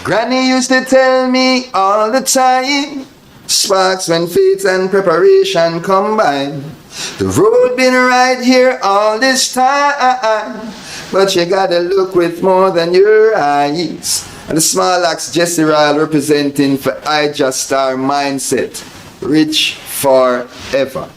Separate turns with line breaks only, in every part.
Granny used to tell me all the time, sparks when faith and preparation combine. The road been right here all this time, but you gotta look with more than your eyes. And the small axe Jesse Ryle representing for I Just Star Mindset, rich forever.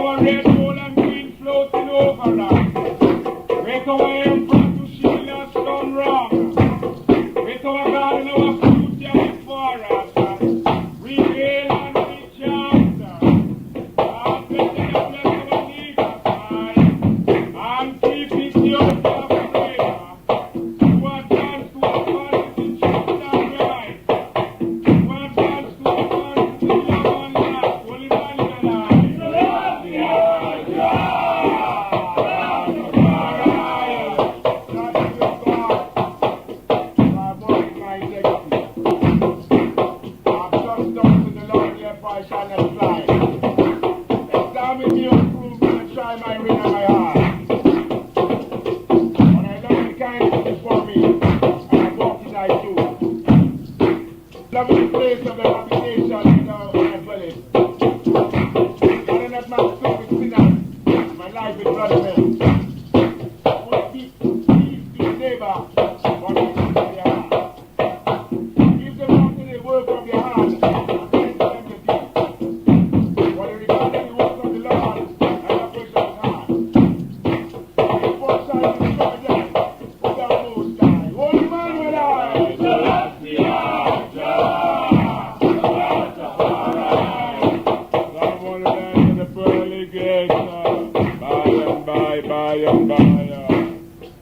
our red, gold and green floating over us. With our air front to shield us from wrong. With our God and our fruit and for us. We hail and we chant. God bless and bless our leaders, and keep Ethiopia forever. To advance to a positive truth and right. To advance to a positive love and life. Holy man and I shall not fly. Examine me, approve me, and try my ring and my heart. When I love the kindness before me, and I walk in I do. Love the place of the habitation without my dwelling. God not my soul with sinners, my life with bloody men. I will keep the neighbor, but I keep their heart. Give them out to the work of your hand.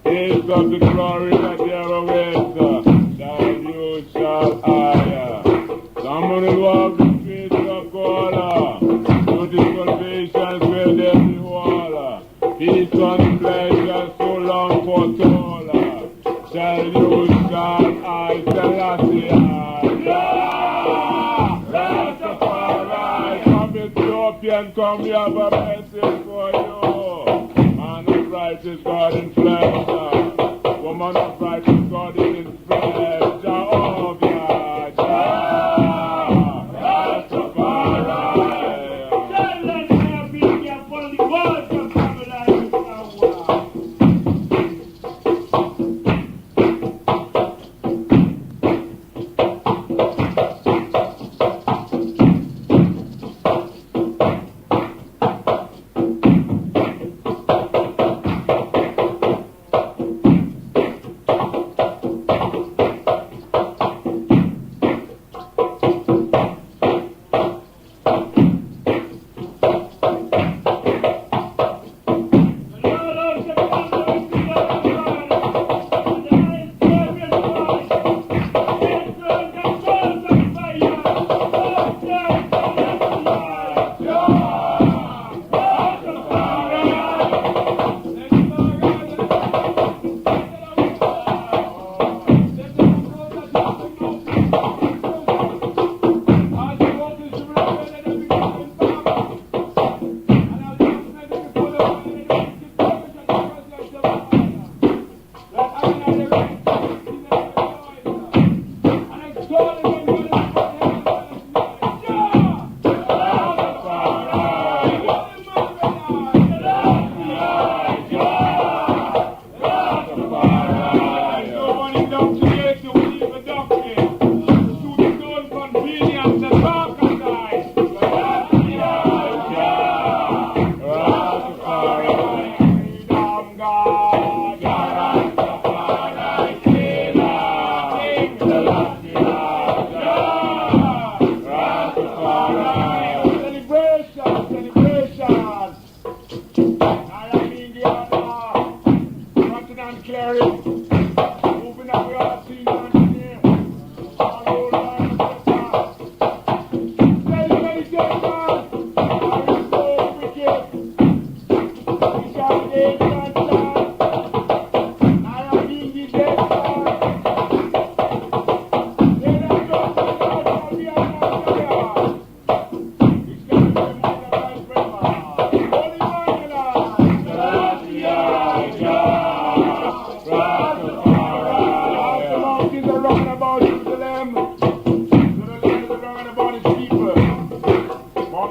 Days of the glory that there awaits, that you shall hire. Someone will walk the streets of God, beautiful patience will there behold. Peace and pleasure so long foretold. Shall you shall I, Selassie, Rastafari. Come Ethiopian, come, we have a message for you. Man of righteous God in flesh, woman of righteous God in flesh. Oh, God, Rastafari. Tell them they are being upon the walls of Babylon.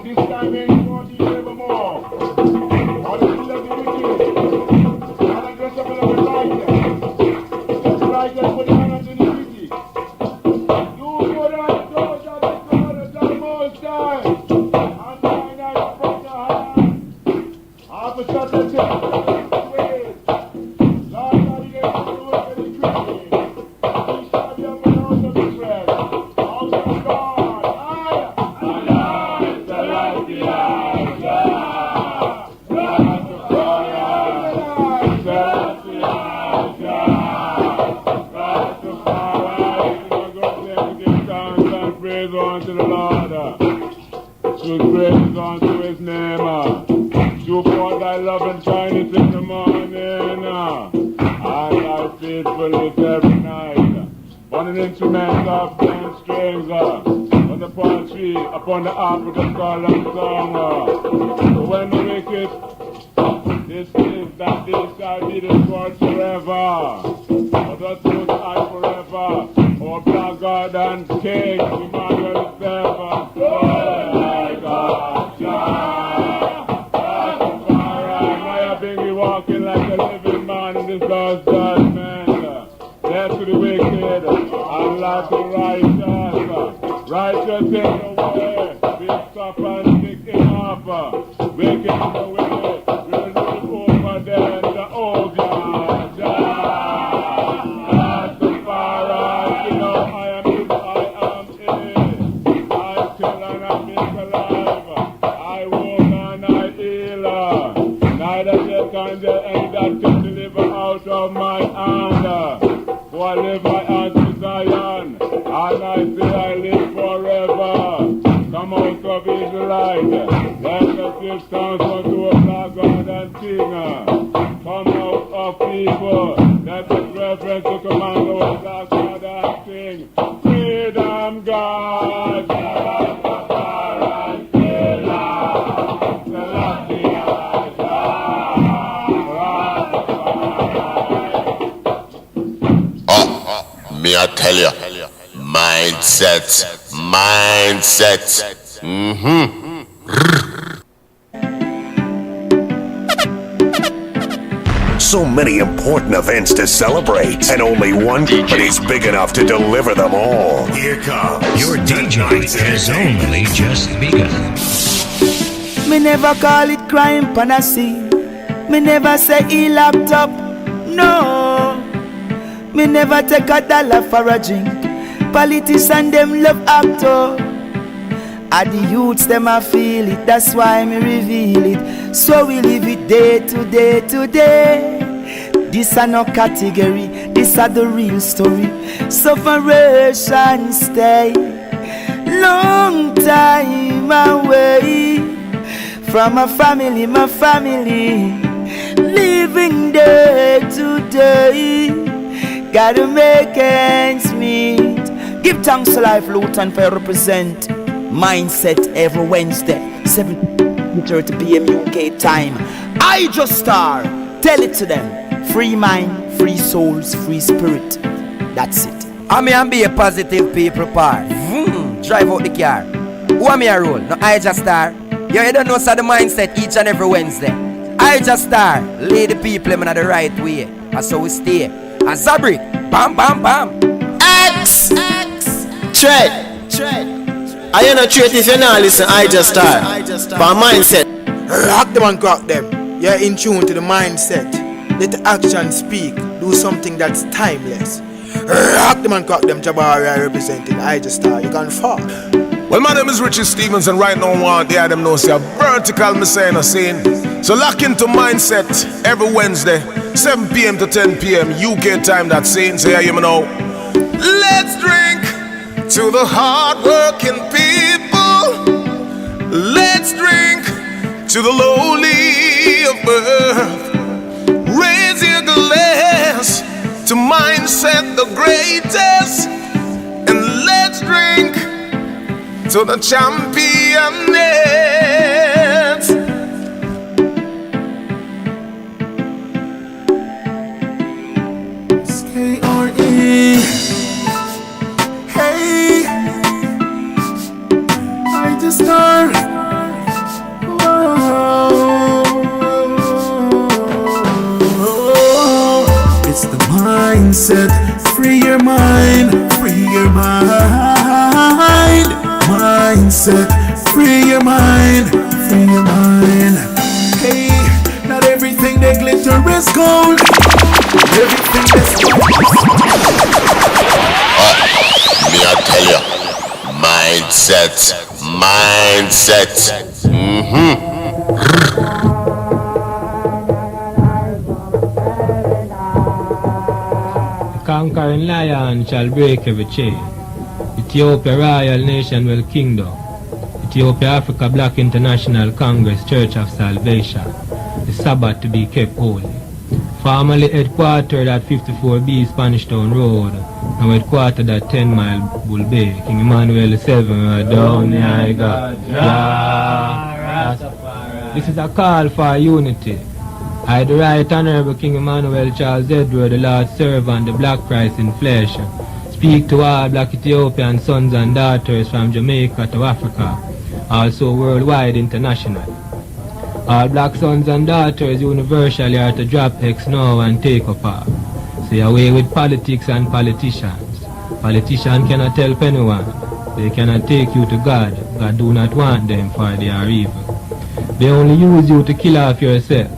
This time ain't 40 nevermore. All the people of the wicked. a separate thing. Wait. Lord God, he gave us the word for the Christian. He shall be of the house of Israel. House of God. Aye. Selassie, praise unto the Lord. Should praise unto his name. Show forth thy love and kindness in the morning. And thy faithfulness every night. On an instrument of 10 strings. On the palm tree, upon the harp with the solemn song. So when the wicked, this is that they shall be destroyed forever. But us most high forever. Oh, black God and King, Emmanuel is ever. Oh, my God, I have been walking like a living man in this God's judgment. Death to the wicked, and life to the righteous. Righteous in the way, we suffer and sick enough. Wicked in the way, we will live over there in the old yard. And that can deliver out of my hand. For I live my hand to Zion, and I say I live forever. Come out of his light, let us give thanks unto a black God and King. Come out of people, let us reverence to command our black God and King. Freedom God,
me I tell you, mindset.
So many important events to celebrate, and only one, but he's big enough to deliver them all. Here comes
your DJ has only just begun.
Me never call it crime, pan I see. Me never say he locked up, no. Me never take a dollar for a drink. Politicians them love actor. And the youths them a feel it. That's why me reveal it. So we live it day to day to day. This a no category. This a the real story. Sufferation stay long time away from my family. Living day to day. Gotta make ends meet. Give thanks to Life Luton for represent Mindset every Wednesday 7:30 PM UK time. I just star. Tell it to them. Free mind, free souls, free spirit. That's it. I mean be a positive people part. Drive out the car. Who am I roll? No, I just star. You don't know so the Mindset each and every Wednesday. I just star. Lead the people in the right way. That's how we stay. And Zabrik, bam, bam, bam.
X, Tread. I am not treat if you not listen. I just start. But Mindset.
Rock them and crack them. You're in tune to the Mindset. Let the action speak. Do something that's timeless. Rock them and crack them. Jabari representing. I just start. You can fall.
Well, my name is Richie Stevens, and right now I want the them know say a vertical me saying a scene. So lock into Mindset every Wednesday, 7 PM to 10 PM UK time. That scene. So yeah, you know. Let's drink to the hard-working people. Let's drink to the lowly of birth. Raise your glass to Mindset the greatest, and let's drink to the championess.
K-R-E. Hey, I just start. It's the Mindset. Free your mind. Free your mind. Mindset, free your mind, free your mind. Hey, now is gold. Everything that's gold.
Me I tell you, mindset.
The conquering lion shall break every chain. Ethiopia Royal National Kingdom. Ethiopia Africa Black International Congress Church of Salvation. The Sabbath to be kept holy. Formerly headquartered at 54B Spanish Town Road, now headquartered at 10 Mile Bull Bay. King Emmanuel VII, down the God. Rastafari. This is a call for unity. I, the Right Honorable King Emmanuel Charles Edward, the Lord's servant, the Black Christ in flesh, speak to all Black Ethiopian sons and daughters from Jamaica to Africa, also worldwide internationally. All black sons and daughters universally are to drop X now and take up R. Say away with politics and politicians. Politicians cannot help anyone. They cannot take you to God. God do not want them, for they are evil. They only use you to kill off yourself.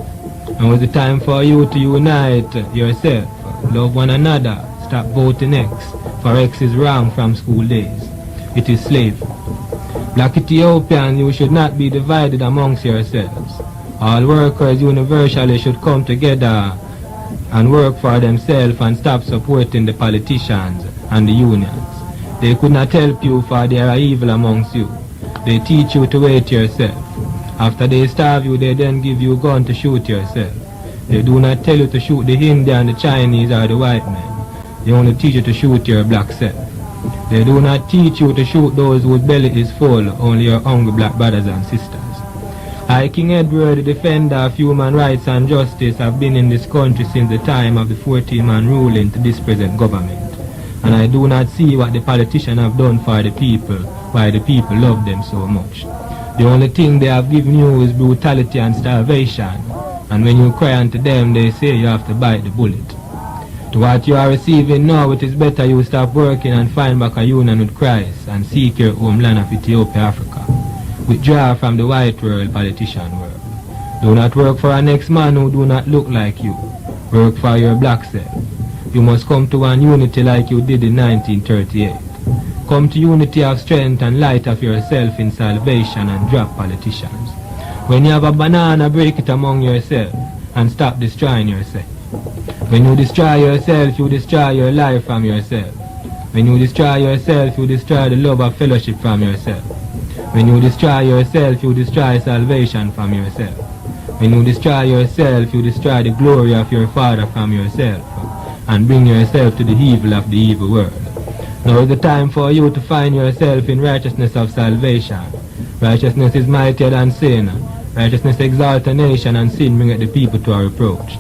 Now is the time for you to unite yourself. Love one another. Stop voting X. For X is wrong from school days. It is slavery. Black Ethiopians, you should not be divided amongst yourselves. All workers universally should come together and work for themselves and stop supporting the politicians and the unions. They could not help you, for they are evil amongst you. They teach you to hate yourself. After they starve you, they then give you a gun to shoot yourself. They do not tell you to shoot the Indian, the Chinese or the white men. They only teach you to shoot your black self. They do not teach you to shoot those whose belly is full, only your hungry black brothers and sisters. I, King Edward, the defender of human rights and justice, have been in this country since the time of the 14-man ruling to this present government. And I do not see what the politicians have done for the people, why the people love them so much. The only thing they have given you is brutality and starvation. And when you cry unto them, they say you have to bite the bullet. To what you are receiving now, it is better you stop working and find back a union with Christ and seek your homeland of Ethiopia, Africa. Withdraw from the white world, politician world. Do not work for a next man who do not look like you. Work for your black self. You must come to one unity like you did in 1938. Come to unity of strength and light of yourself in salvation and drop politicians. When you have a banana, break it among yourself and stop destroying yourself. When you destroy yourself, you destroy your life from yourself. When you destroy yourself, you destroy the love of fellowship from yourself. When you destroy yourself, you destroy salvation from yourself. When you destroy yourself, you destroy the glory of your Father from yourself and bring yourself to the evil of the evil world. Now is the time for you to find yourself in righteousness of salvation. Righteousness is mightier than sin. Righteousness exalts a nation, and sin bringeth the people to a reproach.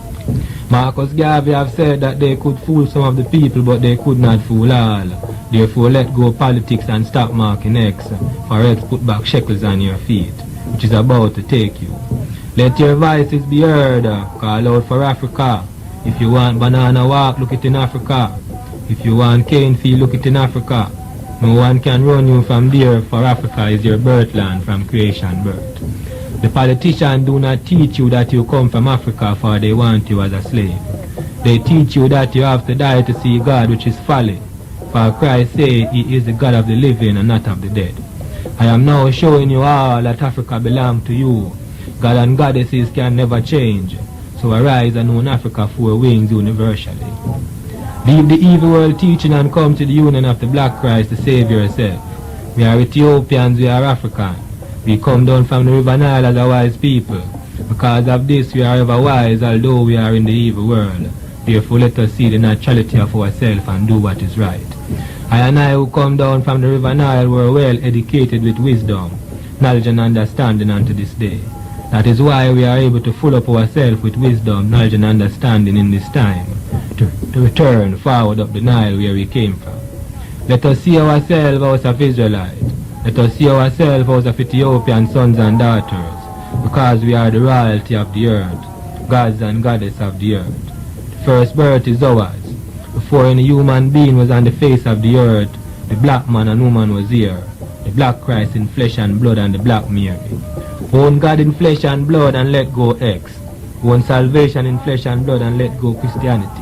Marcus Garvey have said that they could fool some of the people, but they could not fool all. Therefore let go politics and stop marking X, for X put back shekels on your feet, which is about to take you. Let your voices be heard. Call out for Africa. If you want banana walk, look it in Africa. If you want cane field, look it in Africa. No one can run you from there, for Africa is your birthland from creation birth. The politicians do not teach you that you come from Africa, for they want you as a slave. They teach you that you have to die to see God, which is folly. For Christ say he is the God of the living and not of the dead. I am now showing you all that Africa belongs to you. God and goddesses can never change. So arise and own Africa 4 wings universally. Leave the evil world teaching and come to the union of the Black Christ to save yourself. We are Ethiopians, we are African. We come down from the river Nile as a wise people. Because of this we are ever wise, although we are in the evil world. Therefore let us see the naturality of ourselves and do what is right. I and I who come down from the river Nile were well educated with wisdom, knowledge and understanding unto this day. That is why we are able to fill up ourselves with wisdom, knowledge and understanding in this time, to return forward up the Nile where we came from. Let us see ourselves as of Israelites. Let us see ourselves as of Ethiopian sons and daughters, because we are the royalty of the earth, gods and goddesses of the earth. The first birth is ours. Before any human being was on the face of the earth, the black man and woman was here, the black Christ in flesh and blood and the black Mary. Own God in flesh and blood and let go X. want salvation in flesh and blood and let go Christianity.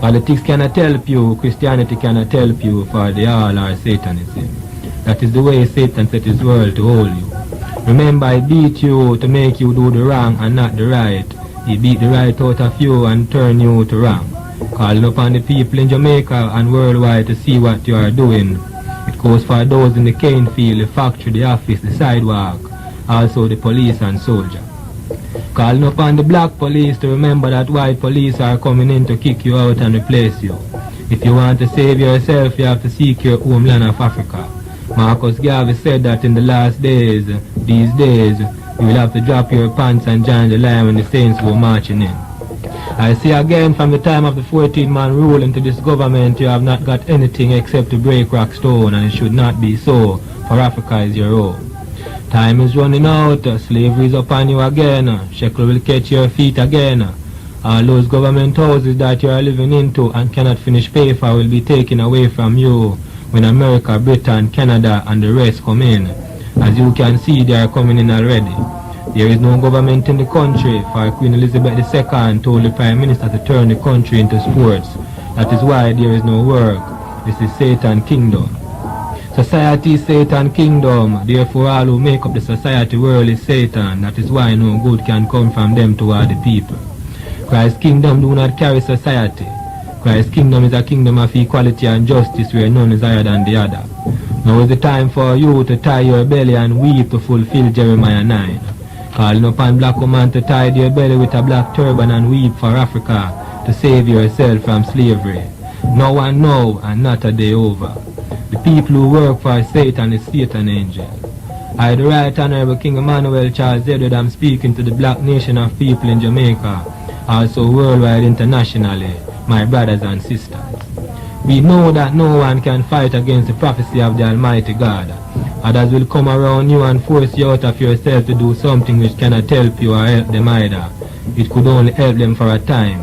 Politics cannot help you, Christianity cannot help you, for they all are Satanism. That is the way Satan set his world to hold you. Remember, he beat you to make you do the wrong and not the right. He beat the right out of you and turn you to wrong. Calling upon the people in Jamaica and worldwide to see what you are doing. It goes for those in the cane field, the factory, the office, the sidewalk, also the police and soldier. Calling upon the black police to remember that white police are coming in to kick you out and replace you. If you want to save yourself, you have to seek your homeland of Africa. Marcus Garvey said that in the last days, these days, you will have to drop your pants and join the line when the saints go marching in. I say again, from the time of the 14-man rule into this government, you have not got anything except to break rock stone, and it should not be so, for Africa is your own. Time is running out, slavery is upon you again, shekel will catch your feet again. All those government houses that you are living into and cannot finish pay for will be taken away from you when America, Britain, Canada and the rest come in. As you can see, they are coming in already. There is no government in the country, for Queen Elizabeth II told the Prime Minister to turn the country into sports. That is why there is no work. This is Satan's kingdom. Society is Satan's kingdom, therefore all who make up the society world is Satan. That is why no good can come from them toward the people. Christ's kingdom do not carry society. Christ's kingdom is a kingdom of equality and justice where none is higher than the other. Now is the time for you to tie your belly and weep to fulfill Jeremiah 9. Calling upon black woman to tie their belly with a black turban and weep for Africa to save yourself from slavery. No one know and not a day over. The people who work for Satan is Satan angel. I, the Right Honorable King Emmanuel Charles Edward, am speaking to the black nation of people in Jamaica, also worldwide internationally, my brothers and sisters. We know that no one can fight against the prophecy of the Almighty God. Others will come around you and force you out of yourself to do something which cannot help you or help them either. It could only help them for a time.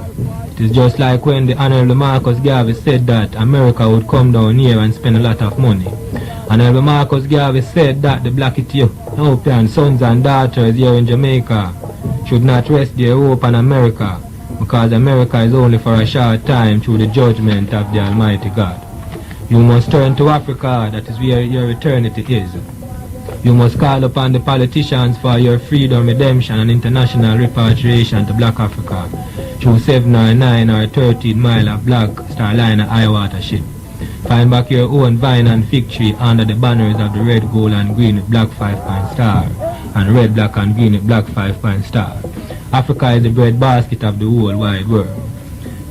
It is just like when the Honorable Marcus Garvey said that America would come down here and spend a lot of money. Honorable Marcus Garvey said that the black Ethiopian sons and daughters here in Jamaica should not rest their hope on America, because America is only for a short time through the judgment of the Almighty God. You must turn to Africa, that is where your eternity is. You must call upon the politicians for your freedom, redemption and international repatriation to Black Africa through 7 or 9 or 13 mile of Black Starliner high water ship. Find back your own vine and fig tree under the banners of the red, gold and green with black 5-point star and red, black and green with black 5-point star. Africa is the bread basket of the whole wide world.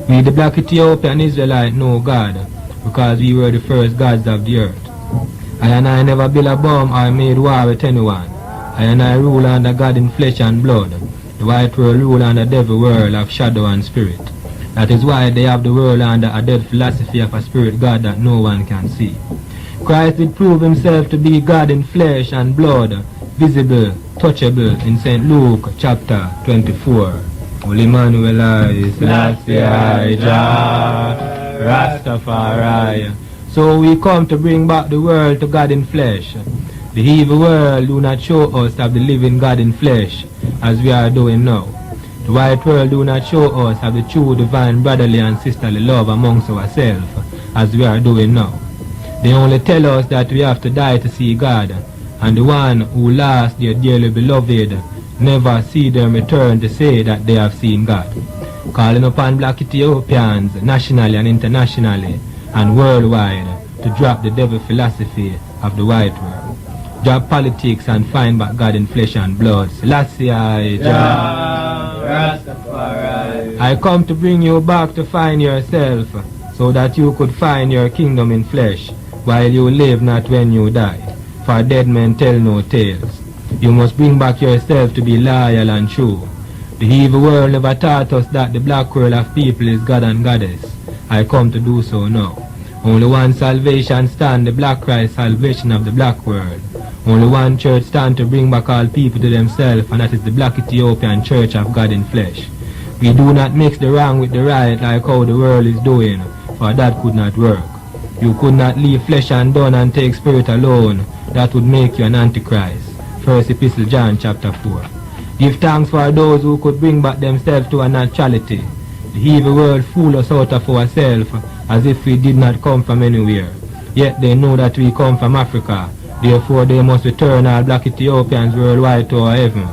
We, the black Ethiopian Israelite, know God because we were the first gods of the earth. I and I never built a bomb or made war with anyone. I and I rule under God in flesh and blood. The white world rule under the devil world of shadow and spirit. That is why they have the world under a dead philosophy of a spirit God that no one can see. Christ did prove himself to be God in flesh and blood, visible, touchable in St. Luke chapter 24. Holy Emmanuel, Selassie, RASTAFARI. So we come to bring back the world to God in flesh. The evil world do not show us of the living God in flesh, as we are doing now. The white world do not show us of the true divine brotherly and sisterly love amongst ourselves, as we are doing now. They only tell us that we have to die to see God, and the one who lost their dearly beloved never see them return to say that they have seen God. Calling upon black Ethiopians nationally and internationally and worldwide to drop the devil philosophy of the white world. Drop politics and find back God in flesh and blood. Selassie, RASTAFARI. I come to bring you back to find yourself, so that you could find your kingdom in flesh, while you live, not when you die. For dead men tell no tales. You must bring back yourself to be loyal and true. The evil world never taught us that the black world of people is God and Goddess. I come to do so now. Only one salvation stand, the black Christ, salvation of the black world. Only one church stand to bring back all people to themselves, and that is the black Ethiopian church of God in flesh. We do not mix the wrong with the right like how the world is doing, for that could not work. You could not leave flesh and done and take spirit alone. That would make you an antichrist. First Epistle John chapter 4. Give thanks for those who could bring back themselves to a naturality. The evil world fool us out of ourselves as if we did not come from anywhere. Yet they know that we come from Africa. Therefore they must return all black Ethiopians worldwide to our heaven.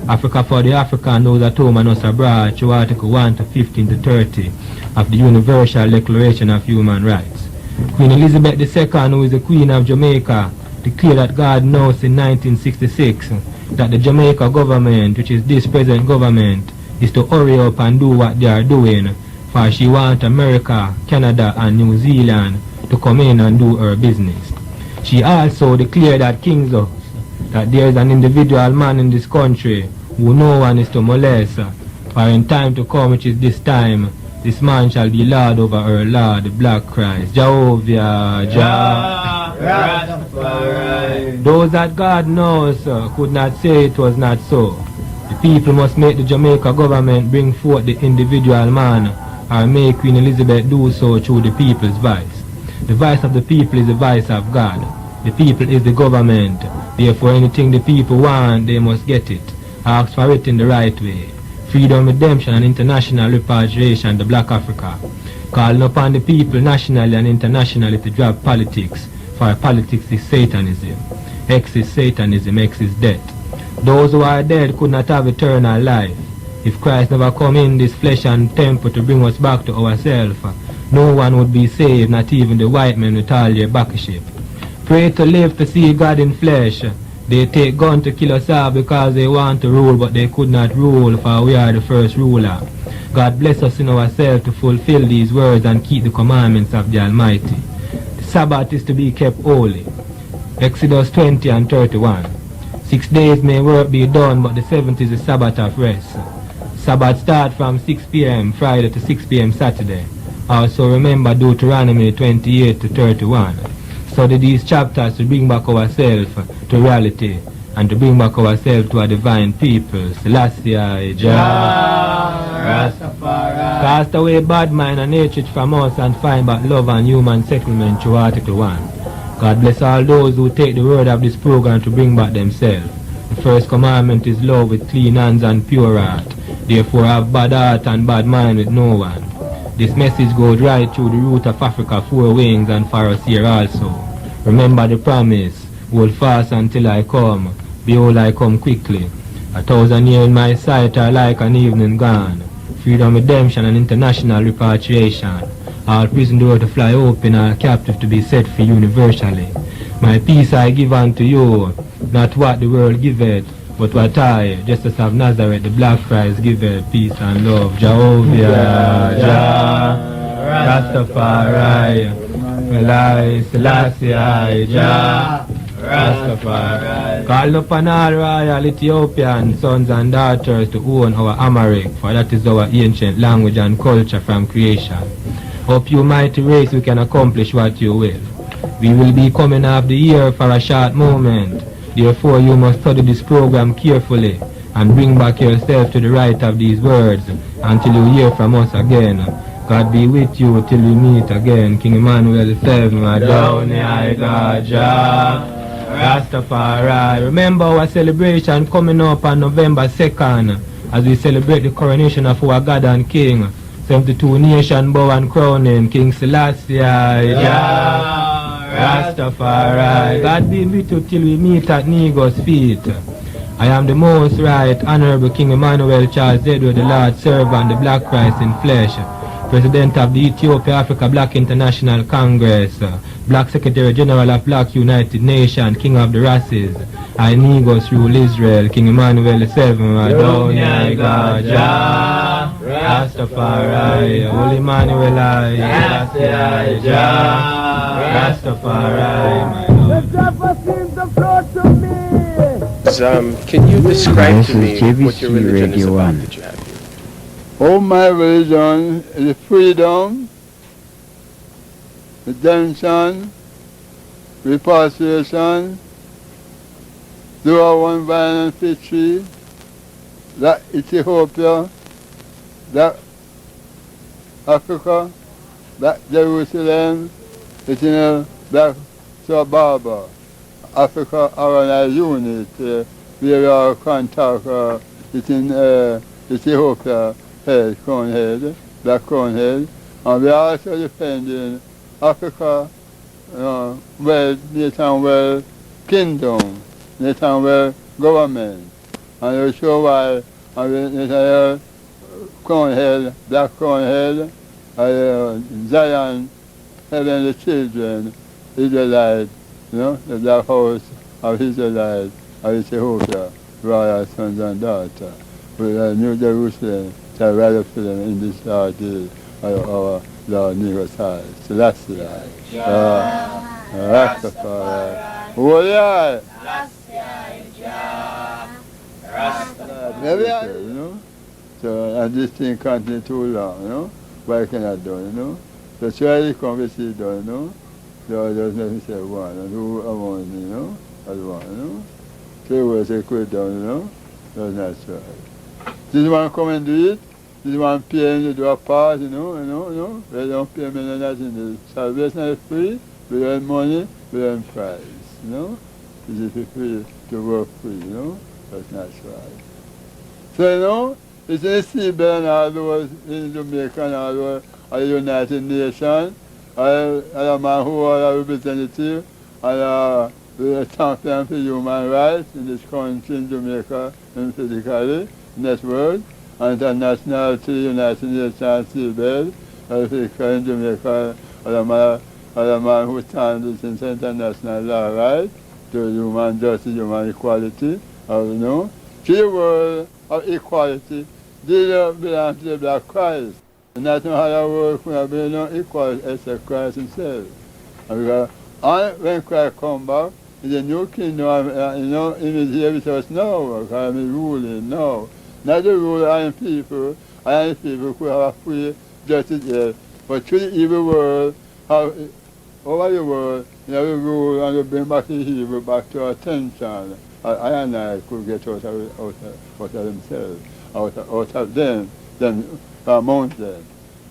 Africa for the African, those at home and us abroad, through Article 1 to 15 to 30 of the Universal Declaration of Human Rights. Queen Elizabeth II, who is the Queen of Jamaica, declared that God knows in 1966 that the Jamaica government, which is this present government, is to hurry up and do what they are doing, for she wants America, Canada and New Zealand to come in and do her business. She also declared at King's House that there is an individual man in this country who no one is to molest, for in time to come, which is this time, this man shall be Lord over her Lord, the Black Christ, Jehovah, Jah, Rastafari. Those that God knows could not say it was not so. The people must make the Jamaica government bring forth the individual man, or make Queen Elizabeth do so through the people's voice. The voice of the people is the voice of God. The people is the government. Therefore anything the people want, they must get it. Ask for it in the right way. Freedom, redemption and international repatriation to Black Africa. Calling upon the people nationally and internationally to drop politics, for politics is Satanism. X is Satanism, X is death. Those who are dead could not have eternal life. If Christ never come in this flesh and temple to bring us back to ourselves, no one would be saved, not even the white men with all their backship. Pray to live to see God in flesh. They take gun to kill us all because they want to rule, but they could not rule, for we are the first ruler. God bless us in ourselves to fulfill these words and keep the commandments of the Almighty. The Sabbath is to be kept holy. Exodus 20 and 31. 6 days may work be done, but the seventh is the Sabbath of rest. Sabbath start from 6 p.m. Friday to 6 p.m. Saturday. Also remember Deuteronomy 28 to 31. Study these chapters to bring back ourselves to reality and to bring back ourselves to a divine people. Selassie, Jah, Rastafari. Cast away bad mind and hatred from us and find back love and human settlement through Article 1. God bless all those who take the word of this program to bring back themselves. The first commandment is love with clean hands and pure heart. Therefore have bad heart and bad mind with no one. This message goes right through the root of Africa, 4 wings, and for us here also. Remember the promise, hold fast until I come. Behold, I come quickly. 1,000 years in my sight are like an evening gone. Freedom, redemption, and international repatriation. All prison doors to fly open, all captive to be set free universally. My peace I give unto you, not what the world giveth, but what I, Jesus of Nazareth, the Black Christ, giveth peace and love. Jehovah, Jah, Rastafari, Haile, Selassie, Jah, Rastafari. Call upon all royal Ethiopian sons and daughters to own our Amharic, for that is our ancient language and culture from creation. Hope you mighty race we can accomplish what you will. We will be coming off the year for a short moment. Therefore you must study this program carefully and bring back yourself to the right of these words until you hear from us again. God be with you till we meet again. King Emmanuel 7, Adonai God, Jah, Rastafari. Remember our celebration coming up on November 2nd as we celebrate the coronation of our God and King. 72 nation bow and crowning King Selassie, Jah, Rastafari. God be with you till we meet at Nego's feet. I am the most right honorable King Emmanuel Charles Edward, the Lord Servant, the Black Christ in flesh, President of the Ethiopia Africa Black International Congress, Black Secretary General of Black United Nations, King of the Races. I Negos rule Israel, King Emmanuel 7, Adonai God, Jah, Rastafari, Holy Emmanuel, Selassie, Jah, Rastafari, my Lord.
Can you describe to me what your religion is about that you have here?
Oh, my religion is freedom, redemption, repatriation, do our one violent victory, that Ethiopia, that Africa, that Jerusalem, that Sababa, Africa are in a unit, we are contact it's in Ethiopia head, crown head, black crown head, and we are also defending Africa, nation kingdom, nation government, and we show why nation crown head, black crown head, Zion, heavenly children, Israelites, the black house of Israelites, of Ethiopia, royal sons and daughters, with New Jerusalem, shall rise up to them in this last day of our Lord Niceness, Selassie, RASTAFARI, YardSlangz, Rastafari. So, and this thing continues too long, why can I do, So try to come and see done, So there's nothing say one, and who I want, as one, Three words they quit down, That's not right. This one come and do it, this one pay and do a part, They don't pay me nothing. The salvation is free, we earn money, we earn prize, This is free to work free, That's not right. So, it's a seabed and all those in Jamaica and all those are United Nations, and a man who are a representative, and a champion for human rights in this country, in Jamaica, and physically, in this world, and international to the United Nations seabed, Africa in Jamaica, and a man who stands in international law rights, to human justice, human equality, to the world of equality. They belong to the black Christ. And that's not how that works when there is no equality except Christ himself. And because when Christ comes back, in the new kingdom, in his here with us now, because he's ruling now. Not the rule I am people who have a free justice here, but through the evil world, over the world, we rule and we bring back the evil back to our attention. I and I could get out of themselves. Out of them among them,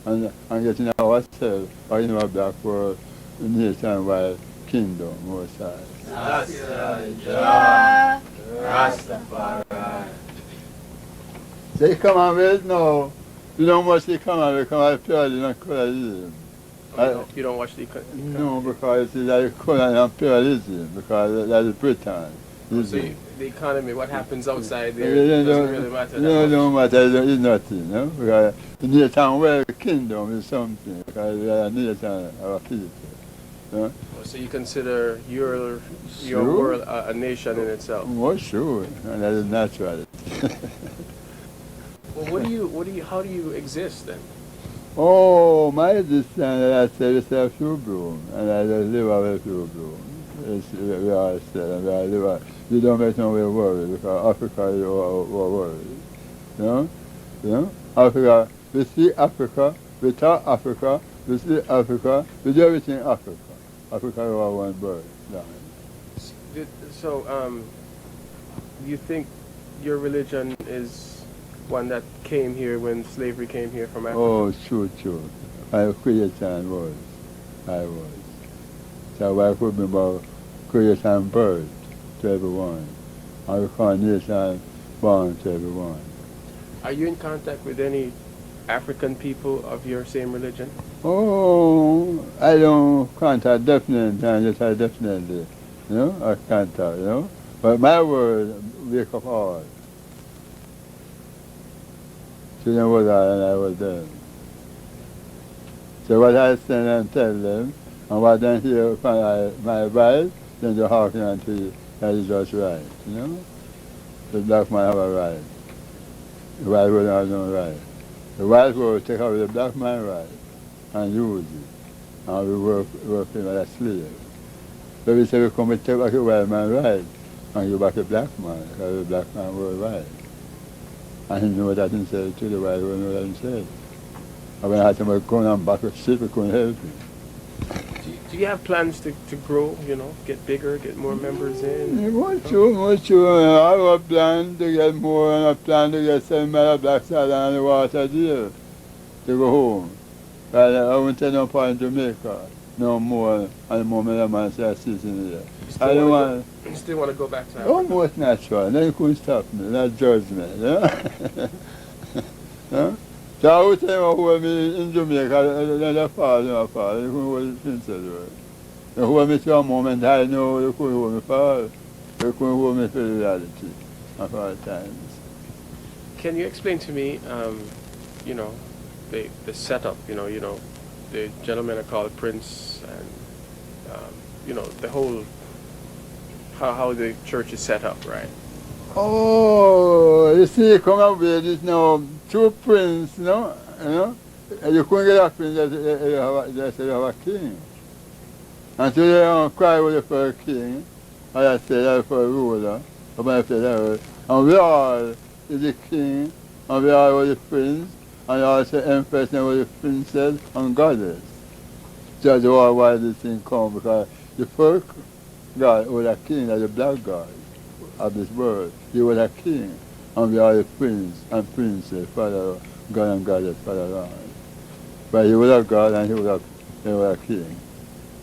and getting ourselves or in our black world, nationwide kingdom, most high. Rastafari. They come on with no, you don't watch the come on because I feel you don't colonialism.
You don't watch the
No, because it's like colonialism and pluralism, because that is Britain.
So the economy, what happens outside there, doesn't really matter.
No, it don't matter. It's nothing, Because the nation world kingdom is something. Because we are a nation of people.
So you consider your world a nation in itself?
Well, sure, and that is natural.
Well, how do you exist then?
Oh, my existence, I say it's a few bloom, and I just live out a few bloom. We are still, we are live. You don't make no way worry because Africa is worried. Africa, we see Africa, we talk Africa, we see Africa, we do everything Africa. Africa is our one bird.
So, you think your religion is one that came here when slavery came here from Africa?
Oh, sure. I creation was. I was. So I could remember creation birth to everyone. I reincarnation born to everyone.
Are you in contact with any African people of your same religion?
Oh, I don't contact definitely, I contact, But my word wake up all. Children was I and I was them. So what I stand and tell them, and what they hear from my advice, then they're hearkening unto you. That is just right, The black man have a right. The white world has no right. The white world take away the black man right and use it. And we work him as a slave. So we say we come and take back the white man right and give back the black man, because the black man was right. And he knew that himself too, the white world knew that himself. And when I had to go on back of ship, we couldn't help him.
Do you have plans to grow, get bigger, get more members in?
Much. I have a plan to get more, and a plan to get 7 miles of black salt on the water there to go home. But I won't take no part in Jamaica, no more, and the moment a man says season here. I don't want.
You still want to go back to Africa?
Almost natural. Then you couldn't stop me. Not judgment. Yeah? So I would say who me in Jamaica, then I fall. You couldn't hold the princess. You hold me to a moment I know you couldn't hold me fall. You couldn't hold me for reality of all times.
Can you explain to me, you know, the setup, you know, the gentlemen are called Prince, and, you know, the whole, how the church is set up, right?
Oh, you see, come up with this now, two prince, you know, and you couldn't get a prince that you have a king. And so they don't cry with you for a king, and I say that for a ruler, and we all is the king, and we all the prince, and also empress and the princess and goddess. That's why this thing come, because the first God was a king, like the black God of this world. He was a king, and we are the prince and princess, Father God and Goddess, Father Lord. But he was a God and he was a king.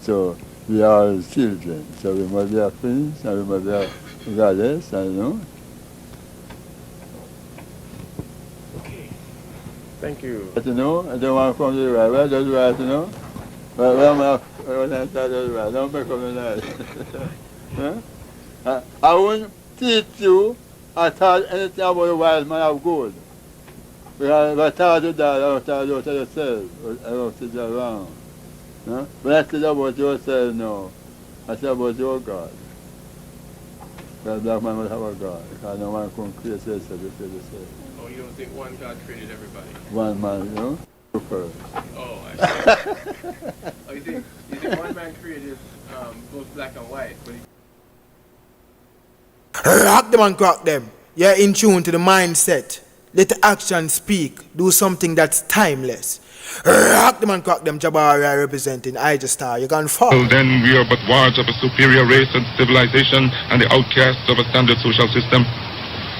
So we are his children. So we must be a prince and we must be a goddess, and you know.
Okay. Thank you.
But you know, I don't want to come to the right. Where does right, you know? Where am I? When I start to right, don't make up the night. I won't teach you at all anything about the wild man of gold. Because if I tell you that, I don't tell you to yourself. I don't teach you around. When I teach about yourself now, I say about your God. Because black man must have a God. Because no one can create yourself if you say.
Oh, you don't think one God created everybody?
One man, you know? First.
Oh, I see. Oh, you think one man created both black and white? But
Rock them and crack them. You're in tune to the mindset. Let the action speak. Do something that's timeless. Rock them and crack them. Jabari representing I-Star. You can fall.
Well, then we are but wards of a superior race and civilization and the outcasts of a standard social system.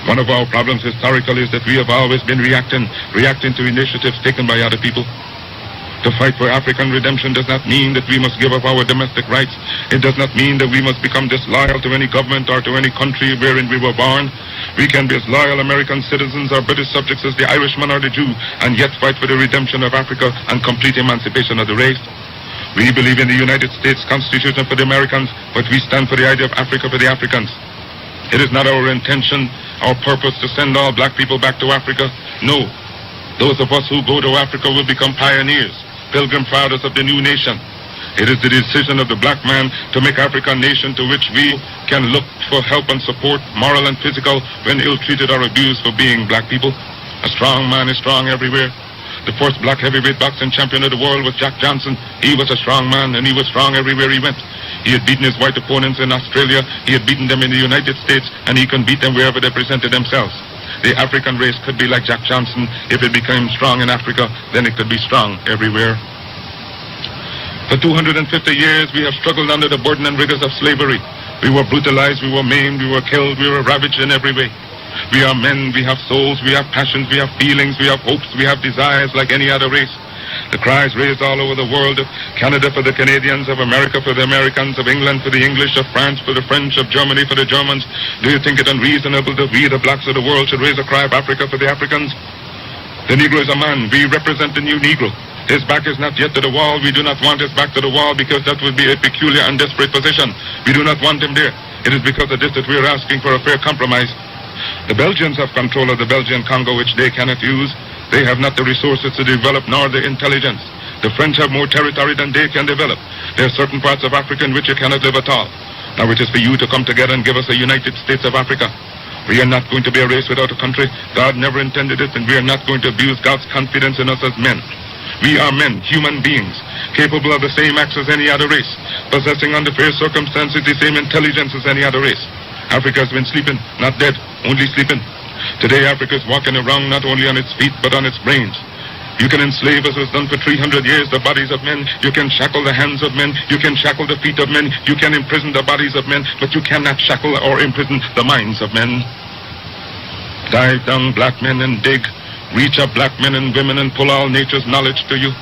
One of our problems historically is that we have always been reacting to initiatives taken by other people. To fight for African redemption does not mean that we must give up our domestic rights. It does not mean that we must become disloyal to any government or to any country wherein we were born. We can be as loyal American citizens or British subjects as the Irishman or the Jew, and yet fight for the redemption of Africa and complete emancipation of the race. We believe in the United States Constitution for the Americans, but we stand for the idea of Africa for the Africans. It is not our intention, our purpose to send all black people back to Africa. No. Those of us who go to Africa will become pioneers, pilgrim fathers of the new nation. It is the decision of the black man to make Africa a nation to which we can look for help and support, moral and physical, when ill-treated or abused for being black people. A strong man is strong everywhere. The first black heavyweight boxing champion of the world was Jack Johnson. He was a strong man, and he was strong everywhere he went. He had beaten his white opponents in Australia, he had beaten them in the United States, and he can beat them wherever they presented themselves. The African race could be like Jack Johnson. If it became strong in Africa, then it could be strong everywhere. For 250 years, we have struggled under the burden and rigors of slavery. We were brutalized, we were maimed, we were killed, we were ravaged in every way. We are men, we have souls, we have passions, we have feelings, we have hopes, we have desires like any other race. The cries raised all over the world of Canada for the Canadians, of America for the Americans, of England for the English, of France for the French, of Germany for the Germans. Do you think it unreasonable that we, the blacks of the world, should raise a cry of Africa for the Africans? The Negro is a man. We represent the new Negro. His back is not yet to the wall. We do not want his back to the wall because that would be a peculiar and desperate position. We do not want him there. It is because of this that we are asking for a fair compromise. The Belgians have control of the Belgian Congo, which they cannot use. They have not the resources to develop nor the intelligence. The French have more territory than they can develop. There are certain parts of Africa in which you cannot live at all. Now it is for you to come together and give us a United States of Africa. We are not going to be a race without a country. God never intended it, and we are not going to abuse God's confidence in us as men. We are men, human beings, capable of the same acts as any other race, possessing under fair circumstances the same intelligence as any other race. Africa has been sleeping, not dead, only sleeping. Today Africa is walking around not only on its feet, but on its brains. You can enslave, as was done for 300 years, the bodies of men. You can shackle the hands of men. You can shackle the feet of men. You can imprison the bodies of men, but you cannot shackle or imprison the minds of men. Dive down, black men, and dig. Reach up, black men and women, and pull all nature's knowledge to you.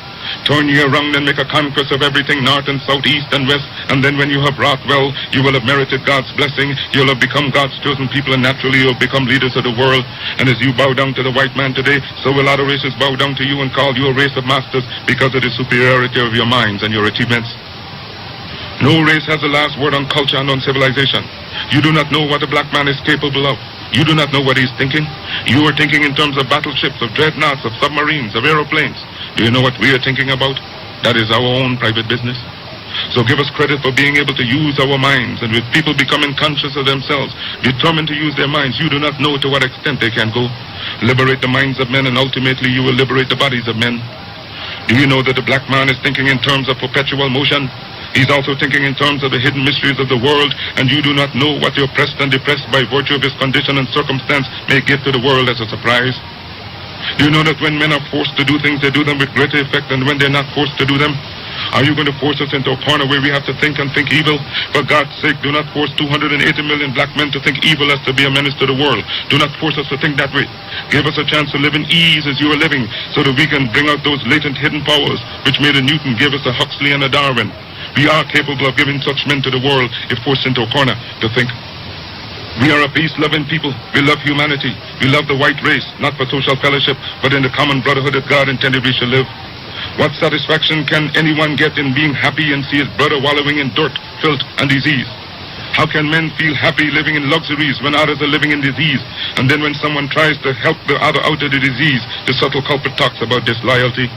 Turn ye around and make a conquest of everything north and south, east and west, and then when you have wrought well, you will have merited God's blessing. You'll have become God's chosen people, and naturally you'll become leaders of the world. And as you bow down to the white man today, so will other races bow down to you and call you a race of masters because of the superiority of your minds and your achievements. No race has the last word on culture and on civilization. You do not know what a black man is capable of. You do not know what he's thinking. You are thinking in terms of battleships, of dreadnoughts, of submarines, of aeroplanes. Do you know what we are thinking about? That is our own private business. So give us credit for being able to use our minds, and with people becoming conscious of themselves, determined to use their minds, you do not know to what extent they can go. Liberate the minds of men, and ultimately you will liberate the bodies of men. Do you know that the black man is thinking in terms of perpetual motion? He's also thinking in terms of the hidden mysteries of the world, and you do not know what the oppressed and depressed by virtue of his condition and circumstance may give to the world as a surprise. Do you know that when men are forced to do things, they do them with greater effect than when they're not forced to do them? Are you going to force us into a corner where we have to think and think evil? For God's sake, do not force 280 million black men to think evil as to be a menace to the world. Do not force us to think that way. Give us a chance to live in ease as you are living, so that we can bring out those latent hidden powers which made a Newton give us a Huxley and a Darwin. We are capable of giving such men to the world if forced into a corner to think. We are a peace-loving people. We love humanity. We love the white race, not for social fellowship, but in the common brotherhood that God intended we should live. What satisfaction can anyone get in being happy and see his brother wallowing in dirt, filth, and disease? How can men feel happy living in luxuries when others are living in disease? And then when someone tries to help the other out of the disease, the subtle culprit talks about disloyalty.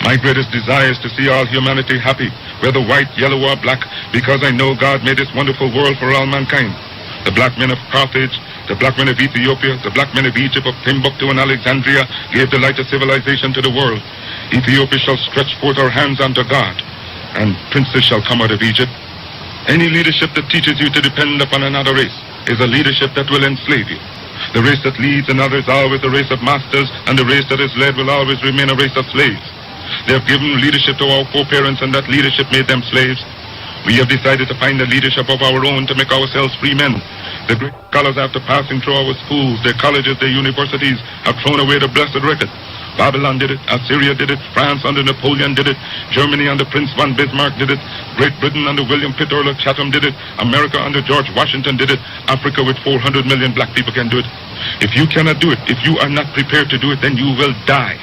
My greatest desire is to see all humanity happy, whether white, yellow, or black, because I know God made this wonderful world for all mankind. The black men of Carthage, the black men of Ethiopia, the black men of Egypt, of Timbuktu and Alexandria gave the light of civilization to the world. Ethiopia shall stretch forth her hands unto God, and princes shall come out of Egypt. Any leadership that teaches you to depend upon another race is a leadership that will enslave you. The race that leads another is always a race of masters, and the race that is led will always remain a race of slaves. They have given leadership to our foreparents, and that leadership made them slaves. We have decided to find a leadership of our own to make ourselves free men. The great scholars, after passing through our schools, their colleges, their universities, have thrown away the blessed record. Babylon did it, Assyria did it, France under Napoleon did it, Germany under Prince von Bismarck did it, Great Britain under William Pitt Earl of Chatham did it, America under George Washington did it, Africa with 400 million black people can do it. If you cannot do it, if you are not prepared to do it, then you will die.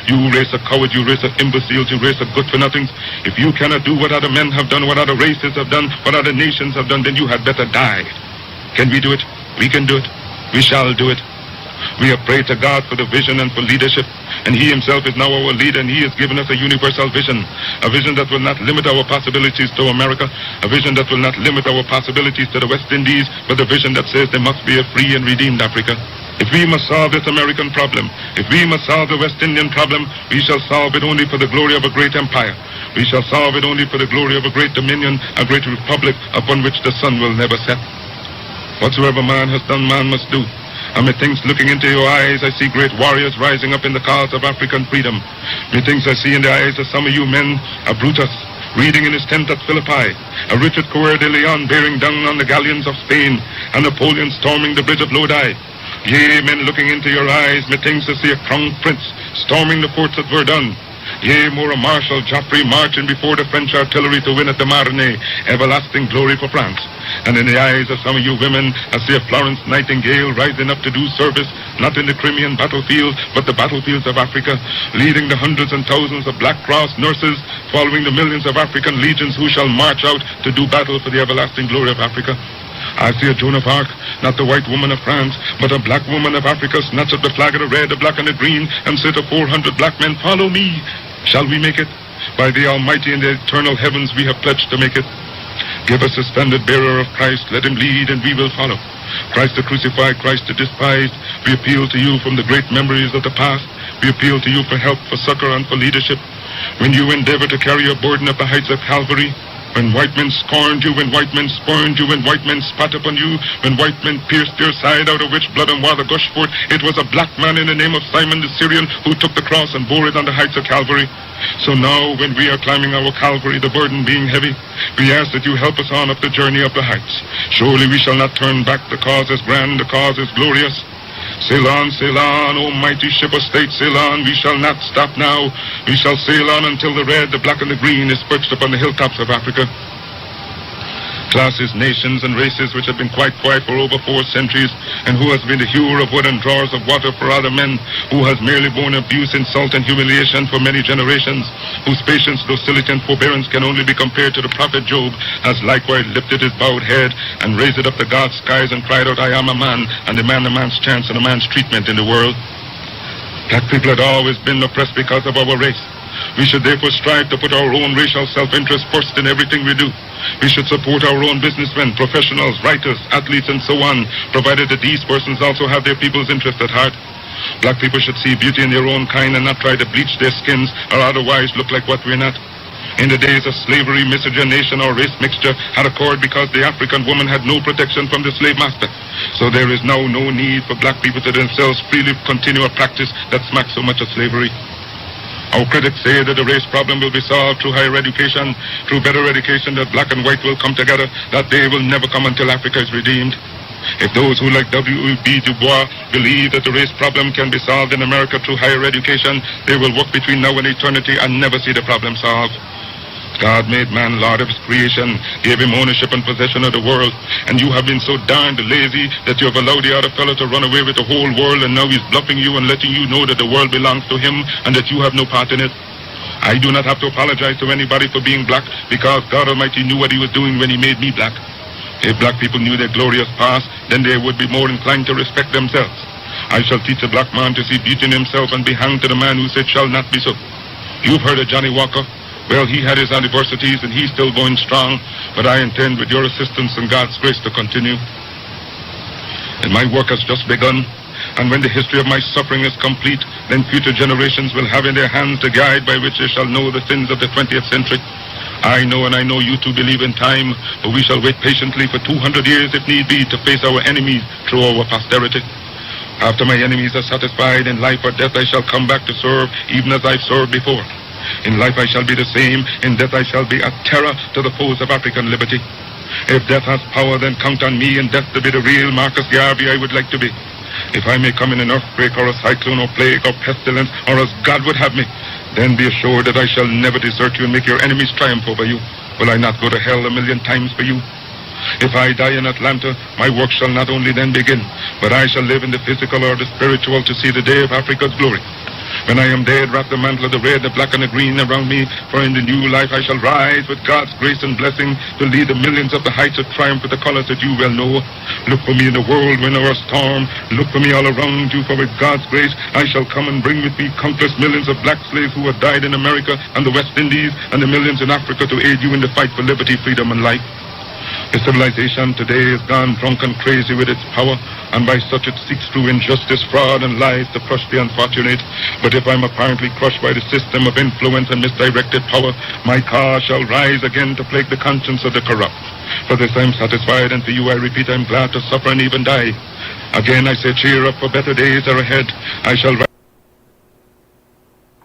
You race of cowards, you race of imbeciles, you race of good-for-nothings. If you cannot do what other men have done, what other races have done, what other nations have done, then you had better die. Can we do it? We can do it. We shall do it. We have prayed to God for the vision and for leadership, and He Himself is now our leader, and He has given us a universal vision, a vision that will not limit our possibilities to America, a vision that will not limit our possibilities to the West Indies, but a vision that says there must be a free and redeemed Africa. If we must solve this American problem, if we must solve the West Indian problem, we shall solve it only for the glory of a great empire. We shall solve it only for the glory of a great dominion, a great republic upon which the sun will never set. Whatsoever man has done, man must do. And methinks looking into your eyes, I see great warriors rising up in the cause of African freedom. Methinks I see in the eyes of some of you men a Brutus reading in his tent at Philippi, a Richard Coeur de Leon bearing down on the galleons of Spain, and Napoleon storming the bridge of Lodi. Yea, men looking into your eyes, methinks I see a crowned prince storming the forts at Verdun. Yea, more a Marshal Joffrey marching before the French artillery to win at the Marne, everlasting glory for France. And in the eyes of some of you women, I see a Florence Nightingale rising up to do service, not in the Crimean battlefield, but the battlefields of Africa, leading the hundreds and thousands of Black Cross nurses, following the millions of African legions who shall march out to do battle for the everlasting glory of Africa. I see a Joan of Arc, not the white woman of France, but a black woman of Africa, snatch up the flag of the red, the black, and the green, and say to 400 black men, follow me. Shall we make it? By the Almighty and the eternal heavens we have pledged to make it. Give us a standard bearer of Christ, let him lead and we will follow. Christ the crucified, Christ the despised, we appeal to you from the great memories of the past. We appeal to you for help, for succor, and for leadership. When you endeavor to carry your burden up the heights of Calvary, when white men scorned you, when white men spurned you, when white men spat upon you, when white men pierced your side out of which blood and water gushed forth, it was a black man in the name of Simon the Syrian who took the cross and bore it on the heights of Calvary. So now, when we are climbing our Calvary, the burden being heavy, we ask that you help us on up the journey of the heights. Surely we shall not turn back. The cause is grand, the cause is glorious. Sail on, O mighty ship of state, sail on. We shall not stop now. We shall sail on until the red, the black, and the green is perched upon the hilltops of Africa. Classes, nations, and races which have been quite quiet for over 4 centuries, and who has been the hewer of wood and drawers of water for other men, who has merely borne abuse, insult, and humiliation for many generations, whose patience, docility, and forbearance can only be compared to the prophet Job, has likewise lifted his bowed head and raised it up to God's skies and cried out, I am a man, and demand a man's chance and a man's treatment in the world. Black people had always been oppressed because of our race. We should therefore strive to put our own racial self-interest first in everything we do. We should support our own businessmen, professionals, writers, athletes, and so on, provided that these persons also have their people's interest at heart. Black people should see beauty in their own kind and not try to bleach their skins or otherwise look like what we're not. In the days of slavery, miscegenation, or race mixture had occurred because the African woman had no protection from the slave master. So there is now no need for black people to themselves freely continue a practice that smacks so much of slavery. Our critics say that the race problem will be solved through higher education, through better education, that black and white will come together. That day will never come until Africa is redeemed. If those who, like W.E.B. Du Bois, believe that the race problem can be solved in America through higher education, they will work between now and eternity and never see the problem solved. God made man Lord of his creation, gave him ownership and possession of the world, and you have been so darned lazy that you have allowed the other fellow to run away with the whole world, and now he's bluffing you and letting you know that the world belongs to him and that you have no part in it. I do not have to apologize to anybody for being black, because God Almighty knew what he was doing when he made me black. If black people knew their glorious past, then they would be more inclined to respect themselves. I shall teach a black man to see beauty in himself and be hanged to the man who said shall not be so. You've heard of Johnny Walker. Well, he had his adversities and he's still going strong, but I intend with your assistance and God's grace to continue. And my work has just begun, and when the history of my suffering is complete, then future generations will have in their hands the guide by which they shall know the sins of the 20th century. I know, and I know you too believe in time, but we shall wait patiently for 200 years if need be to face our enemies through our posterity. After my enemies are satisfied, in life or death I shall come back to serve, even as I've served before. In life I shall be the same, in death I shall be a terror to the foes of African liberty. If death has power, then count on me in death to be the real Marcus Garvey I would like to be. If I may come in an earthquake or a cyclone or plague or pestilence, or as God would have me, then be assured that I shall never desert you and make your enemies triumph over you. Will I not go to hell 1,000,000 times for you? If I die in Atlanta, my work shall not only then begin, but I shall live in the physical or the spiritual to see the day of Africa's glory. When I am dead, wrap the mantle of the red, the black, and the green around me, for in the new life I shall rise with God's grace and blessing to lead the millions up the heights of triumph with the colors that you well know. Look for me in the whirlwind or a storm. Look for me all around you, for with God's grace I shall come and bring with me countless millions of black slaves who have died in America and the West Indies, and the millions in Africa to aid you in the fight for liberty, freedom, and life. The civilization today has gone drunk and crazy with its power, and by such it seeks through injustice, fraud, and lies to crush the unfortunate. But if I'm apparently crushed by the system of influence and misdirected power, my cause shall rise again to plague the conscience of the corrupt. For this I'm satisfied, and for you I repeat, I'm glad to suffer and even die. Again I say, cheer up, for better days are ahead. I shall rise.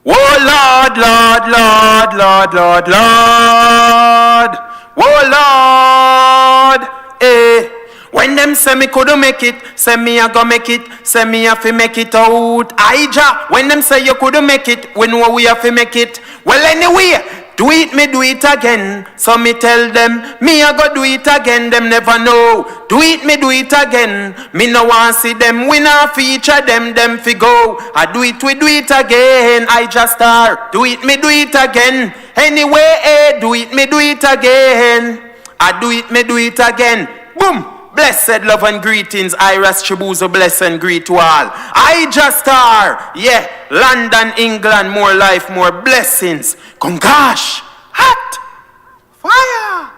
Oh Lord, Lord, Lord, Lord, Lord, Lord. Oh Lord, eh. When them say me couldn't make it, say me I go make it, say me have to make it out. Aija, when them say you couldn't make it, we know we have to make it. Well anyway, do it, me do it again. So me tell them, me I go do it again, them never know. Do it, me do it again. Me no want see them, we not feature them fi go. I do it, we do it again. I just start. Do it, me do it again. Anyway, eh, do it, me do it again. I do it, me do it again. Boom. Blessed love and greetings. I Rastabuzo bless and greet to all. I just are. Yeah, London, England, more life, more blessings. Congosh. Hot. Fire.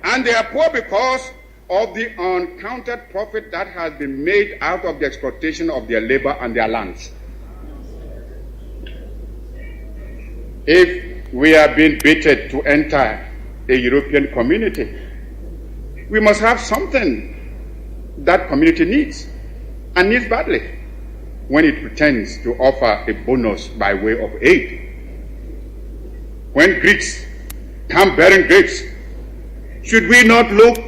And they are poor because of the uncounted profit that has been made out of the exploitation of their labor and their lands. If we are being baited to enter a European community, we must have something that community needs, and needs badly, when it pretends to offer a bonus by way of aid. When Greeks come bearing grapes, should we not look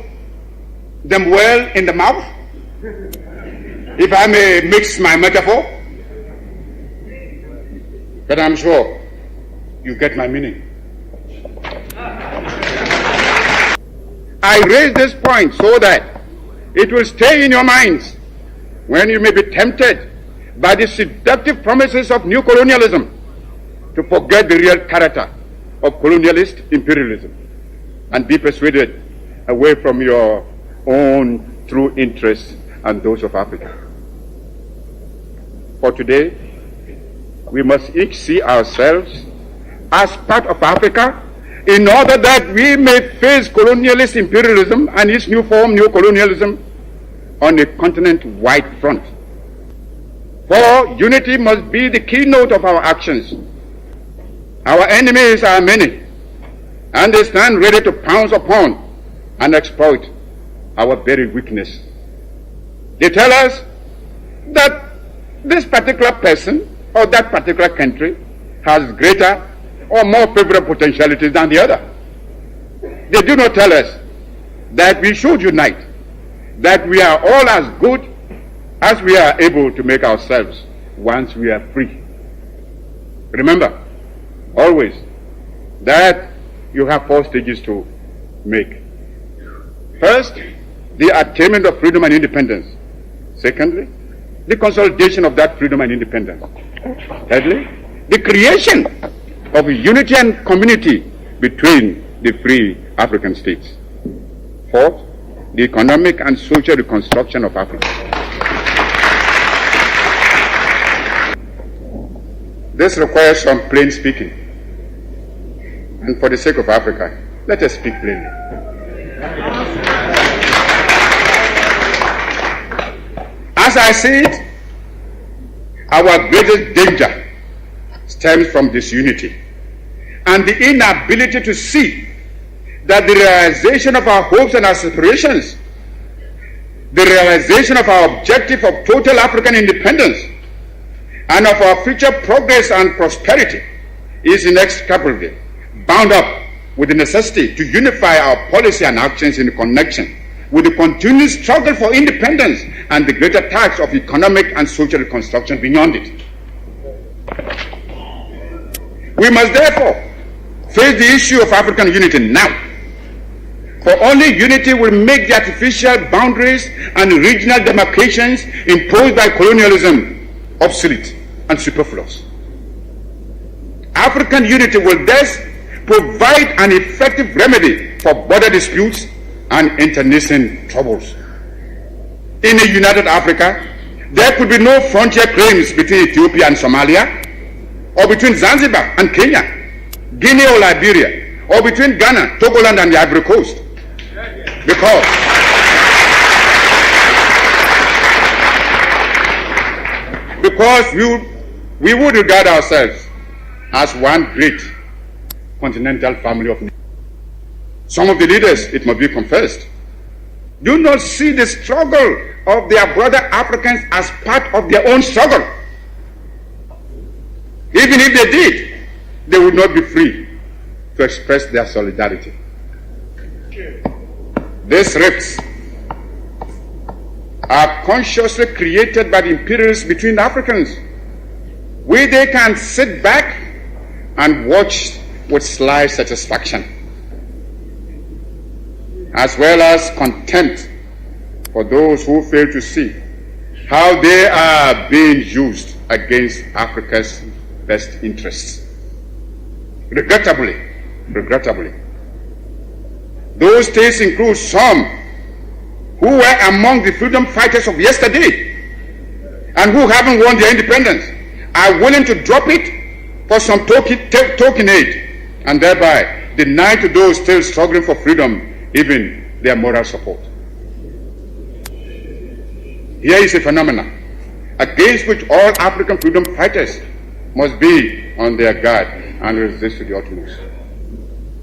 them well in the mouth, if I may mix my metaphor. But I'm sure you get my meaning. I raise this point so that it will stay in your minds when you may be tempted by the seductive promises of new colonialism to forget the real character of colonialist imperialism and be persuaded away from your own true interests and those of Africa. For today, we must each see ourselves as part of Africa in order that we may face colonialist imperialism and its new form, new colonialism, on a continent-wide front. For unity must be the keynote of our actions. Our enemies are many, and they stand ready to pounce upon and exploit our very weakness. They tell us that this particular person or that particular country has greater or more favorable potentialities than the other. They do not tell us that we should unite, that we are all as good as we are able to make ourselves once we are free. Remember, always, that you have 4 stages to make. First, the attainment of freedom and independence. Secondly, the consolidation of that freedom and independence. Thirdly, the creation of unity and community between the free African states. Fourth, the economic and social reconstruction of Africa. This requires some plain speaking. And for the sake of Africa, let us speak plainly. As I see it, our greatest danger stems from disunity and the inability to see that the realization of our hopes and aspirations, the realization of our objective of total African independence, and of our future progress and prosperity is inextricably bound up with the necessity to unify our policy and actions in connection with the continued struggle for independence and the greater task of economic and social reconstruction beyond it. We must therefore face the issue of African unity now, for only unity will make the artificial boundaries and regional demarcations imposed by colonialism obsolete and superfluous. African unity will thus provide an effective remedy for border disputes and internecine troubles. In a united Africa, there could be no frontier claims between Ethiopia and Somalia, or between Zanzibar and Kenya, Guinea or Liberia, or between Ghana, Togoland and the Ivory Coast. Because we would regard ourselves as one great continental family of nations. Some of the leaders, it must be confessed, do not see the struggle of their brother Africans as part of their own struggle. Even if they did, they would not be free to express their solidarity. These rifts are consciously created by the imperialists between Africans, where they can sit back and watch with sly satisfaction, as well as contempt for those who fail to see how they are being used against Africa's best interests. Regrettably, those states include some who were among the freedom fighters of yesterday and who haven't won their independence, are willing to drop it for some token aid and thereby deny to those still struggling for freedom even their moral support. Here is a phenomenon against which all African freedom fighters must be on their guard and resist to the utmost.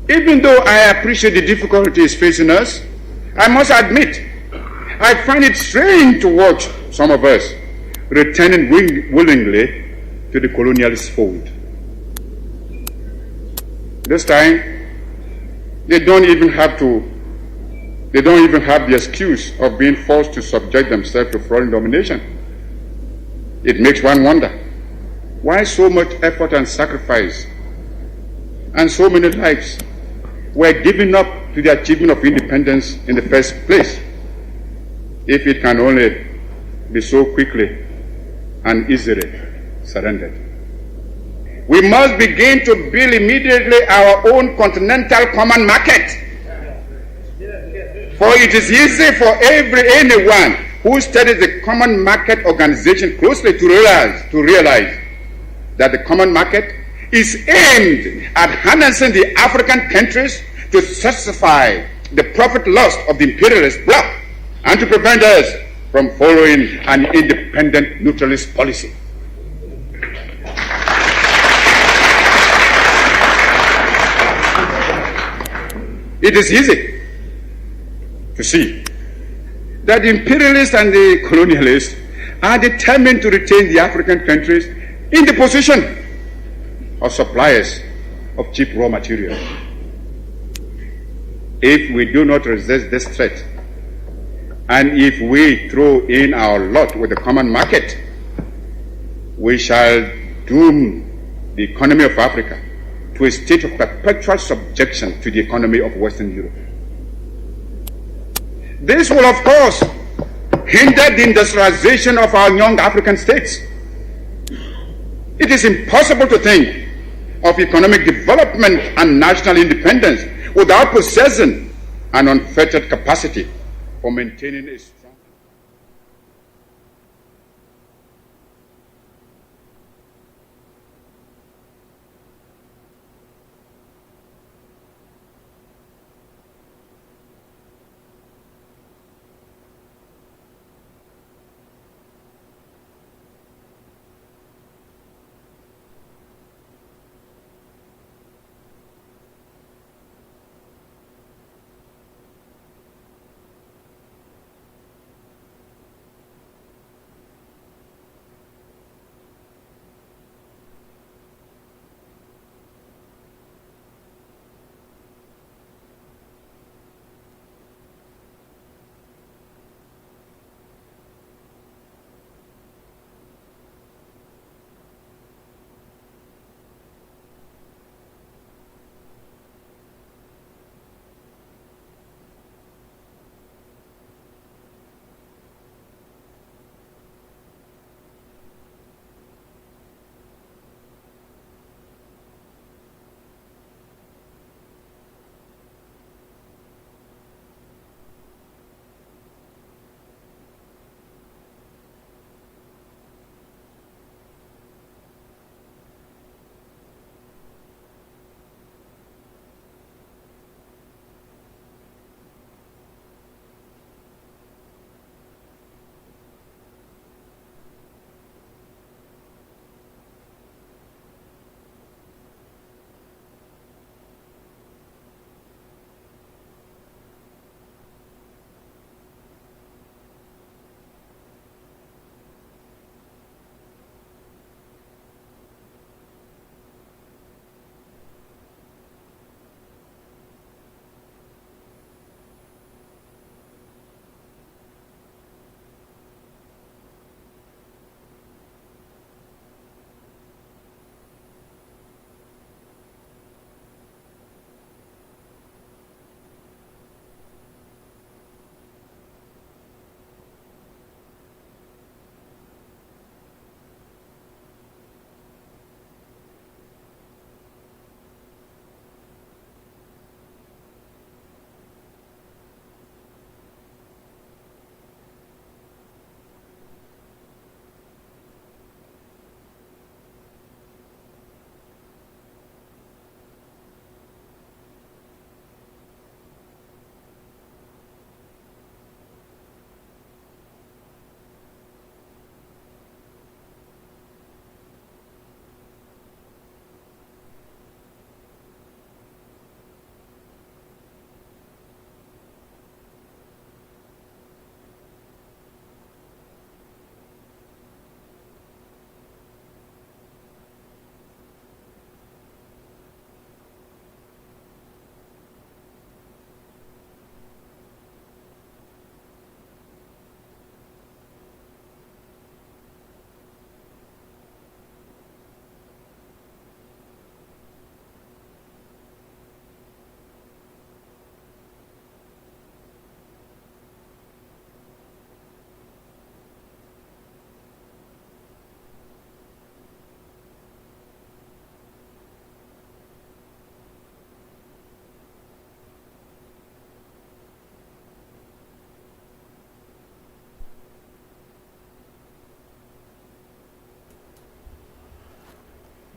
Even though I appreciate the difficulties facing us, I must admit, I find it strange to watch some of us returning willingly to the colonialist fold. This time, they don't even have to
They don't even have the excuse of being forced to subject themselves to foreign domination. It makes one wonder, why so much effort and sacrifice and so many lives were given up to the achievement of independence in the first place, if it can only be so quickly and easily surrendered. We must begin to build immediately our own continental common market. For it is easy for anyone who studies the common market organization closely to realize that the common market is aimed at harnessing the African countries to satisfy the profit lust of the imperialist bloc and to prevent us from following an independent neutralist policy. It is easy to see that the imperialists and the colonialists are determined to retain the African countries in the position of suppliers of cheap raw materials. If we do not resist this threat, and if we throw in our lot with the common market, we shall doom the economy of Africa to a state of perpetual subjection to the economy of Western Europe. This will, of course, hinder the industrialization of our young African states. It is impossible to think of economic development and national independence without possessing an unfettered capacity for maintaining a strong.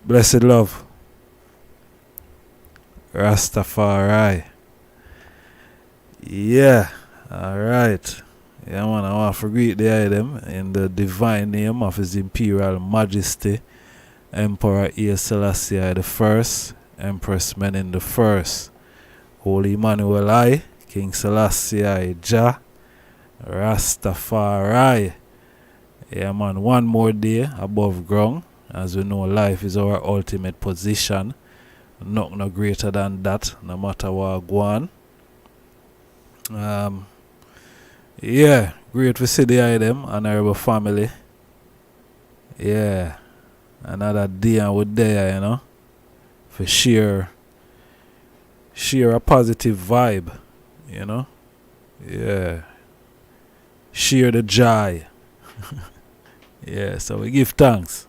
Blessed love. Rastafari. Yeah. Alright. Yeah, man, I want to greet the item in the divine name of His Imperial Majesty, Emperor Haile Selassie the First, Empress Menin the First, Holy Emmanuel I, King Selassie I Jah, Rastafari. Yeah, man, one more day above ground. As we know, life is our ultimate position. Nothing no greater than that, no matter what go on. Yeah, great to see the item, honorable family. Yeah, another day and we're there, you know, for share a positive vibe, you know. Yeah, share the joy. Yeah, so we give thanks.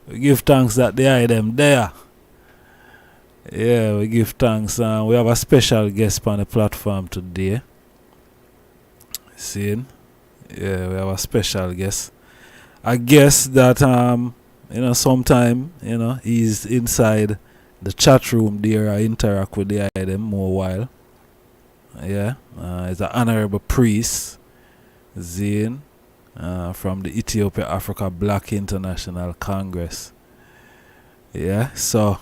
We give thanks that the item there. Yeah, we give thanks. We have a special guest on the platform today. Seeing? Yeah, we have a special guest. I guess that you know, sometime, you know, he's inside the chat room there. I interact with the item more while. Yeah, he's an honorable priest, Zane, from the Ethiopia Africa Black International Congress. Yeah, so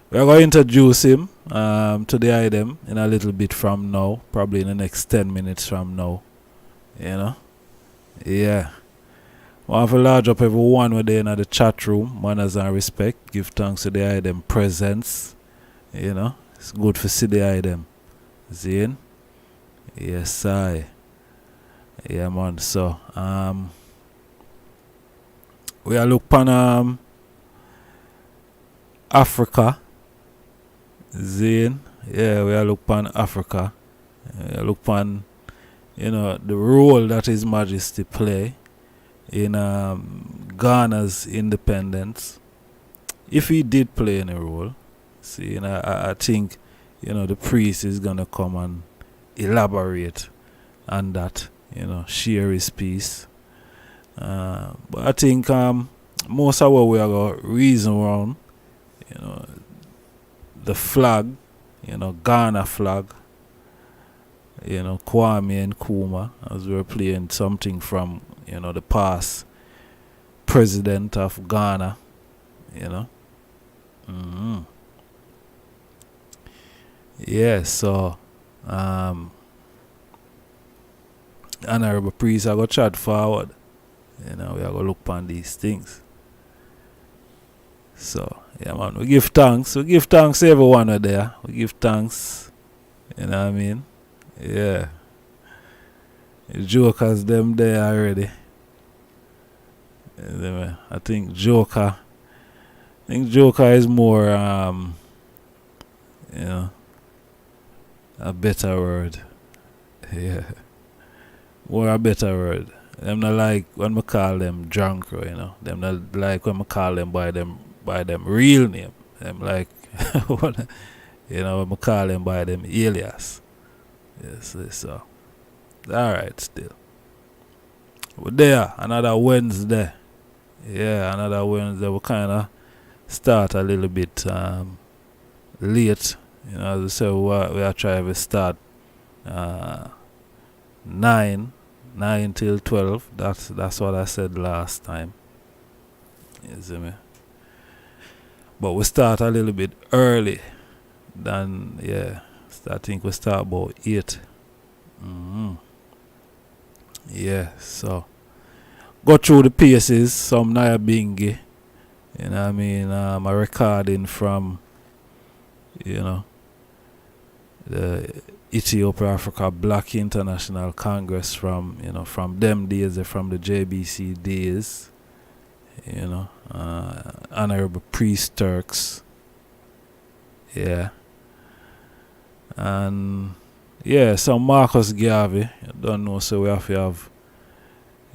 we're going to introduce him to the item in a little bit from now, probably in the next 10 minutes from now. You know? Yeah. I want to large up everyone with there in the chat room. Manners and respect. Give thanks to the item presence. You know? It's good to see the item. Zane? Yes, I. Yeah, man. So, we are looking on Africa. Zane, yeah, we are looking on Africa. We are looking on, you know, the role that His Majesty play in Ghana's independence. If he did play any role, see, you know, I think, you know, the priest is gonna come and elaborate on that, you know, share his piece. But I think most of what we are going to reason around, you know, the flag, you know, Ghana flag, you know, Kwame and Nkrumah, as we were playing something from, you know, the past president of Ghana, you know. Yeah, so, honorable priest, I go chat forward. You know, we are going to look upon these things. So, yeah, man, we give thanks. We give thanks to everyone out there. We give thanks. You know what I mean? Yeah. The jokers, them there already. I think Joker is more, you know, a better word. Yeah. More a better word. Them not like when we call them drunk, you know. Them not like when we call them by them real name. Them like, you know, when we call them by them alias. Yes, so. Alright, still. We're there, another Wednesday. Yeah, another Wednesday. We kind of start a little bit late. You know, as I said, we are trying to start 9 till 12. That's what I said last time. You see me? But we start a little bit early than, yeah. I think we start about 8. Yeah, so go through the pieces, some Naya Bingi, you know what I mean, a recording from, you know, the Ethiopia Africa Black International Congress from, you know, from them days, from the JBC days, you know, Honorable Priest Turks, yeah, and yeah, some Marcus Garvey, you don't know, so we have to have,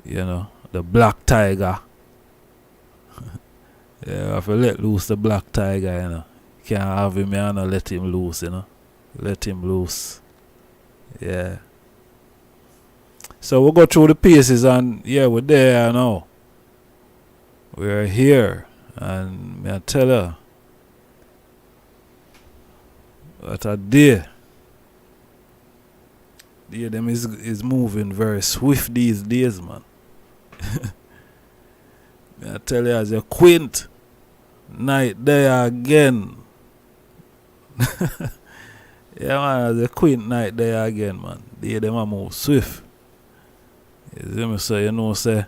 you know, the Black Tiger. Yeah, we have to let loose the Black Tiger, you know. Can't have him here and let him loose, you know. Let him loose. Yeah. So we'll go through the pieces and yeah, we're there now. We're here. And me I tell her, what a day. Them is moving very swift these days, man. Me I tell you, as a quaint night there again. Yeah, man, as a quaint night there again, man. Them a move swift. You see me? So say,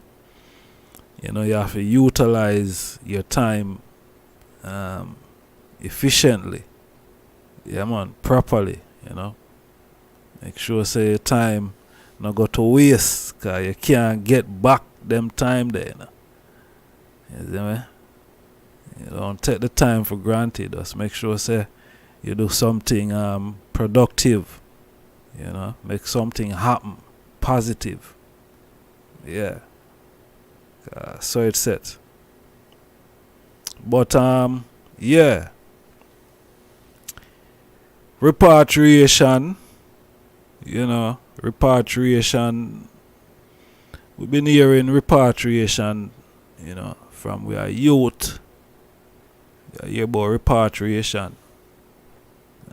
you have to utilize your time efficiently. Yeah, man, properly, Make sure say your time not go to waste, cause you can't get back them time there, You see me? You don't take the time for granted. Just make sure say you do something productive. Make something happen, positive. Yeah. So it's set. But yeah. Repatriation. Repatriation. We've been hearing repatriation, from we are youth. We hear about repatriation.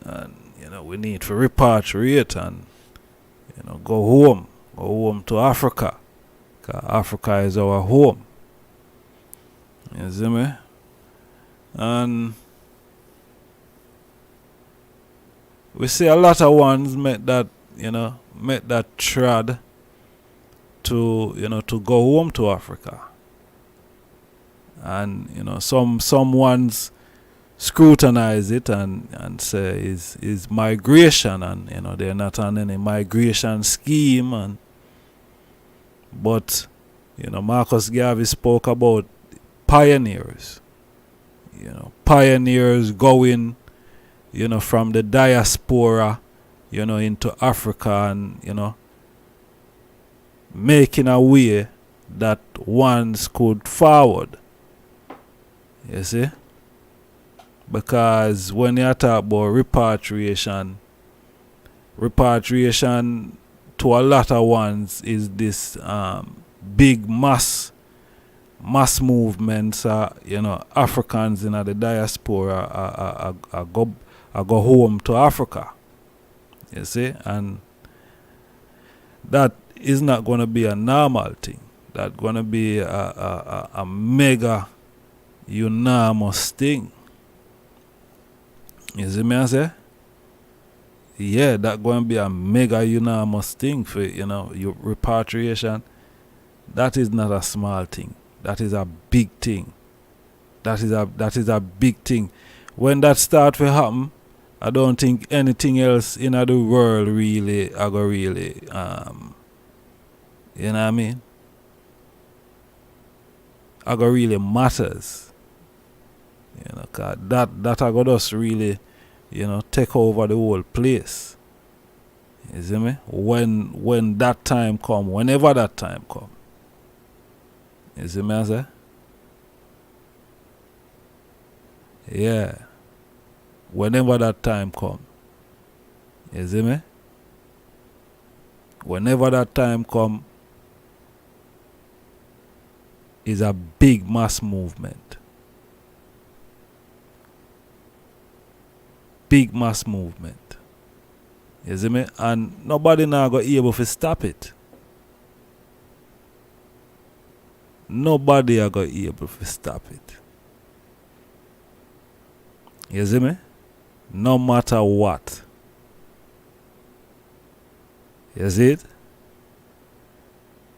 And we need to repatriate and go home to Africa. 'Cause Africa is our home. You see me? And we see a lot of ones make that trad to go home to Africa. And some ones scrutinize it and say is migration, and they're not on any migration scheme, but Marcus Garvey spoke about pioneers. Pioneers going from the diaspora into Africa, and making a way that ones could forward. You see? Because when you talk about repatriation to a lot of ones is this big mass movements. Africans in the diaspora are go home to Africa. You see? And that is not going to be a normal thing. That's going to be a mega enormous thing. You see me I say? Yeah, that's going to be a mega enormous thing for your repatriation. That is not a small thing. That is a big thing. That is a big thing. When that start to happen, I don't think anything else in the world really you know what I mean? Really matters. 'Cause that go just really, take over the whole place. You see me? When that time come, whenever that time come. You see me I say? Yeah. Whenever that time come. You see me? Whenever that time come, is a big mass movement. Big mass movement. You see me? And nobody now got able to stop it. Nobody are got able to stop it. You see me? No matter what. You see it?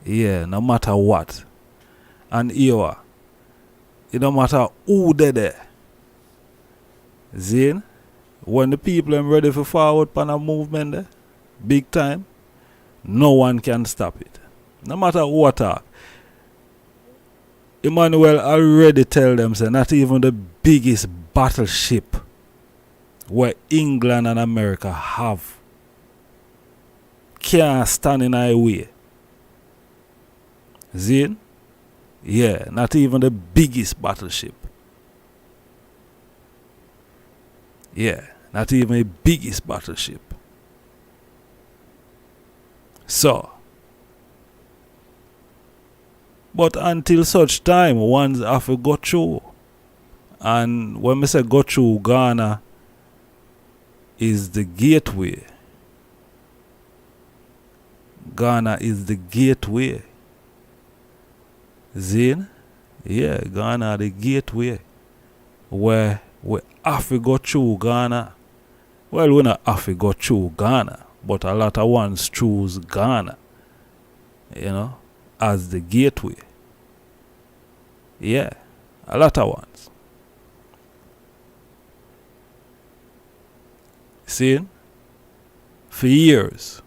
Yeah, no matter what. And here, it don't matter who they there. See? When the people are ready for forward pan a movement there, big time, no one can stop it. No matter what talk. Emmanuel already tell them, say, not even the biggest battleship where England and America have can't stand in our way. See? Yeah, not even the biggest battleship. Yeah, not even the biggest battleship. So, but until such time, ones have to go through. And when we say go through Ghana is the gateway. Ghana is the gateway. Zin? Yeah, Ghana the gateway. Where we have to go through Ghana. Well, we not have to go through Ghana, but a lot of ones choose Ghana, you know, as the gateway. Yeah, a lot of ones. See? For years.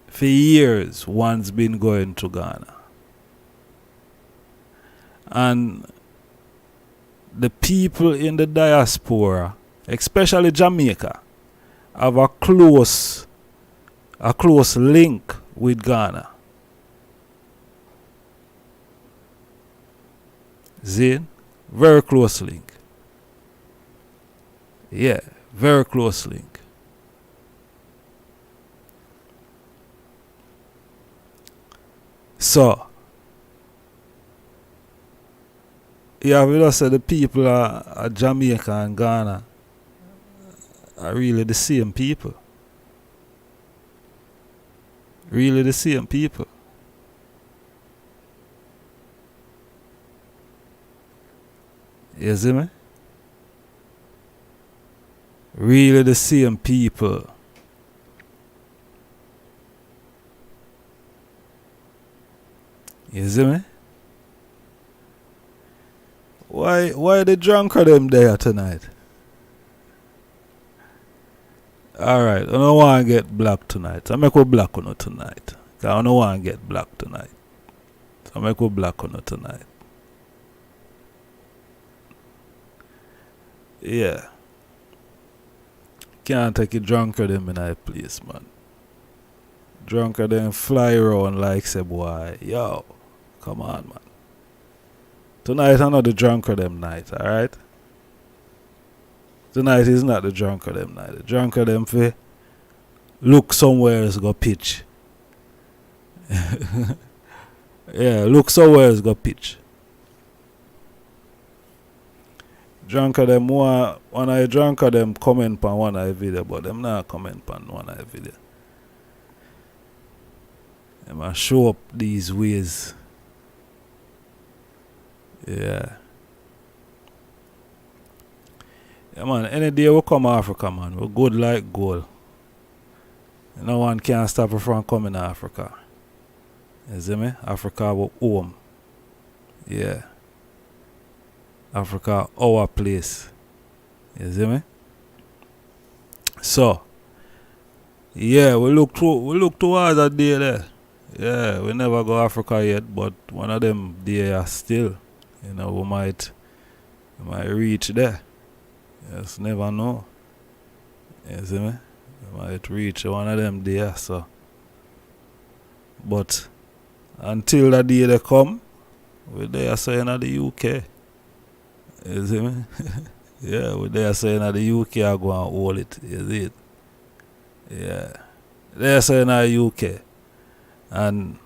For years, one's been going to Ghana. And the people in the diaspora, especially Jamaica, have a close link with Ghana. Zin? Very close link. Yeah, very close link. So, yeah, we just say the people are Jamaica and Ghana are really the same people. Really the same people. You see me? Really the same people. You see me? Why the drunk of them there tonight? Alright, I don't want to get black tonight. I make a black on tonight. Cause I don't want to get black tonight. So I make a black on tonight. Yeah. Can't take a drunk of them in that place, man. Drunk of them fly around like say boy, yo, come on, man. Tonight I'm not the drunk of them night, alright? Tonight is not the drunk of them night. The drunk of them fi look somewhere else go pitch. Yeah, look somewhere else go pitch. Drunk of them one of the drunk of them comment on one of the video, but them not comment on one of the video. Them a show up these ways. Yeah. Yeah, man, any day we come to Africa, man, we're good like gold. No one can stop us from coming to Africa. You see me? Africa, we're home. Yeah. Africa, our place. You see me? So, yeah, we look towards a day there. Yeah, we never go Africa yet, but one of them days still, you know, we might reach there. Just never know. You see me? We might reach one of them days, so. But until that day they come, we're there saying at the UK. You see me? Yeah, we're there saying that the UK are going to hold it. You see it? Yeah. They're saying at the UK. And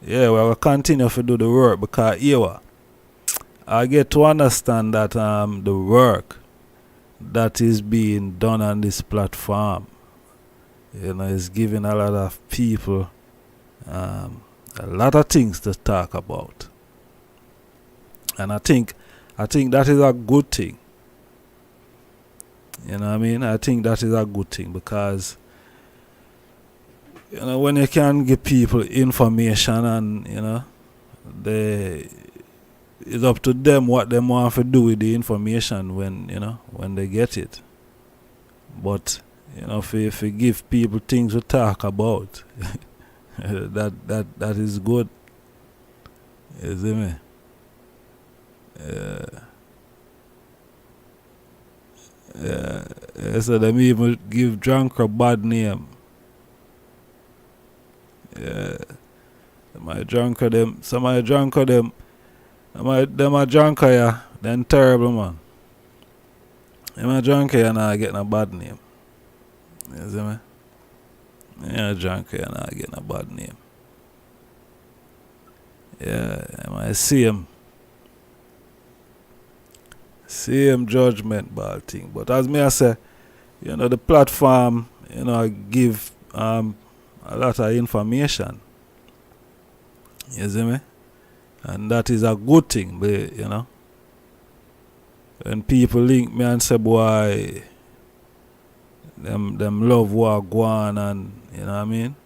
yeah, we will continue to do the work because here I get to understand that the work that is being done on this platform, you know, is giving a lot of people a lot of things to talk about. And I think that is a good thing. You know what I mean? I think that is a good thing because, you know, when you can give people information and, you know, it's up to them what they want to do with the information when, you know, when they get it. But, you know, if you give people things to talk about, that is good. You see me? Yeah. So them even give drunk a bad name. Yeah. Some are drunk of them. Them are drunk of ya. Then terrible, man. Them are drunk of ya now getting a bad name. You see me? Yeah, drunk of ya now getting a bad name. Yeah, I see him. Same judgment ball thing. But as me I say, the platform, give a lot of information. You see me? And that is a good thing, but when people link me and say, boy, them love what go on, and you know what I mean?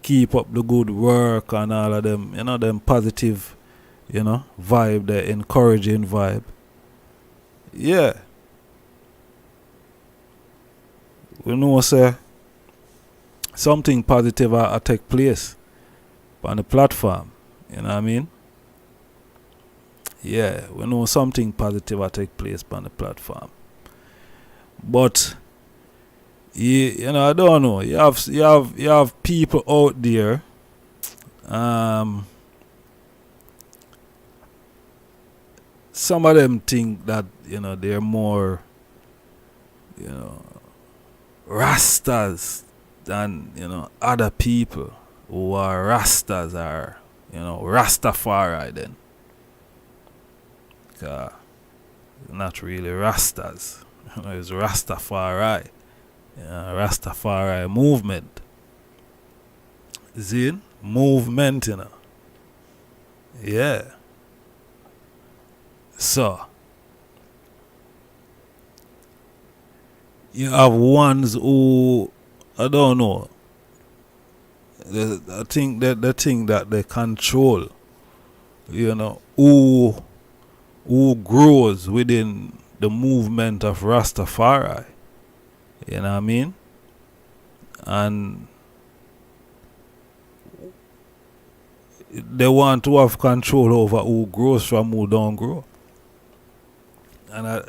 Keep up the good work and all of them, them positive, vibe, the encouraging vibe. Yeah. We know say something positive will take place on the platform. You know what I mean? Yeah, we know something positive will take place on the platform. But I don't know. You have people out there. Some of them think that they're more Rastas than other people who are Rastas are Rastafari then. Not really Rastas. It's Rastafari. Rastafari movement. See? Movement, Yeah. So, you have ones who, I don't know, I think that the thing that they control, who grows within the movement of Rastafari. You know what I mean? And they want to have control over who grows from who don't grow. And I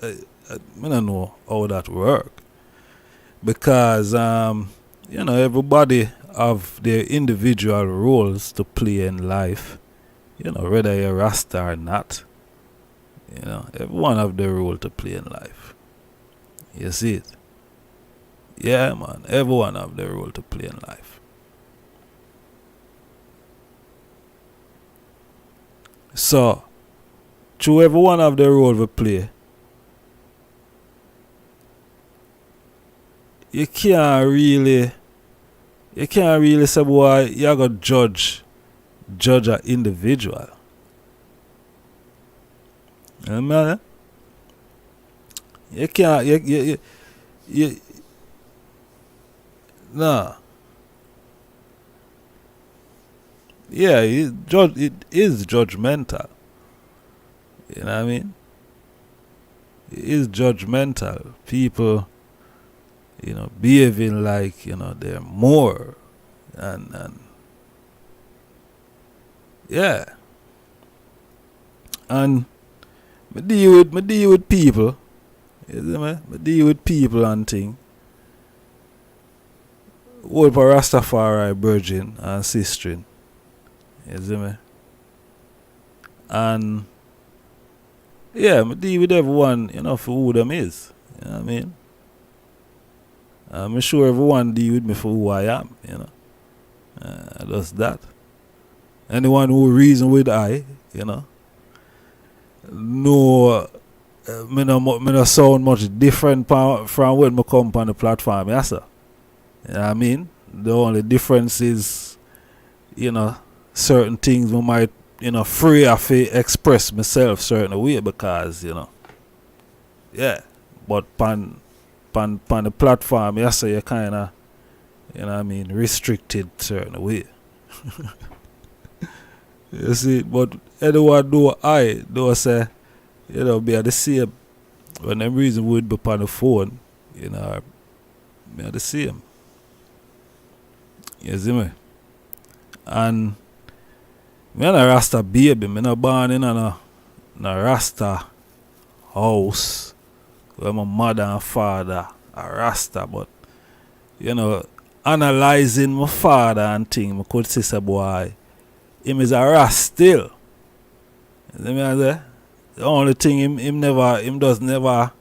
don't know how that works. Because, everybody have their individual roles to play in life. Whether you're Rasta or not. Everyone have their role to play in life. You see it? Yeah, man. Everyone have their role to play in life. So, through everyone have their role to play, you can't really say, boy, you got judge an individual. You know? You can't, nah. Yeah, it is judgmental. You know what I mean? It is judgmental. People, behaving like, they're more. And yeah. And I deal with people. You see me? I deal with people and things. All for Rastafari, virgin and sistering. You see me? And yeah, I deal with everyone, for who them is. You know what I mean? I'm sure everyone deal with me for who I am, just that. Anyone who reason with I, no, me no sound much different from when I come on the platform, yes sir. You know what I mean? The only difference is, certain things we might, free of express myself certain way because, yeah. But on the platform, yes sir, you kinda, restricted certain way. You see, but anyone do say, be at the same. When them reason would be on the phone, be at the same. You see me? And me a Rasta baby, me not born in a Rasta house where my mother and father are Rasta, but analyzing my father and thing, I could say, boy, him is a Rasta still. You see me I say? The only thing him does never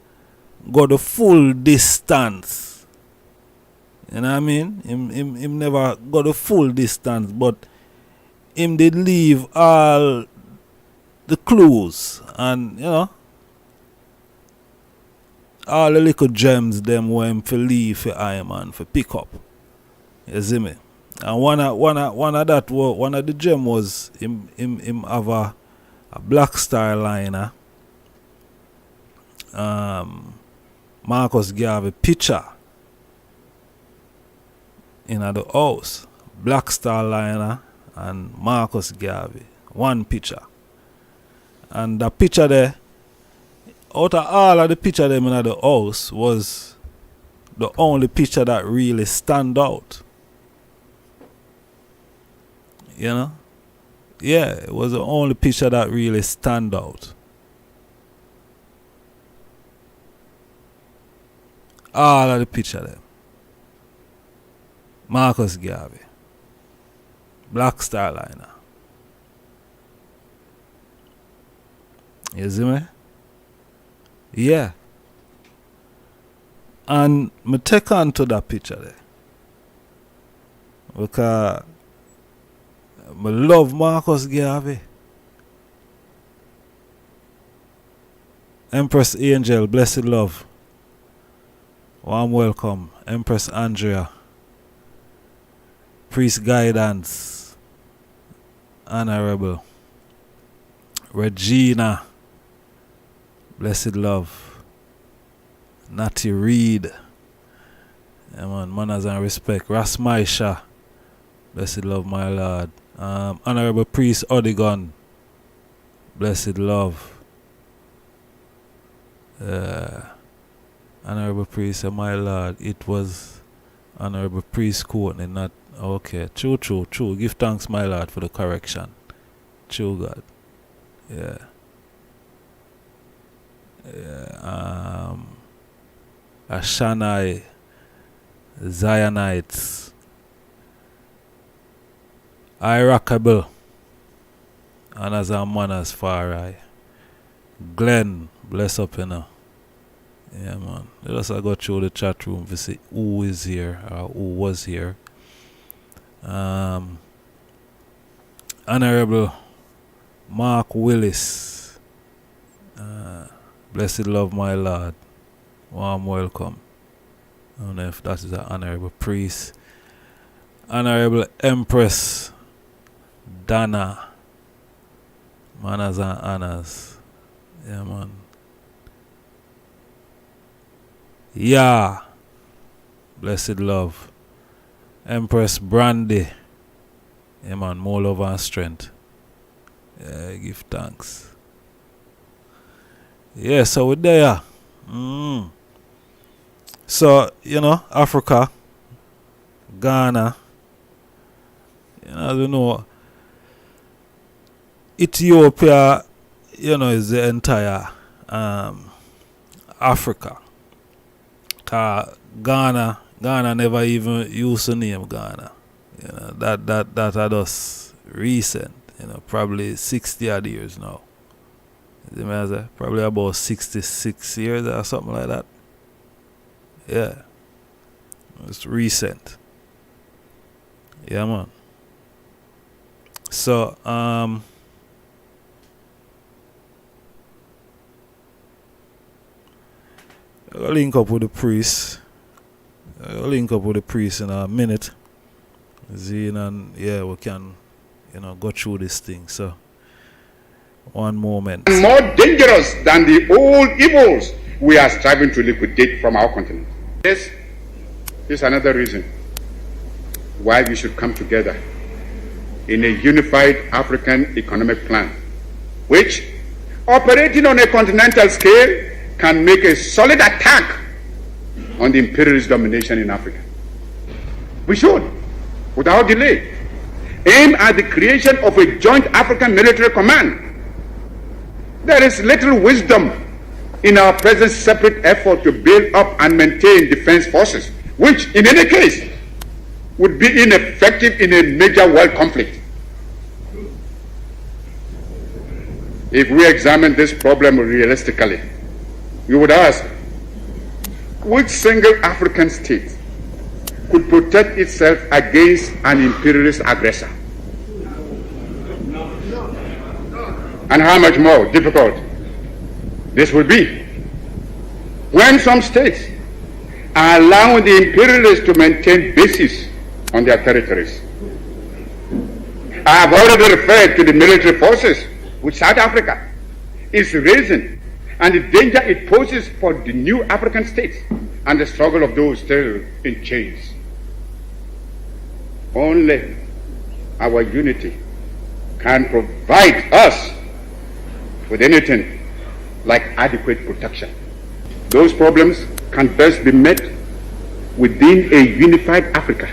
go the full distance. You know what I mean? Him never go the full distance, but him did leave all the clues and, you know, all the little gems them where him for leave for I man for pick up. You see me? And one of the gem was him have a Black Star liner. Marcus gave a picture in the house. Black Star liner and Marcus gave one picture. And the picture there, out of all of the picture them in the house, was the only picture that really stand out. You know? Yeah, it was the only picture that really stand out. All of the picture there. Marcus Garvey. Black Star liner. You see me? Yeah. And me take on to that picture there. Because I love Marcus Garvey. Empress Angel, blessed love. Warm welcome. Empress Andrea. Priest Guidance. Honorable. Regina. Blessed love. Natty Reed. Yeah, man, manners and respect. Rasmaisha. Blessed love, my lord. Honorable Priest Odigon. Blessed love. Honorable Priest, my lord. It was Honorable Priest Courtney, not okay. True. Give thanks, my lord, for the correction. True, God. Yeah. Ashanai, Zionites, Iraqable, and as a man as far I. Glenn, bless up, you know. Yeah, man. Let us go through the chat room to see who is here or who was here. Honorable Mark Willis. Blessed love, my lord. Warm welcome. I don't know if that is an honorable priest. Honorable Empress Dana. Manners and honors. Yeah, man. Yeah. Blessed love. Empress Brandy. Yeah, man. More love and strength. Yeah, give thanks. Yeah, so we're there. So, you know, Africa, Ghana, you know, as we know, Ethiopia, you know, is the entire Africa. Ghana never even used to name Ghana. You know, that had us recent, you know, probably 60 odd years now. Probably about 66 years or something like that. Yeah. It's recent. Yeah, man. So, I'll link up with the priest. I'll link up with the priest in a minute. Zine and yeah, we can, you know, go through this thing. So, one moment.
More dangerous than the old evils we are striving to liquidate from our continent. This is another reason why we should come together in a unified African economic plan, which, operating on a continental scale, can make a solid attack on the imperialist domination in Africa. We should, without delay, aim at the creation of a joint African military command. There is little wisdom in our present separate effort to build up and maintain defense forces, which, in any case, would be ineffective in a major world conflict. If we examine this problem realistically, we would ask, which single African state could protect itself against an imperialist aggressor? and how much more difficult this will be when some states are allowing the imperialists to maintain bases on their territories. I have already referred to the military forces which South Africa is raising and the danger it poses for the new African states and the struggle of those still in chains. Only our unity can provide us with anything like adequate protection. Those problems can best be met within a unified Africa,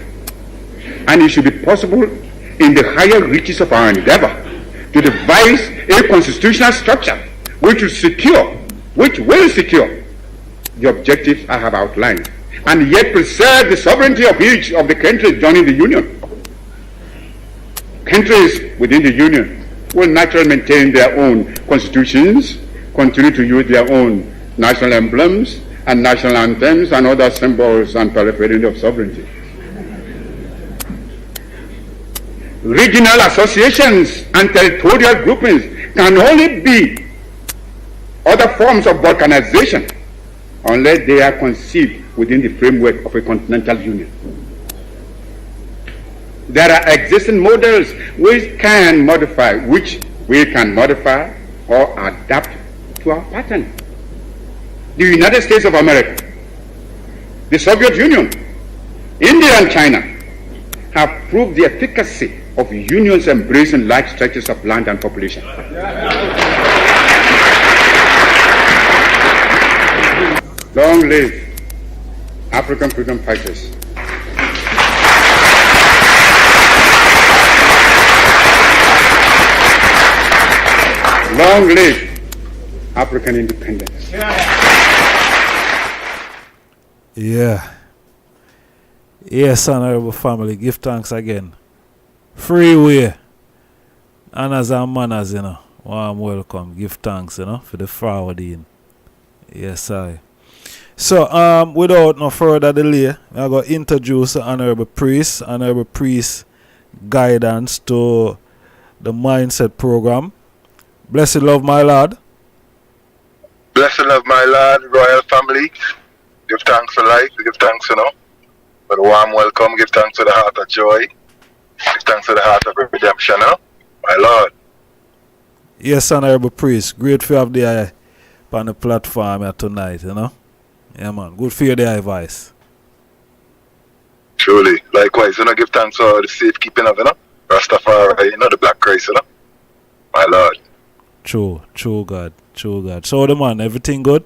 and it should be possible in the higher reaches of our endeavor to devise a constitutional structure which will secure the objectives I have outlined, and yet preserve the sovereignty of each of the countries joining the Union. Countries within the Union will naturally maintain their own constitutions, continue to use their own national emblems and national anthems and other symbols and paraphernalia of sovereignty. Regional associations and territorial groupings can only be other forms of balkanization unless they are conceived within the framework of a continental union. There are existing models which we can modify or adapt to our pattern. The United States of America, the Soviet Union, India and China have proved the efficacy of unions embracing large stretches of land and population. Long live African freedom fighters. Long live African independence.
Yeah. Yes, honorable family, give thanks again. Freeway. Honors and manners, warm welcome. Give thanks, for the forwarding. Yes, I. So, without no further delay, I'm going to introduce the honorable priest guidance to the mindset program. Blessed love, my lord.
Blessed love, my lord, royal family. Give thanks for life. Give thanks, for the warm welcome. Give thanks for the heart of joy. Give thanks for the heart of redemption, my lord.
Yes, honorable priest. Great to have the eye on the platform here tonight, Yeah, man. Good for your advice.
Truly. Likewise, give thanks for the safekeeping of, RASTAFARI, the Black Christ, my lord.
True, God. So, the man, everything good?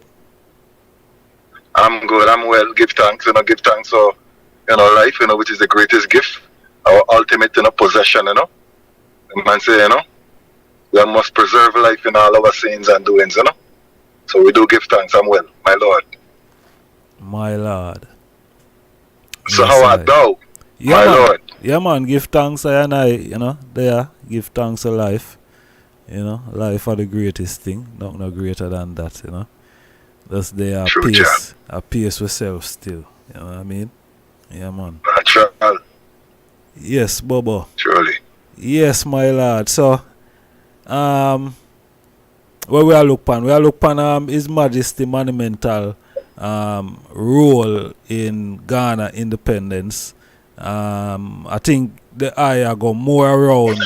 I'm good, I'm well. Give thanks, give thanks for, life, which is the greatest gift, our ultimate, possession, The man say, we must preserve life in all our sins and doings, So we do give thanks, I'm well, my lord.
My lord.
So yes, how art thou, my lord?
Yeah, man, give thanks, there, give thanks to life. Life are the greatest thing. No greater than that, Just there a pace with self still. You know what I mean? Yeah, man.
Natural.
Yes, Bobo.
Surely.
Yes, my lord. So, what we are looking on His Majesty Monumental role in Ghana independence. I think the eye go more around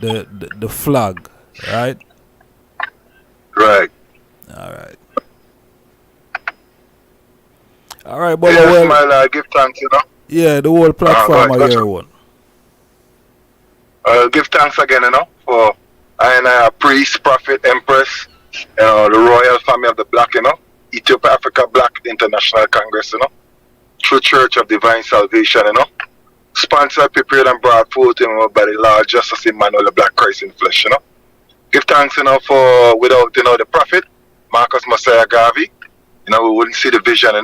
the flag, right?
Right.
All right, but
yes, my lord, give thanks,
Yeah, the whole platform are your one.
Give thanks again, for I priest, prophet, empress, the royal family of the Black, Ethiopia Africa Black International Congress, True Church of Divine Salvation, sponsored, prepared, and brought forth by the Lord Justice Emmanuel, the Black Christ in flesh, Give thanks, for without, the prophet, Marcus Messiah Garvey, we wouldn't see the vision,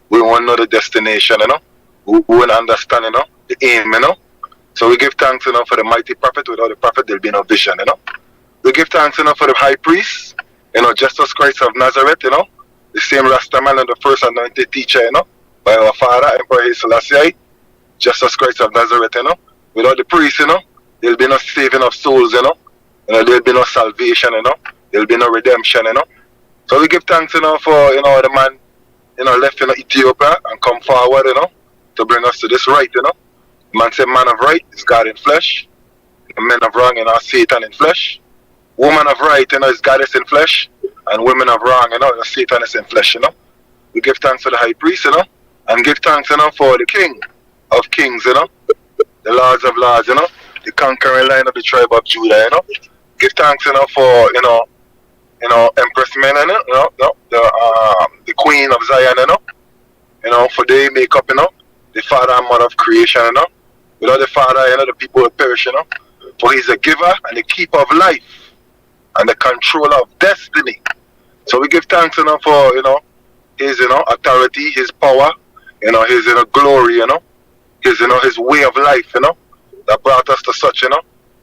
we won't know the destination, we won't understand, the aim, So we give thanks, for the mighty prophet. Without the prophet, there'll be no vision, We give thanks, for the high priest, Jesus Christ of Nazareth, the same Rastaman and the first anointed teacher, by our father, Emperor Haile Selassie, Jesus Christ of Nazareth, Without the priest, there'll be no saving of souls, there'll be no salvation, there'll be no redemption, So we give thanks, for, the man, left in Ethiopia and come forward, to bring us to this right, The man said, man of right is God in flesh. The men of wrong, Satan in flesh. Woman of right, is goddess in flesh. And women of wrong, Satan is in flesh, We give thanks to the high priest, and give thanks, for the king of kings, the lords of lords, the conquering line of the tribe of Judah, Give thanks, for, Empress Men, the queen of Zion, for they make up, the father and mother of creation, Without the father, the people will perish, For he's a giver and the keeper of life and the controller of destiny. So we give thanks, for, his, authority, his power, his, glory, his way of life, that brought us to such,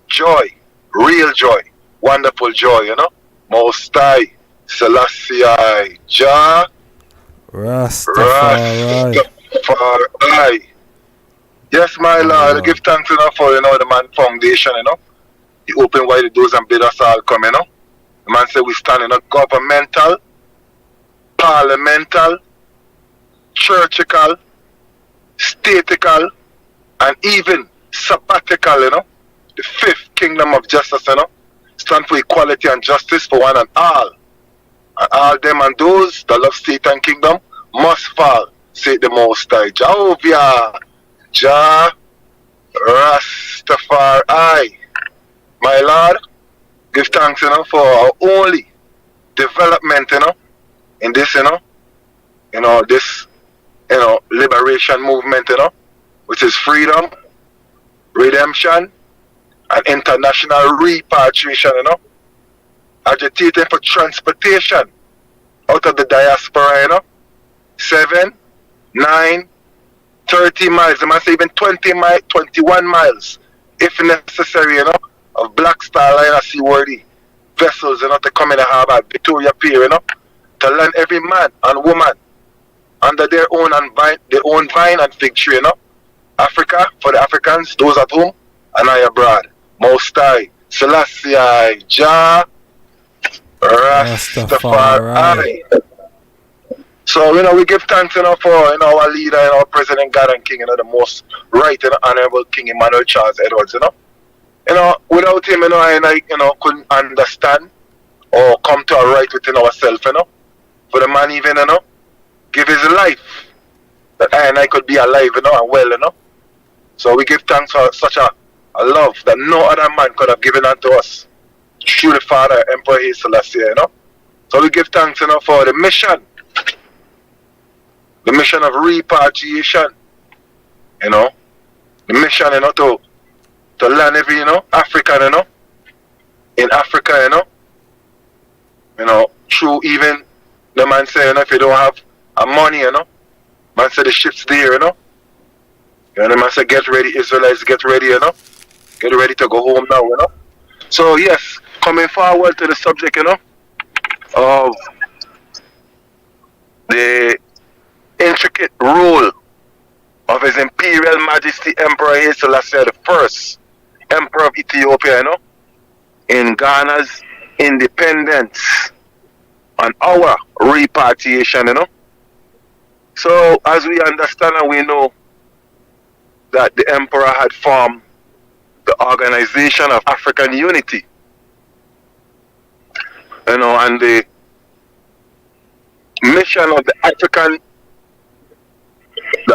joy, real joy, wonderful joy, Most High, Selassie, Jah,
Rastafari.
Yes, my Lord, I give thanks, for, the man foundation, He opened wide the doors and bid us all come, The man said we stand in a governmental, parliamental, churchical, statical, and even sabbatical, The fifth kingdom of justice, stand for equality and justice for one and all. And all them and those that love state and kingdom must fall, say the Most High. Jehovah, Jah, Rastafari. My Lord, give thanks, for our only development, in this, this, liberation movement, which is freedom, redemption, and international repatriation, agitating for transportation out of the diaspora, 7, 9, 30 miles, I must say even 21 miles, if necessary, of Black Star Line or seaworthy vessels, to come in the harbor at Victoria Pier, to land every man and woman under their own vine and fig tree, Africa for the Africans, those at home, and I abroad. Most High, Selassie, Jah, Rastafari. So, we give thanks, for, our leader, our President God and King, the most right and honorable King Emmanuel Charles Edwards, Without him, I couldn't understand or come to a right within ourselves, For the man even, give his life that I could be alive, and well, So we give thanks for such a love that no other man could have given unto us through the Father, Emperor Haile Selassie, So we give thanks, for the mission of repatriation, the mission, to land every, African, in Africa, through even, the man say, if you don't have a money, man say the ship's there, the man say, get ready, Israelites, get ready, get ready to go home now, So yes, coming forward to the subject, of the intricate role of His Imperial Majesty Emperor Haile Selassie the First, Emperor of Ethiopia, in Ghana's independence and our repatriation, So as we understand and we know that the Emperor had formed the Organization of African Unity, and the mission of the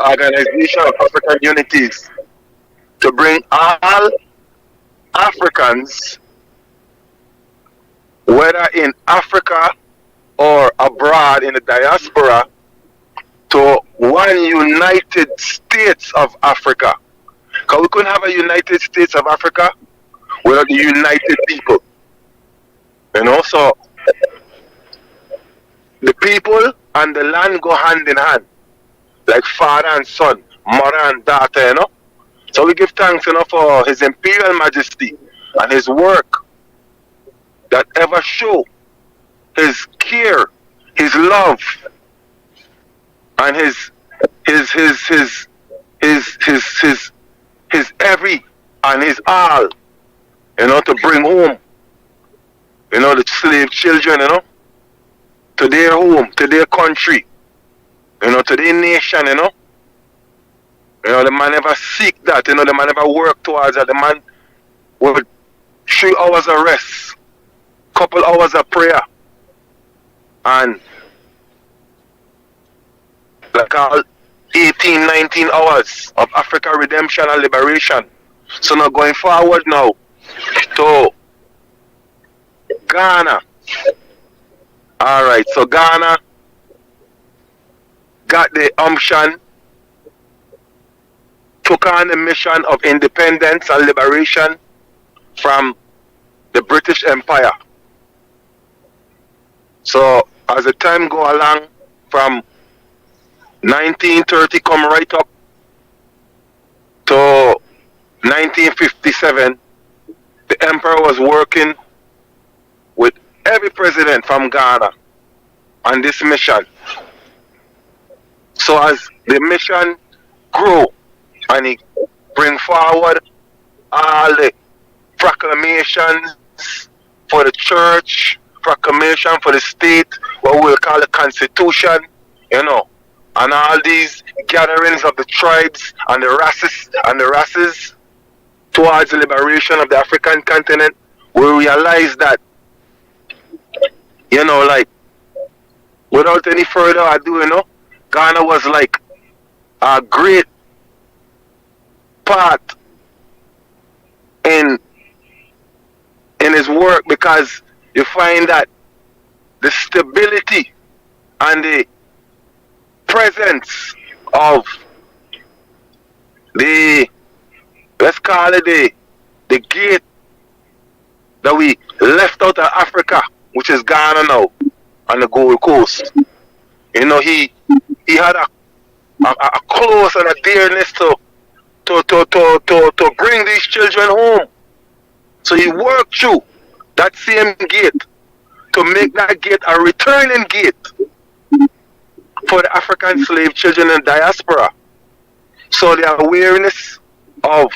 Organization of African Unity is to bring all Africans, whether in Africa or abroad in the diaspora, to one United States of Africa. Because we couldn't have a United States of Africa without the united people. So the people and the land go hand in hand, like father and son, mother and daughter, So we give thanks, for His Imperial Majesty and his work that ever show his care, his love, and his every and his all, to bring home you know, the slave children, you know, to their home, to their country, you know, to their nation, you know. You know, the man never seek that, you know, the man never work towards that. The man would 3 hours of rest, couple hours of prayer, and like all 18, 19 hours of Africa redemption and liberation. So now going forward now to Ghana. Alright, so Ghana got the umption, took on the mission of independence and liberation from the British Empire. So as the time go along, from 1930 come right up to 1957, the emperor was working with every president from Ghana on this mission. So as the mission grew and he bring forward all the proclamations for the church, proclamation for the state, what we'll call the constitution, you know, and all these gatherings of the tribes and the races towards the liberation of the African continent, we realize that, you know, like, without any further ado, you know, Ghana was like a great part in his work, because you find that the stability and the presence of the, let's call it the gate that we left out of Africa, which is Ghana now, on the Gold Coast. You know, he had a close and a dearness to bring these children home. So he worked through that same gate to make that gate a returning gate for the African slave children in diaspora. So the awareness of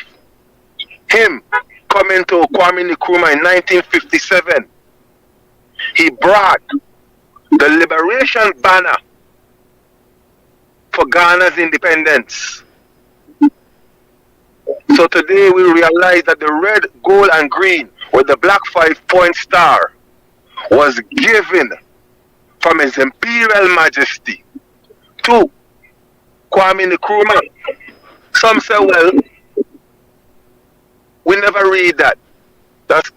him coming to Kwame Nkrumah in 1957, he brought the liberation banner for Ghana's independence. So today we realize that the red, gold, and green with the black 5-point star was given from His Imperial Majesty to Kwame Nkrumah. Some say, well, we never read that. That's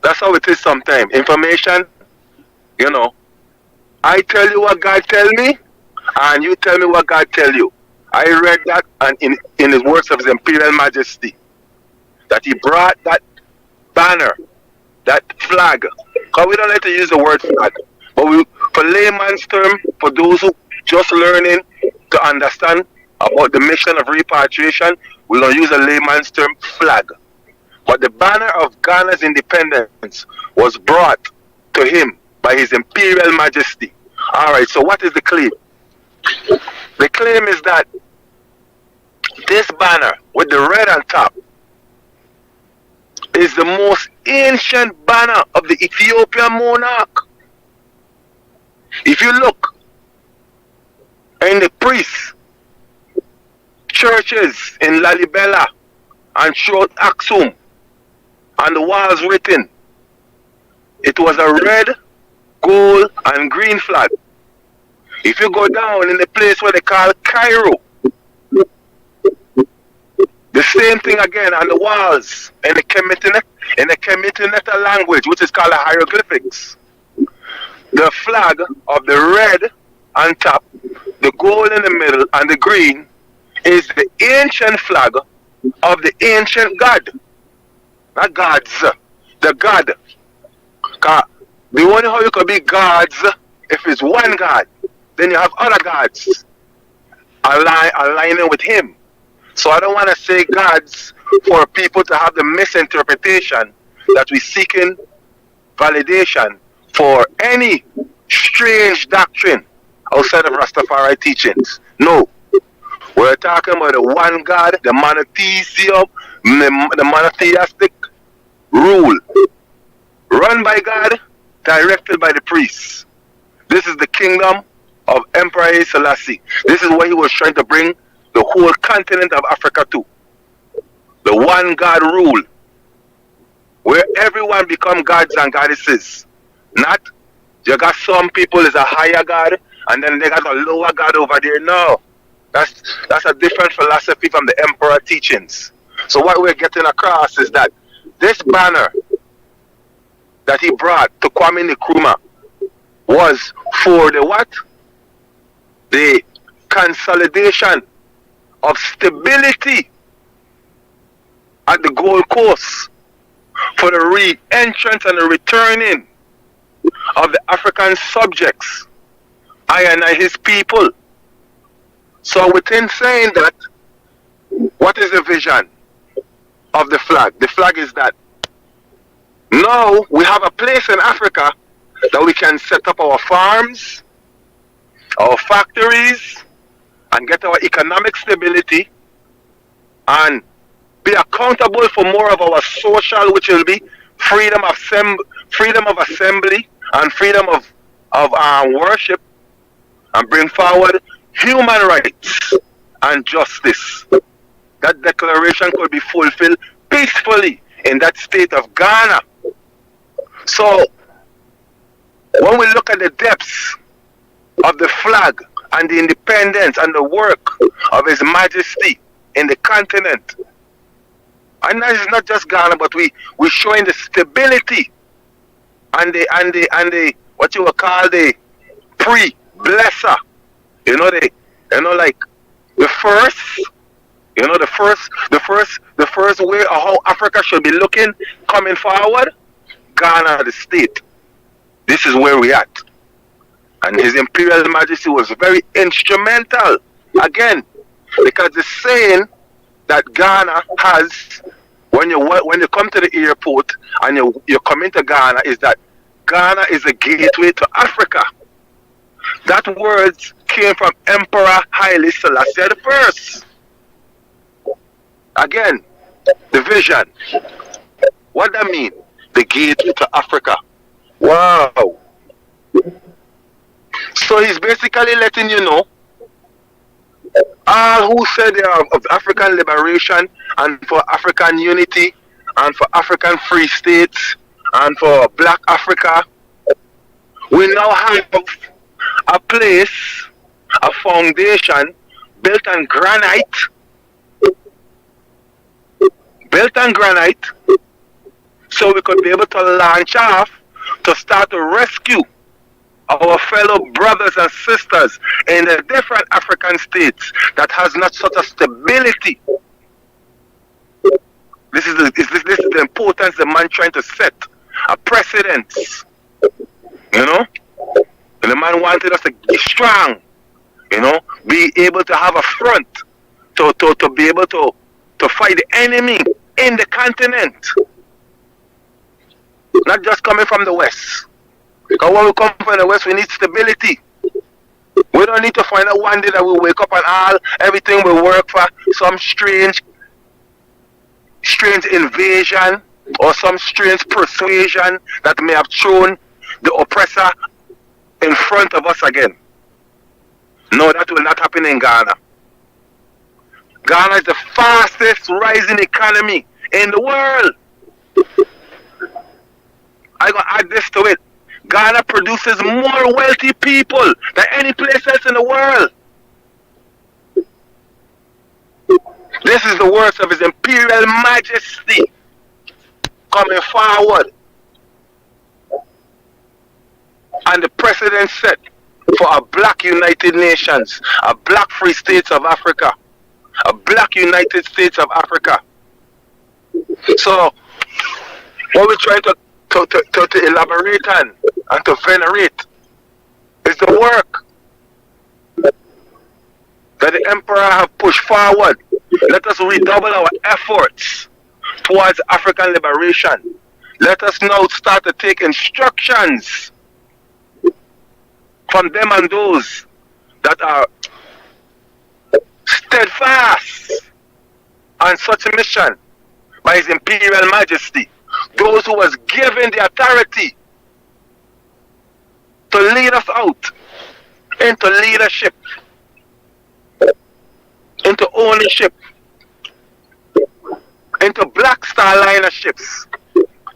how it is sometimes. Information, you know, I tell you what God tell me, and you tell me what God tell you. I read that, and in his words of His Imperial Majesty, that he brought that banner, that flag. Because we don't like to use the word flag, but for layman's term, for those who just learning to understand about the mission of repatriation, we're going to use a layman's term, flag. But the banner of Ghana's independence was brought to him by His Imperial Majesty. Alright, so what is the claim? The claim is that this banner with the red on top is the most ancient banner of the Ethiopian monarch. If you look in the priests, churches in Lalibela and throughout Aksum, on the walls written, it was a red, gold, and green flag. If you go down in the place where they call Cairo, the same thing again on the walls in the Kemetineta language, which is called the hieroglyphics. The flag of the red on top, the gold in the middle, and the green is the ancient flag of the ancient God. Not gods, the God. The only how you could be gods if it's one God. Then you have other gods aligning with Him. So I don't want to say gods for people to have the misinterpretation that we're seeking validation for any strange doctrine outside of Rastafari teachings. No. We're talking about the one God, the monotheism, the monotheistic rule. Run by God directed by the priests. This is the kingdom of Emperor Haile Selassie. This is what he was trying to bring the whole continent of Africa to. The one God rule, where everyone become gods and goddesses. Not, you got some people is a higher God, and then they got a lower God over there. No, that's a different philosophy from the emperor teachings. So what we're getting across is that this banner that he brought to Kwame Nkrumah was for the what? The consolidation of stability at the Gold Coast, for the re-entrance and the returning of the African subjects, and his people. So within saying that, what is the vision of the flag? The flag is that now we have a place in Africa that we can set up our farms, our factories, and get our economic stability, and be accountable for more of our social, which will be freedom of assembly and freedom of worship, and bring forward human rights and justice. That declaration could be fulfilled peacefully in that state of Ghana. So when we look at the depths of the flag and the independence and the work of His Majesty in the continent, and that is not just Ghana, but we're showing the stability and the what you would call the pre-blesser. Like the first, the first way of how Africa should be looking coming forward. Ghana, the state. This is where we at. And His Imperial Majesty was very instrumental, again, because the saying that Ghana has, when you come to the airport and you come into Ghana, is that Ghana is a gateway to Africa. That words came from Emperor Haile Selassie I. Again, the vision. What that mean? The gateway to Africa. Wow. So he's basically letting you know, all who said they are of African liberation and for African unity and for African free states and for Black Africa, we now have a place, a foundation built on granite, so we could be able to launch off to start to rescue our fellow brothers and sisters in the different African states that has not such a stability. This is the importance the man trying to set a precedence. And the man wanted us to be strong, be able to have a front to be able to fight the enemy in the continent. Not just coming from the West. Because when we come from the West, we need stability. We don't need to find out one day that we wake up and everything will work for some strange invasion or some strange persuasion that may have thrown the oppressor in front of us again. No, that will not happen in Ghana. Ghana is the fastest rising economy in the world. I'm going to add this to it. Ghana produces more wealthy people than any place else in the world. This is the works of His Imperial Majesty coming forward. And the precedent set for a Black United Nations, a Black Free States of Africa, a Black United States of Africa. So, what we're trying to elaborate on and to venerate is the work that the Emperor have pushed forward. Let us redouble our efforts towards African liberation. Let us now start to take instructions from them and those that are steadfast on such a mission by His Imperial Majesty. Those who was given the authority to lead us out into leadership, into ownership, into Black Star Liner ships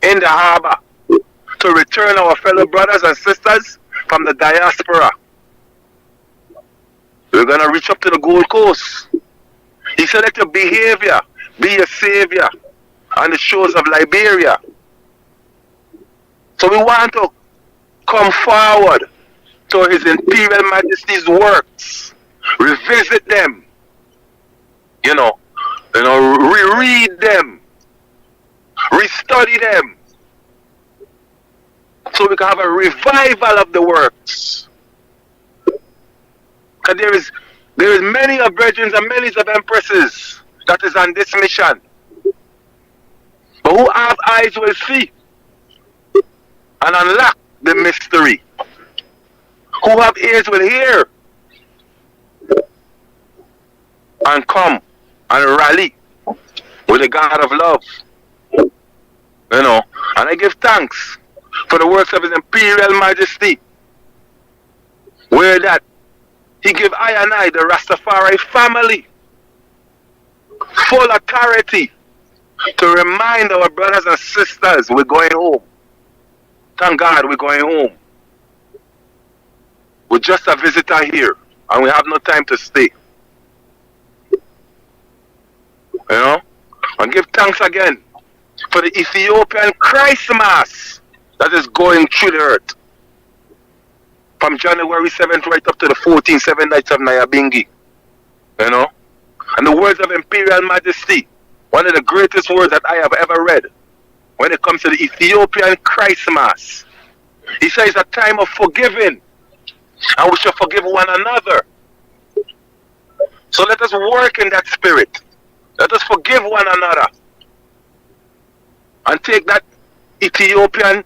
in the harbor to return our fellow brothers and sisters from the diaspora. We're going to reach up to the Gold Coast. He said, let your behavior be your savior on the shores of Liberia. So we want to come forward to His Imperial Majesty's works, revisit them, reread them, restudy them, so we can have a revival of the works. Because there is many of brethren and many of empresses that is on this mission. But who have eyes will see and unlock the mystery. Who have ears will hear and come and rally with the God of love. And I give thanks for the works of His Imperial Majesty, where that He give I and I, the Rastafari family, full authority to remind our brothers and sisters we're going home. Thank God we're going home. We're just a visitor here, and we have no time to stay. And give thanks again for the Ethiopian Christmas that is going through the earth. From January 7th right up to the 14th, 7 nights of Nyabingi. And the words of Imperial Majesty, one of the greatest words that I have ever read when it comes to the Ethiopian Christmas. He says a time of forgiving, and we shall forgive one another. So let us work in that spirit. Let us forgive one another. And take that Ethiopian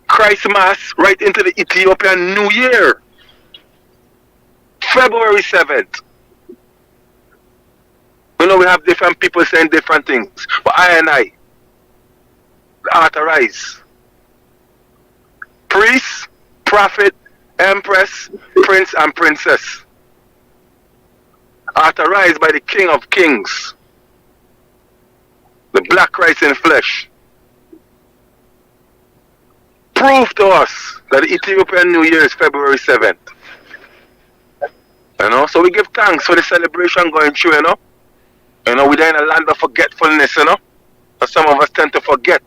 Christmas right into the Ethiopian New Year. February 7th. We have different people saying different things. But I and I authorize. Priest, prophet, empress, prince and princess. Authorized by the King of Kings. The Black Christ in flesh. Prove to us that the Ethiopian New Year is February 7th. So we give thanks for the celebration going through, we're in a land of forgetfulness, But some of us tend to forget.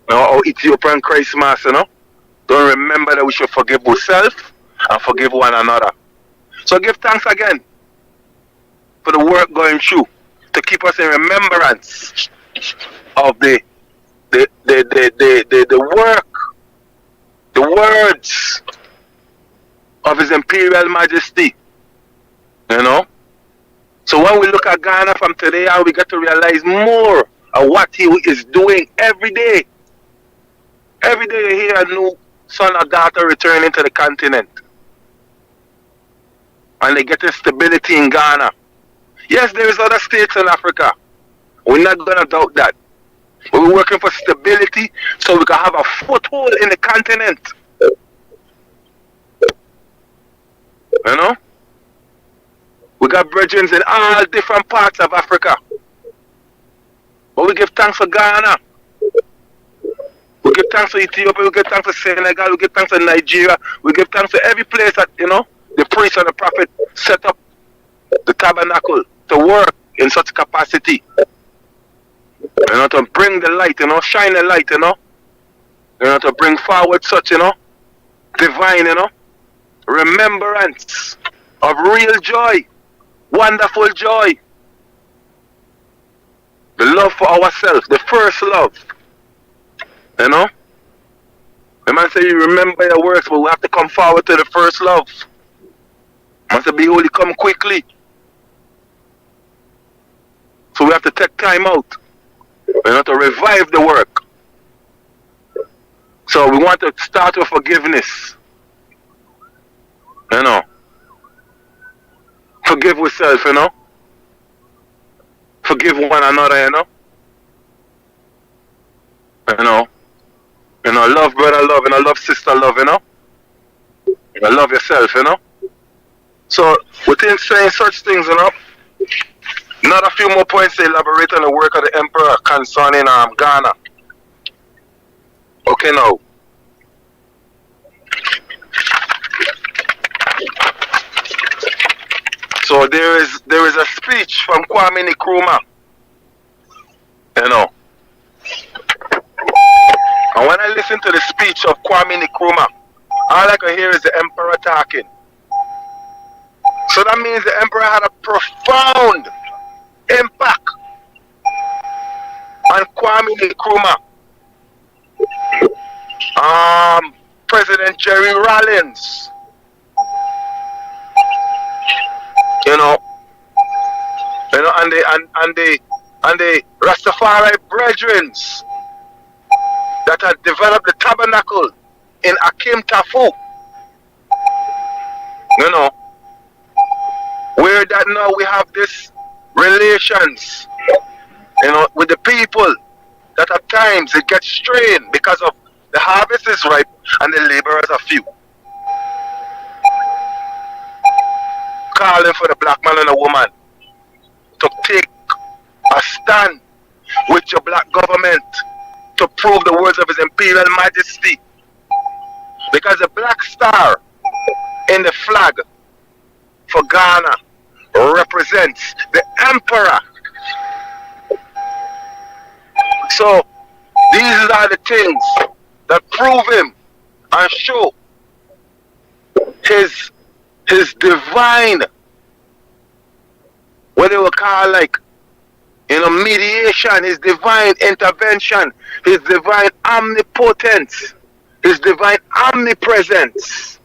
Our Ethiopian Christmas, Don't remember that we should forgive ourselves and forgive one another. So give thanks again for the work going through to keep us in remembrance of the work, the words of His Imperial Majesty. So when we look at Ghana from today on, we get to realize more of what He is doing every day. Every day you hear a new son or daughter returning to the continent. And they get stability in Ghana. Yes, there is other states in Africa. We're not going to doubt that. But we're working for stability so we can have a foothold in the continent. We got brethren in all different parts of Africa. But we give thanks for Ghana. We give thanks to Ethiopia, we give thanks to Senegal, we give thanks to Nigeria, we give thanks to every place that, the priest and the prophet set up the tabernacle to work in such capacity. To bring the light, shine the light, to bring forward such, divine, remembrance of real joy, wonderful joy. The love for ourselves, the first love. The man say you remember your works, but we have to come forward to the first love. Man say, behold, He come quickly. So we have to take time out, to revive the work. So we want to start with forgiveness. Forgive ourselves, Forgive one another, Love brother love, love sister love, And love yourself, you know. So within saying such things, you know, not a few more points to elaborate on the work of the Emperor concerning Ghana. Okay, now. So there is a speech from Kwame Nkrumah, you know. And when I listen to the speech of Kwame Nkrumah, all I can hear is the Emperor talking. So that means the Emperor had a profound impact on Kwame Nkrumah. President Jerry Rawlings, you know, and the Rastafari brethren that had developed the tabernacle in Akim Tafu, you know, where that now we have this relations, you know, with the people that at times it gets strained because of the harvest is ripe and the laborers are few. Calling for the black man and the woman to take a stand with your black government to prove the words of His Imperial Majesty. Because the black star in the flag for Ghana represents the Emperor. So these are the things that prove him and show his divine, what they will call like, you know, mediation, his divine intervention, his divine omnipotence, his divine omnipresence,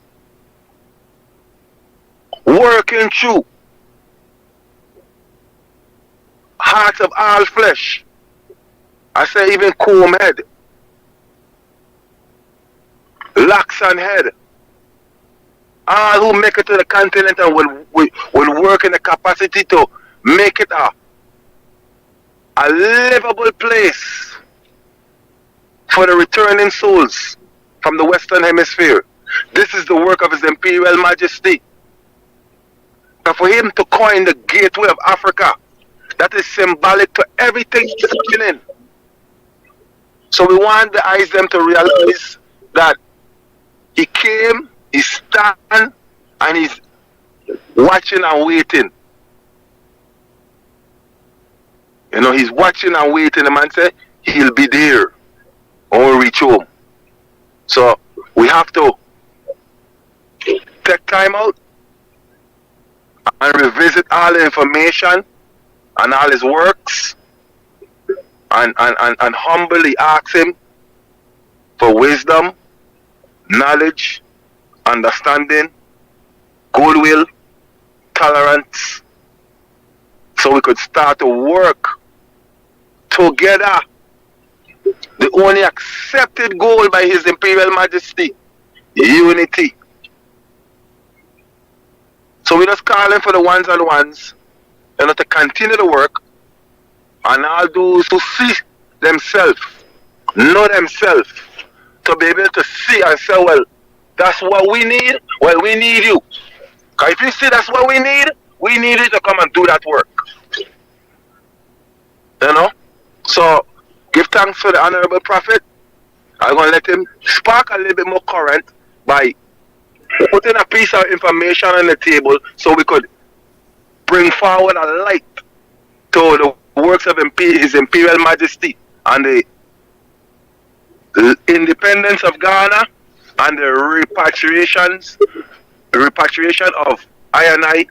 working through hearts of all flesh. I say even comb head, locks on head, all who make it to the continent and will work in the capacity to make it a livable place for the returning souls from the Western Hemisphere. This is the work of His Imperial Majesty. And for him to coin the gateway of Africa, that is symbolic to everything he's doing. So we want the eyes them to realize that he came, he stand, and he's watching and waiting. You know, he's watching and waiting. The man said he'll be there when we reach home. So we have to take time out and revisit all the information and all his works and humbly ask him for wisdom, knowledge, understanding, goodwill, tolerance, so we could start to work together. The only accepted goal by His Imperial Majesty, unity. So we're just calling for the ones and ones, you know, to continue the work, and all those who see themselves, know themselves, to be able to see and say, well, that's what we need. Well, we need you. Because if you see that's what we need you to come and do that work. You know? So, give thanks for the Honorable Prophet. I'm going to let him spark a little bit more current by putting a piece of information on the table so we could bring forward a light to the works of His Imperial Majesty and the independence of Ghana and the repatriation of I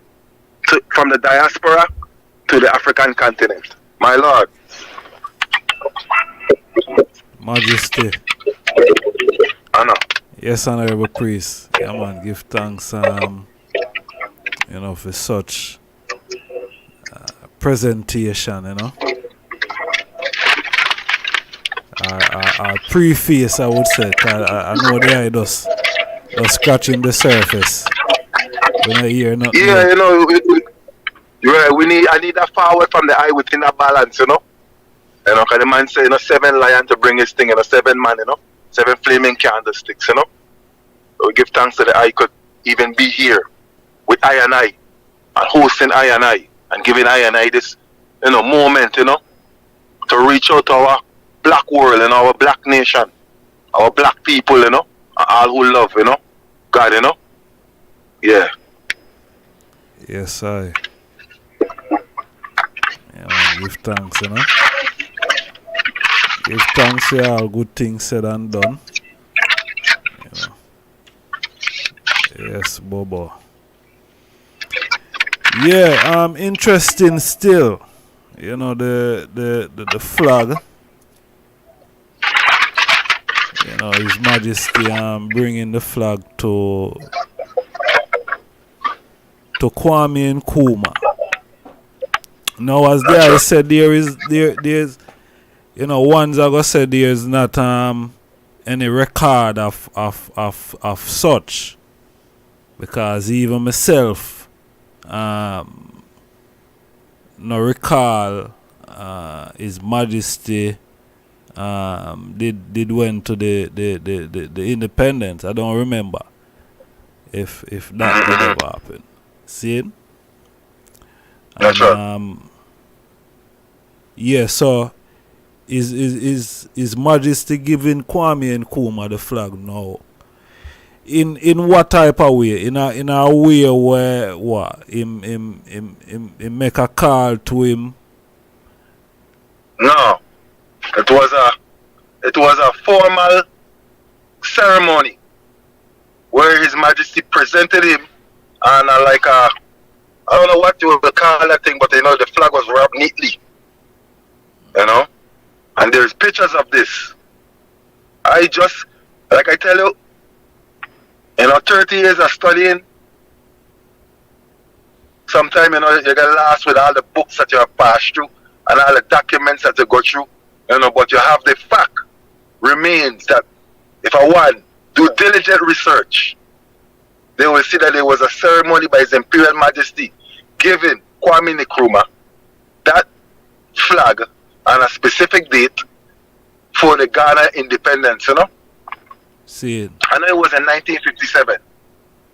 from the diaspora to the African continent. My Lord.
Majesty.
Honor.
Yes, Honorable Priest. Yeah, man, give thanks, you know, for such presentation, you know. Our preface, I would say. I know the eye just scratching the surface. We don't hear nothing.
Yeah, you know, I need a forward from the eye within a balance, you know. You know, because the man say, you know, 7 lions to bring his thing, you know, 7 man, you know, 7 flaming candlesticks, you know. So we give thanks to the eye could even be here with I and hosting I and giving I this, moment, to reach out to our black world and our black nation, our black people, and all who love, God, yeah.
Yes, I. Yeah, man, give thanks, Give thanks for all good things said and done. Yes, Bobo. Yeah, interesting still. The flag. His Majesty bringing the flag to Kwame Nkrumah. Now, as I said, there's ones I go say there's not any record of such, because even myself no recall His Majesty did went to the independence. I don't remember if that did ever happen. See it?
That's right.
Yeah, so is Majesty giving Kwame Nkrumah the flag now? In what type of way? In a way where what? Him make a call to him?
No. It was a formal ceremony where His Majesty presented him and I don't know what you would call that thing, but the flag was wrapped neatly. And there's pictures of this. I just, like I tell you, 30 years of studying, sometimes, you get lost with all the books that you have passed through and all the documents that you go through, but you have the fact remains that if I want do diligent research, they will see that there was a ceremony by His Imperial Majesty giving Kwame Nkrumah that flag on a specific date for the Ghana independence,
See it.
I know it was in 1957.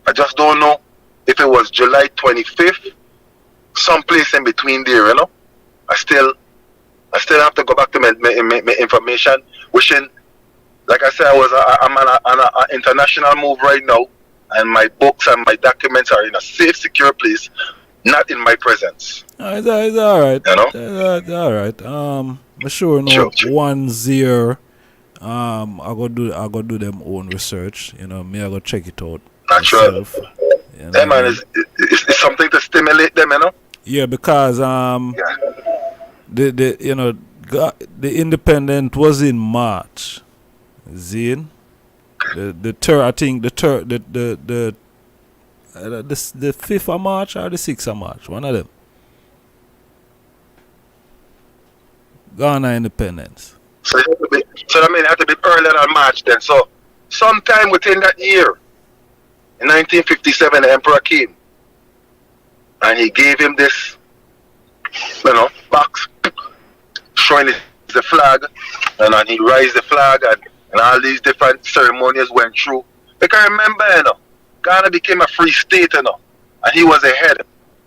I just don't know if it was July 25th, someplace in between there, I still have to go back to my information, wishing, like I said, I'm on an international move right now, and my books and my documents are in a safe, secure place, not in my presence.
It's all right. It's all right. I'm sure 1-0. I go do them own research. Me I go check it out.
Myself. Yeah, man, it's something to stimulate them,
Yeah, because the independent was in March. Zine. The 5th of March or the 6th of March, one of them. Ghana independence.
So it had to be earlier than March then. So sometime within that year, in 1957, the Emperor came and he gave him this, box showing the flag, and then he raised the flag, and all these different ceremonies went through. Because remember, Ghana became a free state, and he was the head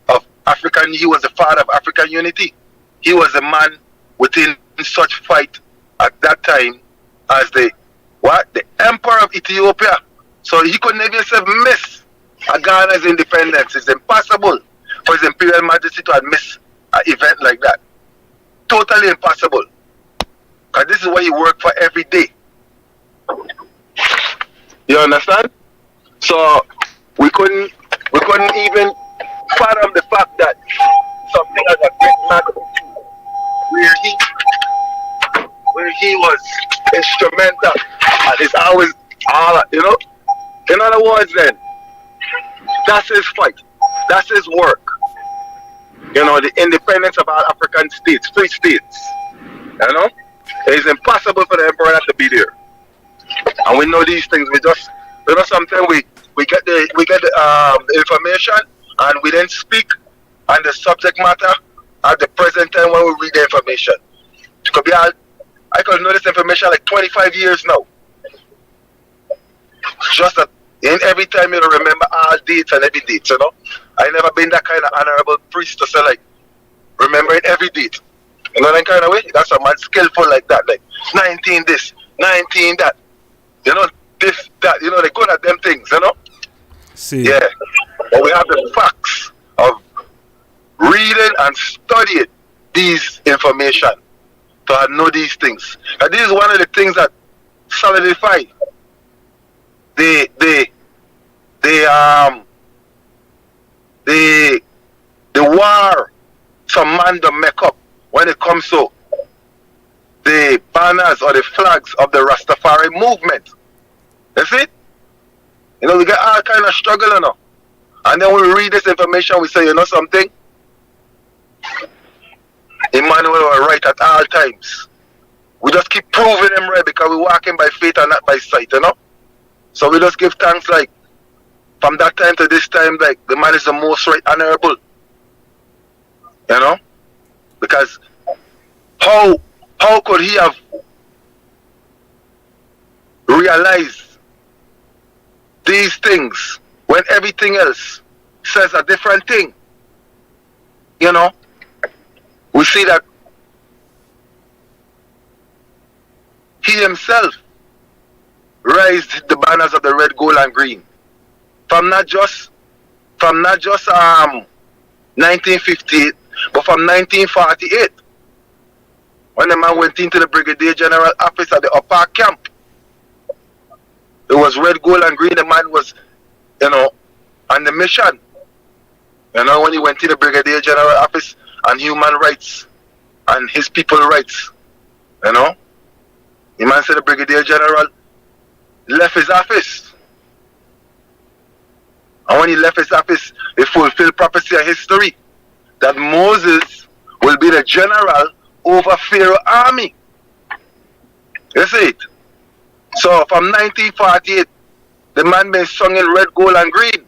of African, he was the father of African unity. He was the man within such fight at that time as the Emperor of Ethiopia. So he could never say miss a Ghana's independence. It's impossible for His Imperial Majesty to miss an event like that. Totally impossible. Because this is what he worked for every day. You understand? So we couldn't even fathom the fact that something as a great magnitude where he was instrumental and it's always in other words then, that's his fight. That's his work. The independence of our African states, free states. It's impossible for the Emperor not to be there. And we know these things. We just, sometimes we get the information and we then speak on the subject matter at the present time when we read the information. It could be I could know this information like 25 years now. Just that And every time you remember all dates and every date, you know. I never been that kind of honorable priest to say like remembering every date. You know that kind of way? That's a man skillful like that. Like 19 this, 19 that. You know, this, that, you know, they good at them things, you know?
See.
Yeah. But we have the facts of reading and studying these information to know these things. And this is one of the things that solidify the war some man to make up when it comes to the banners or the flags of the Rastafari movement. You see? You know, we get all kind of struggle, you know. And then when we read this information, we say, you know something? Emmanuel was right at all times. We just keep proving him right because we're walking by faith and not by sight, you know? So we just give thanks, like, from that time to this time, like, the man is the most right honorable. You know? Because how could he have realized these things when everything else says a different thing? You know? We see that he himself raised the banners of the red, gold, and green from not just 1958, but from 1948, when the man went into the Brigadier General office at the upper camp. It was red, gold, and green. The man was, you know, on the mission. You know, when he went to the Brigadier General office on human rights and his people's rights, you know, the man said the Brigadier General left his office. And when he left his office, he fulfilled prophecy of history that Moses will be the general over Pharaoh's army. You see it? So from 1948, the man been sung in red, gold, and green.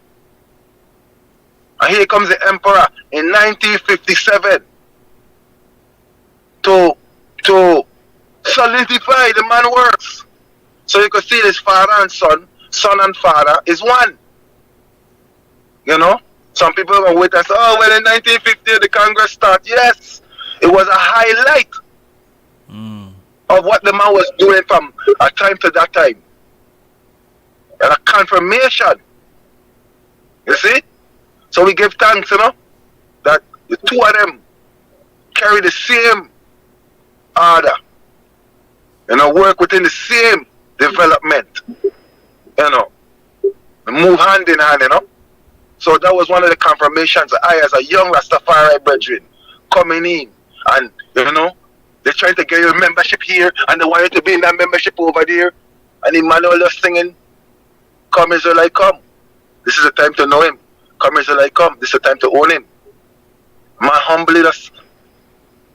And here comes the emperor in 1957 to solidify the man works. So you can see this father and son and father is one. You know? Some people will wait and say, oh, well, in 1950 the Congress started. Yes, it was a highlight of what the man was doing from a time to that time. And a confirmation. You see? So we give thanks, you know, that the two of them carry the same order. You know, work within the same development. You know, move hand in hand, you know. So that was one of the confirmations I, as a young Rastafari brethren, coming in and, you know, they're trying to get your membership here and they want you to be in that membership over there. And Emmanuel was singing, come Israelite, come. This is the time to know him. Come Israelite, come. This is the time to own him. Man, humbly just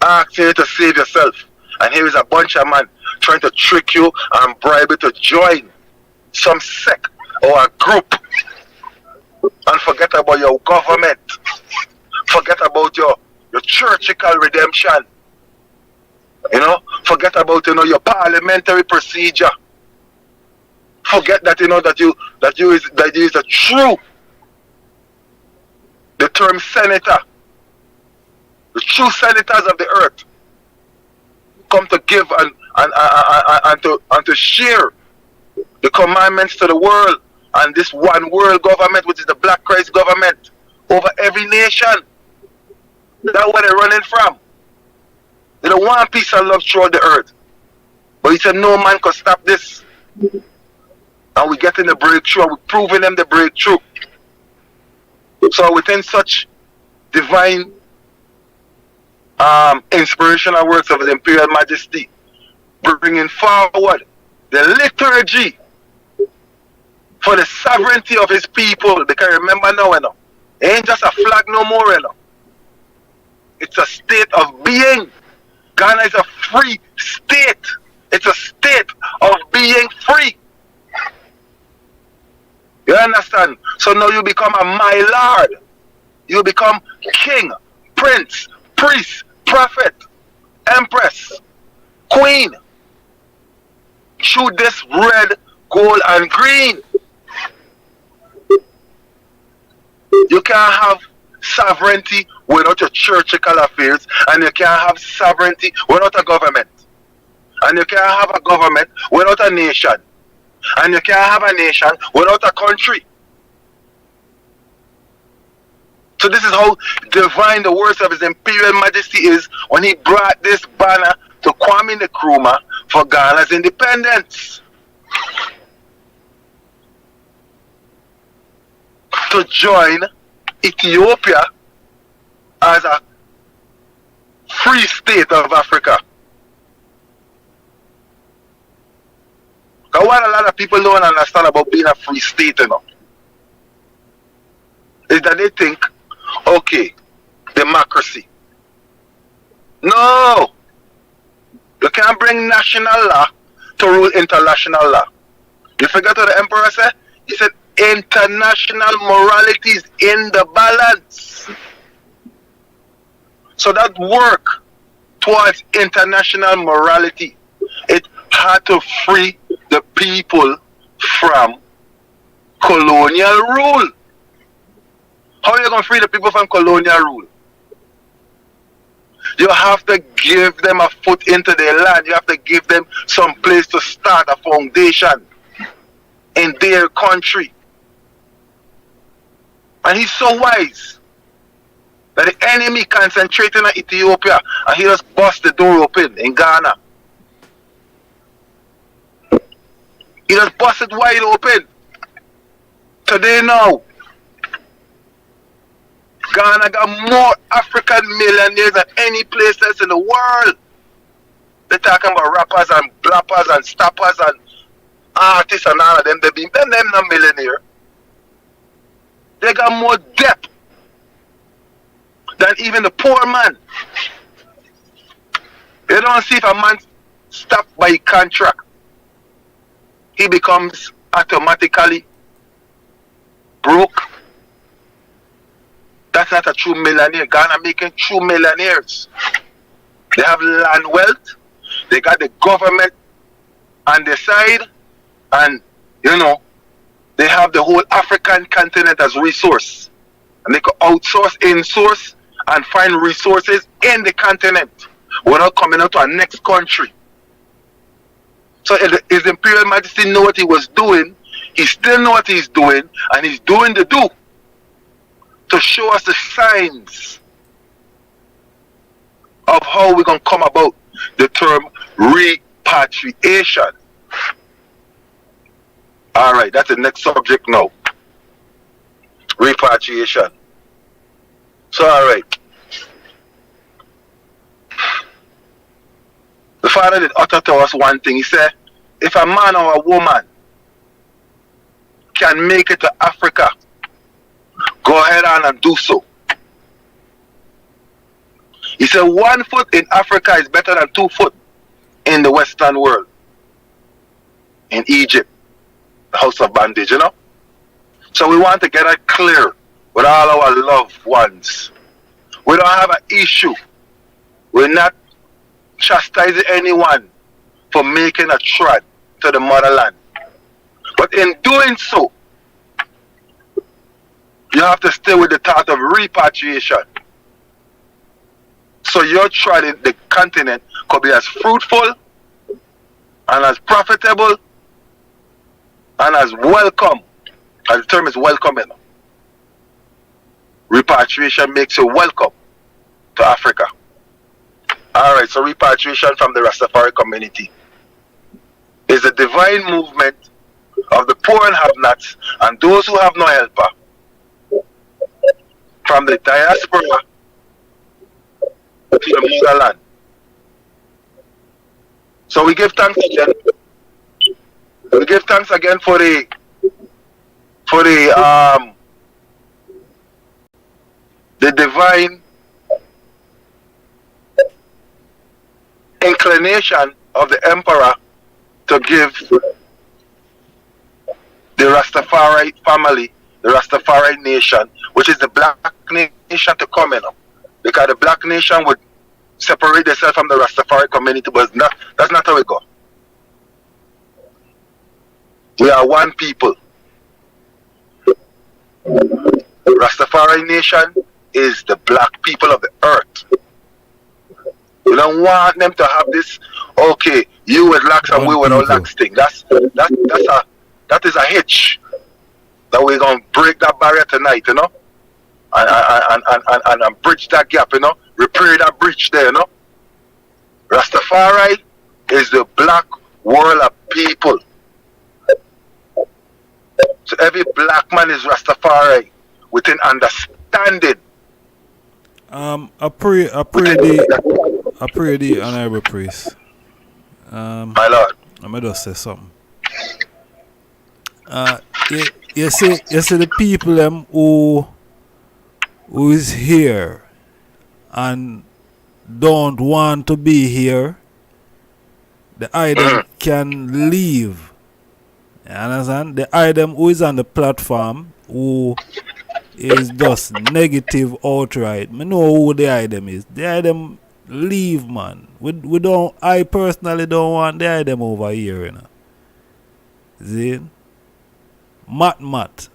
ask you to save yourself. And here is a bunch of men trying to trick you and bribe you to join some sect or a group. And forget about your government. Forget about your churchical redemption. You know, forget about, you know, your parliamentary procedure. Forget that, you know, that you is a true, the term senator, the true senators of the earth come to give and to share the commandments to the world and this one world government, which is the Black Christ government, over every nation. That's where they're running from. They don't want peace and love throughout the earth. But he said no man could stop this. And we're getting the breakthrough, and we're proving them the breakthrough. So within such divine inspirational works of His Imperial Majesty, bringing forward the liturgy for the sovereignty of his people. Because remember now, you know, it ain't just a flag no more, you know. It's a state of being. Ghana is a free state. It's a state of being free. You understand? So now you become a my lord. You become king, prince, priest, prophet, empress, queen. Through this red, gold, and green. You can't have sovereignty without your churchical affairs, and you can't have sovereignty without a government. And you can't have a government without a nation. And you can't have a nation without a country. So this is how divine the words of His Imperial Majesty is when he brought this banner to Kwame Nkrumah for Ghana's independence. To join Ethiopia as a free state of Africa. Because what a lot of people don't understand about being a free state, you know, is that they think, okay, democracy. No! You can't bring national law to rule international law. You forget what the emperor said? He said, international morality is in the balance. So that work towards international morality, it had to free the people from colonial rule. How are you going to free the people from colonial rule? You have to give them a foot into their land. You have to give them some place to start, a foundation in their country. And he's so wise that the enemy concentrating on Ethiopia and he just bust the door open in Ghana. He just bust it wide open. Today now, Ghana got more African millionaires than any place else in the world. They're talking about rappers and blappers and stoppers and artists and all of them. Them not millionaire. They got more debt than even the poor man. You don't see if a man stopped by contract, he becomes automatically broke. That's not a true millionaire. Ghana making true millionaires. They have land wealth. They got the government on their side. And, you know, they have the whole African continent as resource. And they can outsource, in-source, and find resources in the continent without coming out to our next country. So His Imperial Majesty know what he was doing. He still know what he's doing. And he's doing the do to show us the signs of how we're going to come about the term repatriation. Alright, that's the next subject now. Repatriation. So alright. The Father did utter to us one thing. He said, if a man or a woman can make it to Africa, go ahead on and do so. He said 1 foot in Africa is better than 2 foot in the Western world. In Egypt, the house of bondage, you know. So we want to get it clear with all our loved ones. We don't have an issue. We're not chastising anyone for making a trot to the motherland. But in doing so, you have to stay with the thought of repatriation. So your trot in the continent could be as fruitful and as profitable and as welcome. As the term is welcoming. Repatriation makes you welcome to Africa. Alright, so repatriation from the Rastafari community is a divine movement of the poor and have-nots and those who have no helper from the diaspora to the motherland. So we give thanks again. We give thanks again for the divine inclination of the emperor to give the Rastafari family, the Rastafari nation, which is the black nation, to come in. Because the black nation would separate itself from the Rastafari community, but that's not how we go. We are one people. Rastafari Nation is the black people of the earth. We don't want them to have this, okay, you with locks and we without locks thing. That is a hitch that we're gonna break that barrier tonight, you know, and bridge that gap, you know, repair that breach there, you know. Rastafari is the black world of people. So every black man is Rastafari within understanding.
I pray the honorable priest.
My lord.
I'm gonna just say something. You see the people them who is here and don't want to be here, the item can leave. You understand? The item who is on the platform who is just negative outright. I know who the item is. The item leave, man. We don't. I personally don't want the item over here, you know. See? Matt.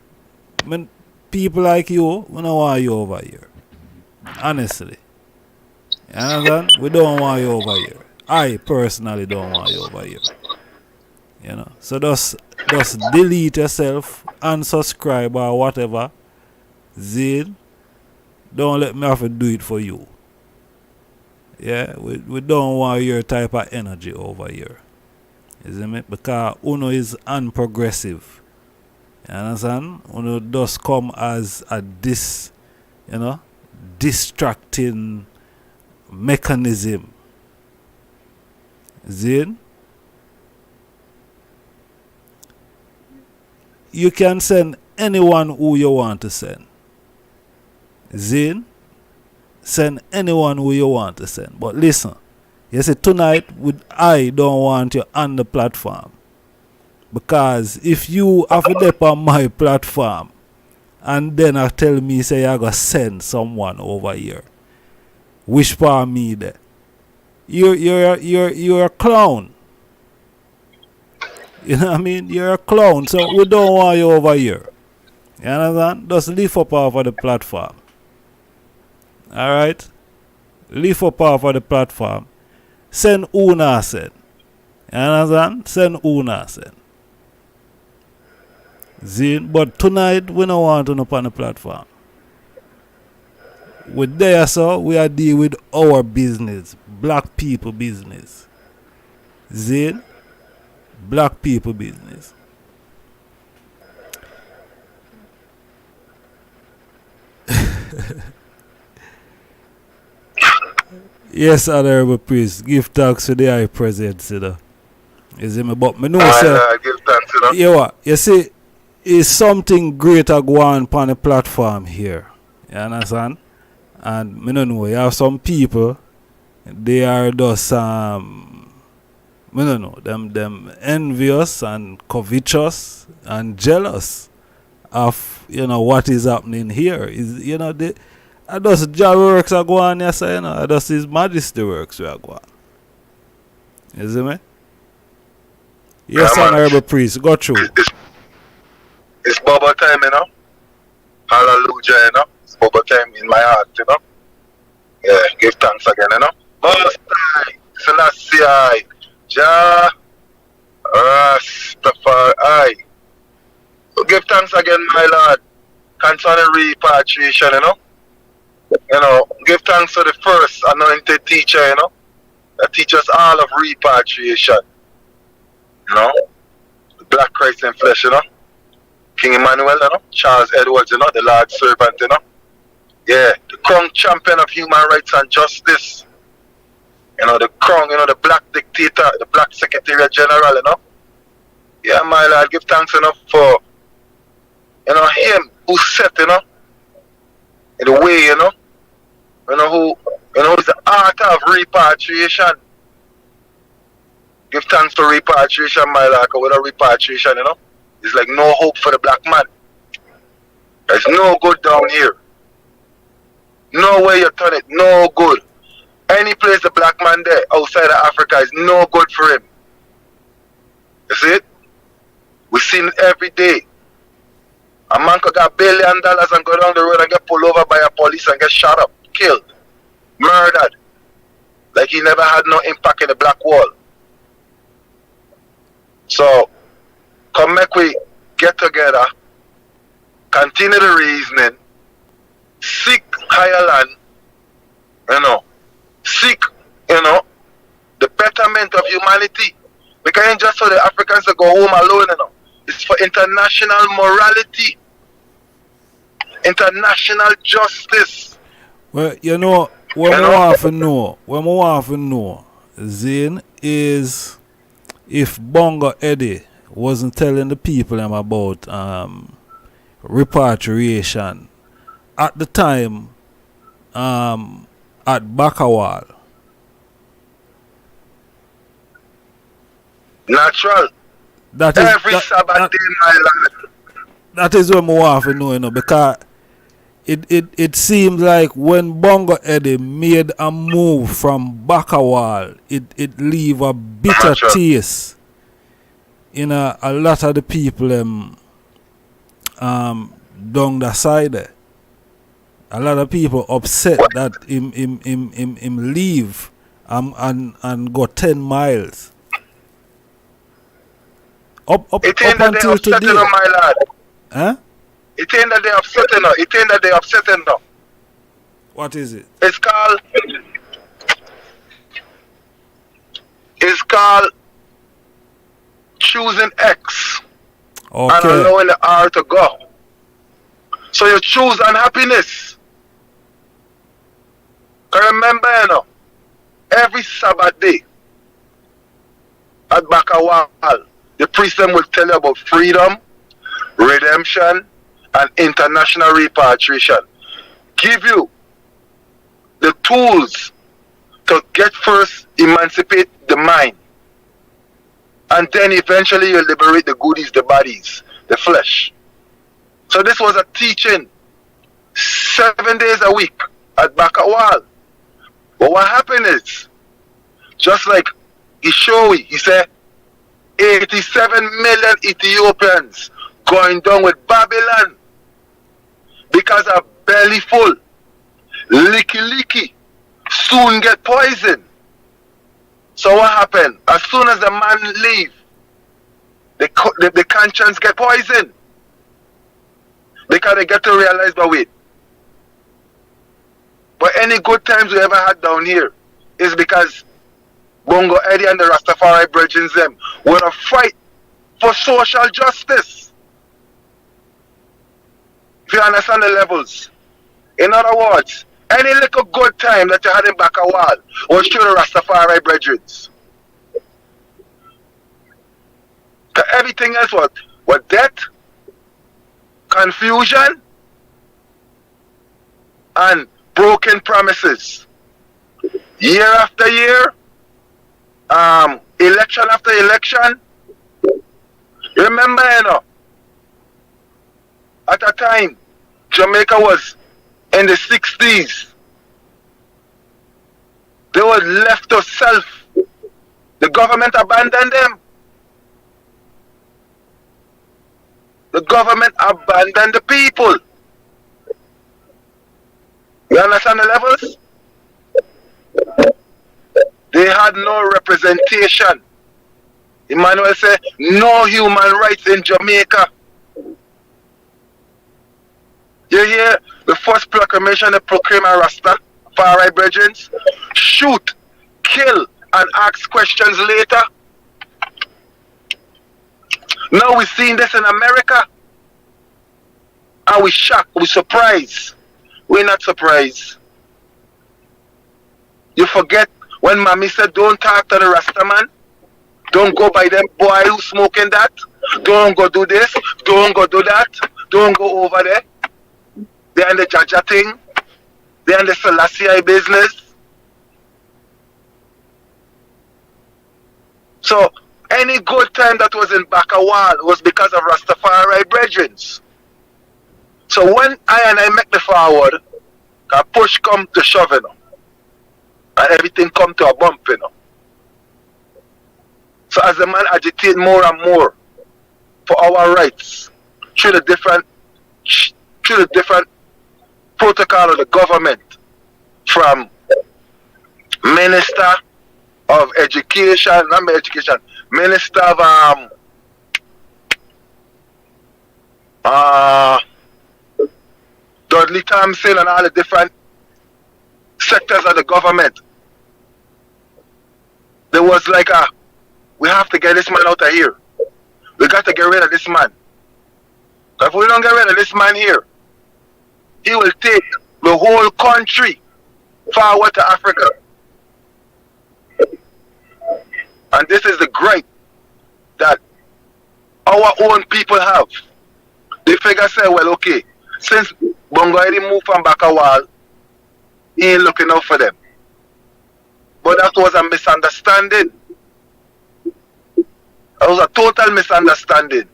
I mean, people like you, we don't want you over here. Honestly. You understand? We don't want you over here. I personally don't want you over here. You know. So just delete yourself, unsubscribe or whatever. Zane, don't let me have to do it for you. Yeah, we don't want your type of energy over here. You see me? Because Uno is unprogressive. You understand? Uno does come as a distracting mechanism. Zane? You can send anyone who you want to send. Zane, send anyone who you want to send. But listen, you see, tonight I don't want you on the platform. Because if you have a dip on my platform and then I tell me say I gotta send someone over here, wish for me there. You're a clown. You know what I mean? You're a clown, so we don't want you over here. You understand? Just lift up off of the platform. Alright? Lift up off of the platform. Send Una send. You understand? Send Una send. Zine, but tonight we don't want to up on the platform. With there, so we are dealing with our business, black people business. Zine, black people business. Yes, honorable priest, give thanks to the high presence, you know. You see me? But me know, sir.
Give thanks, you know.
You what? You see, it's something greater going on the platform here. You understand? And me don't know, you have some people, they are just I don't know, them envious and covetous and jealous of, you know, what is happening here. Is, you know, they those Jah works are going, yes, you know, those His Majesty works are going. You see me? Yes,
yeah,
honorable priest, go through.
It's bubble time, you know. Hallelujah, you know. It's bubble time in my heart, you know. Yeah, give thanks again, you know. Most High, Selassie, Jah, RASTAFARI. Give thanks again, my Lord, concerning repatriation, you know. You know, give thanks to the first anointed teacher, you know, that teaches all of repatriation. You know, the Black Christ in flesh, you know. King Emmanuel, you know, Charles Edwards, you know, the Lord's servant, you know. Yeah, the crown champion of human rights and justice. You know, the crown, you know, the black dictator, the black secretary general, you know. Yeah, my Lord, give thanks, you know, for, you know, him who set, you know, in the way, you know who, you know, is the art of repatriation. Give thanks to repatriation, my Lord, because without repatriation, you know, it's like no hope for the black man. There's no good down here. No way you turn it, no good. Any place the black man there outside of Africa is no good for him. You see it? We see it every day. A man could get $1 billion and go down the road and get pulled over by a police and get shot up, killed, murdered. Like he never had no impact in the black wall. So, come make we get together, continue the reasoning, seek higher land, seek, the betterment of humanity. Because it ain't just for the Africans to go home alone, It's for international morality, international justice.
Well, what I want to know, Zane, is if Bongo Eddie wasn't telling the people about repatriation at the time at Bakawal.
Natural. Every Sabbath day in my life.
That is what I want to know, because it seemed like when Bongo Eddie made a move from Bakawal, it leave a bitter taste in a lot of the people down the side there. A lot of people upset that him leave and go 10 miles. Up until today.
My lad.
Huh?
It ain't that they upsetting her. It ain't that they upsetting her.
What is it?
It's called choosing X and allowing the R to go. So you choose unhappiness. Remember, every Sabbath day at Bakawal, the priest them will tell you about freedom, redemption, and international repatriation. Give you the tools to get first emancipate the mind, and then eventually you liberate the goodies, the bodies, the flesh. So this was a teaching 7 days a week at Bakawal. But what happened is, just like Ishowi, he said 87 million Ethiopians going down with Babylon because of belly full, licky, soon get poisoned. So what happened? As soon as the man leave, the conscience get poisoned. Because they get to realize, but wait. But any good times we ever had down here is because Bongo Eddie and the Rastafari brethren them were a fight for social justice. If you understand the levels. In other words, any little good time that you had in Bakawal was through the Rastafari brethren. Everything else was death, confusion, and broken promises. Year after year, election after election. Remember, at a time, Jamaica was in the 60s. They were left to self. The government abandoned them. The government abandoned the people. You understand the levels? They had no representation. Emmanuel said, no human rights in Jamaica. You hear the first proclamation they proclaim at Rastafari brethren? Shoot, kill, and ask questions later. Now we're seeing this in America. And we're shocked, we're surprised. We're not surprised. You forget when Mommy said, don't talk to the Rasta man. Don't go by them boy who's smoking that. Don't go do this. Don't go do that. Don't go over there. They're in the Jaja thing. They're in the Selassie business. So, any good time that was in Bakawal was because of Rastafari brethren. So when I make the forward, can push come to shove, and everything come to a bump, So as the man agitate more and more for our rights through the different through the different protocol of the government, from Minister of Education, Minister of Dudley Thompson, and all the different sectors of the government. There was like we have to get this man out of here. We got to get rid of this man. If we don't get rid of this man here, he will take the whole country forward to Africa. And this is the gripe that our own people have. They figure, say, well, okay, since Bongo already moved from back a wall, he ain't looking out for them. But that was a misunderstanding. That was a total misunderstanding.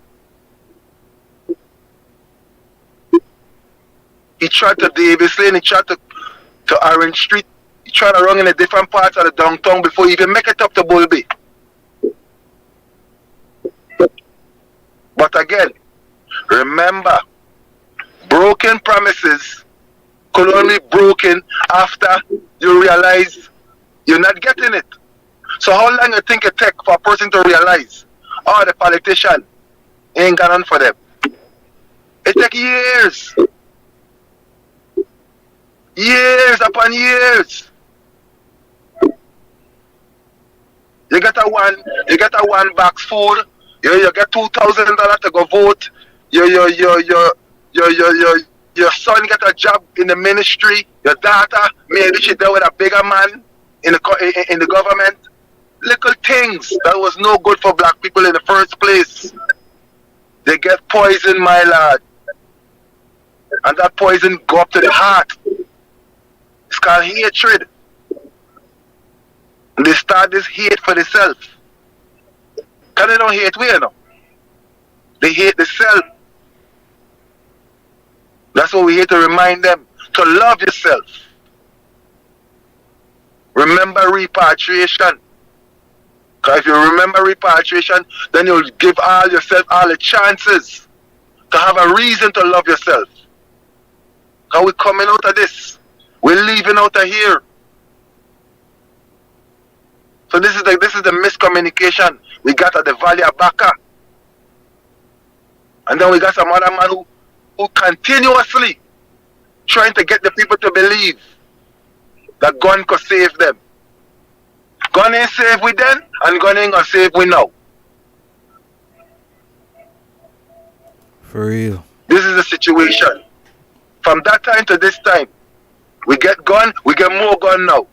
He tried to Davis Lane, he tried to Orange Street, he tried to run in the different parts of the downtown before he even make it up to Bull Bay. But again, remember, broken promises could only be broken after you realize you're not getting it. So how long you think it take for a person to realize, oh, the politician ain't got on for them? It take years. Years upon years. You get a one box food. You get $2,000 to go vote. Your son get a job in the ministry. Your daughter maybe she there with a bigger man in the government. Little things that was no good for black people in the first place. They get poison, my lad, and that poison go up to the heart. It's called hatred. And they start this hate for themselves. Because they don't hate we, you know. They hate themselves. That's what we hate to remind them. To love yourself. Remember repatriation. Because if you remember repatriation, then you'll give yourself all the chances to have a reason to love yourself. Because we're coming out of this. We're leaving out of here. So this is the miscommunication we got at the Valley of Baka. And then we got some other man who continuously trying to get the people to believe that gun could save them. Gun ain't save we then, and gun ain't gonna save we now.
For real.
This is the situation. From that time to this time, we get gun, we get more gun now.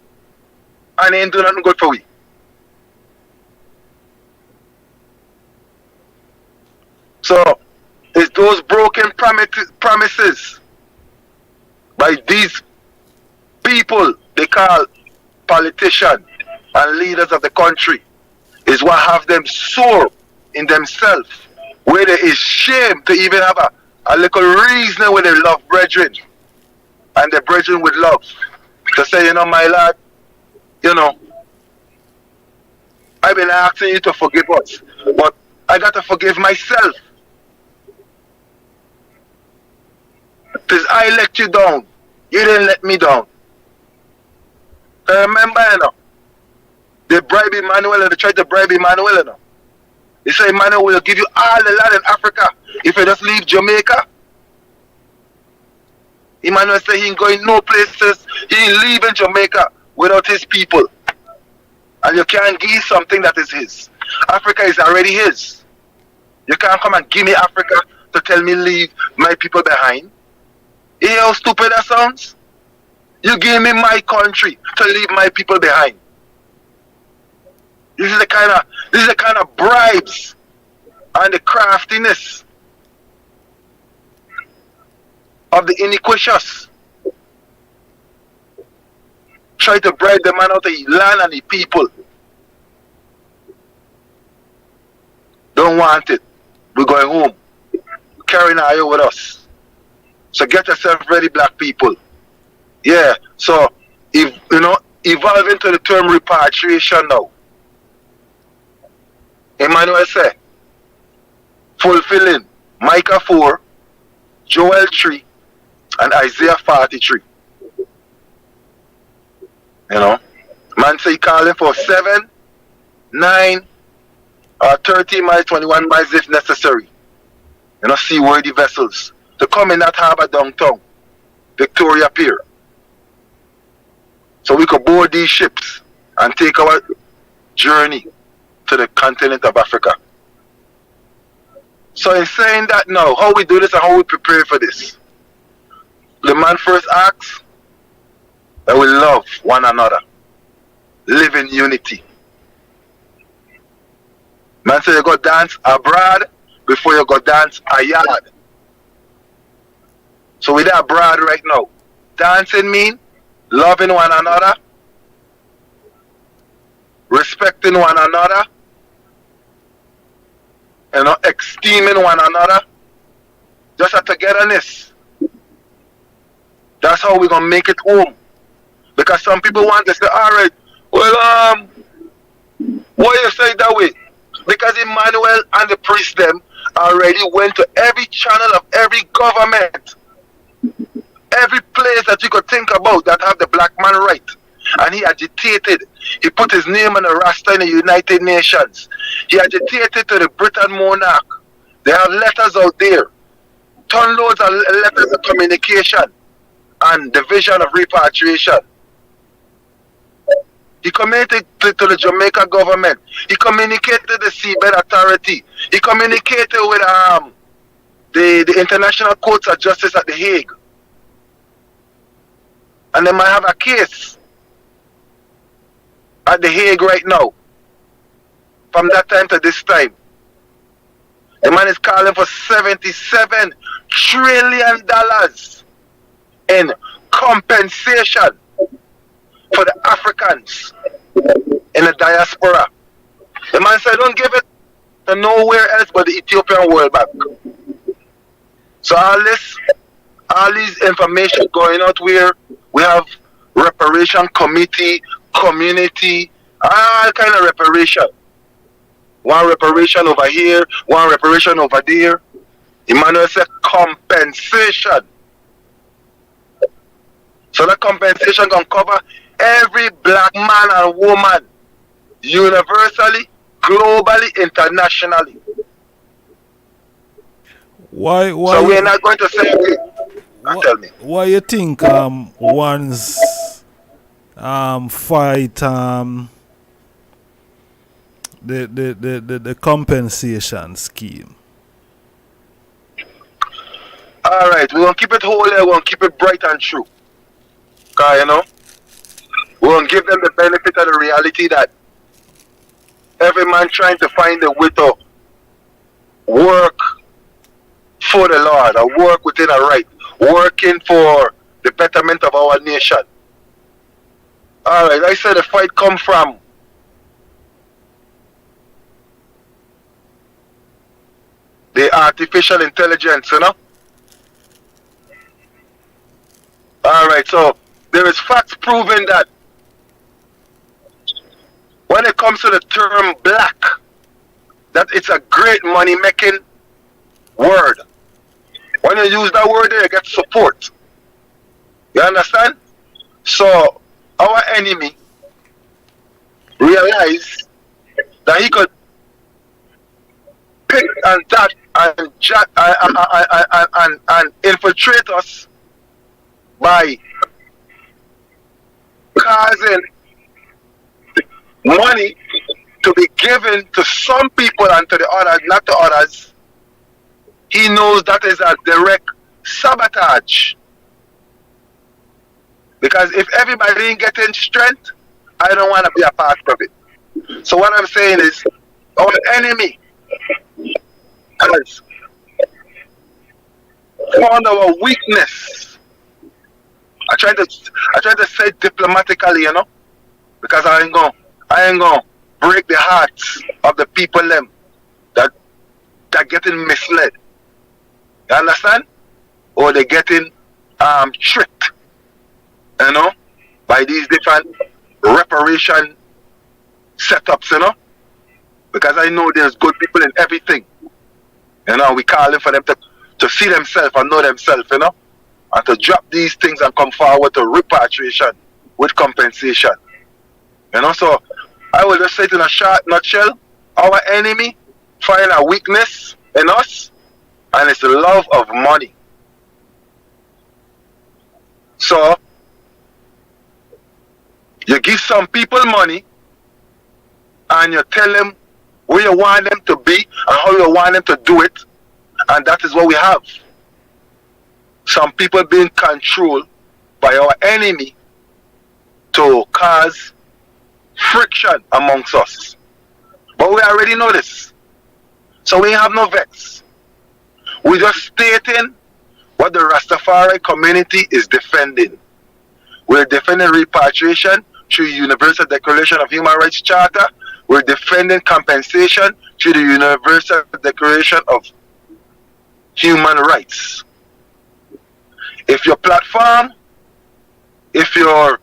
And it ain't do nothing good for we. So, it's those broken promises by these people they call politicians and leaders of the country is what have them sore in themselves, where there is shame to even have a little reason where they love brethren and the brethren with love to say, you know, my lad, you know, I've been asking you to forgive us, but I got to forgive myself. Because I let you down. You didn't let me down. Remember, you know, they bribe Emmanuel and they tried to bribe Emmanuel, you know. They say Emmanuel will give you all the land in Africa if you just leave Jamaica. Emmanuel said he ain't going no places. He ain't leaving Jamaica without his people. And you can't give something that is his. Africa is already his. You can't come and give me Africa to tell me leave my people behind. You hear how stupid that sounds? You give me my country to leave my people behind. This is the kind of bribes and the craftiness of the iniquitous. Try to bribe the man out of the land and the people. Don't want it. We're going home. We're carrying Haile with us. So get yourself ready, black people. Yeah, so, if you know, evolve into the term repatriation now. Emmanuel said, fulfilling Micah 4, Joel 3, and Isaiah 43. You know, man say he calling for 7, 9, or 30 miles, 21 miles if necessary. You know, seaworthy vessels to come in that harbor downtown, Victoria Pier. So we could board these ships and take our journey to the continent of Africa. So in saying that now, how we do this and how we prepare for this? The man first asks that we love one another, live in unity. Man say you go dance abroad before you go dance a yard. So we there abroad right now. Dancing mean loving one another, respecting one another, you know, esteeming one another, just a togetherness. That's how we're gonna make it home. Because some people want to say, alright, well, why you say it that way? Because Emmanuel and the priest them already went to every channel of every government, every place that you could think about that have the black man right. And he agitated. He put his name on the Rasta in the United Nations. He agitated to the Britain monarch. They have letters out there. Tonloads of letters of communication and the vision of repatriation. He communicated to the Jamaica government. He communicated to the Seabed Authority. He communicated with the International Courts of Justice at The Hague. And they might have a case at The Hague right now. From that time to this time. The man is calling for $77 trillion in compensation for the Africans in the diaspora. The man said, don't give it to nowhere else but the Ethiopian World Bank. So all these information going out where we have reparation committee, community, all kind of reparation. One reparation over here, one reparation over there. Emmanuel said compensation. So that compensation can cover every black man and woman, universally, globally, internationally.
Why?
So we're not going to say it. Tell me.
Why you think one's fight the compensation scheme?
All right, we're gonna keep it whole. We're gonna keep it bright and true. Cause you know, we're gonna give them the benefit of the reality that every man trying to find a way to work for the Lord, or work within a right, working for the betterment of our nation. All right, I said the fight come from the artificial intelligence, you know. All right, so there is facts proving that when it comes to the term black, that it's a great money-making word. When you use that word, you get support. You understand? So our enemy realized that he could pick and that and infiltrate us by causing money to be given to some people and to the others, not to others. He knows that is a direct sabotage. Because if everybody ain't getting strength, I don't want to be a part of it. So what I'm saying is, our enemy has found our weakness. I try to say it diplomatically, you know, because I ain't gonna break the hearts of the people them that getting misled. You understand? Or they're getting tricked, you know, by these different reparation setups, you know. Because I know there's good people in everything. You know, we calling for them to see themselves and know themselves, you know, and to drop these things and come forward to repatriation with compensation. You know, so I will just say it in a short nutshell, our enemy find a weakness in us, and it's the love of money. So you give some people money and you tell them where you want them to be and how you want them to do it, and that is what we have. Some people being controlled by our enemy to cause friction amongst us. But we already know this. So we have no vex. We just stating what the Rastafari community is defending. We're defending repatriation through Universal Declaration of Human Rights Charter. We're defending compensation through the Universal Declaration of Human Rights. If your platform, if your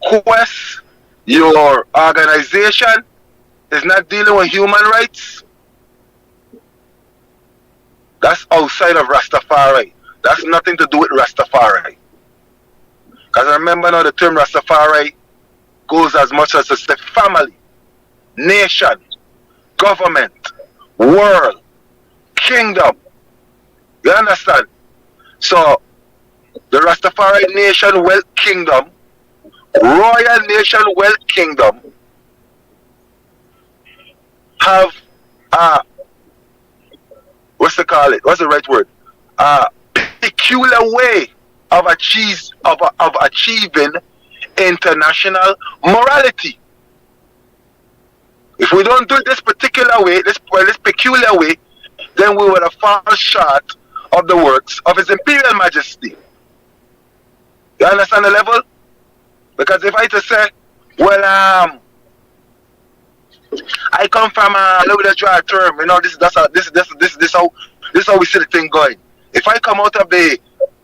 quest, your organization is not dealing with human rights, that's outside of Rastafari. That's nothing to do with Rastafari. Because remember now, the term Rastafari goes as much as to say family, nation, government, world, kingdom. You understand? So, the Rastafari Nation Wealth Kingdom, Royal Nation Wealth Kingdom, have what's the call it? What's the right word? Peculiar way of achieving international morality. If we don't do it this particular way, this peculiar way, then we would have fallen short of the works of His Imperial Majesty. You understand the level? Because if I just say, well, I come from let me just draw a term, you know, this how we see the thing going. If I come out of the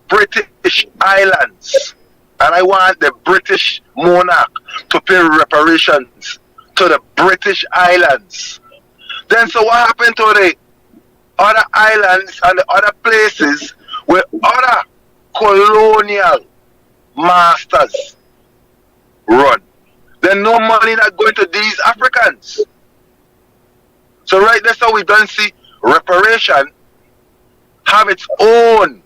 British Islands and I want the British monarch to pay reparations to the British Islands, then so what happened to the other islands and the other places where other colonial masters run? Then no money not going to these Africans. So right, that's how we don't see reparation have its own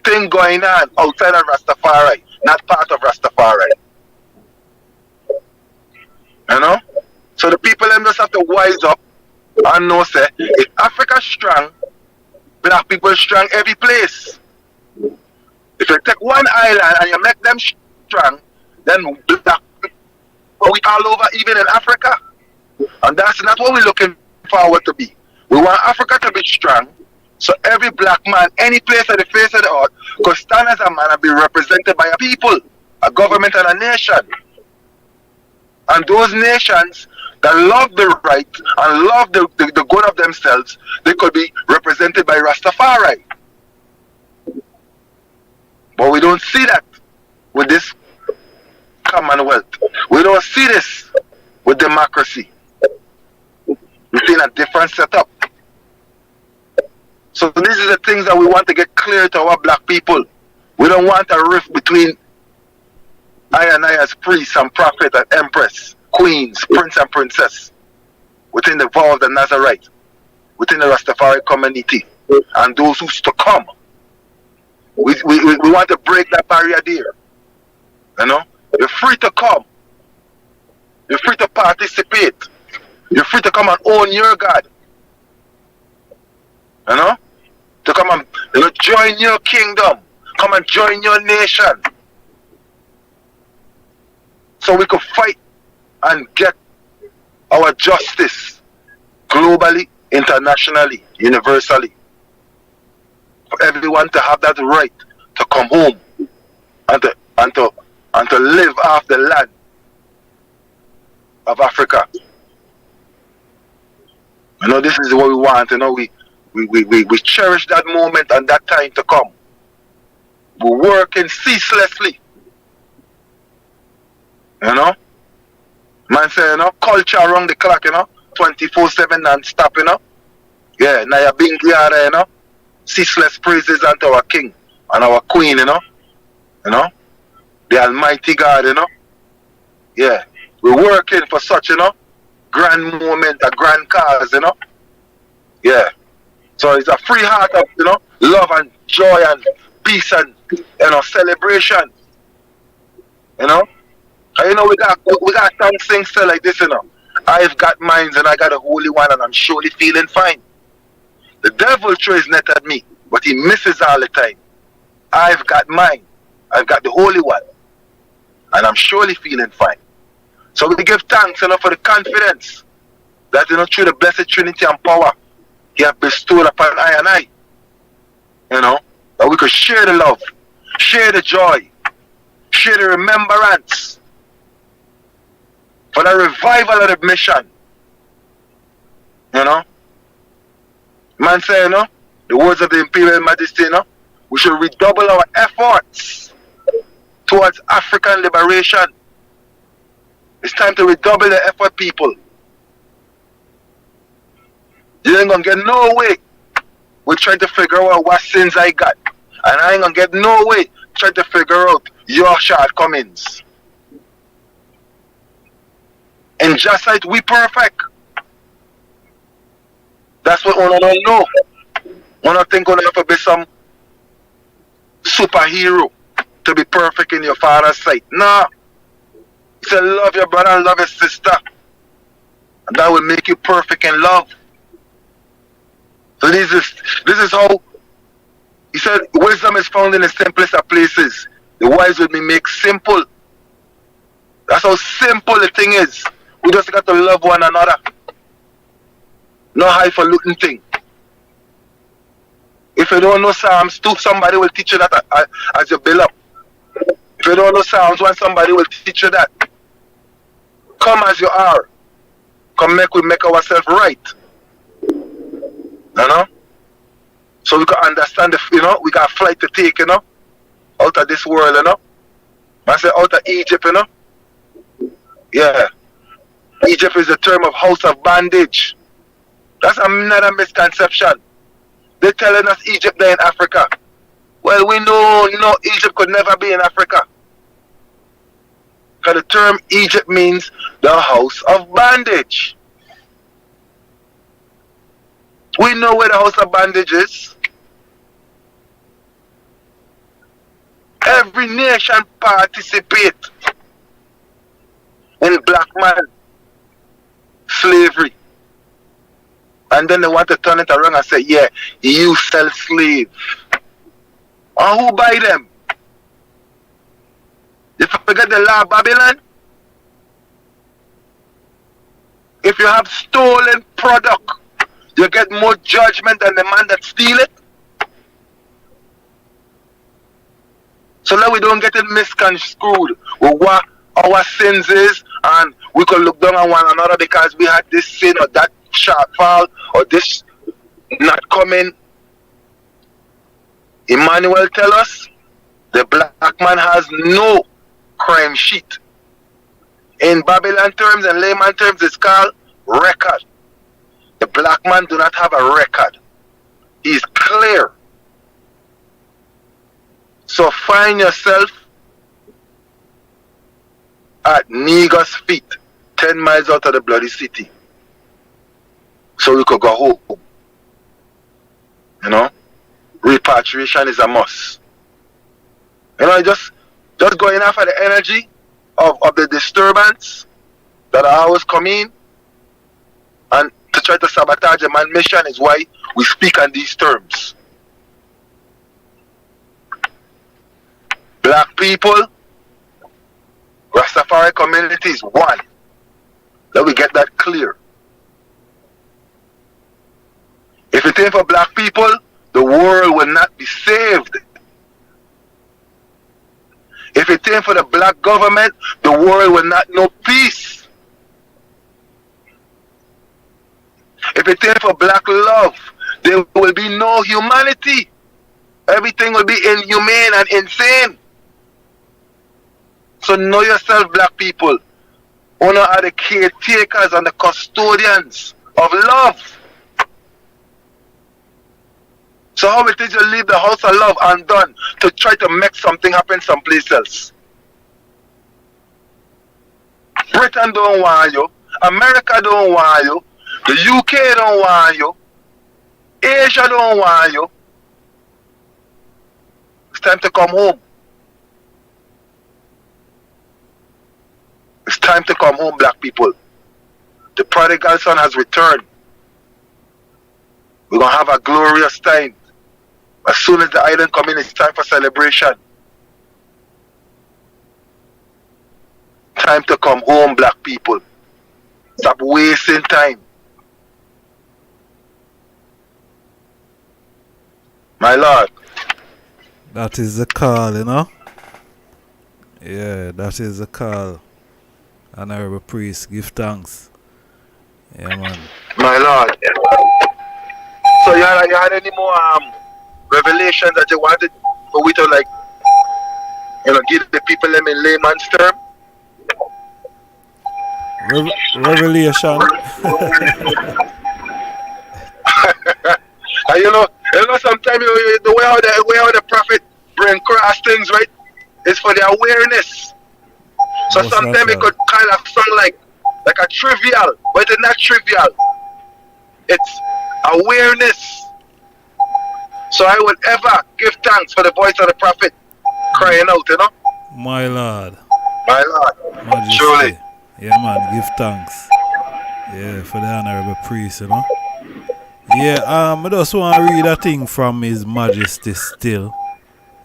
thing going on outside of Rastafari, not part of Rastafari. You know? So the people them just have to wise up and know, say, if Africa strong, black people strong every place. If you take one island and you make them strong, then black people we all over, even in Africa. And that's not what we're looking forward to be. We want Africa to be strong, so every black man, any place on the face of the earth, could stand as a man and be represented by a people, a government and a nation. And those nations that love the right and love the good of themselves, they could be represented by Rastafari. But we don't see that with this Commonwealth. We don't see this with democracy. We see a different setup. So these are the things that we want to get clear to our black people. We don't want a rift between I as priest and prophet and empress, queens, prince and princess, within the vow of the Nazarite, within the Rastafari community, and those who's to come. We want to break that barrier there. You know? You're free to come. You're free to participate. You're free to come and own your God. You know? To come and join your kingdom. Come and join your nation. So we could fight and get our justice globally, internationally, universally. For everyone to have that right to come home and to live off the land of Africa. You know, this is what we want. You know, we cherish that moment and that time to come. We're working ceaselessly. You know? Man say, you know, culture around the clock, you know, 24/7 non-stop, you know. Yeah, Naya Bingiara, you know. Ceaseless praises unto our King and our Queen, you know. You know. The Almighty God, you know. Yeah. We're working for such, you know, grand moment, a grand cause, you know. Yeah. So it's a free heart of, you know, love and joy and peace and, you know, celebration. You know. And you know, we got things still like this, you know. I've got minds and I got a Holy One and I'm surely feeling fine. The devil throws his net at me, but he misses all the time. I've got mine. I've got the Holy One. And I'm surely feeling fine. So we give thanks, you know, for the confidence that, you know, through the blessed Trinity and power He has bestowed upon I and I. You know, that we could share the love, share the joy, share the remembrance for the revival of the mission. You know, man say, you know, the words of the Imperial Majesty, you know, we should redouble our efforts towards African liberation. It's time to redouble the effort, people. You ain't gonna get no way with trying to figure out what sins I got. And I ain't gonna get no way trying to figure out your shortcomings. And just like we perfect. That's what one don't know. One don't think one have to be some superhero to be perfect in your father's sight. Nah. He said love your brother and love your sister. And that will make you perfect in love. So this is how he said wisdom is found in the simplest of places. The wise will be made simple. That's how simple the thing is. We just got to love one another. No highfalutin thing. If you don't know Psalms 2, somebody will teach you that as you build up. If you don't know Psalms 1, somebody will teach you that. Come as you are. Come we make ourselves right. You know? So we can understand, you know, we got a flight to take, you know, out of this world, you know. I say out of Egypt, you know. Yeah. Egypt is the term of house of bondage. That's another misconception. They're telling us Egypt there in Africa. Well, we know, no, Egypt could never be in Africa. Because the term Egypt means the house of bondage. We know where the house of bondage is. Every nation participate in black man slavery. And then they want to turn it around and say, yeah, you sell slave. And who buy them? You forget the law of Babylon? If you have stolen product, you get more judgment than the man that steal it. So now we don't get it misconstrued with what our sins is, and we could look down on one another because we had this sin or that shortfall or this not coming. Emmanuel tell us the black man has no crime sheet. In Babylon terms and layman terms, it's called record. The black man do not have a record. He's clear. So find yourself at Negus feet, 10 miles out of the bloody city. So we could go home. You know? Repatriation is a must. You know, just going after the energy of the disturbance that are always coming and to try to sabotage the man's mission is why we speak on these terms. Black people, Rastafari community is one. Let we get that clear. If it ain't for black people, the world will not be saved. If it ain't for the black government, the world will not know peace. If it ain't for black love, there will be no humanity. Everything will be inhumane and insane. So know yourself, black people. Honor are the caretakers and the custodians of love. So how it is you leave the house of love undone to try to make something happen someplace else? Britain don't want you. America don't want you. The UK don't want you. Asia don't want you. It's time to come home. It's time to come home, black people. The prodigal son has returned. We're going to have a glorious time. As soon as the island come in, it's time for celebration. Time to come home, black people. Stop wasting time. My Lord.
That is the call, you know? Yeah, that is the call. Honorable priest, give thanks. Yeah, man.
My Lord. So you had any more revelations that you wanted for we to, like, you know, give the people them in layman's term?
Revelation.
And you know sometimes the way how the prophet bring cross things, right, is for the awareness. So sometimes it could kind of sound like a trivial, but it's not trivial. It's awareness. So I would ever give thanks for the voice of the prophet crying out, you know?
My Lord.
My Lord.
Majesty.
Truly.
Yeah, man, give thanks. Yeah, for the honorable priest, you know? Yeah, I just want to read a thing from His Majesty still.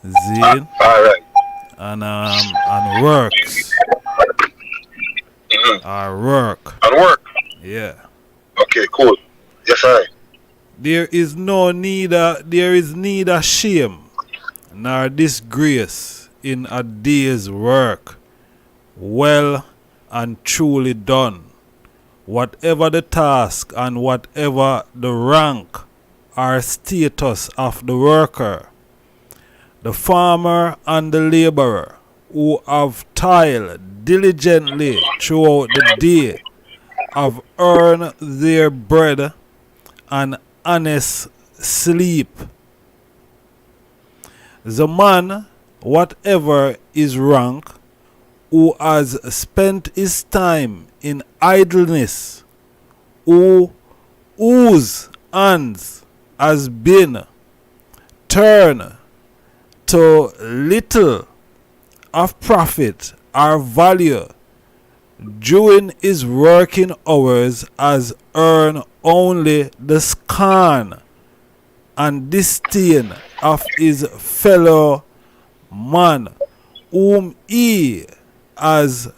Zane.
Alright.
And works. Our work.
And work.
Yeah.
Okay, cool. Yes, I.
There is neither shame nor disgrace in a day's work, well and truly done. Whatever the task and whatever the rank or status of the worker, the farmer and the laborer who have toiled diligently throughout the day have earned their bread and honest sleep. The man, whatever his rank, who has spent his time in idleness, whose hands has been turned to little of profit or value during his working hours, has earned only the scorn and disdain of his fellow man, whom he has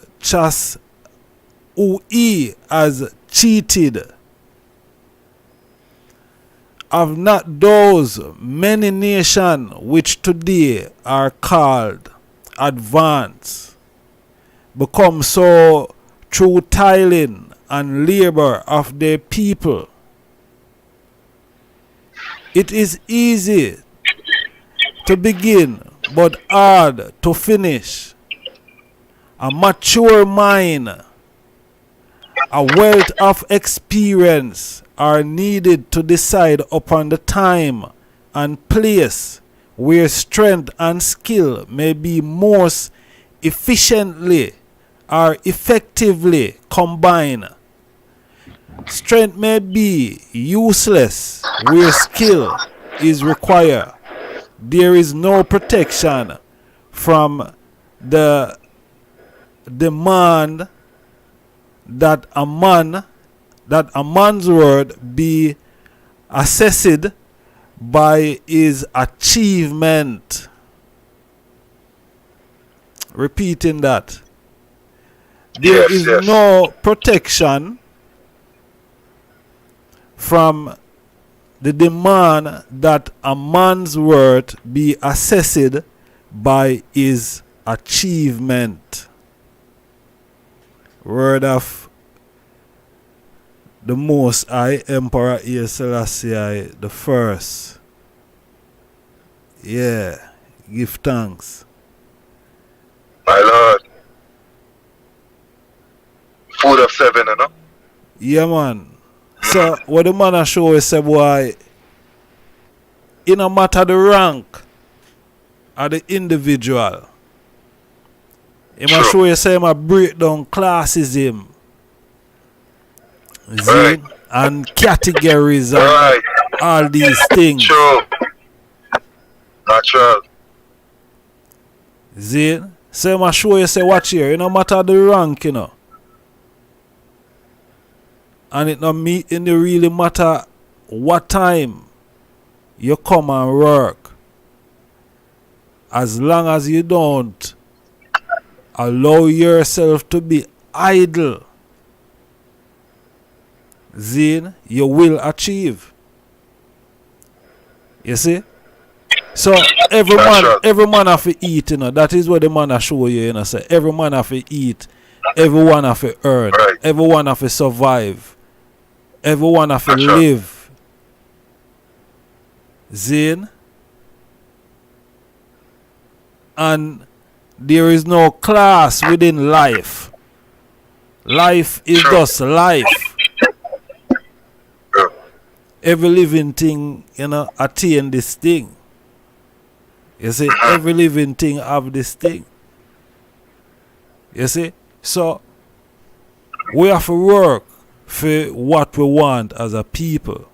cheated. Have not those many nations which today are called advanced become so through toiling and labor of their people? It is easy to begin, but hard to finish. A mature mind, a wealth of experience are needed to decide upon the time and place where strength and skill may be most efficiently or effectively combined. Strength may be useless where skill is required. There is no protection from the demand that a man's word be assessed by his achievement. Repeating that. There is no protection from the demand that a man's worth be assessed by his achievement. Word of the Most High Emperor Haile Selassie the First. Yeah, give thanks.
My Lord. Food of 7, you know?
Yeah, man. So, what the man a show is, say, boy, it no matter the rank of the individual. He must show you say him a break down classism.
Right.
And categories and all these things.
True. Natural.
See? So he must show you say watch here, it no matter the rank, you know. And it really matter what time you come and work. As long as you don't allow yourself to be idle, then you will achieve. You see? So every man have to eat, you know. That is what the man I show you, you know. Say every man have to eat, everyone have to earn, everyone have to survive, everyone have to live. Zin. And there is no class within life. Life is just life. Every living thing, you know, attain this thing. You see, every living thing have this thing. You see? So, we have to work for what we want as a people.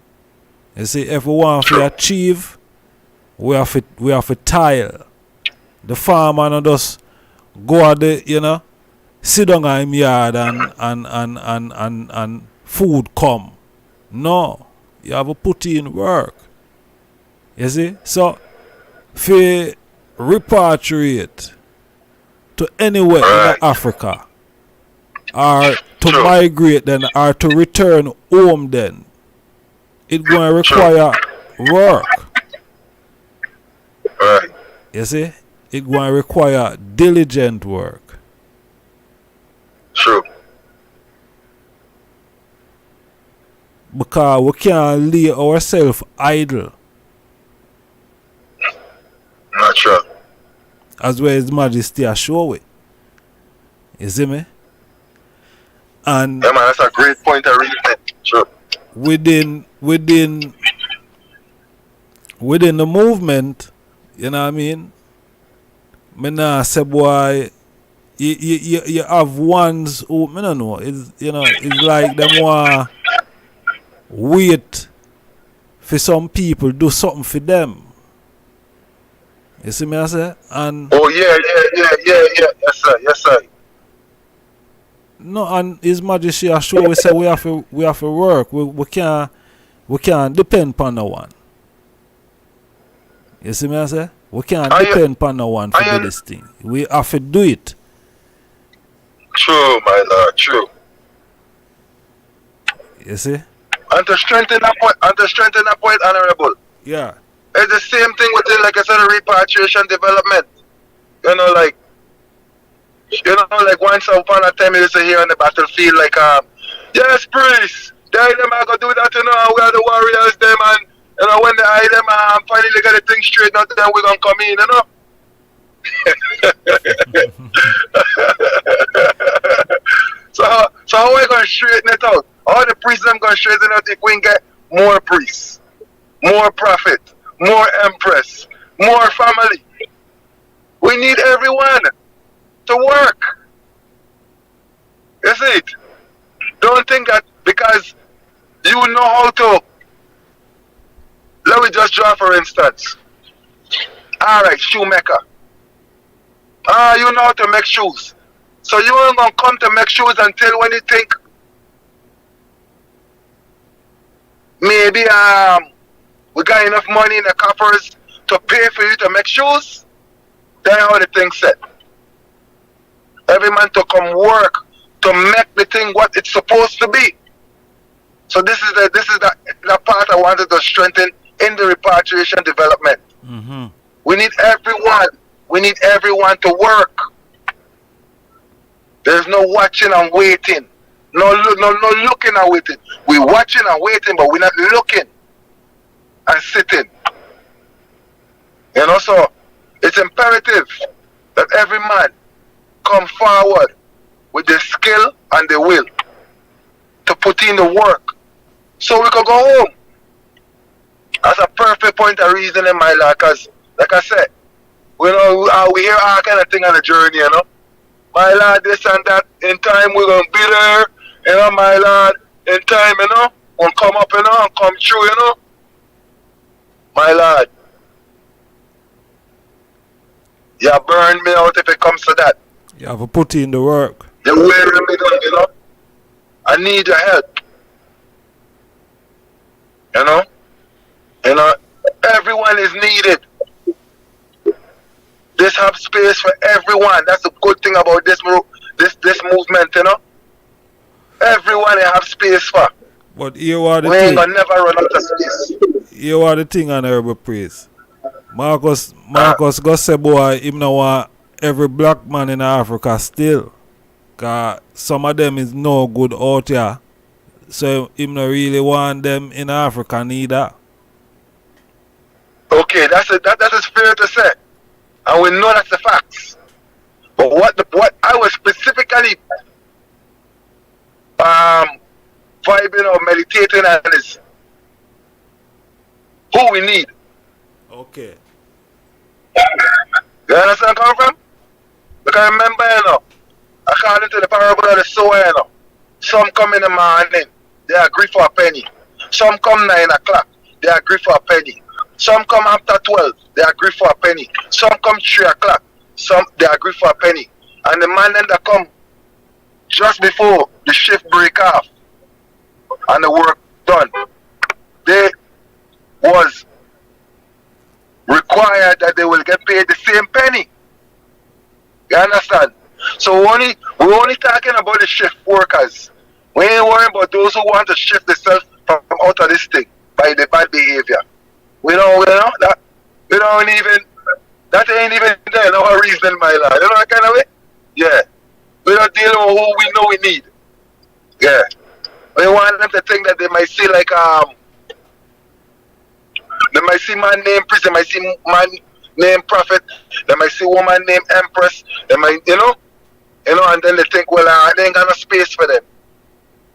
You see, if we want to achieve, we have to tile. The farmer not just go at the, you know, sit down in him yard and food come. No. You have to put in work. You see? So, if you repatriate to anywhere in Africa, or to migrate then, or to return home then, it's going to require work. You see? It's going to require diligent work.
True.
Because we can't leave ourselves idle.
Natural.
As well as Majesty assure it. You see me? And
yeah, man, that's a great point. I really think. True.
Within the movement, you know what I mean? Me nah say boy, you have ones who me don't know. It's, you know, it's like them want wait for some people do something for them. You see me I say? And
oh yeah, yes sir.
No, and His Majesty assure we say we have to work. We can't depend upon no one. You see me I say? We can't depend upon no one for do this thing. We have to do it.
True, my lord, true.
You see?
And to strengthen that point, Honorable.
Yeah.
It's the same thing with the, like I said, repatriation development. You know, like once upon a time you used to hear on the battlefield, like, yes, priest, them are gonna do that, you know, we are the warriors, them, and you know, when they hide them finally get the thing straight out, then we're gonna come in, you know. So how are we gonna straighten it out? All the priests them gonna straighten it out if we can get more priests, more prophet, more empress, more family. We need everyone to work. You see it? Don't think that because you know how to. Let me just draw for instance. Alright, shoemaker. You know how to make shoes. So you ain't gonna come to make shoes until when you think maybe we got enough money in the coffers to pay for you to make shoes. Then how the thing set. Every man to come work to make the thing what it's supposed to be. So this is the part I wanted to strengthen in the repatriation development.
Mm-hmm.
We need everyone. We need everyone to work. There's no watching and waiting. No looking and waiting. We're watching and waiting, but we're not looking and sitting. You know, so it's imperative that every man come forward with the skill and the will to put in the work so we can go home. That's a perfect point of reasoning, my lord, because, like I said, we hear all kind of thing on the journey, you know. My lord, this and that, in time we're going to be there, you know, my lord, in time, you know, we'll come up, you know, and come true, you know. My lord, you burn me out if it comes to that.
You have to put in the work.
You're wearing me down, you know. I need your help. You know? You know, everyone is needed. This have space for everyone. That's the good thing about this movement, you know. Everyone they have space for.
But here are the
we
thing.
ain't gonna never run out of space.
Here are the thing on Honorable Praise. Marcus got say boy him no want every black man in Africa still. Cause some of them is no good out here. So him no really want them in Africa neither.
Okay, that is fair to say. And we know that's the facts. But what I was specifically vibing or meditating on is who we need.
Okay.
You understand where I'm coming from? Because remember, you know, according to the parable of the sower, you know, some come in the morning, they agree for a penny. Some come 9 o'clock, they agree for a penny. Some come after 12, they agree for a penny. Some come 3 o'clock, some they agree for a penny. And the man then that come just before the shift break off and the work done, they was required that they will get paid the same penny. You understand? So we're only talking about the shift workers. We ain't worrying about those who want to shift themselves from out of this thing by the bad behavior. We don't that ain't even there, no reason, my lord. You know that kind of way? Yeah. We don't deal with who we know we need. Yeah. We want them to think that they might see like they might see man named priest, they might see man named prophet, they might see woman named empress, they might, you know, and then they think, well, they ain't got no space for them.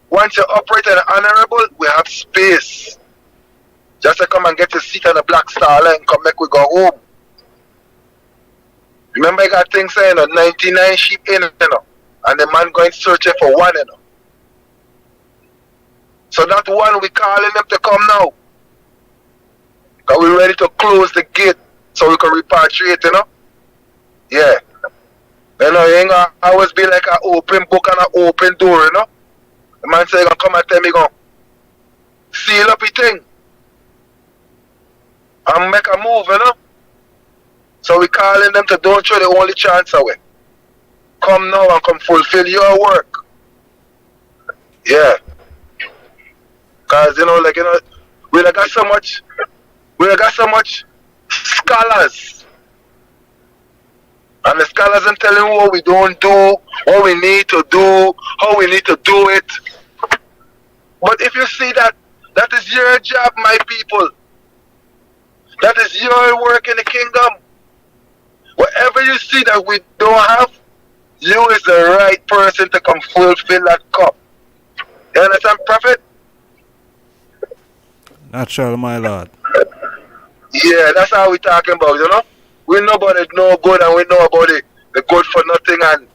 Once you operate in the honorable, we have space. Just to come and get a seat on the Black Star Line and come make we go home. Remember I got things saying, 99 sheep in, you know, and the man going searching for one, you know. So that one we calling them to come now. Because we're ready to close the gate so we can repatriate, you know? Yeah. You know, you ain't gonna always be like an open book and an open door, you know? The man say, you're gonna come and tell me, go seal up your thing and make a move, you know? So we calling them to don't throw the only chance away. Come now and come fulfill your work. Yeah. Because, you know, like, you know, we have got so much scholars. And the scholars are telling you what we don't do, what we need to do, how we need to do it. But if you see that is your job, my people. That is your work in the kingdom. Whatever you see that we don't have, you is the right person to come fulfill that cup. You understand, Prophet?
Natural, my lord.
Yeah, that's how we talking about, you know? We know about it no good and we know about it the good for nothing, and,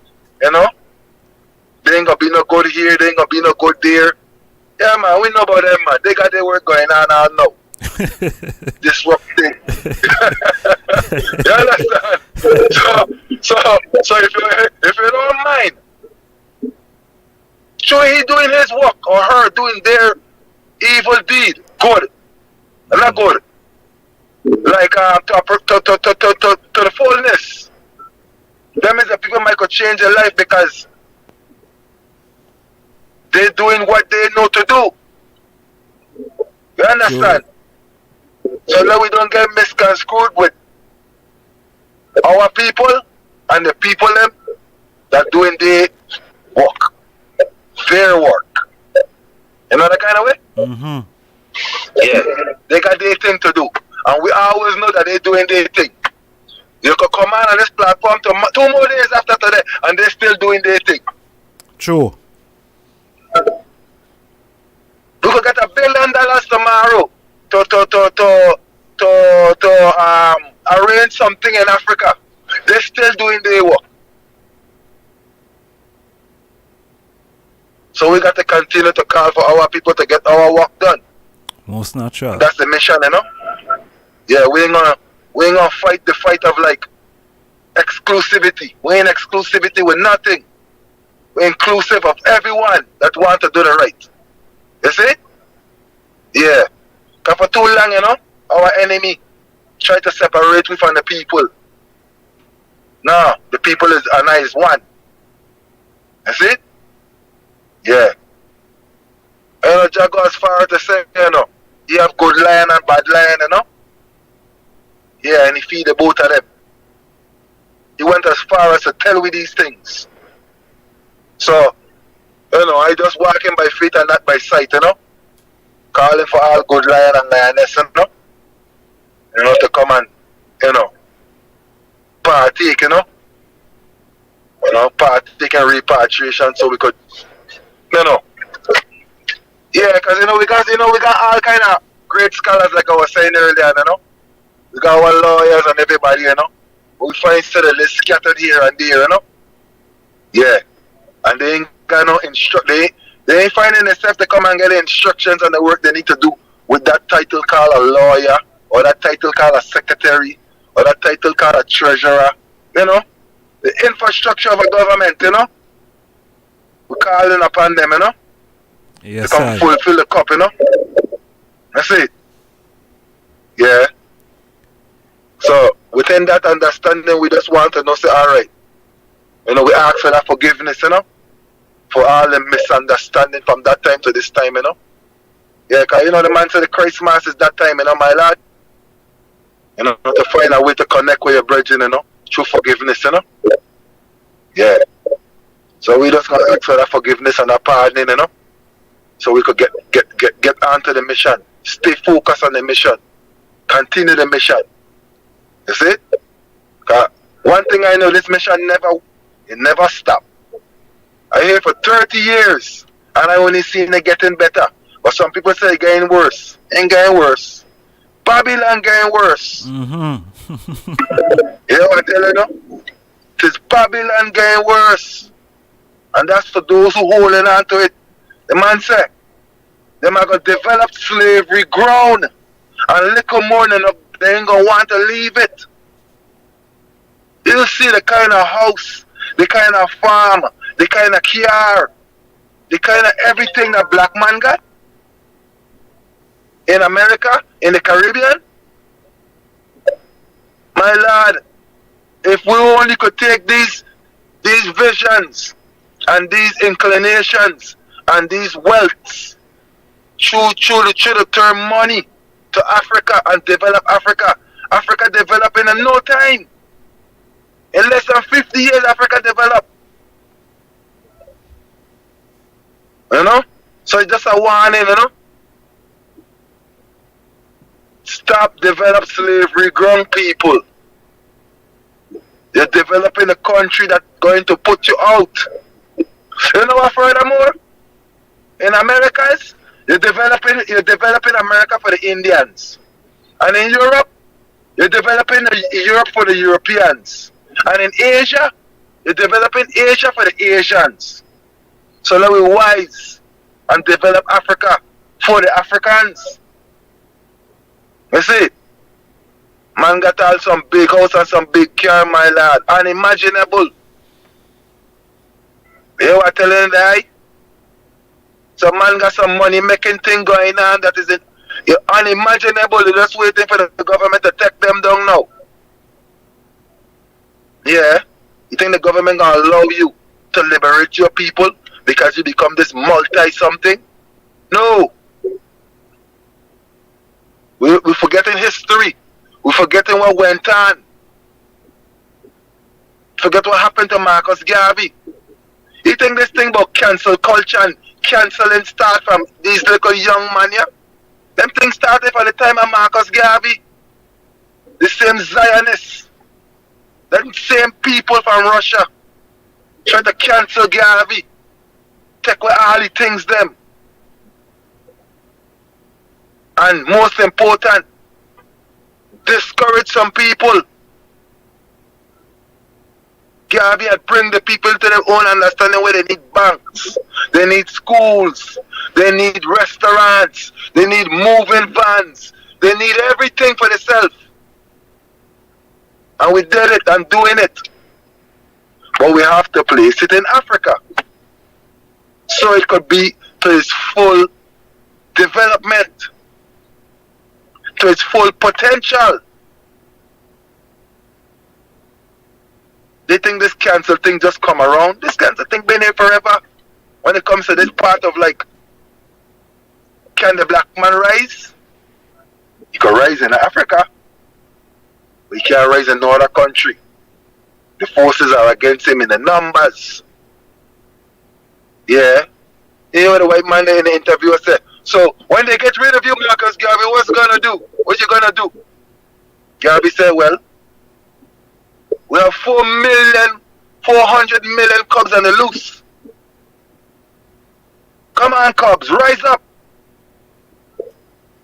you know? They ain't gonna be no good here, they ain't gonna be no good there. Yeah, man, we know about them, man. They got their work going on now. Disrupting. You understand? So if you don't mind, sure he doing his work or her doing their evil deed, good. Not good. Like to the fullness. That means that people might could change their life because they're doing what they know to do. You understand? So that we don't get misconstrued with our people and the people them that doing their work. Their work. You know that kind of way?
Mm-hmm.
Yeah. They got their thing to do. And we always know that they're doing their thing. You could come on this platform 2 more days after today and they're still doing their thing.
True.
We could get $1 billion tomorrow arrange something in Africa. They're still doing their work. So we got to continue to call for our people to get our work done.
Most natural.
That's the mission, you know. Yeah, we ain't gonna fight the fight of like exclusivity. We ain't exclusivity with nothing. We're inclusive of everyone that want to do the right. You see? Yeah. Because for too long, you know, our enemy try to separate we from the people. No, the people is one. You see? Yeah. You know, Jah go as far as to say, you know, you have good lion and bad lion, you know? Yeah, and he feed the both of them. He went as far as to tell we these things. So, you know, I just walking by faith and not by sight, you know? Calling for all good lion and lioness, you know? You know, to come and, you know, partake, you know? You know, partake in repatriation so we could, you know. Yeah, because, you know, we got all kind of great scholars like I was saying earlier, you know? We got our lawyers and everybody, you know? We find steadily scattered here and there, you know? Yeah. And they ain't got no they ain't finding themselves to come and get the instructions and the work they need to do with that title called a lawyer, or that title called a secretary, or that title called a treasurer, you know? The infrastructure of a government, you know? We're calling upon them, you know?
Yes,
to come fulfill the cup, you know? That's it. Yeah. So, within that understanding, we just want to know, say, alright. You know, we ask for that forgiveness, you know? For all the misunderstanding from that time to this time, you know? Yeah, because, you know, the man said the Christmas is that time, you know, my lad? You know, to find a way to connect with your brethren, you know? Through forgiveness, you know? Yeah. So we just gonna ask for that forgiveness and that pardoning, you know? So we could get onto the mission. Stay focused on the mission. Continue the mission. You see? Because one thing I know, this mission never stop. I here for 30 years and I only seen it getting better. But some people say it getting worse. Ain't getting worse. Babylon getting worse.
Mm-hmm.
You know what I tell you now? It is Babylon getting worse. And that's for those who holding on to it. The man said, them are going to develop slavery ground. And little more than they ain't going to want to leave it. You see the kind of house, the kind of farm, the kind of car, the kind of everything that black man got in America, in the Caribbean. My lord, if we only could take these visions and these inclinations and these wealths through the turn money to Africa and develop Africa. Africa developing in no time. In less than 50 years, Africa developed. You know? So it's just a warning, you know? Stop develop slavery grown people. You're developing a country that's going to put you out. You know what, furthermore? In Americas, you're developing America for the Indians. And in Europe, you're developing Europe for the Europeans. And in Asia, you're developing Asia for the Asians. So let we wise and develop Africa for the Africans. You see? Man got all some big house and some big car, my lad. Unimaginable. You know what I'm telling you that? Some man got some money making thing going on that is unimaginable. You're just waiting for the government to take them down now. Yeah? You think the government gonna allow you to liberate your people because you become this multi-something? No. We're forgetting history. We're forgetting what went on. Forget what happened to Marcus Garvey. You think this thing about cancel culture and canceling start from these little young man, yeah? Them things started for the time of Marcus Garvey. The same Zionists. Them same people from Russia trying to cancel Garvey. Take away all the things them. And most important, discourage some people. Gambia bring the people to their own understanding where they need banks, they need schools, they need restaurants, they need moving vans, they need everything for themselves. And we did it and doing it. But we have to place it in Africa. So it could be to its full development, to its full potential. They think this cancel thing just come around. This cancel thing been here forever. When it comes to this part of like, can the black man rise? He can rise in Africa. But he can't rise in no other country. The forces are against him in the numbers. Yeah. You know the white man in the interview said, so when they get rid of you, Marcus Garvey, what's gonna do? What you gonna do? Garvey said, well, we have 400 million cubs on the loose. Come on, cubs, rise up.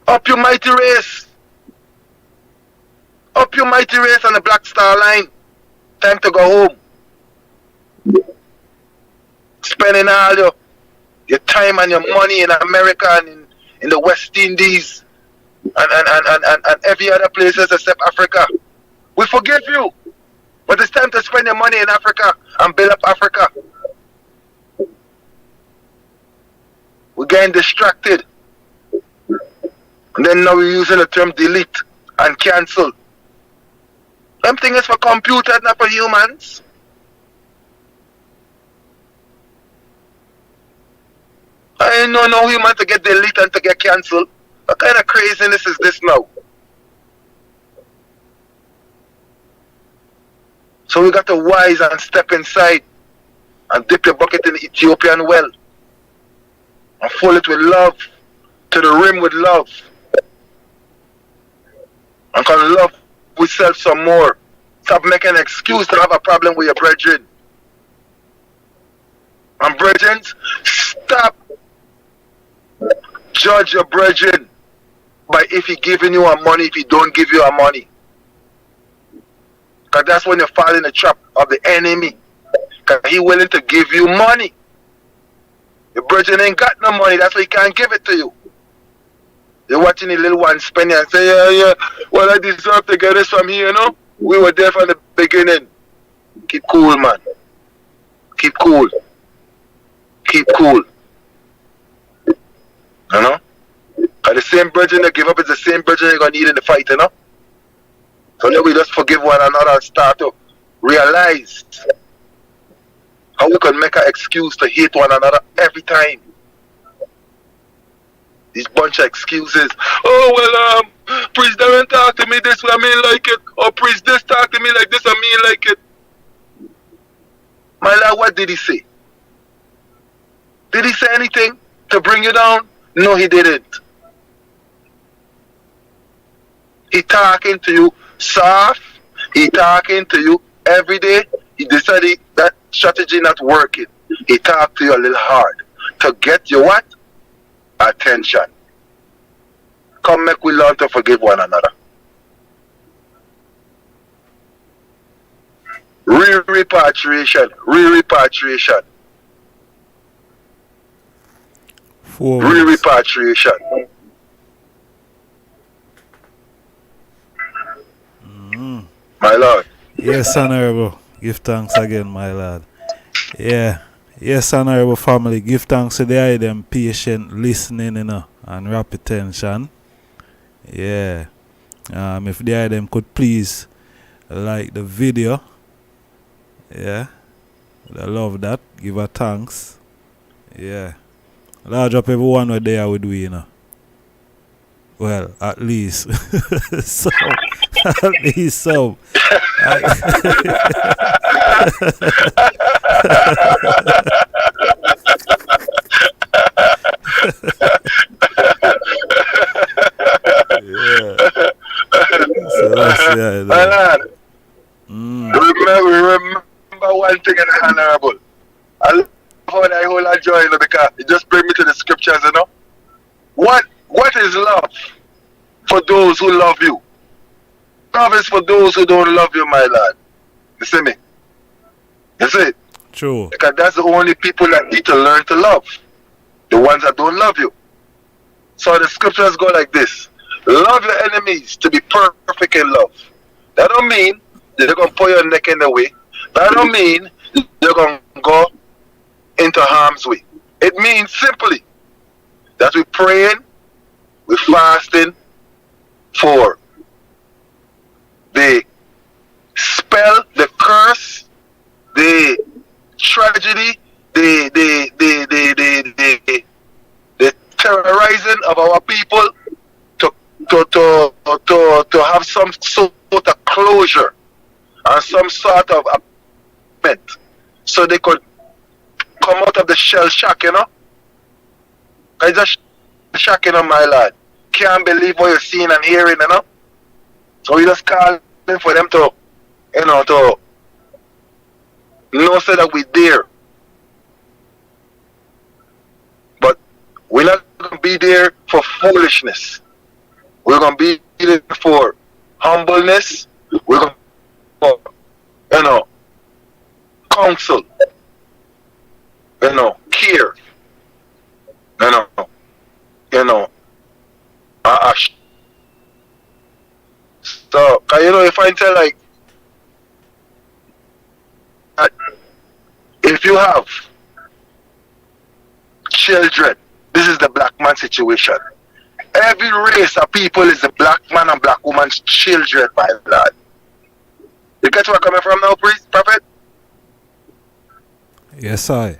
Up your mighty race. Up your mighty race on the Black Star Line. Time to go home. Spending all your time and your money in America and in the West Indies and every other places except Africa. We forgive you. But it's time to spend your money in Africa and build up Africa. We're getting distracted. And then now we're using the term delete and cancel. Everything is for computers, not for humans. I ain't know no human to get deleted and to get cancelled. What kind of craziness is this now? So we got to wise and step inside and dip the bucket in the Ethiopian well and fill it with love, to the rim with love. And can love ourselves some more. Stop making an excuse to have a problem with your brethren. And brethren, stop judge your brethren by if he giving you a money, if he don't give you a money. Because that's when you fall in the trap of the enemy. Because he willing to give you money. Your brethren ain't got no money, that's why he can't give it to you. You're watching the little one spending and say, yeah, well, I deserve to get this from here, you know? We were there from the beginning. Keep cool, man. Keep cool. Keep cool. You know? Because the same brethren that give up is the same brethren you're going to need in the fight, you know? So then we just forgive one another and start to realize how we can make an excuse to hate one another every time. These bunch of excuses. Oh, well, priest don't talk to me this way, I mean like it. Or priest this talk to me like this, I mean like it. My lord, what did he say? Did he say anything to bring you down? No, he didn't. He talking to you soft. He talking to you every day. He decided that strategy not working. He talk to you a little hard to get your what? Attention. Come make we learn to forgive one another. Repatriation. Repatriation. Repatriation. My lord.
Yes, honorable. Give thanks again, my lord. Yeah. Yes, honorable family. Give thanks to the item patient listening, you know, and rapid attention. Yeah. If the item could please like the video. Yeah. I love that. Give her thanks. Yeah. Large up everyone where they are with we, you know. Well, at least. So, at least so.
Remember one thing in the honorable. I love how I hold a joy, you know, because it just brings me to the scriptures, you know. What is love? for those who love you. Love is for those who don't love you, my lad. You see me? You see it?
True.
Because that's the only people that need to learn to love. The ones that don't love you. So the scriptures go like this. Love your enemies to be perfect in love. That don't mean they're going to put your neck in the way. That don't mean they're going to go into harm's way. It means simply that we're praying, we're fasting for the spell, the curse, the tragedy, the terrorizing of our people to have some sort of closure and some sort of event so they could come out of the shell shock, you know? It's just shock, you know, my lad. Can't believe what you're seeing and hearing, you know? So we just calling for them to, you know, to know so that we're there. But we're not going to be there for foolishness. We're going to be there for humbleness. We're going to for, you know, counsel. You know, care. You know, so, you know, if I tell like, if you have children, this is the black man situation. Every race of people is the black man and black woman's children, my lad. You get where I'm coming from now, priest, prophet?
Yes, I.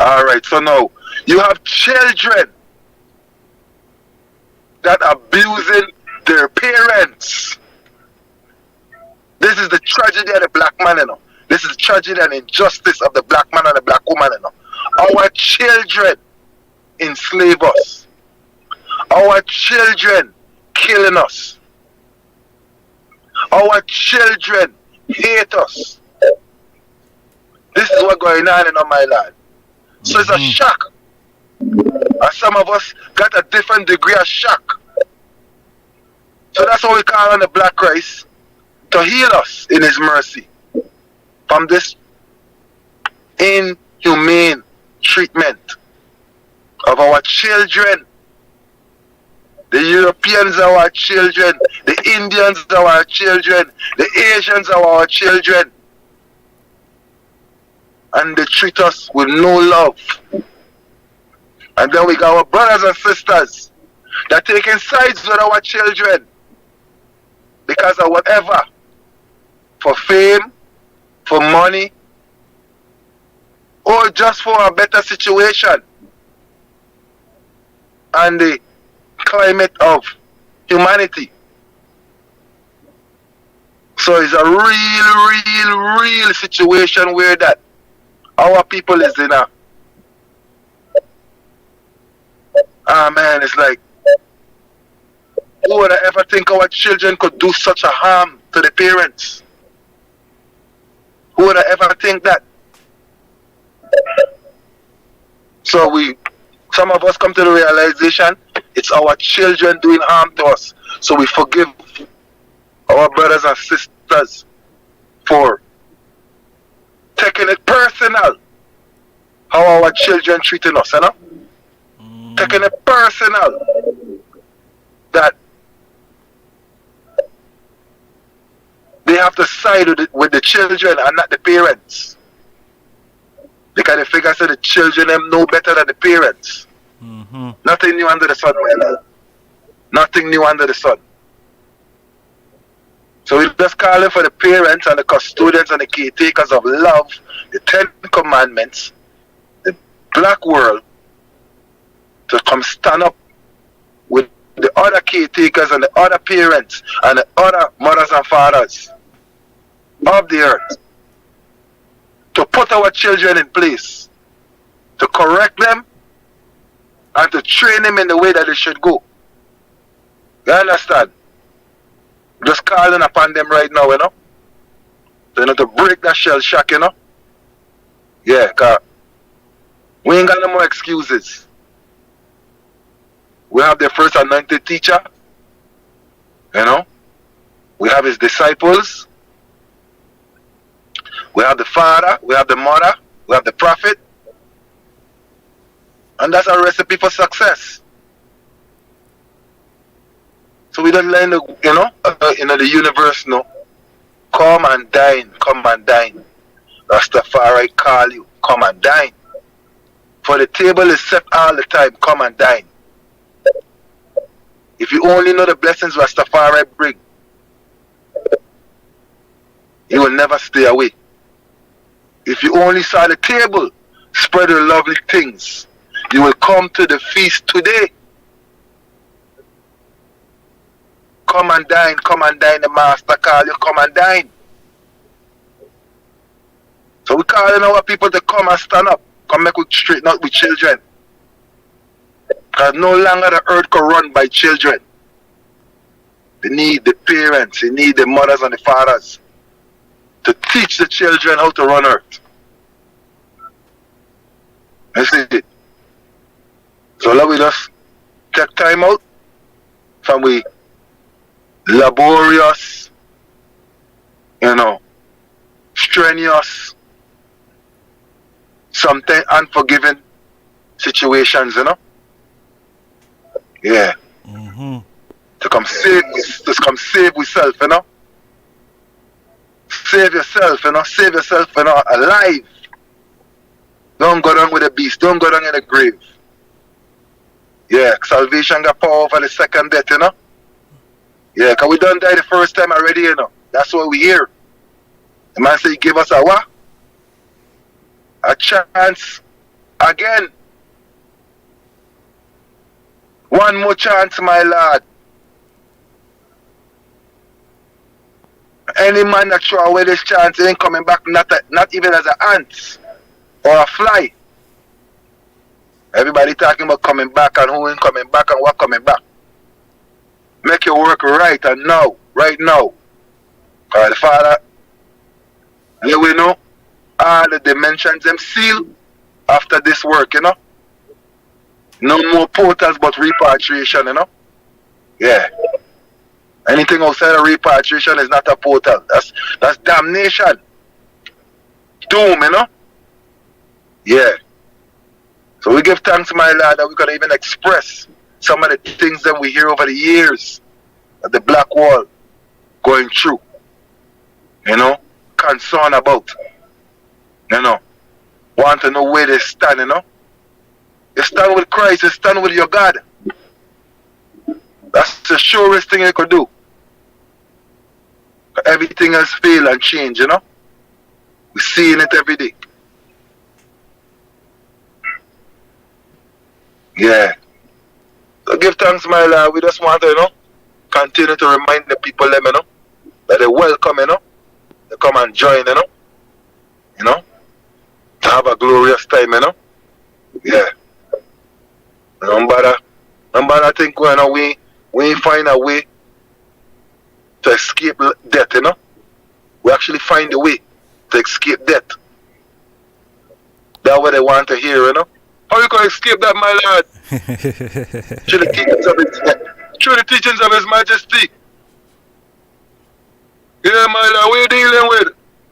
Alright, so now, you have children that are abusing their parents. This is the tragedy of the black man, you know. This is the tragedy and injustice of the black man and the black woman, you know. Our children enslave us. Our children killing us. Our children hate us. This is what's going on, you know, my lad. So it's a shock. And some of us got a different degree of shock. So that's why we call on the Black Christ to heal us in his mercy from this inhumane treatment of our children. The Europeans are our children. The Indians are our children. The Asians are our children. And they treat us with no love. And then we got our brothers and sisters that are taking sides with our children because of whatever. For fame, for money, or just for a better situation. And the climate of humanity. So it's a real situation where that our people is in a man, it's like, who would I ever think our children could do such a harm to the parents? Who would I ever think that? So some of us come to the realization it's our children doing harm to us. So we forgive our brothers and sisters for taking it personal how our children treating us, you know? Taking it personal that they have to side with the children and not the parents. Because they figure that the children them know better than the parents. Nothing new under the sun, man. Nothing new under the sun. So we're just calling for the parents and the custodians and the caretakers of love, the 10 commandments, the black world, to come stand up with the other caretakers and the other parents and the other mothers and fathers of the earth to put our children in place, to correct them and to train them in the way that they should go. You understand? Just calling upon them right now, you know? So, you know, to break that shell shock, you know? Yeah, cause we ain't got no more excuses. We have the first anointed teacher. You know? We have his disciples. We have the father. We have the mother. We have the prophet. And that's our recipe for success. So we don't let the universe know. Come and dine. Come and dine. Rastafari call you. Come and dine. For the table is set all the time. Come and dine. If you only know the blessings Rastafari bring, you will never stay away. If you only saw the table spread with lovely things, you will come to the feast today. Come and dine, the master call you, come and dine. So we're calling our people to come and stand up, come make we straighten out with children. Because no longer the earth can run by children. They need the parents, they need the mothers and the fathers to teach the children how to run earth. That's it. So let we just take time out from we laborious, strenuous, sometimes unforgiving situations, Yeah.
Mm-hmm.
To come save yourself, Save yourself, Save yourself, alive. Don't go down with the beast. Don't go down in the grave. Yeah, salvation got power over the second death, Yeah, because we done die the first time already, That's what we hear. The man say he give us a what? A chance again. One more chance, my lord. Any man that throw away this chance ain't coming back, not even as an ant or a fly. Everybody talking about coming back and who ain't coming back and what coming back. Make your work right and now, right now. Because the Father, let we know all the dimensions them seal after this work, No more portals but repatriation, Yeah. Anything outside of repatriation is not a portal. That's damnation. Doom, Yeah. So we give thanks, my Lord, that we can even express some of the things that we hear over the years that the black wall going through. Concern about. Want to know where they stand, You stand with Christ, you stand with your God. That's the surest thing you could do. Everything has failed and changed, We're seeing it every day. Yeah. So give thanks, my Lord. We just want to, continue to remind the people them, that they're welcome, They come and join, To have a glorious time, Yeah. Don't bother think we find a way to escape death, We actually find a way to escape death. That's what they want to hear, How you can escape that, my lord? Through the teachings of His Majesty. Yeah, my lord, what are you dealing with?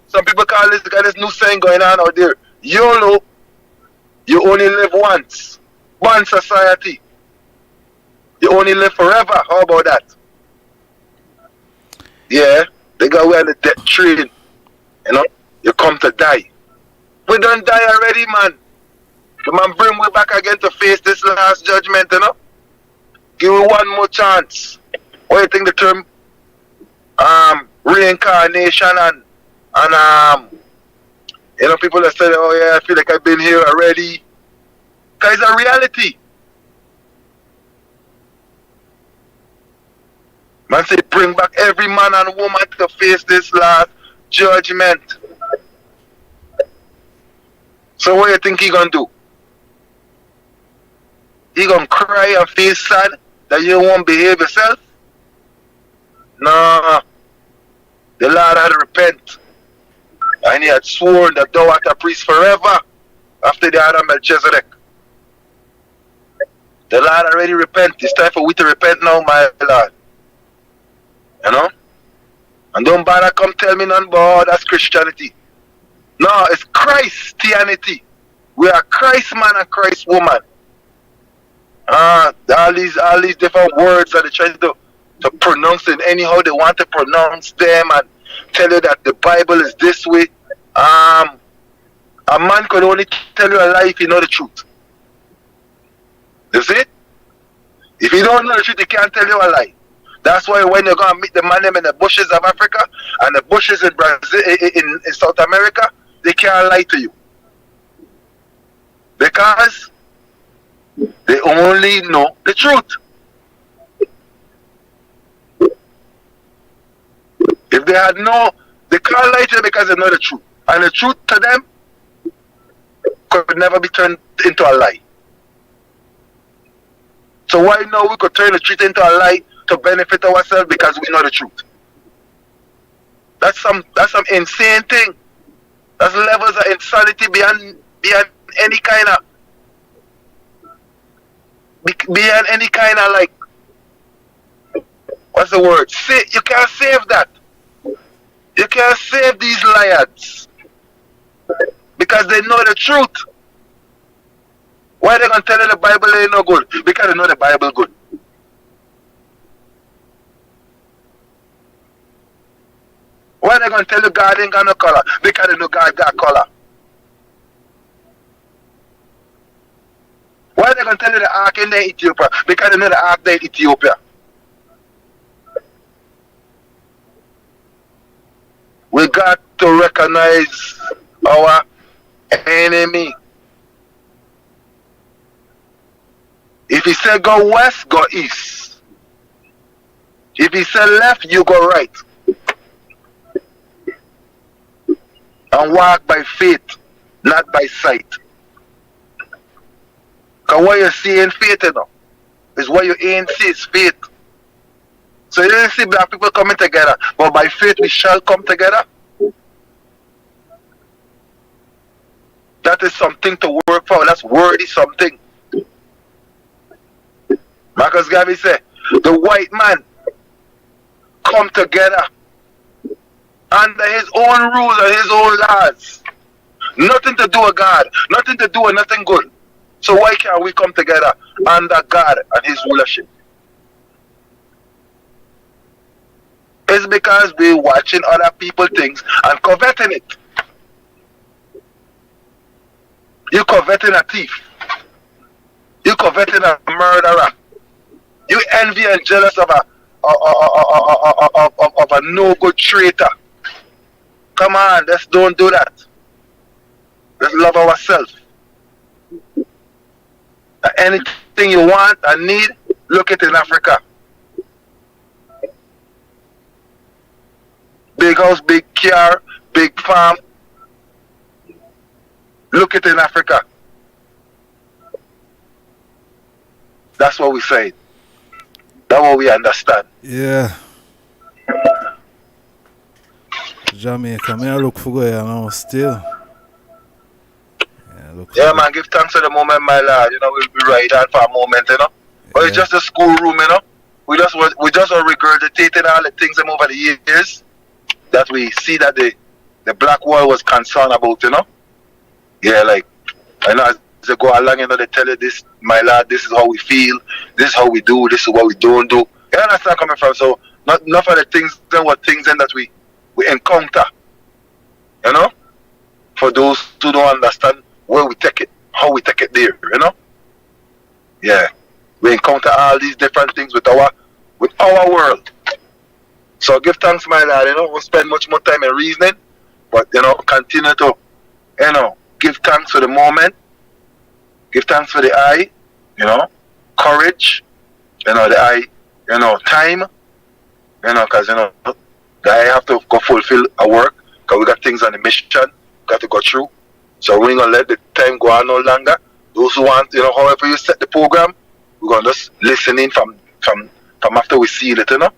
Some people call this, got this new saying going on out there. YOLO, you only live once. One society. You only live forever. How about that? Yeah, they got away on the death train. You come to die. We done die already, man. The man bring we back again to face this last judgment, Give me one more chance. What do you think the term reincarnation and people that say, oh yeah, I feel like I've been here already. Because it's a reality. Man say bring back every man and woman to face this last judgment. So what do you think he gonna do? He gonna cry and feel sad that you won't behave yourself? No. The Lord had to repent. And he had sworn that thou art a priest forever after the Adam Melchizedek. The Lord already repent. It's time for we to repent now, my Lord. You know? And don't bother come tell me none about that's Christianity. No, it's Christianity. We are Christ man and Christ woman. All these different words that they try to pronounce it anyhow they want to pronounce them and tell you that the Bible is this way. A man could only tell you a lie if you know the truth. You see? If you don't know the truth, he can't tell you a lie. That's why when you're gonna meet the man them in the bushes of Africa and the bushes in Brazil, in South America, they can't lie to you. Because they only know the truth. If they had they can't lie to you because they know the truth. And the truth to them could never be turned into a lie. So why now we could turn the truth into a lie to benefit ourselves because we know the truth? That's some insane thing. That's levels of insanity beyond any kind of like, what's the word? You can't save that. You can't save these liars because they know the truth. Why are they gonna tell you the Bible ain't no good? Because they know the Bible good. Why are they gonna tell you God ain't got no color? Because they know God got color. Why are they gonna tell you the ark in Ethiopia? Because they know the ark in Ethiopia. We got to recognize our enemy. If he said go west, go east. If he said left, you go right. And walk by faith, not by sight. Because what you see in faith, you know, is what you ain't see is faith. So you didn't see black people coming together, but by faith we shall come together. That is something to work for. That's worthy something. Marcus Garvey said, the white man come together under his own rules and his own laws. Nothing to do with God. Nothing to do with nothing good. So why can't we come together under God and his rulership? It's because we're watching other people things and coveting it. You coveting a thief. You coveting a murderer. You envy and jealous of a no good traitor. Come on, let's don't do that. Let's love ourselves. Anything you want and need, look it in Africa. Big house, big car, big farm. Look it in Africa. That's what we say. That's what we understand.
Yeah. Jamaica, may I look for you now still?
Yeah, man, give thanks for the moment, my lad. You know, we'll be right on for a moment, you know. But it's just a schoolroom, you know. We just are regurgitating all the things over the years that we see that the black world was concerned about, you know. Yeah, like, I know as they go along, you know, they tell you this, my lad, this is how we feel, this is how we do, this is what we don't do. You understand where I'm coming from? So, not enough of the things that we encounter, you know, for those who don't understand where we take it, how we take it there, you know. Yeah, we encounter all these different things with our world. So give thanks, my lad. You know, we'll spend much more time in reasoning, but you know, continue to, you know, give thanks for the moment, give thanks for the eye, you know, courage, you know, the eye, you know, time, you know, because you know, the eye have to go fulfill our work, because we got things on the mission, got to go through. So we ain't gonna let the time go on no longer. Those who want, you know, however you set the program, we're gonna just listen in from after we see it, you know.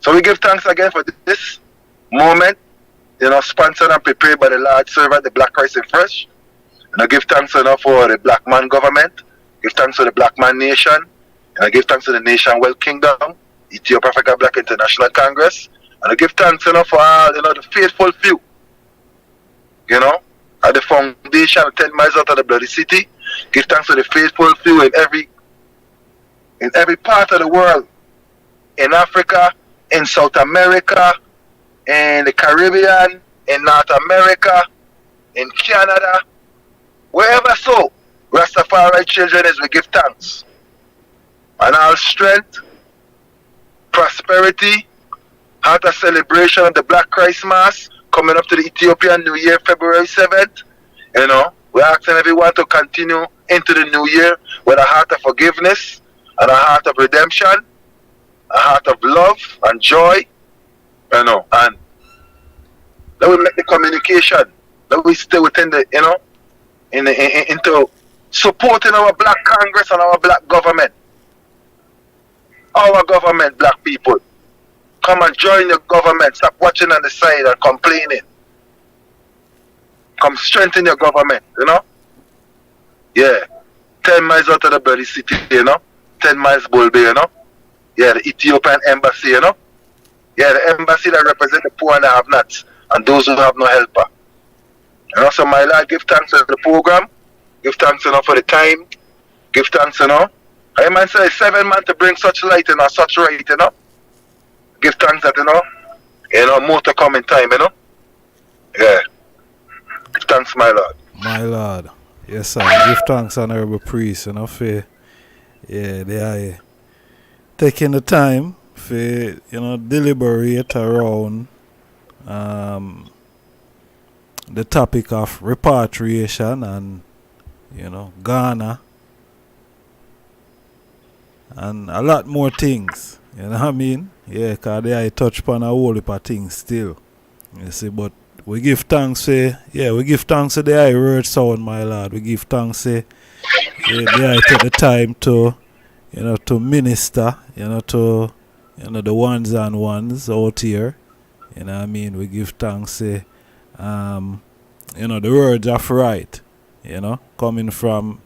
So we give thanks again for this moment, you know, sponsored and prepared by the large servant, the Black Christ in Fresh. And I give thanks, you know, for the Black Man government. Give thanks for the Black Man Nation. And I give thanks to the Nation World Kingdom, Ethiopia Africa Black International Congress, and I give thanks, for all, the faithful few, at the foundation 10 miles out of the bloody city. Give thanks to the faithful few in every part of the world, in Africa, in South America, in the Caribbean, in North America, in Canada, wherever so, Rastafari children is, we give thanks. And all strength, prosperity, heart of celebration of the Black Christmas coming up to the Ethiopian New Year, February 7th. We're asking everyone to continue into the new year with a heart of forgiveness and a heart of redemption, a heart of love and joy, and let we make the communication, let we stay within the, into supporting our Black Congress and our Black government. Our government, Black people. Come and join your government. Stop watching on the side and complaining. Come strengthen your government, Yeah. 10 miles out of the bloody city, 10 miles Bulbe, Yeah, the Ethiopian embassy, Yeah, the embassy that represents the poor and the have-nots and those who have no helper. So my Lord, give thanks for the program. Give thanks, for the time. Give thanks, I might say 7 months to bring such light, such right, Give thanks that, more to come in time, Yeah. Give thanks, my Lord.
My Lord. Yes, sir. Give thanks, Honorable Priest, for they are taking the time for, deliberate around the topic of repatriation and, Ghana and a lot more things. You know what I mean? Yeah, because they touch upon a whole heap of things still. You see, but we give thanks for, we give thanks to the high word sound, my Lord. We give thanks to they take the time to, to minister, to, the ones and ones out here. You know what I mean? We give thanks to, the words of right, coming from,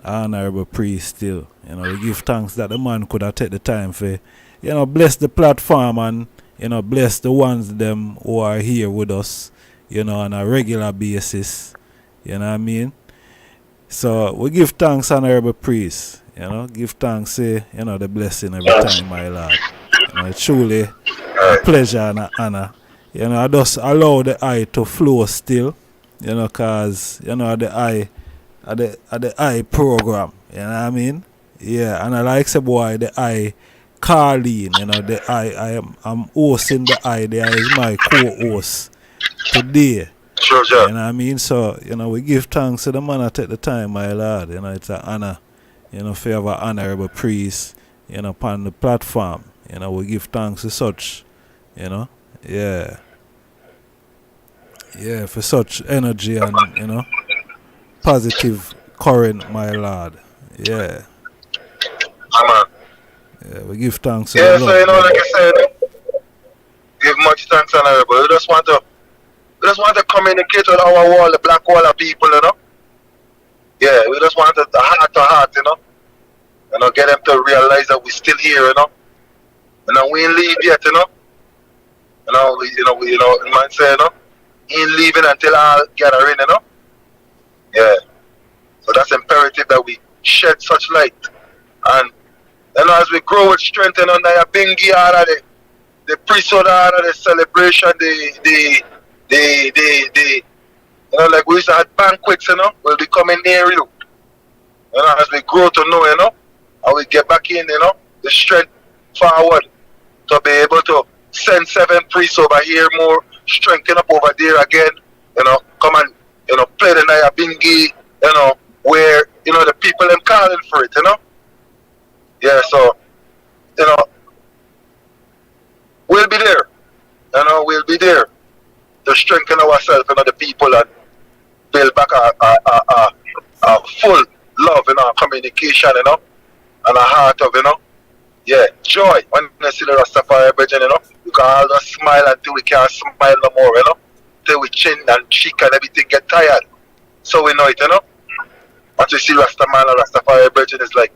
honorable priest still. We give thanks that the man could have taken the time for, bless the platform and, bless the ones them who are here with us, on a regular basis. You know what I mean? So we give thanks, honorable priest. Give thanks, the blessing every time, my Lord. It's truly a pleasure and an honor. I just allow the eye to flow still, cause the eye program, you know what I mean? Yeah, and I like say boy the eye Carleen, the eye I'm hosting the eye, the eye is my co-host today.
Sure.
You know what I mean? So, we give thanks to the man that take the time, my Lord. It's an honor, for have an honorable priest, upon the platform. We give thanks to such, yeah. Yeah, for such energy and, positive current, my Lord. Yeah. Yeah, we give thanks to
the
Lord.
So, like I said, give much thanks, honorable. We just want to communicate with our wall, the Black wall of people, Yeah, we just want a heart to heart, get them to realize that we're still here, we ain't leave yet, we man say, he ain't leaving until all gather in, Yeah. So that's imperative that we shed such light. And as we grow with strength and under your bingy out of the priesthood out of the celebration, like we used to have banquets, we'll be coming near you. As we grow to know, and we get back in, the strength forward to be able to send 7 priests over here more, strengthen up over there again, come and, play the Naya Bingi, where, the people them calling for it, Yeah, so, we'll be there, we'll be there to strengthen ourselves, the people and build back a full love, communication, and a heart of, joy. When you see the Rastafari brethren, we can all just smile until we can't smile no more, till we chin and cheek and everything get tired. So we know it, Once we see Rastaman and Rastafari brethren, it's like,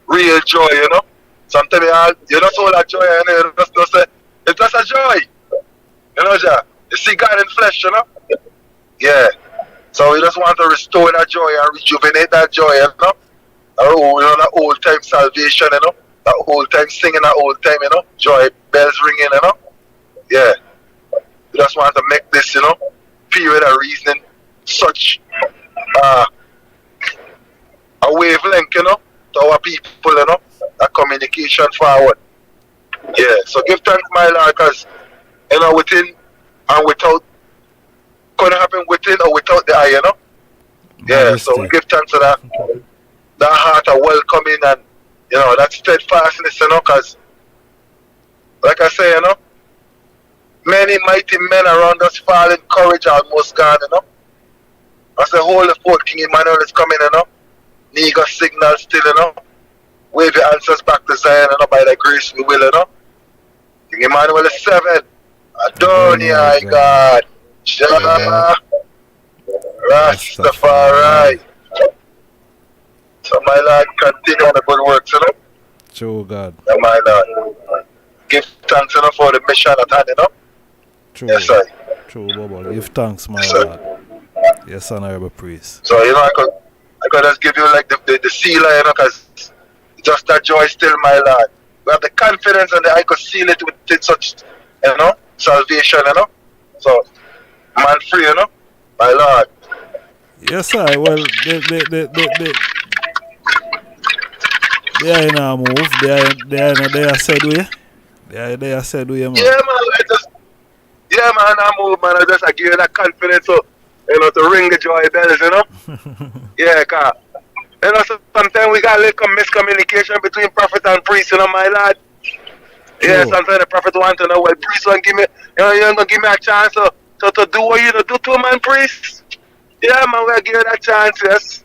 real joy, you know. Sometimes you don't all that joy, you know, you just say, it's just a joy. You know, Ja? You see God in flesh, you know? Yeah. So we just want to restore that joy and rejuvenate that joy, you know? Oh, you know, that old time salvation, you know? That old time singing, that old time, you know? Joy bells ringing, you know? Yeah. We just want to make this, you know, period of reasoning such a wavelength, you know, to our people, you know, a communication forward. Yeah, so give thanks, my Lord, because, you know, within and without, couldn't happen within or without the eye, you know. Yeah, so we give thanks to that heart of welcoming and, you know, that steadfastness, you know, because, like I say, you know, many mighty men around us fall in courage almost gone, you know. As the whole of Fort King Emmanuel is coming, you know. Nigga signal still, you know. Wave your answers back to Zion, you know, by the grace we will, you know. King Emmanuel is 7. Adonia, God. Jah. Rastafari. So, my Lord, continue on the good works, you know.
True, God.
Yeah, my Lord. Give thanks, you know, for the mission at hand, you know.
True.
Yes, sir.
True, Bobo. Give thanks, my
Yes,
Lord. Yes, honorable priest.
So, you know, I could just give you like the sealer, you know, because just that joy still, my Lord. We have the confidence and I could seal it with such, you know, salvation, you know. So, man free, you know, my Lord.
Yes, sir. Well, they are in a move. They are said we. They are said we, man.
Yeah, man, I move, man. I just give you that confidence, so, you know, to ring the joy bells, you know. Yeah, cause, you know, so sometimes we got a little miscommunication between prophet and priest, you know, my lad. Yeah, sometimes the prophet want to know, well, priest won't give me, you know, you ain't gonna give me a chance to do what you do to man, priest. Yeah, man, we'll give you that chance, yes.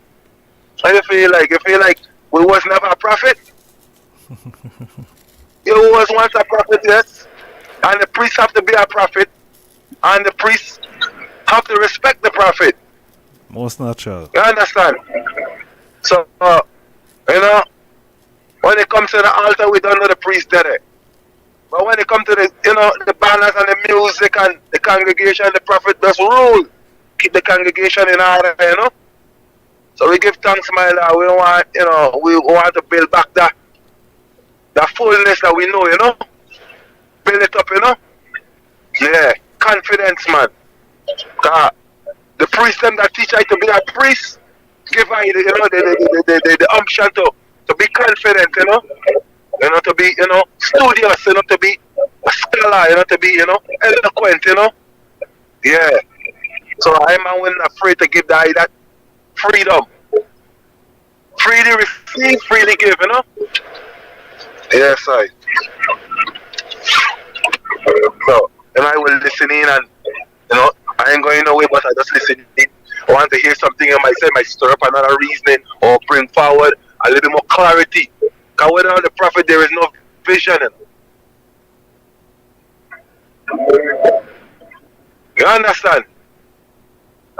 And you feel like we was never a prophet. You was once a prophet, yes. And the priest have to be a prophet. And the priests have to respect the prophet.
Most natural.
You understand? So, you know, when it comes to the altar, we don't know the priest there. But when it comes to the, you know, the banners and the music and the congregation, the prophet does rule. Keep the congregation in order, you know. So we give thanks, my Lord. We want, you know, we want to build back that fullness that we know, you know. Build it up, you know. Yeah, confidence, man. The priest them that teach I to be a priest, give I, you know, the option to be confident, you know. You know, to be, you know, studious, you know, to be a scholar, you know, to be, you know, eloquent, you know. Yeah. So I'm not afraid to give that freedom. Freely receive, freely give, you know. Yes, I. So, and I will listen in and, you know, I ain't going nowhere, but I just listen in. I want to hear something in myself, might stir up another reasoning or bring forward a little more clarity. Because without the prophet, there is no vision. You understand?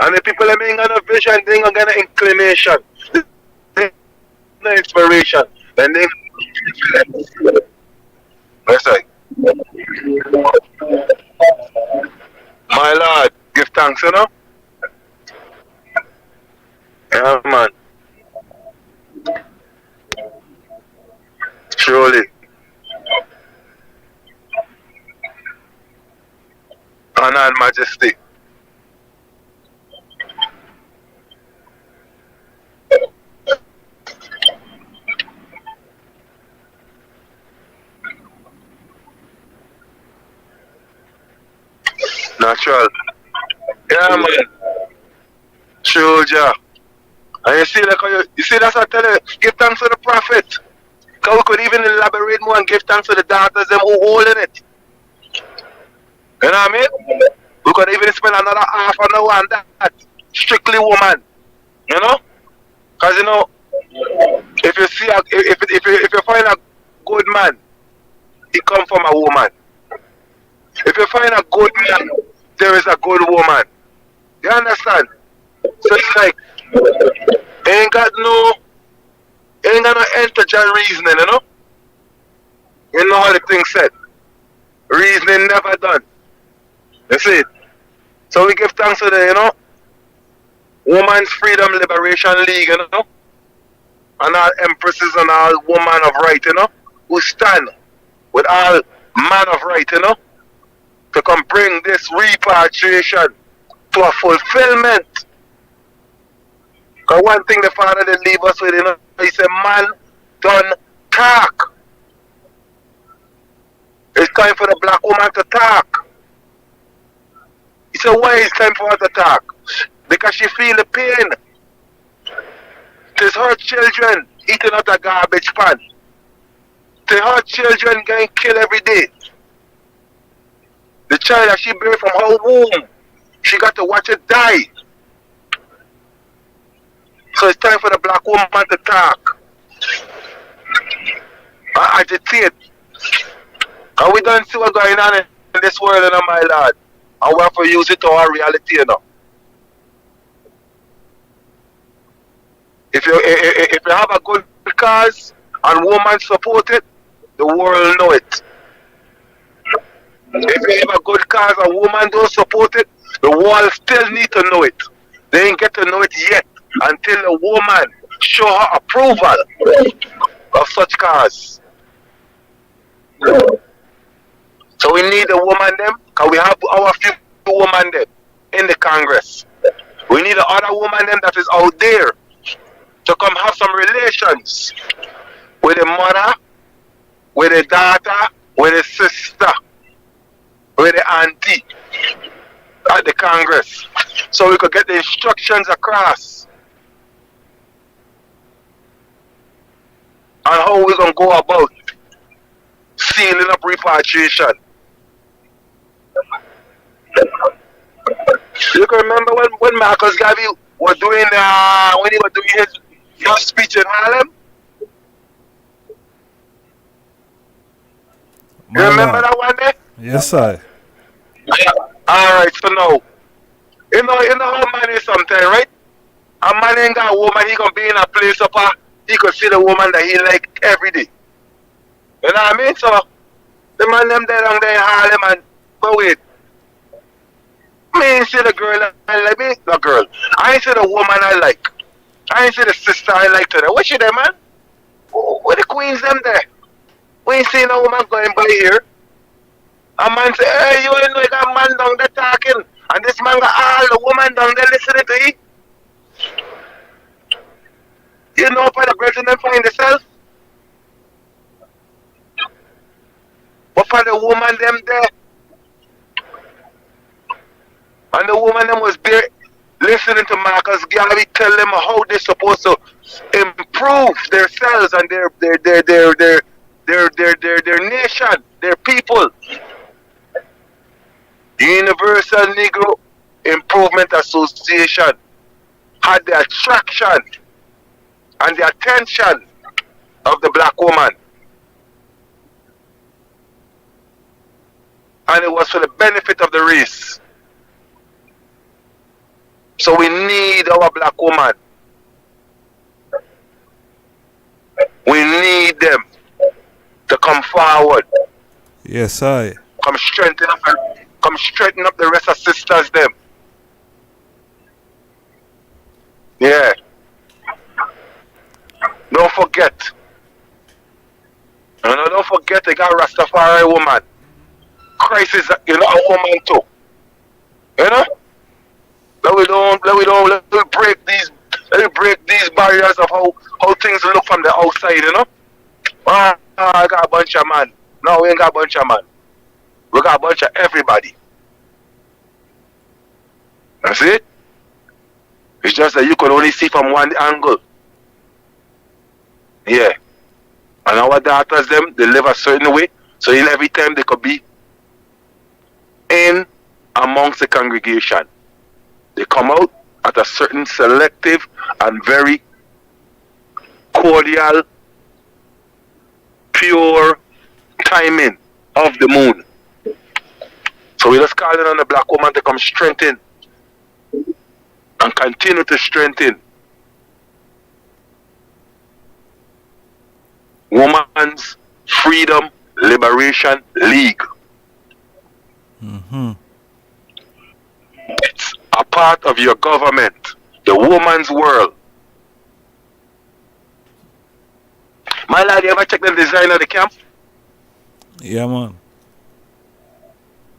And the people that ain't got no vision, they ain't got no inclination, no inspiration. Then they... Yes, I. My Lord, give thanks, you know? Yeah, man. Surely. Honor and majesty. Natural. Yeah, man. True, Jah. And you see, like, you see, that's what I tell you. Give thanks to the prophet. Because we could even elaborate more and give thanks to the daughters them who holding it. You know what I mean? We could even spend another half an hour on that. Strictly woman. You know? Because, you know, if you see, if you find a good man, he come from a woman. If you find a good man, there is a good woman. You understand? So it's like, ain't got no You ain't gonna enter your reasoning, you know? You know how the thing said. Reasoning never done. You see it? So we give thanks to the, you know, Women's Freedom Liberation League, you know, and all empresses and all women of right, you know, who stand with all man of right, you know, to come bring this repatriation to a fulfillment. Because one thing the father did leave us with, you know, he said, man, done talk. It's time for the black woman to talk. He said, why it's time for her to talk? Because she feel the pain. It's her children eating out a garbage pan. It's her children getting killed every day. The child that she bear from her womb, she got to watch it die. So it's time for the black woman to talk. Agitate. And we don't see what's going on in this world, you know, my lord. And we have to use it to our reality, you know. If you have a good cause and women support it, the world know it. If you have a good cause and women don't support it, the world still need to know it. They ain't get to know it yet until the woman show her approval of such cause. So we need the woman them, because we have our few women them in the Congress. We need the other woman them that is out there to come have some relations with the mother, with the daughter, with the sister, with the auntie at the Congress. So we could get the instructions across on how we're going to go about sealing up repatriation. You can remember when Marcus Garvey was doing when he was doing his speech in Harlem? You remember that one there?
Yes, I.
Alright, so now, you know how man is sometimes, right? A man ain't got a woman, he can be in a place up, he can see the woman that he like every day. You know what I mean? So, the man them there down there in Harlem, and, but wait. I ain't see the girl I like, me, the girl. I ain't see the woman I like. I ain't see the sister I like today. What's she there, man? Where the queens them there? We ain't seen a woman going by here. A man say, hey, you ain't know you got a man down there talking. And this man got all the woman down there listening to you. You know for the president find themselves? But for the woman them there, and the woman them was there listening to Marcus Garvey tell them how they're supposed to improve themselves and their nation, their people. The Universal Negro Improvement Association had the attraction and the attention of the black woman. And it was for the benefit of the race. So we need our black woman. We need them to come forward.
Yes, I.
Come strengthen up the rest of sisters them. Yeah. Don't forget. You know, don't forget they got Rastafari woman. Christ is, you know, a woman too. You know? Let me break these barriers of how things look from the outside, you know? I got a bunch of man. No, we ain't got a bunch of man. We got a bunch of everybody. That's it? It's just that you can only see from one angle. Yeah. And our daughters, them, they live a certain way. So in every time they could be in amongst the congregation. They come out at a certain selective and very cordial, pure timing of the moon. So we just calling on the black woman to come strengthen and continue to strengthen Women's Freedom Liberation League. It's a part of your government, the woman's world. My lad, you ever check the design of the camp?
Yeah, man.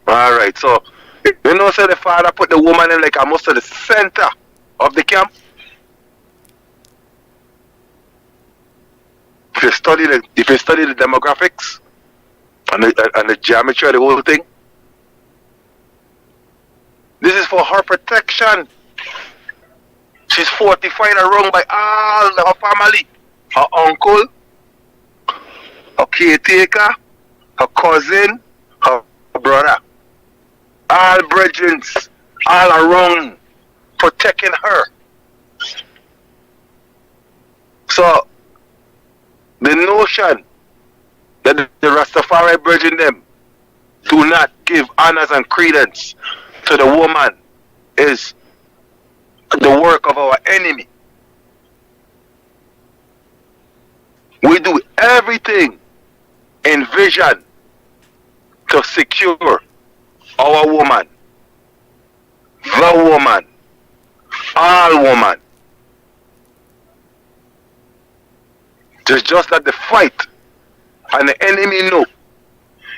Alright, so you know, so the father put the woman in like almost to the center of the camp. If you study the demographics and the geometry of the whole thing, this is for her protection. She's fortified around by all her family, her uncle, her caretaker, her cousin, her brother, all brethren, all around, protecting her. So the notion that the Rastafari brethren them do not give honors and credence to the woman is the work of our enemy. We do everything in vision to secure our woman, the woman, all woman. It's just that the fight and the enemy know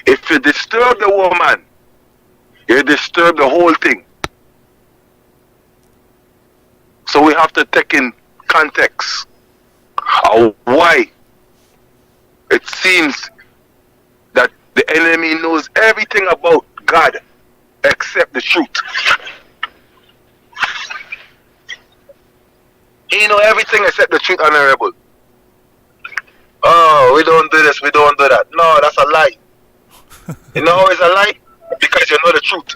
if you disturb the woman, you disturb the whole thing. So we have to take in context of why it seems that the enemy knows everything about God except the truth. He know everything except the truth, honorable. Oh, we don't do this, we don't do that. No, that's a lie. You know how it's a lie? Because you know the truth.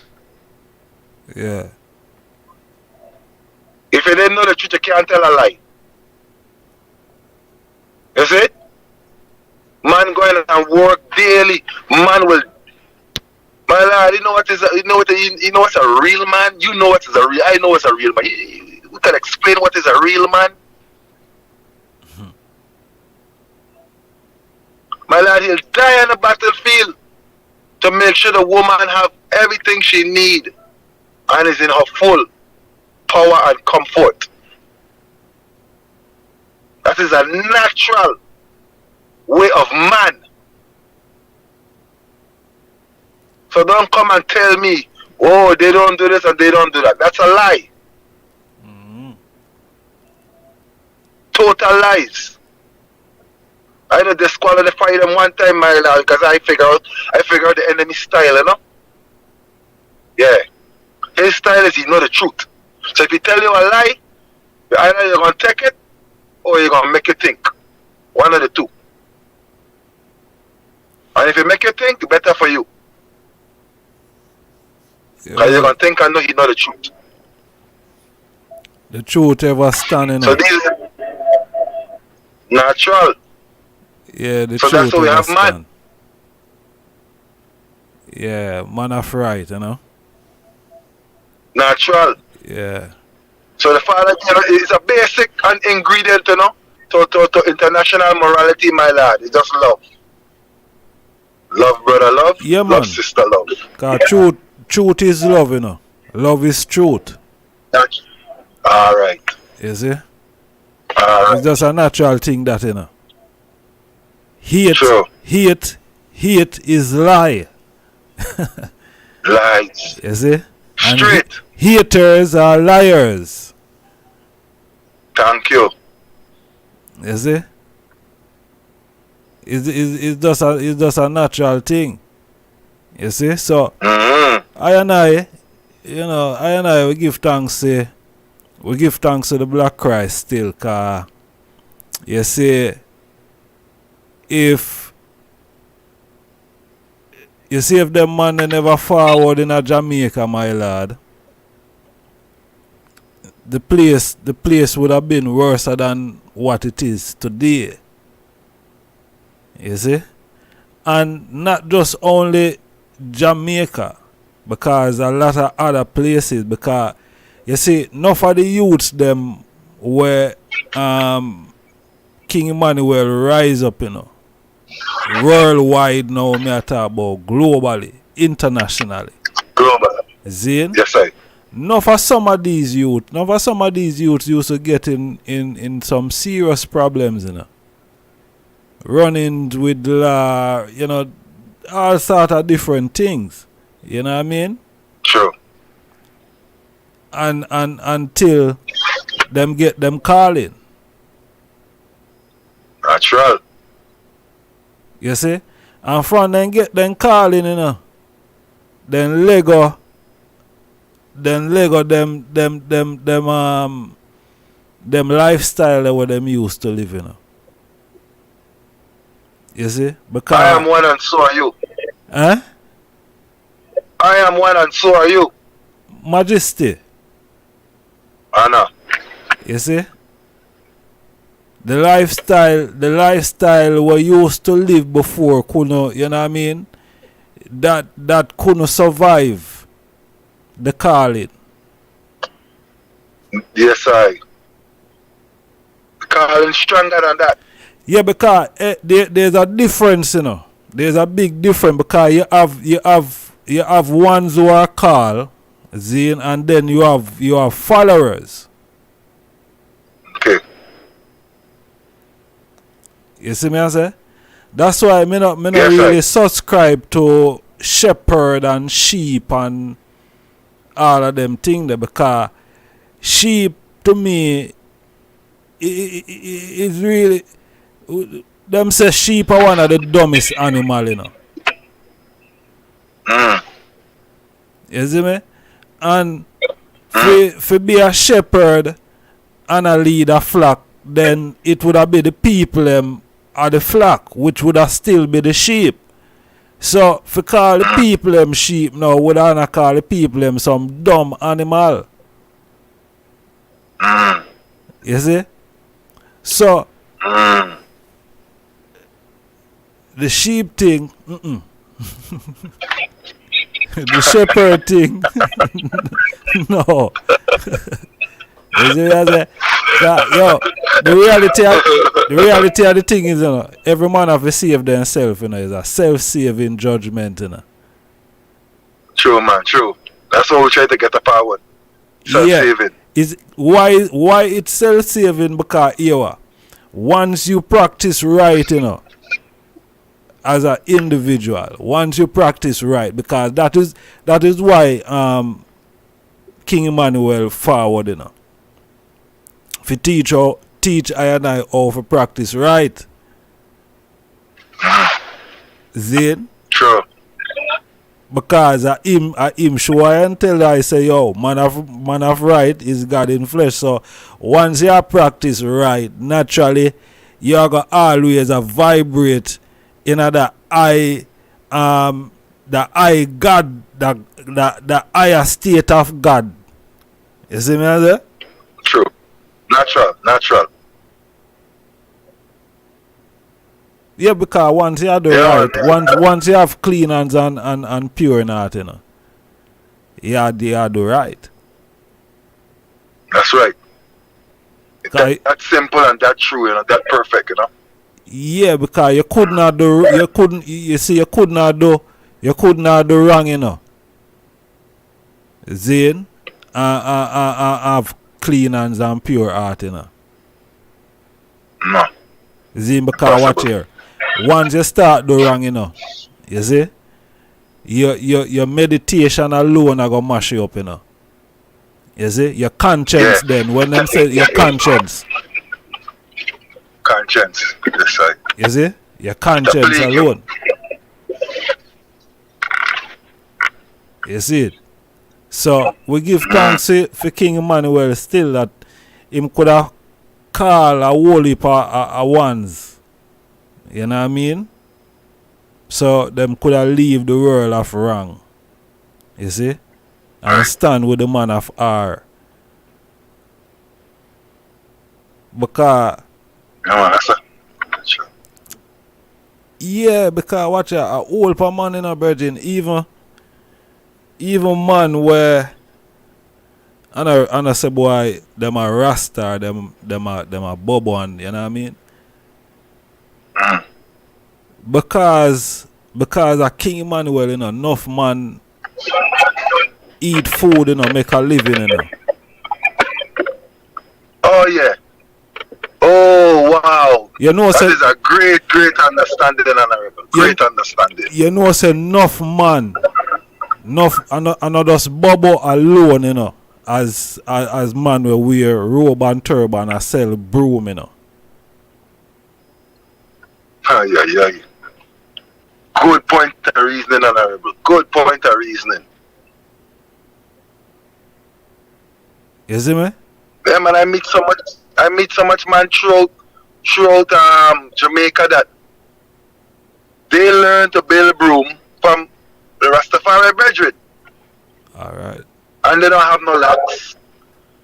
Yeah.
If you didn't know the truth, you can't tell a lie. You see it? Man going and work daily. Man will. My lad, you know what's a real man? You know what is a real. I know what's a real man. You can explain what is a real man. My lad, he'll die on the battlefield to make sure the woman have everything she need and is in her full power and comfort. That is a natural way of man. So don't come and tell me, oh, they don't do this and they don't do that. That's a lie. Total lies. I know disqualify them one time, my lad, because I figure out the enemy style, you know? Yeah. His style is he know the truth. So if he tell you a lie, either you're going to take it or you're going to make you think. One of the two. And if you make you think, better for you. Because you're going to think and know he know the truth.
The truth ever standing
So
up.
this is natural.
Yeah, the
So
truth
that's why we
ever
have man.
stand. Yeah, man of right, you know.
Natural.
Yeah.
So the father, you know, is a basic and ingredient, you know, to international morality, my lad. It's just love. Love, brother, love.
Yeah, man.
Love, sister, love.
Cause truth is love, you know. Love is truth.
Alright.
Is it?
Alright.
It's just a natural thing that, you know. Hate is lie.
Lies.
Is it? And
Straight.
Haters are liars.
Thank you.
Is it? It's just a natural thing. You see? So I and I, we give thanks to the Black Christ still, cause you see if them man they never forward in a Jamaica, my lad, the place would have been worse than what it is today. You see? And not just only Jamaica, because a lot of other places, because you see, enough of the youths them where King Emmanuel rise up, you know. worldwide now, me I talk about globally, internationally.
Global.
Zane?
Yes, sir.
Now for some of these youths used to get in some serious problems, you know. Running with you know, all sort of different things. You know what I mean?
True.
And until them get them calling.
Natural.
You see? And from them get them calling, you know. Then Lego them lifestyle where them used to live, you know. You see? Because
I am one and so are you.
Huh?
I am one and so are you.
Majesty.
Anna.
You see? The lifestyle we used to live before couldn't, you know what I mean? That couldn't survive the calling.
Yes, I. The calling stronger than that.
Yeah, because there's a difference, you know. There's a big difference because you have ones who are called, Zine, and then you have followers.
Okay.
You see me I say? That's why me not
yes,
really subscribe to shepherd and sheep and all of them things there, because sheep to me is really, them say sheep are one of the dumbest animal, you know. You see me? And for be a shepherd and a lead a flock, then it would have been the people them are the flock, which would have still be the sheep. So for call the people them sheep now, would I not call the people them some dumb animal? You see? So the sheep thing, the shepherd thing, no. You see what I say? Yo, the reality of the thing is, you know, every man have to save themselves, you know, it's a self-saving judgment, you know.
True, man, true. That's what we try to get the power. Self-saving.
Yeah. Why it's self-saving? Because here, once you practice right, you know, as an individual, once you practice right, because that is why King Emmanuel forward, you know. If you teach I and I how to practice right. Zane?
True.
Because him show and tell I say, yo, man of right is God in flesh. So once you practice right, naturally you're gonna always vibrate in the eye God, the higher state of God. You see me there?
True. Natural.
Yeah, because once you do right, once you have clean hands and pure in heart, you know, you do right.
That's right. That's simple and that true, you know, that perfect, you know.
Yeah, because you could not do wrong, you know. Zane, have clean hands and pure heart, you know.
No.
Zane, because watch here. Once you start do wrong, you know, you see, your meditation alone are gonna mash you up, you know. You see, your conscience then, when them say your conscience.
Conscience, yes, I.
You see, your conscience alone. You see it. So we give thanks for King Emmanuel still that him could have called a whole heap of ones. You know what I mean? So them could have leave the world of wrong. You see? And stand with the man of R. Because yeah, because watch out, a whole per man in a virgin, even man where and I say boy, them a Rasta, them a bobo, and you know what I mean? because a King Emmanuel, you know, enough man eat food, you know, make a living, you know.
Oh yeah. Oh wow.
You know,
that is a great understanding, Honorable. Great understanding.
You know, say enough man, and just Bobo alone, you know, as man will wear robe and turban and sell broom, you know.
Yeah. Good point of reasoning, Honorable. Good point of reasoning.
You see me?
Yeah, man, I meet so much man throughout Jamaica that they learn to build broom from the Rastafari brethren.
Alright.
And they don't have no locks.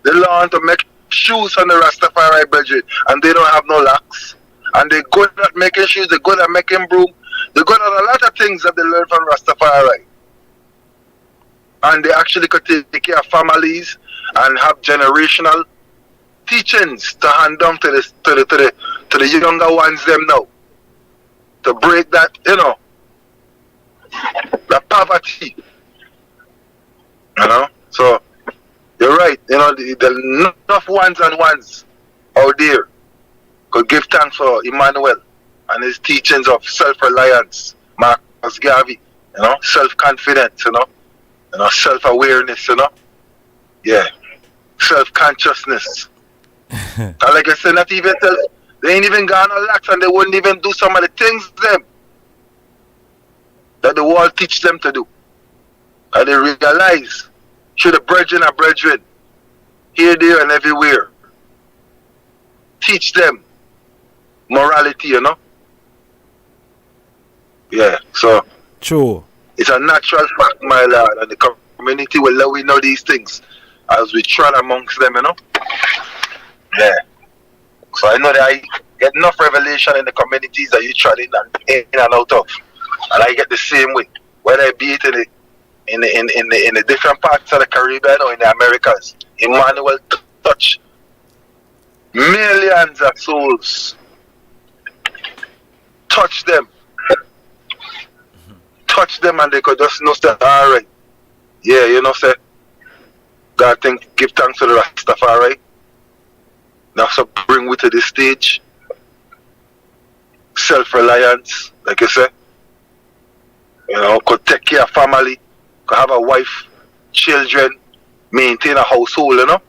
They learn to make shoes from the Rastafari brethren and they don't have no locks. And they're good at making shoes, they're good at making broom, they're good at a lot of things that they learn from Rastafari. And they actually could take care of families and have generational teachings to hand down to the younger ones them now. To break that, you know, the poverty. You know? So you're right, you know, the enough ones and ones out there could give thanks for Emmanuel and his teachings of self-reliance, Marcus Garvey, you know, self-confidence, you know, self-awareness, you know. Yeah. Self-consciousness. And like I said, not even they ain't even got no locks and they wouldn't even do some of the things them that the world teach them to do. And they realize should the brethren are brethren here, there and everywhere. Teach them morality, you know. Yeah, so
true.
It's a natural fact, my lord, and the community will let we know these things as we tread amongst them, you know. Yeah. So I know that I get enough revelation in the communities that you tread in and out of, and I get the same way, whether it be it in the different parts of the Caribbean or in the Americas. Emmanuel touch millions of souls. Touch them, and they could just know that alright. Yeah, you know, say God give thanks to the Rastafari. Now so bring we to this stage. Self-reliance, like you say. You know, could take care of family, could have a wife, children, maintain a household, you know.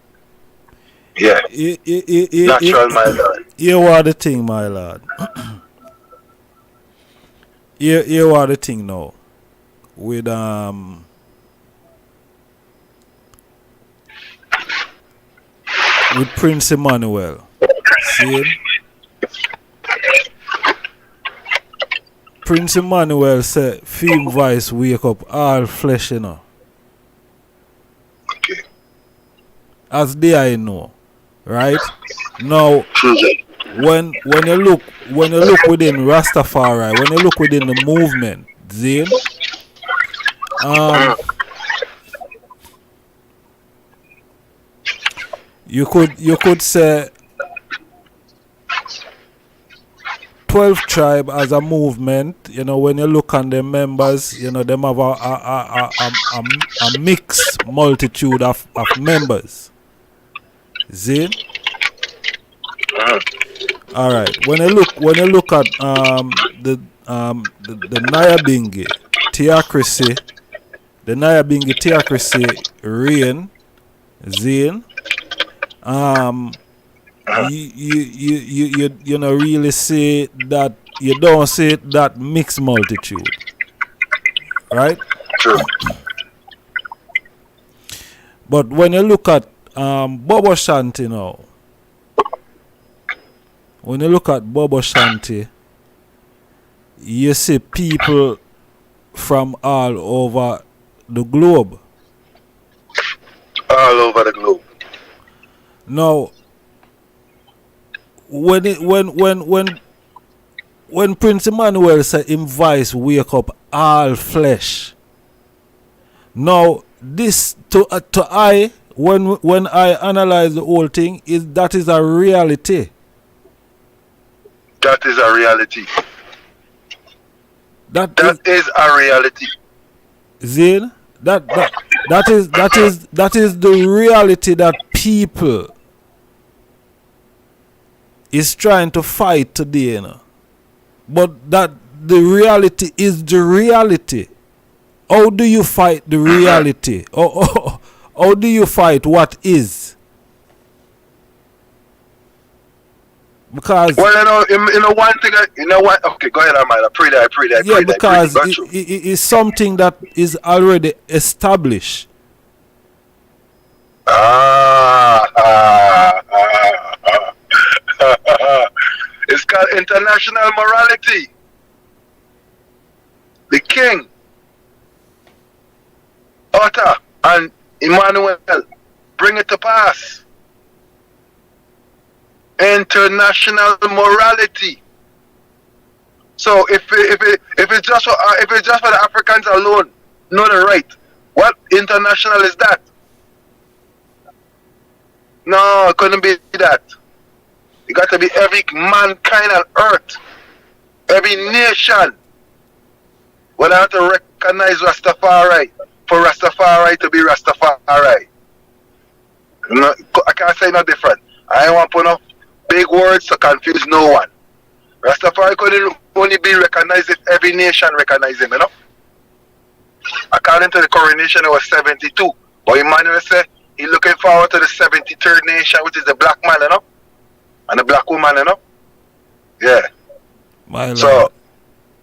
Yeah. Natural, my lord.
You are the thing, my lord. You are the thing now. With Prince Emmanuel. See? Prince Emmanuel said, "Film voice wake up all flesh, you know."
Okay.
As they I know, right? Now, when you look within Rastafari, when you look within the movement, Zane, you could say 12 tribe as a movement, you know, when you look on the members, you know, them have a mixed multitude of members. Zane? Alright. When you look at the Nyabingi theocracy, reign, Zane, you know really say that, you don't say that mixed multitude, right?
True.
But when you look at Bobo Shanti now, when you look at Bobo Shanti, you see people from all over the globe.
All over the globe.
Now, when Prince Emmanuel said him voice wake up all flesh. Now this to I when I analyze the whole thing that is a reality.
That is a reality. That is a reality.
Zin, that is the reality that people is trying to fight today, you know. But that the reality is the reality. How do you fight the reality? How do you fight what is? Because
you know one thing. You know what? Okay, go ahead, Ahmad. I pray that.
Yeah, because it is something that is already established.
It's called international morality. The king, Otta, and Emmanuel bring it to pass. International morality. So if it's just for the Africans alone, know the right. What international is that? No, it couldn't be that. It got to be every mankind on earth, every nation. Will have to recognize Rastafari for Rastafari to be Rastafari. No, I can't say no different. I don't want to put no big words to confuse no one. Rastafari could only be recognized if every nation recognizes him, you know. According to the coronation, it was 72. But Emmanuel said he's looking forward to the 73rd nation, which is the black man, you know, and the black woman, you know. Yeah.
My
so,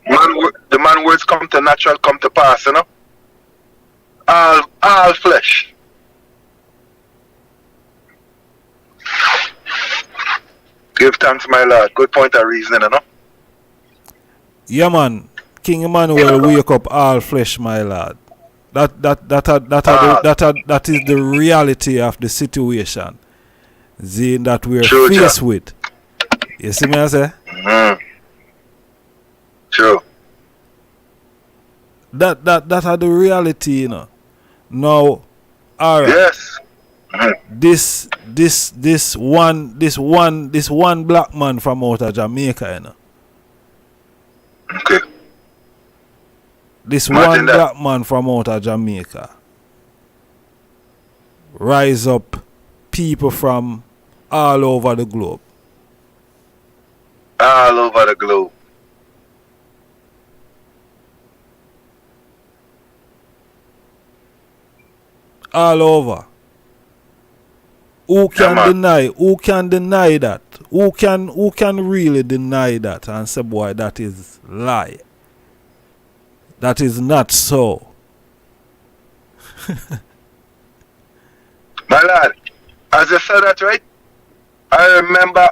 the man words come to natural, come to pass, you know. All flesh. Give thanks, my Lord. Good point of reasoning, you know.
Yeah, man. King Emmanuel wake up all flesh, my Lord. That is the reality of the situation that we are faced with. You see me, I say?
True.
That are the reality, you know. Now, alright.
Yes.
This one black man from out of Jamaica, you know.
Okay.
This one black man from out of Jamaica rise up people from all over the globe.
All over the globe.
All over. Who can deny? Who can deny that? Who can really deny that and say, boy, that is lie? That is not so.
My lad, as you said that, right? I remember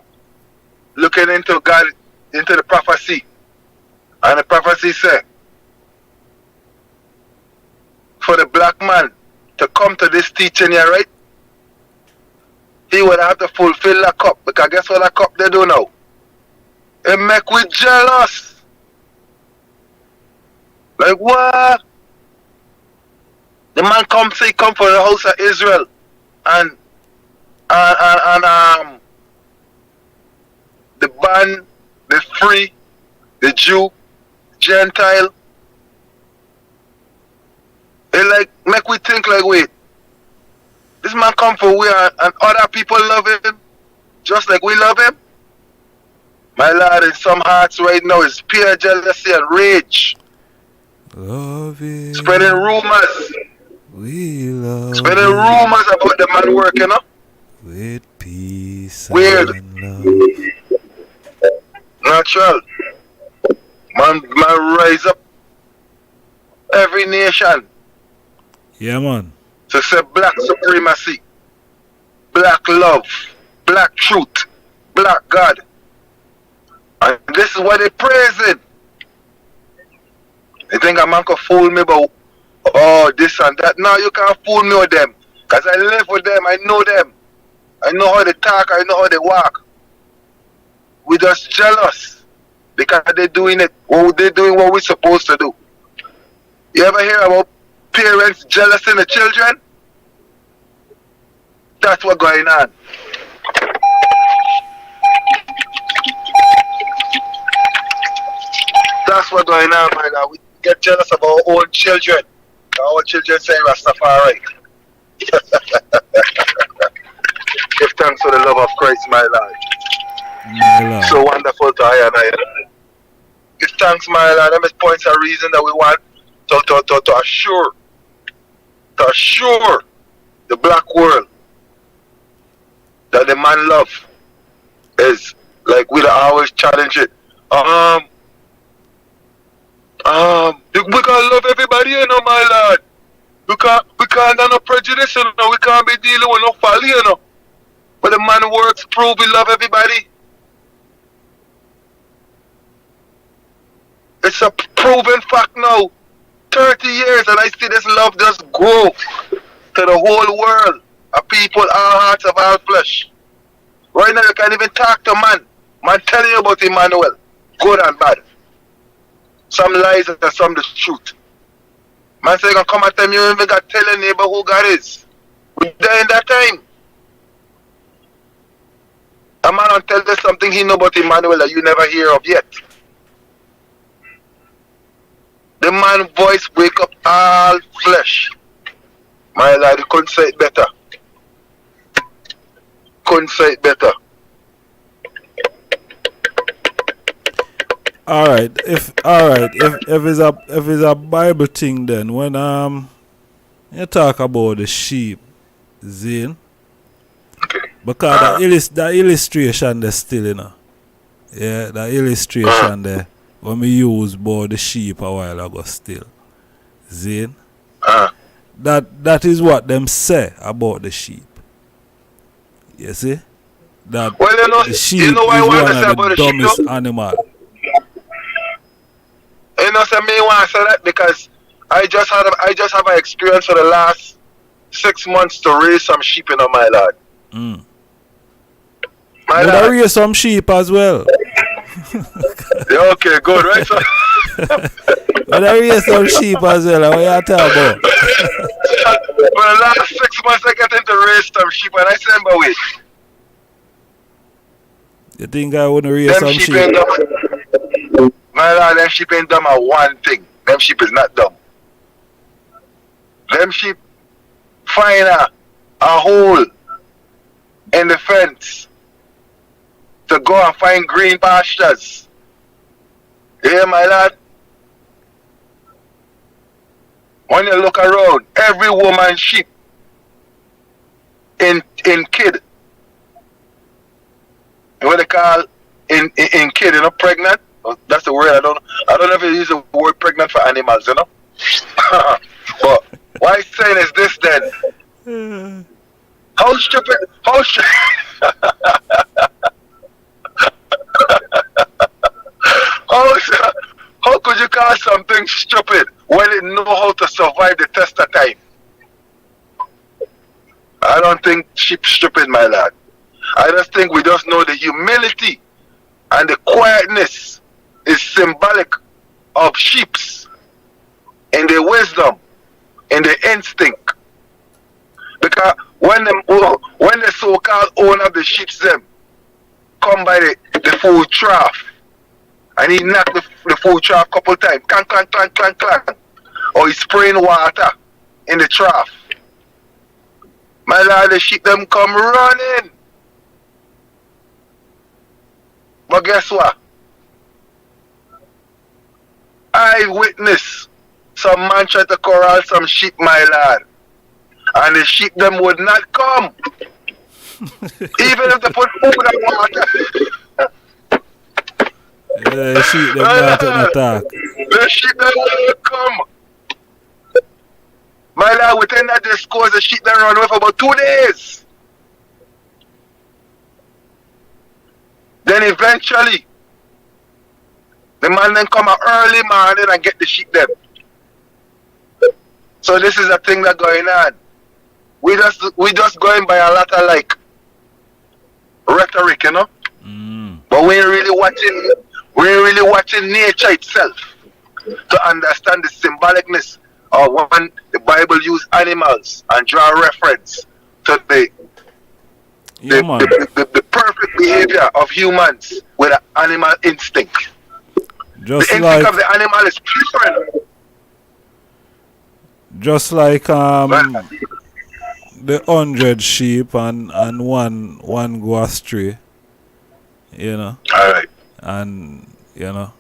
looking into God, into the prophecy. And the prophecy said, for the black man to come to this teaching here, right? He would have to fulfill that cup. Because guess what that cup they do now? It make we jealous. Like what? The man come for the house of Israel and the bond, the free, the Jew, Gentile. It like make we think like, wait, this man come for we and other people love him just like we love him. My Lord, in some hearts right now is pure jealousy and rage.
Love it.
Spreading rumors.
We love
Spreading rumors about the man working, up.
With peace
weird.
And love.
Natural. Man rise up every nation.
Yeah, man.
To say black supremacy, black love, black truth, black God. And this is what they praising. They think a man can fool me about this and that. No, you can't fool me with them. Because I live with them, I know them. I know how they talk, I know how they walk. We just jealous. Because they're doing it. They're doing what we're supposed to do. You ever hear about parents jealous in the children? That's what's going on. that's what's going on, my lad. We get jealous of our own children. Our children say Rastafari. Give thanks for the love of Christ, my lad. So wonderful to I and I. Give thanks, my lad. Them is points of reason that we want to assure the black world that the man love is like we always challenge it. We can't love everybody, you know, my lad. We can't have no prejudice, you know. We can't be dealing with no folly, you know. But the man works prove we love everybody. It's a proven fact now. 30 years and I see this love just grow to the whole world. Of people, all hearts of all flesh. Right now you can't even talk to man. Man telling you about Emmanuel. Good and bad. Some lies and some the truth. Man say you can come and tell me you even got to tell a neighbor who God is. We there in that time. A man will tell you something he know about Emmanuel that you never hear of yet. The man voice wake up all flesh. My lad, you couldn't say it better. Couldn't say it better.
Alright, if it's a Bible thing then, when you talk about the sheep, Zane, because the illustration there still, you know. Yeah, the illustration there when we use about the sheep a while ago still. Zane. That is what them say about the sheep. You see? That the sheep is one of the dumbest animal.
You know, so me want to say that because I just have an experience for the last 6 months to raise some sheep in my lad.
My lad, raise some sheep as well.
Yeah, okay, good, right? So
but I raise some sheep as well. What you talking about?
For the last 6 months, I got into raise some sheep, and I said, but wait.
You think I wouldn't raise some sheep?
My lad, them sheep ain't dumb at one thing. Them sheep is not dumb. Them sheep find a hole in the fence to go and find green pastures. You hear, my lad? When you look around, every woman sheep in kid, what they call in kid, you know, pregnant. That's the word. I don't know if you use the word pregnant for animals, you know. But what I'm saying is this then. How stupid? How could you call something stupid when it know how to survive the test of time? I don't think sheep stupid, my lad. I just think we just know the humility and the quietness is symbolic of sheeps in their wisdom, in their instinct. Because when the so-called owner of the sheep them come by the food trough and he knock the food trough couple times, clank, clank, clank, clank, clank, or he spraying water in the trough. My lord, the sheep them come running. But guess what? I witnessed some man try to corral some sheep, my lad. And the sheep them would not come. Even if they put food and water.
Yeah, the sheep them not in attack.
The sheep them would come. My lad, within that discourse, the sheep them run away for about 2 days. Then eventually, the man then come out early morning and get the sheep them. So this is a thing that going on. We just going by a lot of like rhetoric, you know. But we ain't really watching nature itself to understand the symbolicness of when the Bible use animals and draw reference to the perfect behavior of humans with an animal instinct.
Just
the
like
instinct of the animal is pure.
Just like the 100 sheep and one go astray, you know.
Alright.
And you know,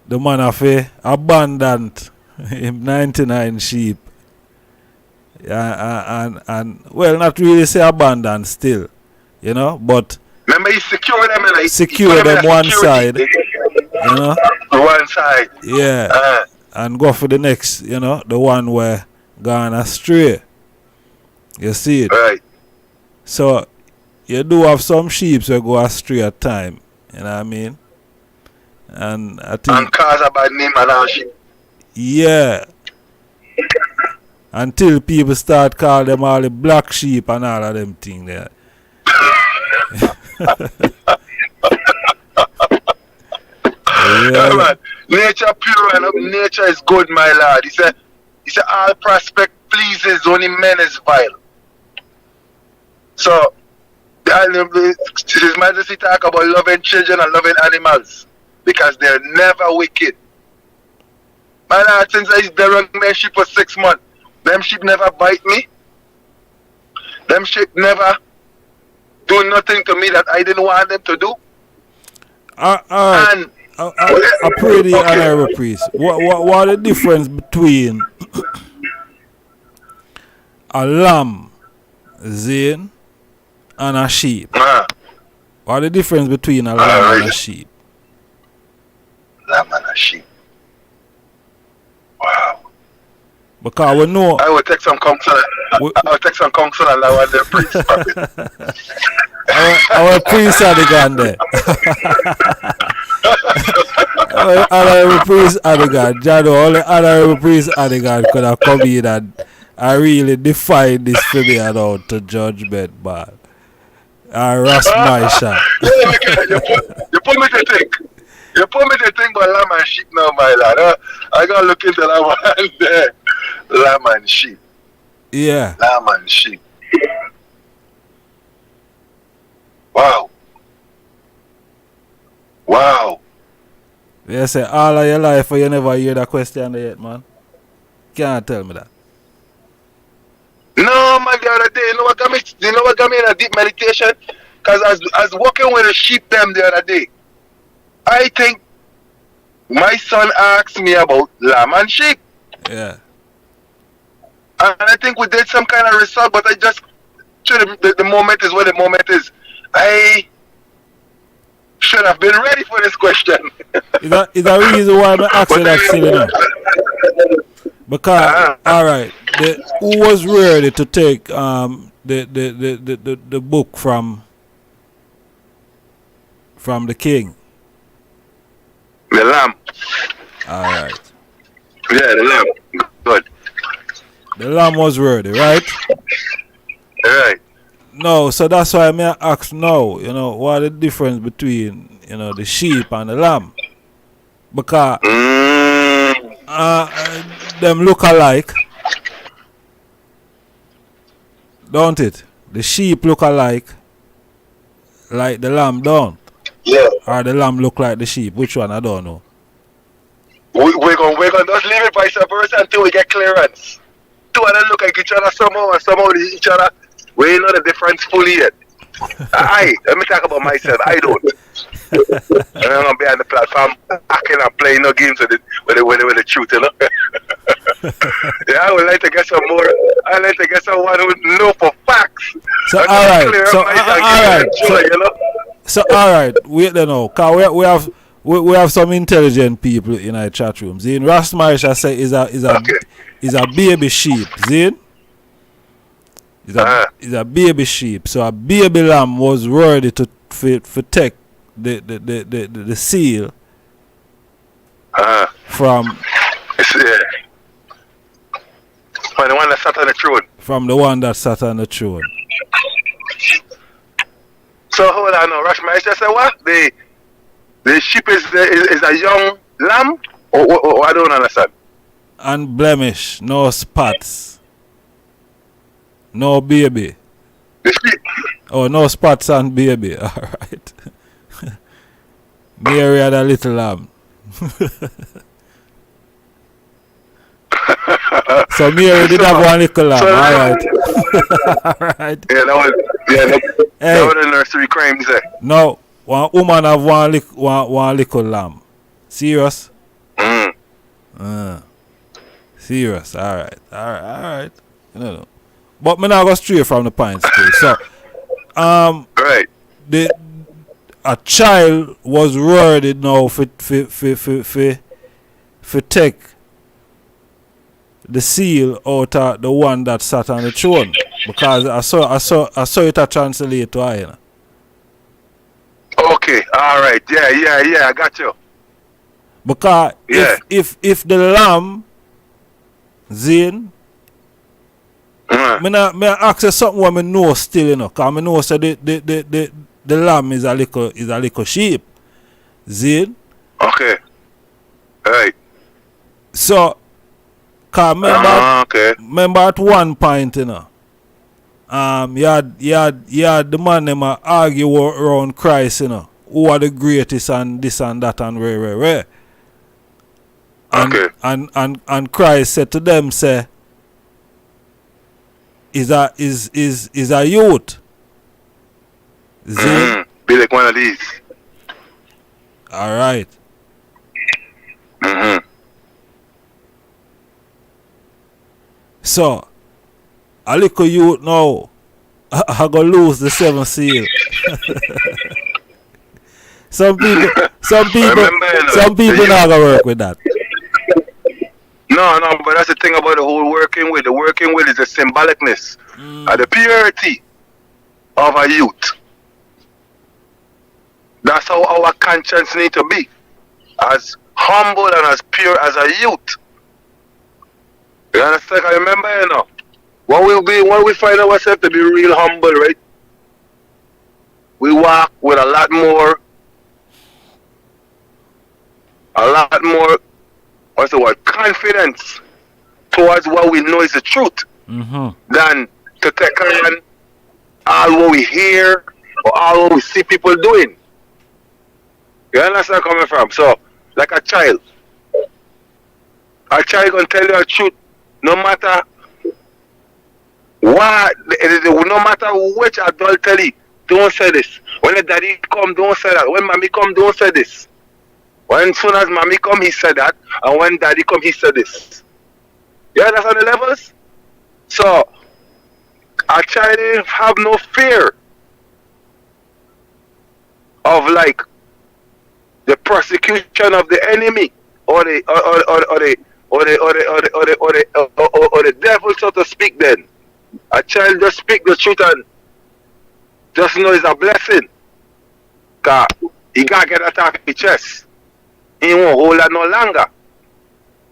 the man of abandoned him 99 sheep. And well, not really say abandoned still, you know, but
remember he secure them in
secure them one side, you know.
One side.
Yeah. And go for the next, you know, the one where gone astray. You see it?
Right.
So you do have some sheep that go astray at time, you know what I mean? And I think
and cause a bad name and all sheep.
yeah. Until people start calling them all the black sheep and all of them things there.
Yeah, man. Nature pure and nature is good, my lord. He said all prospect pleases, only men is vile. So His Majesty talk about loving children and loving animals because they're never wicked. My lord, since I used to run my sheep for 6 months, them sheep never bite me. Them sheep never do nothing to me that I didn't want them to do.
I pray the honorable priest. What the difference between a lamb, Zane, and a sheep? What the difference between a lamb and a sheep?
Lamb and a sheep. Wow.
Because we know.
I will take some counsel. I'll take some counsel and I want the priest.
Our priest are the gun there. Honorable priest are the gun. Jado, only honorable priest are the gun could have come in and I really defy this for me and out to judgment, man. I rest my shot.
You put me to think. You put me to think about lamb and sheep now, my lad. I gotta look into that one there. Lamb and sheep.
Yeah.
Lamb and sheep. Wow. Wow.
You say all of your life you never hear that question yet, man. Can't tell me that.
No, man, the other day, you know what got me in a deep meditation? Because I was walking with the sheep them the other day. I think my son asked me about lamb and sheep.
Yeah.
And I think we did some kind of research, but I just, the moment is what the moment is. I should have been ready for this question.
Is that reason why I'm asking that silly now? Because, alright, who was ready to take the book from the king?
The lamb.
Alright.
Yeah, the lamb. Good.
The lamb was ready, right?
Right.
No, so that's why I ask now, you know, what the difference between, you know, the sheep and the lamb? Because them look alike, don't it? The sheep look alike, like the lamb don't.
Yeah.
Or the lamb look like the sheep. Which one? I don't know.
We're gonna just leave it vice versa until we get clearance. Two of them look like each other somehow and somehow each other. We ain't know the difference fully yet. Let me talk about myself. I don't. And I'm gonna be on the platform acting and playing no games with the truth, you know. Yeah, I would like to get some more. I'd like to get someone who know for facts.
So alright. Wait there now. Cause we have some intelligent people in our chat room. Zin Rastmarisha say is a baby sheep. Zin? Is a baby sheep. So a baby lamb was ready to take the seal from
the one that sat on the throne.
From the one that sat on the throne.
So hold on now, Rashmarisha said what? The sheep is a young lamb? Or I don't understand.
Unblemished, no spots. No baby.
The sheep?
Oh, no spots and baby. Alright. Mary had a little lamb. So Mary did have one little lamb. Alright.
Yeah, that was the nursery crimes there.
No, one woman have one little lamb. Serious? Serious. Alright. No. But me now go straight from the point still. So
right.
A child was worded now for take the seal out of the one that sat on the throne, because I saw it a translate to I.
Okay, all right, yeah, I got you.
Because if the lamb, Zane, me ask you something what me know still, you know, because me know so the lamb is a little sheep, Zane.
Okay, right.
So, cause remember at one point, you know, you had the man them argue around Christ, you know, who are the greatest and this and that and where. And Christ said to them, say, is a youth.
Be like one of these.
Alright. So, a little youth now, I go lose the 7th seal. Some people not gonna work with that.
No, but that's the thing about the whole working with. The working with is the symbolicness and the purity of a youth. That's how our conscience need to be, as humble and as pure as a youth. You understand? I remember, you know, when we find ourselves to be real humble, right? We walk with a lot more, what's the word, confidence towards what we know is the truth, than to take on all what we hear or all what we see people doing. You understand where I'm coming from? So, like a child gonna tell you the truth, no matter what, no matter which adult tell you, don't say this. When the daddy come, don't say that. When mommy come, don't say this. When soon as mommy come, he said that, and when daddy come, he said this. You understand the levels? So, a child have no fear of like the persecution of the enemy or the devil, so to speak. Then a child just speak the truth and just know it's a blessing. Cause he gotta get that off his chest. He won't hold that no longer.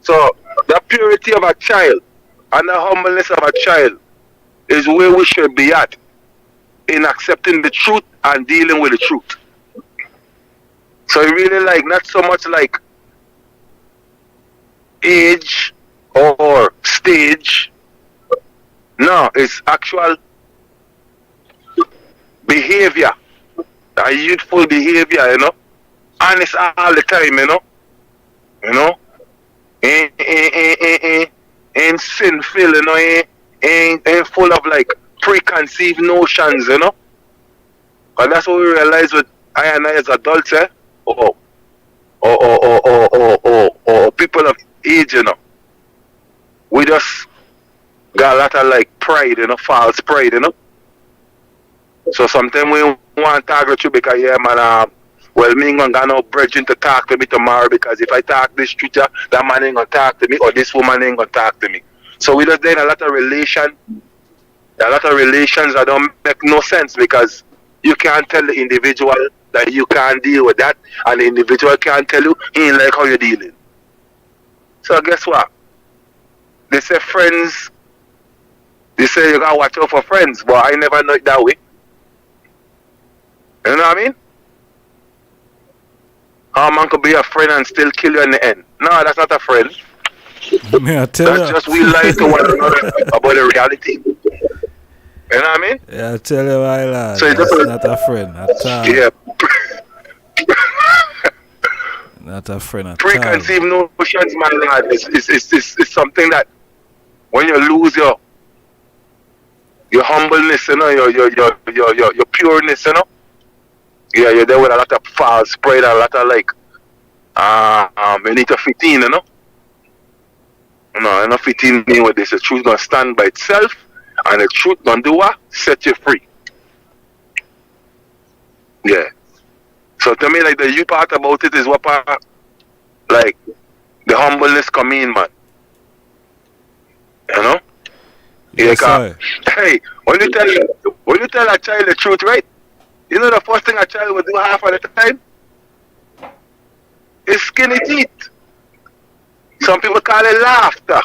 So the purity of a child and the humbleness of a child is where we should be at in accepting the truth and dealing with the truth. So it really like not so much like age or stage. No, it's actual behavior, a youthful behavior, you know. Honest all the time, you know. Ain't sinful, you know. Ain't full of like preconceived notions, you know. And that's what we realize with I and I as adults, or people of age, you know. We just got a lot of like pride, you know, false pride, you know. So sometimes we want to argue you because, yeah, man, well, me ain't gonna got no bridging to talk to me tomorrow, because if I talk this street, that man ain't gonna talk to me, or this woman ain't gonna talk to me. So we just then a lot of relations that don't make no sense, because you can't tell the individual that you can't deal with that, and the individual can't tell you he ain't like how you're dealing. So guess what? They say friends, they say you gotta watch out for friends, but I never know it that way. You know what I mean? How man could be a friend and still kill you in the end? No, that's not a friend. That's just we lie to one another about the reality. You know what I mean?
Yeah, I tell you why, lad.
So
that's not a friend at all.
Yeah.
Not a friend at all.
Preconceived notions, my lad, is something that when you lose your humbleness, you know, your pureness, you know. Yeah, you're there with a lot of false pride and a lot of like you need to fit in, you know. No, you're not fit in with this. The truth gonna stand by itself, and the truth gonna do what? Set you free. Yeah. So to me, like the you part about it is what part, like the humbleness come in, man. You know?
Yes,
yeah, hey, when you tell a child the truth, right? You know the first thing a child will do half of the time? Is skinny teeth. Some people call it laughter.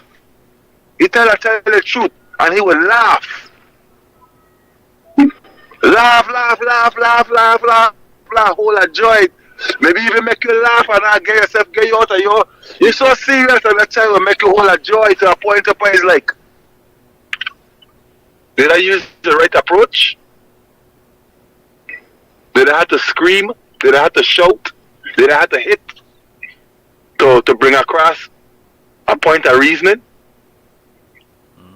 You tell a child the truth and he will laugh. Laugh, whole of joy. Maybe even make you laugh and not get you out of you're so serious and the child will make you whole of joy to a point of it's like, did I use the right approach? Did I have to scream? Did I have to shout? Did I have to hit to bring across a point of reasoning?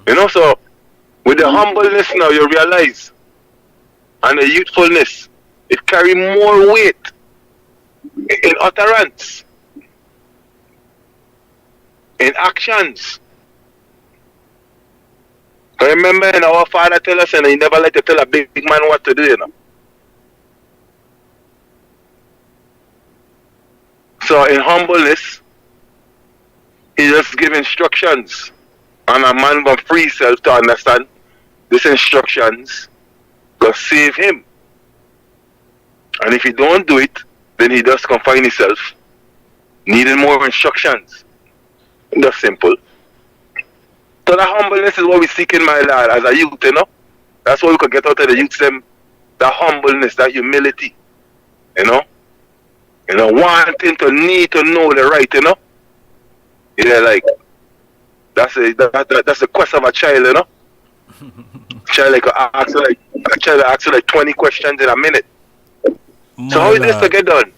You know, so with the humbleness now you realize, and the youthfulness, it carry more weight in utterance, in actions. I remember our father tell us, and he never like to tell a big man what to do, you know. So in humbleness, he just give instructions, and a man from free self to understand these instructions will save him. And if he don't do it, then he does confine himself, needing more instructions. That's simple. So that humbleness is what we seek in my lad as a youth, you know. That's what we could get out of the youth, them, that humbleness, that humility, you know. You know, wanting to need to know the right, you know. Yeah, like that's the quest of a child, you know. Child like asks like 20 questions in a minute. So how is this to get done?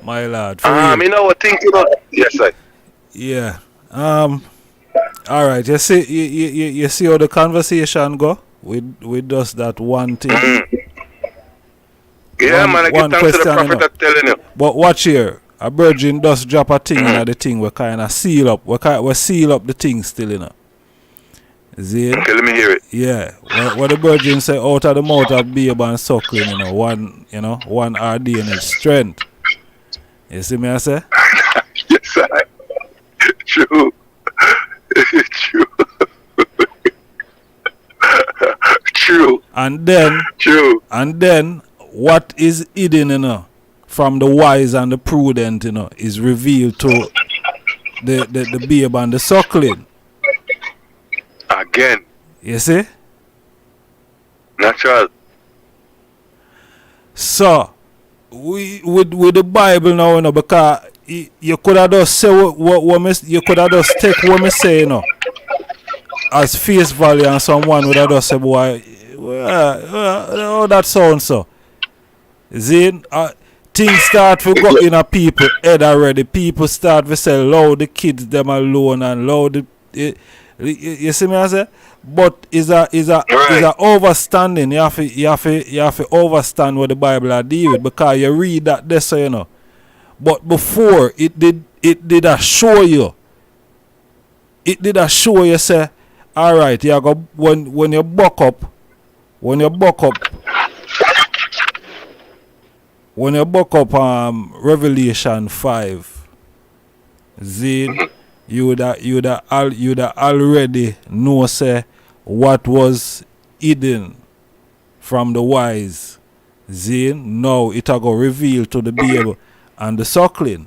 My lad.
You know what think, you know. Yes, sir.
Yeah. All right. You see how the conversation go with just that one thing.
Yeah, man. I give thanks to the prophet that's telling you.
But watch here. A virgin does drop a thing in the thing. We kind of seal up. We seal up the thing still, you know. See?
Okay, let me hear it.
Yeah. What the virgin say, out of the mouth of babe and suckling, one RDNH strength. You see me I say?
Yes, sir. True. True. True.
And then what is hidden, you know, from the wise and the prudent, you know, is revealed to the babe and the suckling.
Again.
You see?
Natural.
So, with the Bible now, you know, because you could have just say you could have just take what me say, you know, as face value, and someone would have just say, boy, how that sounds so. See, things start to go in a people head already. People start to say, allow the kids them alone and allow the you see me I say? But is a overstanding. You have to overstand what the Bible are deal with, because you read that there, so you know. But before it did assure you. It did assure you say, alright, you go when you buck up Revelation 5, Zane, you would already know say what was hidden from the wise. Zane, now it go reveal to the babe and the suckling.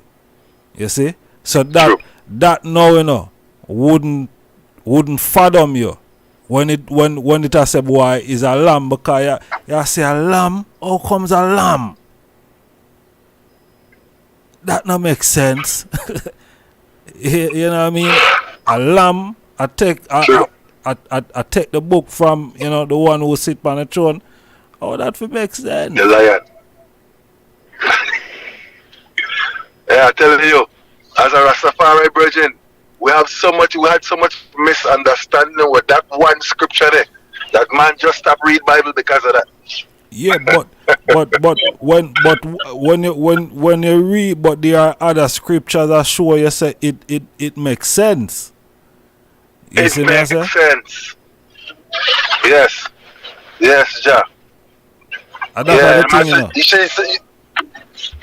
You see? So that now, you know, wouldn't fathom you when it has say, boy, is a lamb, because you say a lamb, how comes a lamb? That no make sense. You know what I mean? A lamb, I take the book from, you know, the one who sit on the throne. Oh, that for make sense.
The lion. Yeah, I tell you, as a Rastafari virgin, we had so much misunderstanding with that one scripture there. That man just stopped read Bible because of that.
Yeah, but when you read, but there are other scriptures that show you say it makes sense. You
it makes sense. Yes, Ja.
And that's the thing, you know.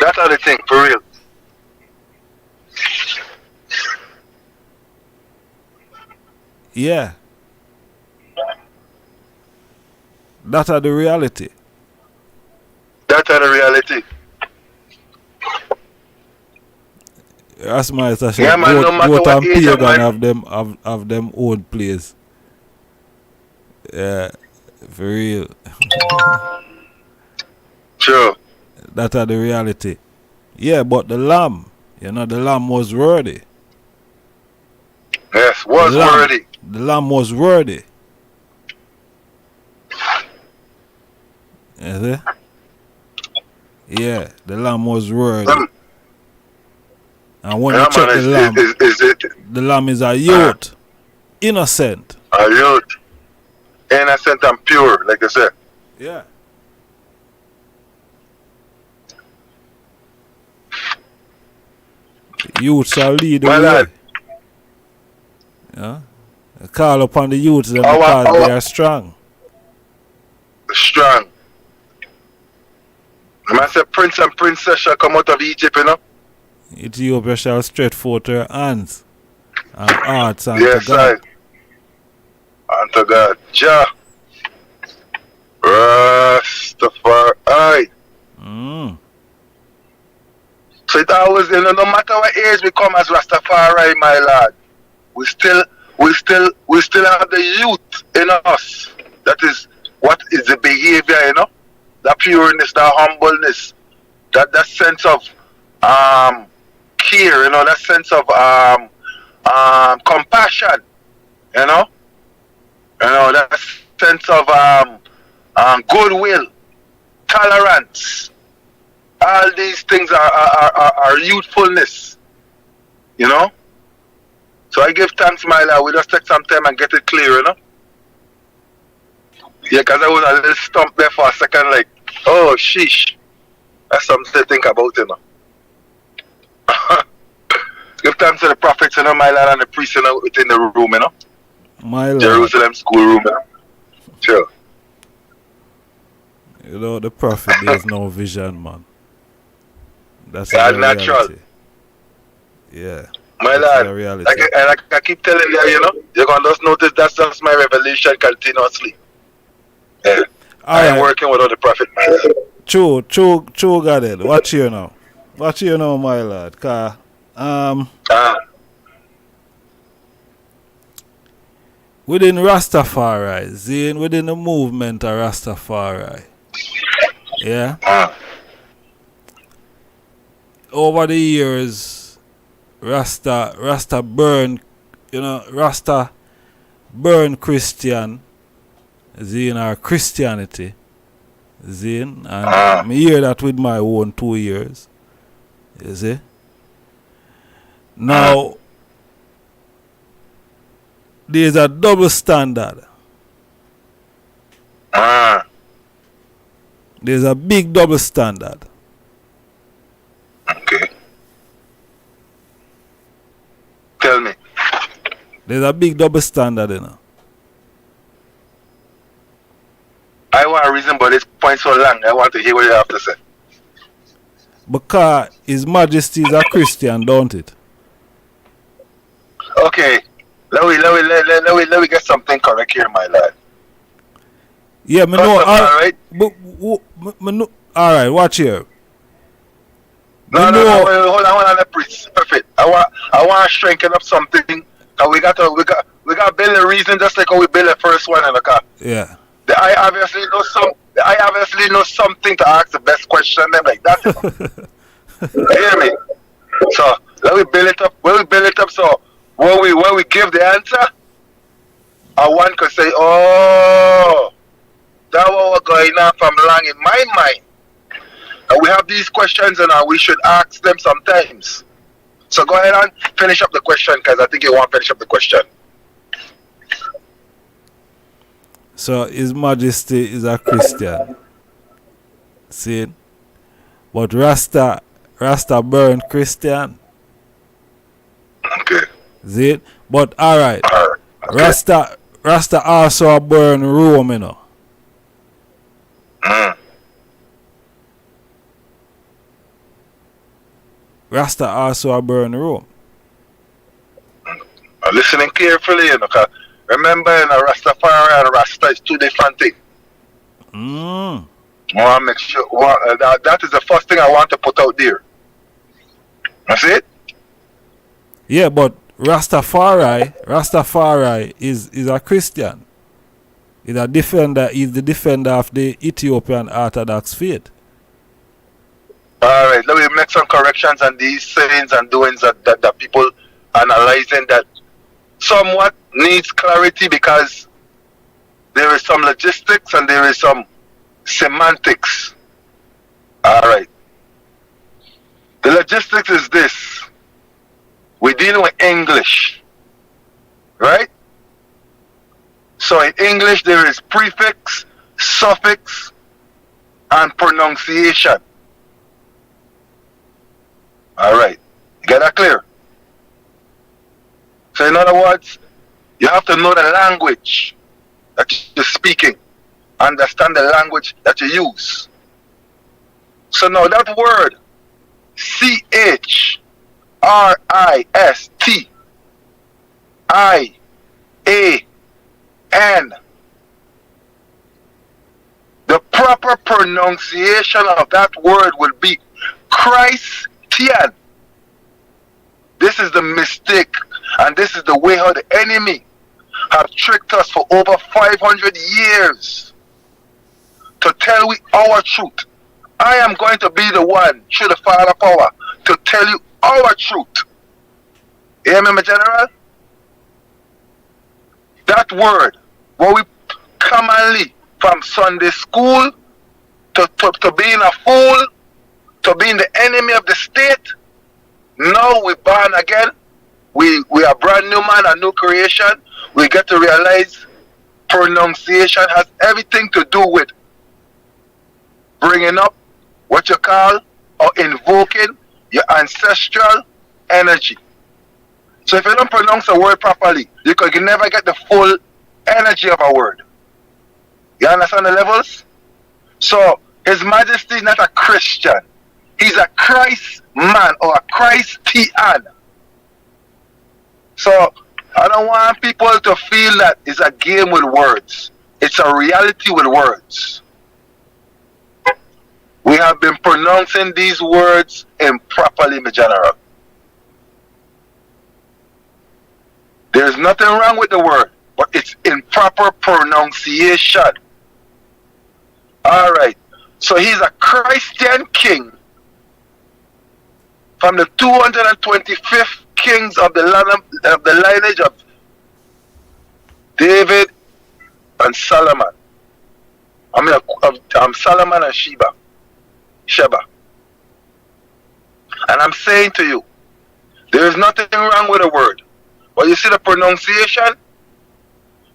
That's the thing, for real.
Yeah. That's the reality.
That's the reality.
That's my session.
Yeah, man, no matter
what
what age
pagan
man.
have them own place. Yeah, for real.
Sure.
That's the reality. Yeah, but the lamb, the lamb was worthy.
Yes, was worthy.
The lamb was worthy. You see? Yeah, the lamb was worthy. And when you check the lamb, the lamb is a youth, innocent.
A youth, innocent and pure, like I said.
Yeah. Youth shall lead the way. Yeah. Call upon the youths because they are strong.
Strong. I said Prince and Princess shall come out of Egypt,
Ethiopia shall stretch forth her hands and hearts unto
yes,
God.
Unto God. Jah. Rastafari. So it always, no matter what age we come as Rastafari, my lad, we still have the youth in us. That is what is the behavior, the pureness, the humbleness, that sense of care, that sense of compassion, that sense of goodwill, tolerance. All these things are youthfulness, So I give thanks, my lad. We just take some time and get it clear, Yeah, because I was a little stumped there for a second, like, oh, sheesh. That's something to think about, Give thanks to the prophets, my lad, and the priests, within the room,
My lad.
Jerusalem school room, Sure.
The prophet, there's no vision, man. That's
natural.
Yeah.
My lad, like I keep telling you, you're going to just notice that's just my revelation continuously. Yeah. I am working with the prophet, my lad.
True, got it. Watch you now, my lad. Within Rastafari, within the movement of Rastafari, yeah. Over the years, Rasta burn, Rasta burn Christian, our Christianity, and I hear that with my own 2 years, you see. Now, there's a double standard. There's a big double standard.
Okay. Tell me.
There's a big double standard,
I want a reason, but this point so long. I want to hear what you have to say.
Because His Majesty is a Christian, don't it?
Okay. Let me get something correct here, my lad.
Yeah, me know. Alright. Alright, watch here.
No, hold on, priest. Perfect. I want to strengthen up something. We got to build a reason just like how we build the first one in the car.
Yeah.
I obviously know something to ask the best question. Them like that. You hear me? So let me build it up. When we build it up, so when we give the answer, one could say, "Oh, that was going on from long in my mind." And we have these questions and we should ask them sometimes. So go ahead and finish up the question, because I think you want to finish up the question.
So His Majesty is a Christian. See? But Rasta burn Christian.
Okay.
See it? But alright.
Okay.
Rasta also burn Rome, you know. Rasta also burn Rome.
I'm listening carefully, you know, 'cause remember, you know, Rastafari and Rasta is two different things. I want to make sure that is the first thing I want to put out there. That's it?
Yeah, but Rastafari is a Christian. He's the defender of the Ethiopian Orthodox faith.
Alright, let me make some corrections on these sayings and doings that people analyzing that somewhat needs clarity, because there is some logistics and there is some semantics. Alright. The logistics is this. We're dealing with English. Right? So in English there is prefix, suffix, and pronunciation. Alright. You get that clear? So in other words, you have to know the language that you're speaking. Understand the language that you use. So now that word, CHRISTIAN, the proper pronunciation of that word will be Christian. This is the mistake, and this is the way how the enemy have tricked us for over 500 years to tell we our truth. I am going to be the one, through the Father power, to tell you our truth. You hear me, my general? That word, what we commonly from Sunday school to being a fool, to being the enemy of the state, now we born again. We are brand new man, a new creation. We get to realize pronunciation has everything to do with bringing up what you call or invoking your ancestral energy. So if you don't pronounce a word properly, you can never get the full energy of a word. You understand the levels? So His Majesty is not a Christian. He's a Christ man or a Christian. So I don't want people to feel that it's a game with words. It's a reality with words. We have been pronouncing these words improperly, my general. There's nothing wrong with the word, but it's improper pronunciation. Alright, so he's a Christian king from the 225th kings of the lineage of David and Solomon. I mean, Solomon and Sheba. And I'm saying to you, there is nothing wrong with a word. But you see the pronunciation?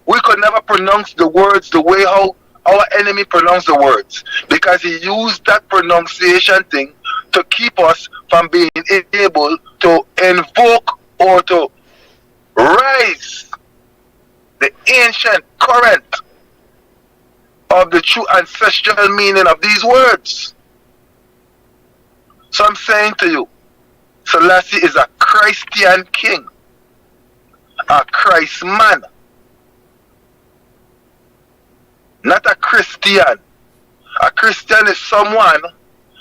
We could never pronounce the words the way how our enemy pronounced the words, because he used that pronunciation thing to keep us from being able to invoke or to rise the ancient current of the true ancestral meaning of these words. So I'm saying to you, Selassie is a Christian king, a Christ man, not a Christian. A Christian is someone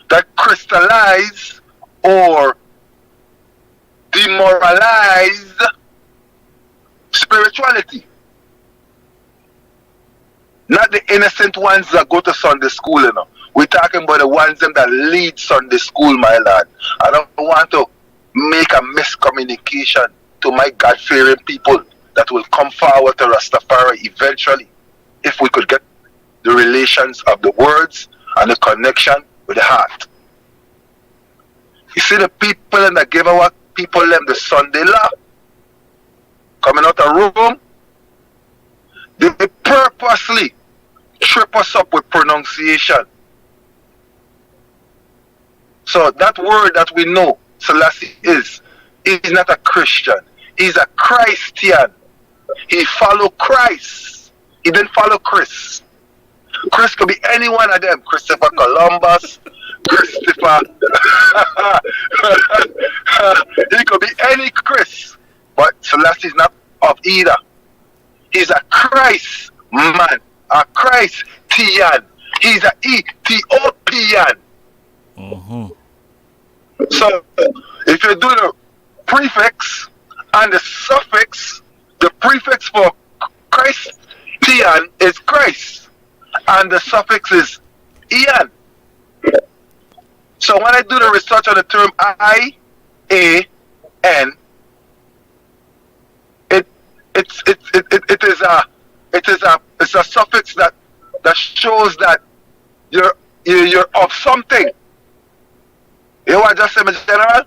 that crystallized or demoralized spirituality. Not the innocent ones that go to Sunday school, you know. We're talking about the ones them that lead Sunday school, my lad. I don't want to make a miscommunication to my God-fearing people that will come forward to Rastafari eventually, if we could get the relations of the words and the connection with the heart. You see the people and that give our people them the Sunday law coming out of room, they purposely trip us up with pronunciation. So that word that we know Selassie is, he's not a Christian. He's a Christian. He follow Christ. He didn't follow Chris. Chris could be any one of them. Christopher Columbus, Christopher. He could be any Chris. But Selassie is not of either. He's a Christ man. A Christian. He's an Ethiopian. So, if you do the prefix and the suffix, the prefix for Christian is Christ, and the suffix is Ian. So when I do the research on the term I-A-N, it's a suffix that shows that you're of something. You know what I just said, Mr. General?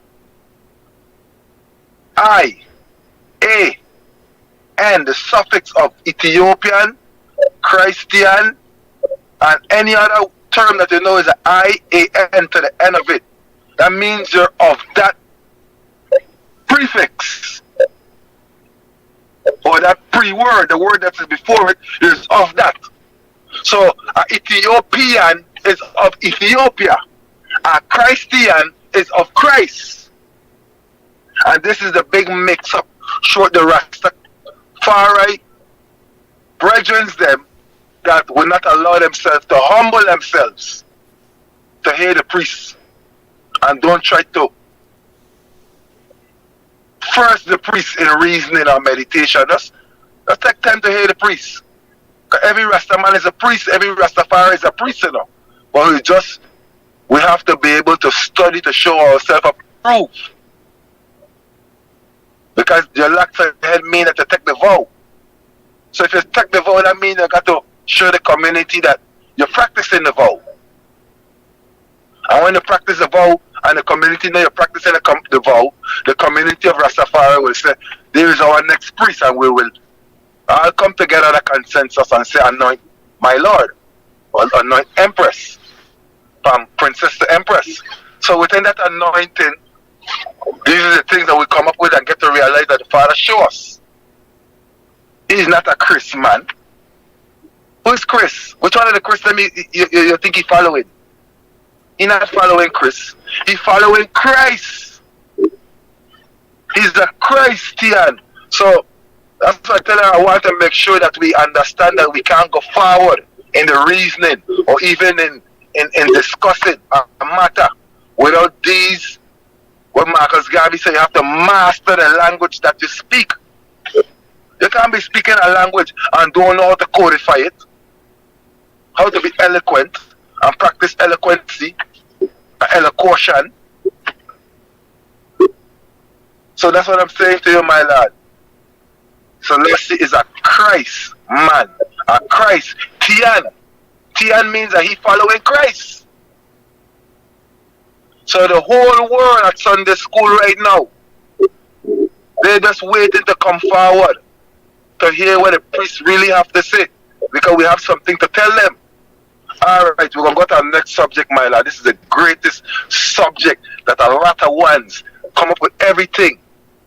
I-A-N, the suffix of Ethiopian, Christian, and any other term that you know is an I-A-N to the end of it. That means you're of that prefix. Or that pre-word, the word that is before it is of that. So, an Ethiopian is of Ethiopia. A Christian is of Christ. And this is the big mix-up. Short the Rastafari brethren them that will not allow themselves to humble themselves to hear the priests. And don't try to first the priest in reasoning or meditation. Just take time to hear the priest. Because every Rastaman is a priest. Every Rastafari is a priest, you know. But we have to be able to study to show ourselves approved. Because your locks of head mean that you take the vow. So if you take the vow, that means you got to show the community that you're practicing the vow. And when you practice the vow, and the community know you're practicing the vow, the community of Rastafari will say, there is our next priest, and we will all come together at a consensus and say, anoint my Lord, or anoint Empress, from Princess to Empress. So within that anointing, these are the things that we come up with and get to realize that the Father show us. He's not a Chris man. Who is Chris? Which one of the Chris you think he following? He's not following Chris. He's following Christ. He's a Christian. So that's why I tell her I want to make sure that we understand that we can't go forward in the reasoning or even in discussing a matter without these, what Marcus Garvey said, you have to master the language that you speak. You can't be speaking a language and don't know how to codify it, how to be eloquent and practice eloquency, eloquation. So that's what I'm saying to you, my lad. Selassie is a Christ man, a Christ. Tian means that he following Christ. So the whole world at Sunday school right now, they're just waiting to come forward to hear what the priests really have to say, because we have something to tell them. Alright, we're going to go to our next subject, my lad. This is the greatest subject that a lot of ones come up with everything.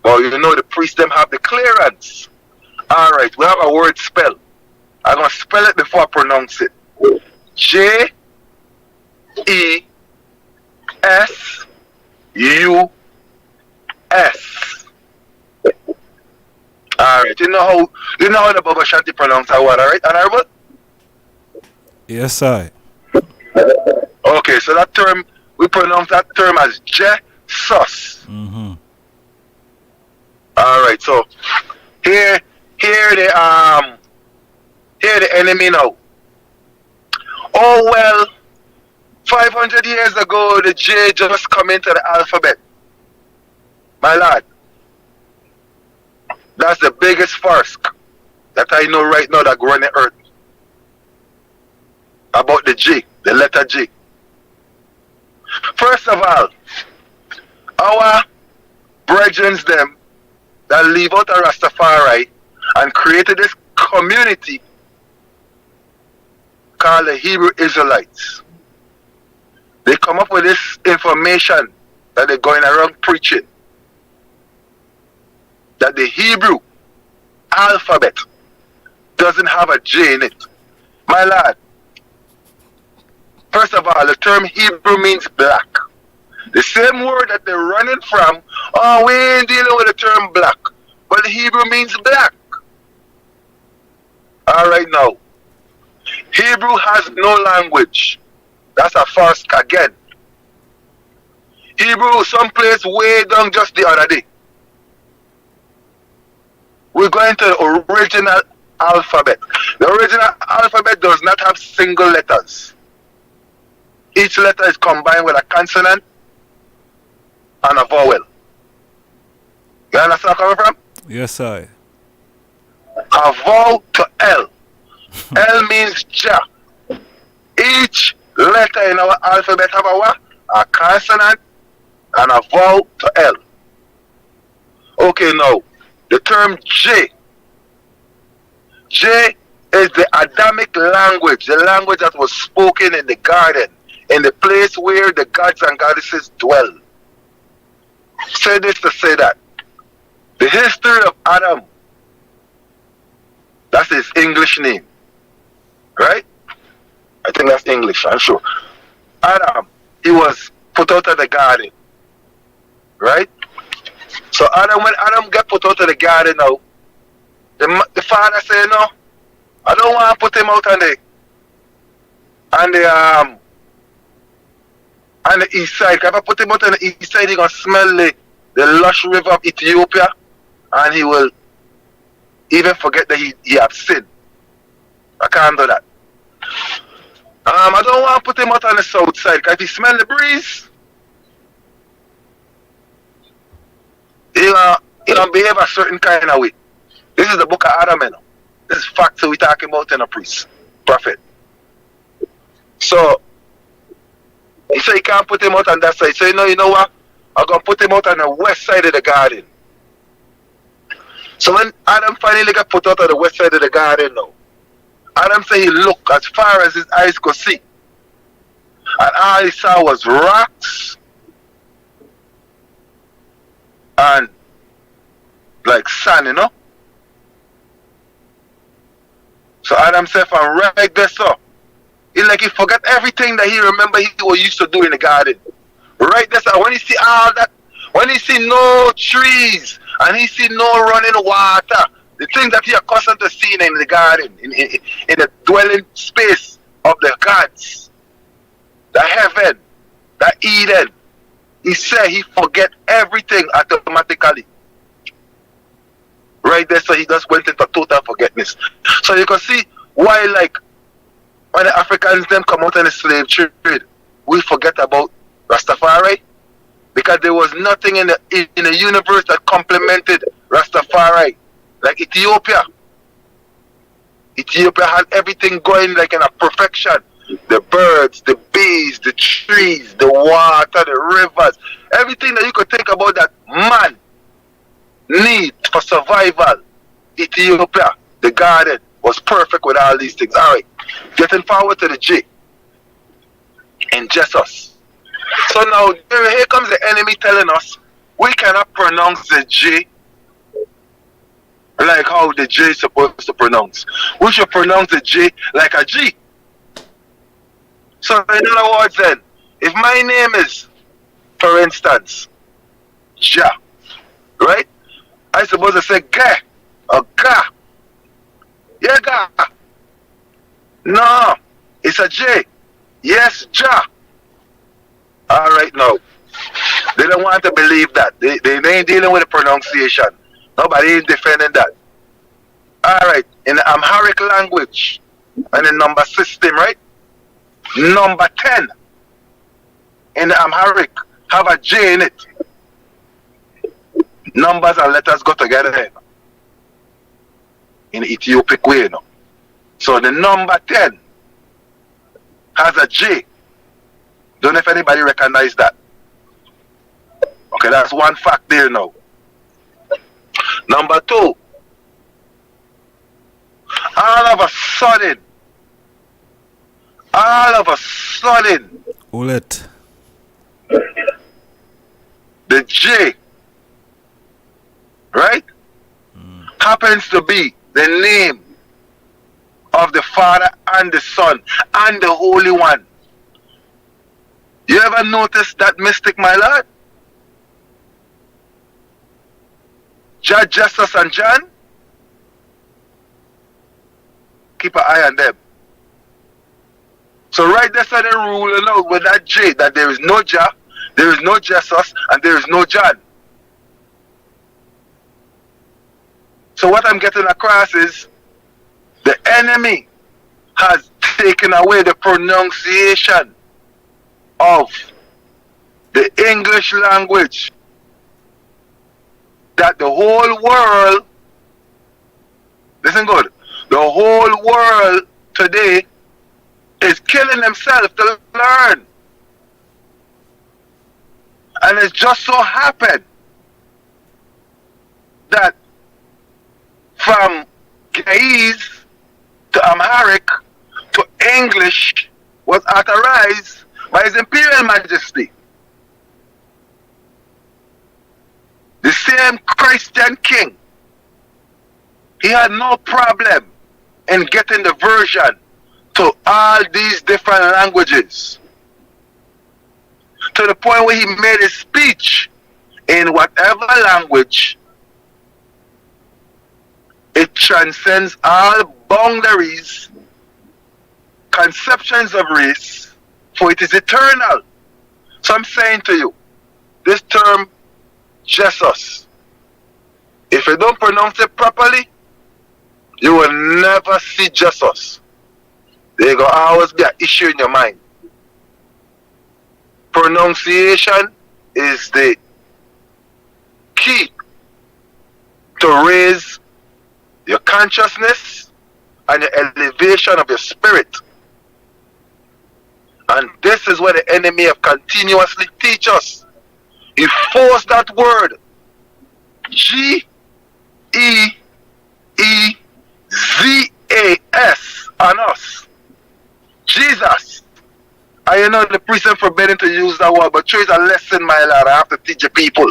But you know the priests them have the clearance. Alright, we have a word spell. I'm going to spell it before I pronounce it. J-E-S-U-S. Alright, you know how the Baba Shanti pronounce that word, alright, Honorable?
Yes, I.
Okay, so that term, we pronounce that term as Jesus. Alright, so here the enemy now. Oh well, 500 years ago the J just come into the alphabet. My lad, that's the biggest farce that I know right now that grow on the earth. About the J, the letter J. First of all, our brethren them that leave out a Rastafari and created this community called the Hebrew Israelites. They come up with this information that they're going around preaching, that the Hebrew alphabet doesn't have a J in it. My lad, first of all, the term Hebrew means black. The same word that they're running from, oh, we ain't dealing with the term black. But the Hebrew means black. Alright now. Hebrew has no language. That's a first again. Hebrew someplace way down just the other day. We're going to the original alphabet. The original alphabet does not have single letters. Each letter is combined with a consonant and a vowel. You understand where I'm coming from?
Yes, I.
A vowel to L. L means Ja. Each letter in our alphabet have a what? A consonant and a vowel to L. Okay, now, the term J. J is the Adamic language, the language that was spoken in the garden, in the place where the gods and goddesses dwell. Say this to say that. The history of Adam, that's his English name. Right? I think that's English, I'm sure. Adam, he was put out of the garden. Right? So Adam, when Adam got put out of the garden now, the father said, no, I don't want to put him out on the east side. If I put him out on the east side, he's going to smell the lush river of Ethiopia, and he will even forget that he has sinned. I can't do that. I don't want to put him out on the south side, because if he smells the breeze, he'll behave a certain kind of way. This is the book of Adam, you know. This is facts we're talking about in a priest, prophet. So, he said he can't put him out on that side. So, you know what? I'm going to put him out on the west side of the garden. So, when Adam finally got put out on the west side of the garden now, Adam said he looked as far as his eyes could see. And all he saw was rocks and like sand, you know. So Adam said from right there, so it's like he forgot everything that he remember he was used to do in the garden. Right there, so when he see all that, when he see no trees and he see no running water, the things that he accustomed to seeing in the garden, in the dwelling space of the gods, the heaven, the Eden, he said he forget everything automatically. Right there, so he just went into total forgetfulness. So you can see why, like, when the Africans them come out in the slave trade, we forget about Rastafari, because there was nothing in the universe that complemented Rastafari, like Ethiopia. Ethiopia had everything going like in a perfection. The birds, the bees, the trees, the water, the rivers, everything that you could think about that man need for survival. Ethiopia, the garden, was perfect with all these things. Alright, getting forward to the J. In Jesus. So now, here comes the enemy telling us we cannot pronounce the J like how the J is supposed to pronounce. We should pronounce the J like a G. So in other words then, if my name is, for instance, Ja, right? I supposed to say Ga or Ga. Yeah, Ga. No, it's a J. Yes, Ja. Alright now. They don't want to believe that. They ain't dealing with the pronunciation. Nobody is defending that. Alright, in the Amharic language and the number system, right? Number 10 in the Amharic have a J in it. Numbers and letters go together in the Ethiopic way, you know. So the number 10 has a J. Don't know if anybody recognize that. Okay, that's one fact there now. Number two, all of a sudden,
Ulet.
the J, right, happens to be the name of the Father and the Son and the Holy One. You ever notice that mystic, my lord? Judge, Justice, and John? Keep an eye on them. So right there, so they're ruling out with that J, that there is no Jah, there is no Jesus, and there is no John. So what I'm getting across is the enemy has taken away the pronunciation of the English language that the whole world, listen good, the whole world today is killing themselves to learn. And it just so happened that from Gaese to Amharic to English was authorized by His Imperial Majesty. The same Christian king, he had no problem in getting the version to all these different languages. To the point where he made his speech in whatever language, it transcends all boundaries, conceptions of race, for it is eternal. So I'm saying to you, this term, Jesus, if you don't pronounce it properly, you will never see Jesus. There will always be an issue in your mind. Pronunciation is the key to raise your consciousness and your elevation of your spirit. And this is what the enemy have continuously teach us. He forced that word G-E-E-Z-A-S on us. Jesus. I know the priest is forbidden to use that word, but it's a lesson, my lord. I have to teach the people.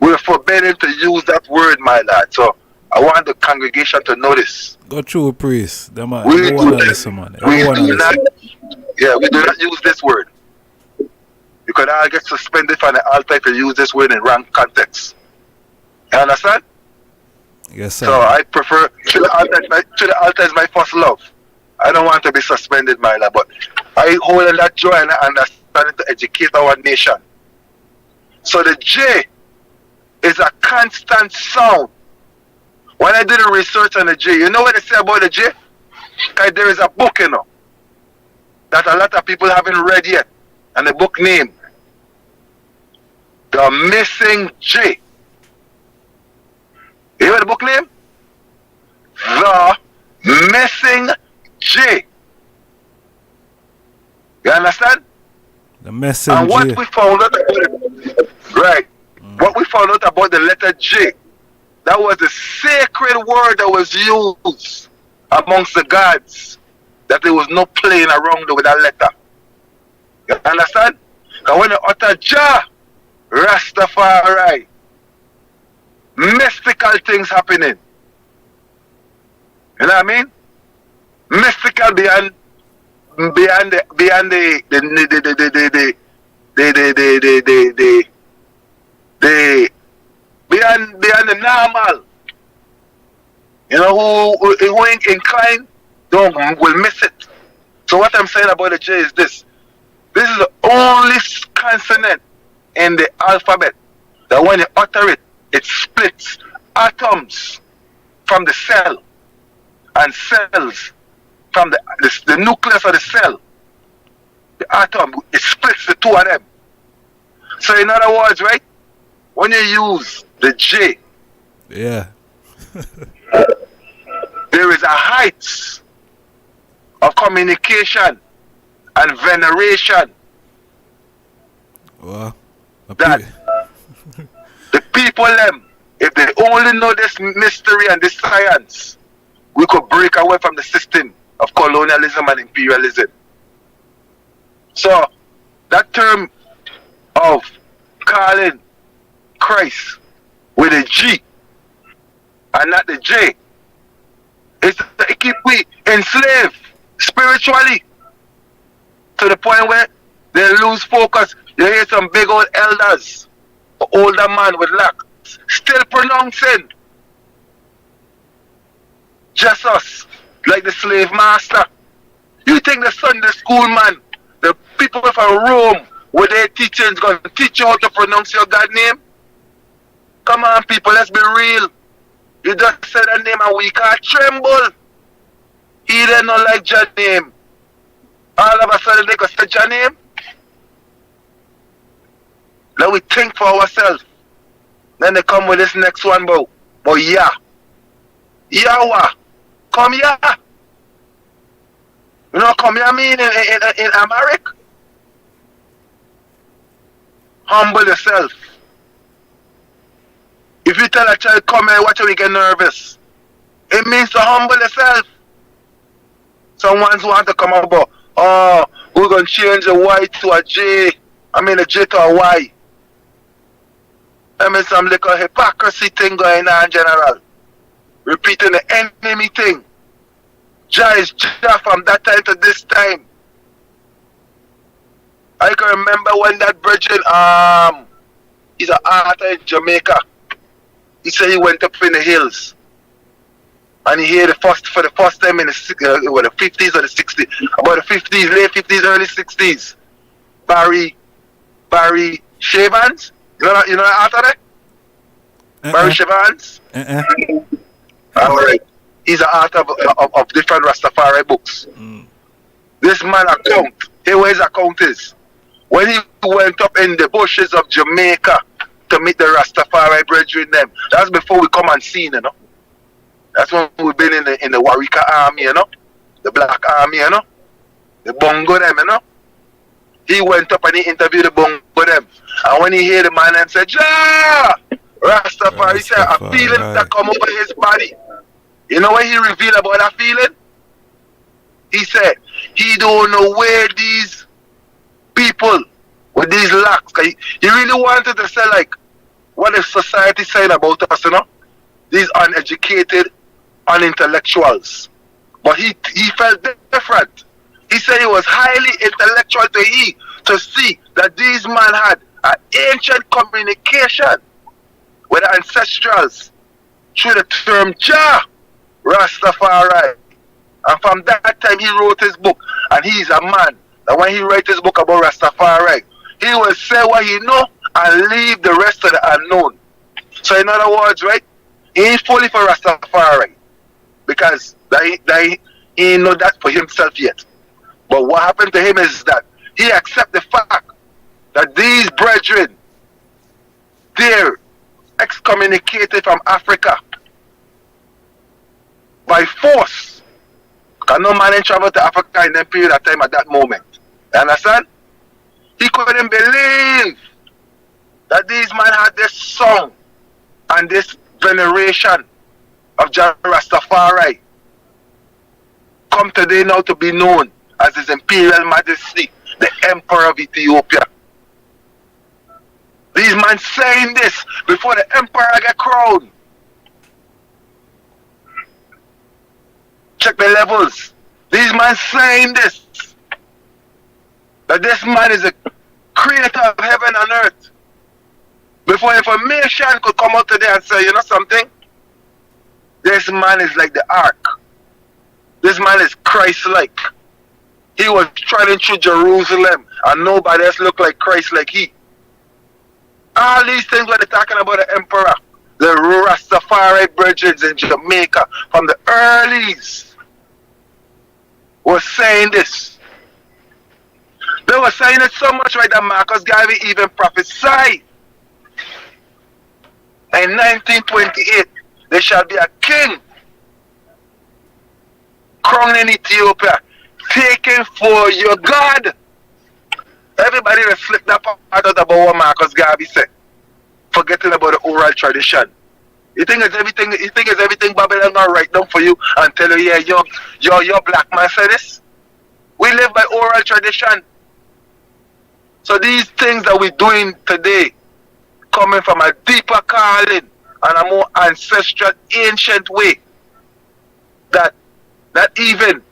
We're forbidden to use that word, my lord. So I want the congregation to notice.
Go through, priest. We
do not use this word. You could all get suspended from the altar if you use this word in wrong context. You understand?
Yes, sir.
So I prefer, to the altar is my first love. I don't want to be suspended, my lord, but I hold in that joy and understanding to educate our nation. So the J is a constant sound. When I did the research on the J, you know what they say about the J? Because there is a book, you know, that a lot of people haven't read yet. And the book name, The Missing J. You hear the book name? The Missing J. You understand?
The Missing
and what
J.
we found out about it, right? What we found out about the letter J, that was the sacred word that was used amongst the gods. That there was no playing around with that letter. You understand? And when you utter Jah, Rastafari, mystical things happening. You know what I mean? Mystical beyond the normal. You know who ain't inclined, will miss it. So what I'm saying about the J is this. This is the only consonant in the alphabet that when you utter it, it splits atoms from the cell and cells from the nucleus of the cell. The atom, it splits the two of them. So in other words, right, when you use the J,
yeah,
there is a height of communication and veneration
well,
that people them, if they only know this mystery and this science, we could break away from the system of colonialism and imperialism. So that term of calling Christ with a G and not the J is to keep we enslaved spiritually to the point where they lose focus. You hear some big old elders, older man with locks, still pronouncing Jesus like the slave master. You think the Sunday school man, the people from Rome, with their teachings going to teach you how to pronounce your God name? Come on, people, let's be real. You just said a name and we can't tremble. He didn't not like your name. All of a sudden they could say your name. Let we think for ourselves. Then they come with this next one, but yeah. Yawa. Come here. You know, come here mean in America. Humble yourself. If you tell a child, come here, watch how we get nervous. It means to humble yourself. Some ones want to come up, but, oh, we're going to change a Y to a J. I mean a J to a Y. I mean some little hypocrisy thing going on, General. Repeating the enemy thing. Jah is Jah from that time to this time. I can remember when that brethren, he's an artist in Jamaica. He said he went up in the hills. And he heard for the first time in the 50s or the 60s, about the 50s, late 50s, early 60s. Barry Shavans. You know that after that? Barry Shavans? Alright. He's an author of different Rastafari books. This man account, here where his account is. When he went up in the bushes of Jamaica to meet the Rastafari brethren them, that's before we come and see, you know. That's when we've been in the Warika army, you know. The black army, you know. The bongo them, you know. He went up and he interviewed the bongo them. And when he heard the man and said, "Ja! Rastafari," he said, a feeling that come over his body. You know what he revealed about that feeling? He said, he don't know where these people with these locks, he really wanted to say like, what is society saying about us, you know? These uneducated, unintellectuals. But he felt different. He said he was highly intellectual to see that these men had an ancient communication with the ancestrals through the term Jah, Rastafari. And from that time he wrote his book. And he's a man that when he writes his book about Rastafari, he will say what he know and leave the rest of the unknown. So in other words, right, he ain't fully for Rastafari. Because he ain't know that for himself yet. But what happened to him is that he accept the fact that these brethren, they're excommunicated from Africa by force. Because no man ain't travel to Africa in that period of time at that moment. You understand? He couldn't believe that these men had this song and this veneration of Jah Rastafari come today now to be known as His Imperial Majesty, the Emperor of Ethiopia. These men saying this before the Emperor get crowned. Check the levels. These men saying this. That this man is a creator of heaven and earth. Before information could come out today and say, you know something? This man is like the ark. This man is Christ-like. He was traveling through Jerusalem and nobody else looked like Christ like he. All these things were they talking about the Emperor. The Rastafari brethren in Jamaica from the earlies was saying this. They were saying it so much right that Marcus Garvey even prophesied. In 1928, there shall be a king crowned in Ethiopia, taken for your God. Everybody will slip that part out about what Marcus Garvey said. forgetting about the oral tradition. You think it's everything Babylon gonna write down for you and tell you, yeah, your black man said this? We live by oral tradition. So these things that we're doing today, coming from a deeper calling and a more ancestral, ancient way, that even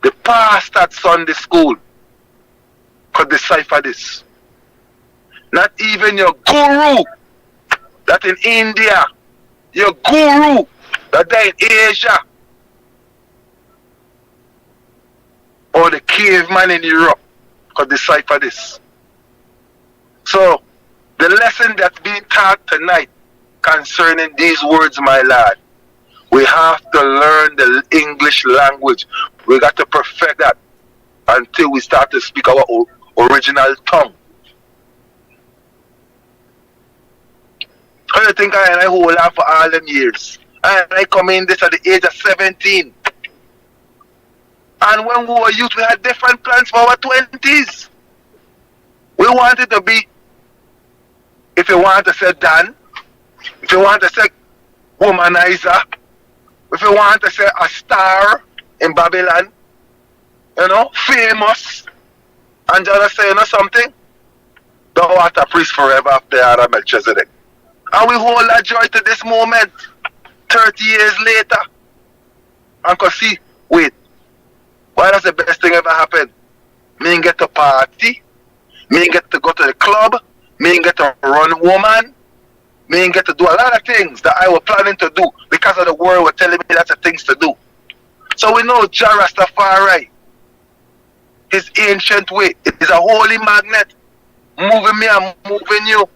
the pastor at Sunday school could decipher this. Not even your guru that in India, your guru that there in Asia, or the caveman in Europe could decipher this. So the lesson that's being taught tonight concerning these words, my lad, we have to learn the English language. We got to perfect that until we start to speak our original tongue. How do you think I hold on for all them years? And I come in this at the age of 17. And when we were youth, we had different plans for our 20s. We wanted to be, if you want to say Dan, if you want to say womanizer, if you want to say a star in Babylon, you know, famous, and just say, you know something? Thou art a priest forever after Adam Melchizedek. And we hold that joy to this moment, 30 years later. And can see, wait, why does the best thing ever happen? Me ain't get to party, me ain't get to go to the club, me ain't get to run woman, me ain't get to do a lot of things that I was planning to do because of the world was telling me lots of things to do. So we know RASTAFARI, his ancient way, it is a holy magnet, moving me and moving you,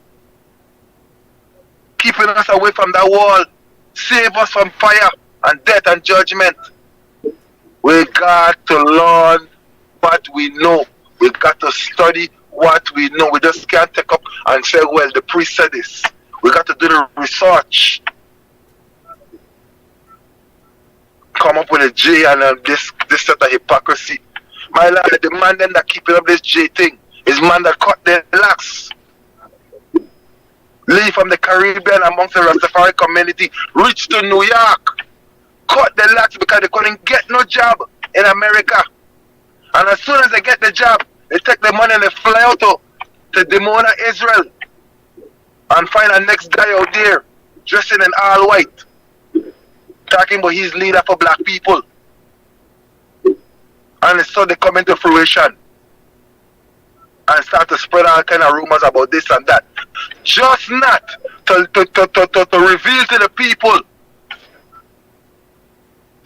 keeping us away from that wall, save us from fire and death and judgment. We got to learn what we know. We got to study what we know. We just can't take up and say, well, the priest said this. We got to do the research. Come up with a J and this set of hypocrisy. My lord, the man then that keeping up this J thing is man that cut their locks. Leave from the Caribbean amongst the Rastafari community, reach to New York, cut the locks because they couldn't get no job in America. And as soon as they get the job, they take the money and they fly out to Dimona, Israel, and find a next guy out there dressing in all white, talking about he's leader for black people. And so they come into fruition and start to spread all kind of rumors about this and that. Just not to reveal to the people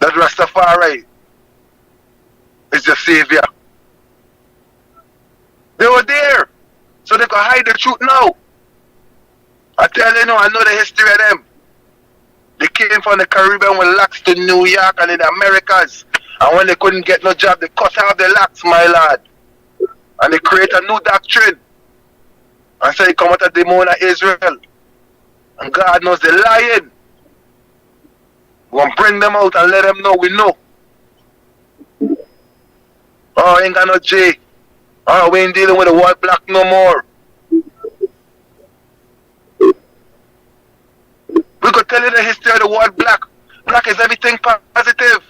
that Rastafari is the savior. They were there, so they could hide the truth now. I tell you now, I know the history of them. They came from the Caribbean with locks to New York and in the Americas. And when they couldn't get no job, they cut out the locks, my lad. And they create a new doctrine. And say, come out of Dimona, Israel. And God knows they're lying. We're going to bring them out and let them know we know. Oh, ain't got no J. Oh, we ain't dealing with the white black no more. We could tell you the history of the word black. Black is everything positive.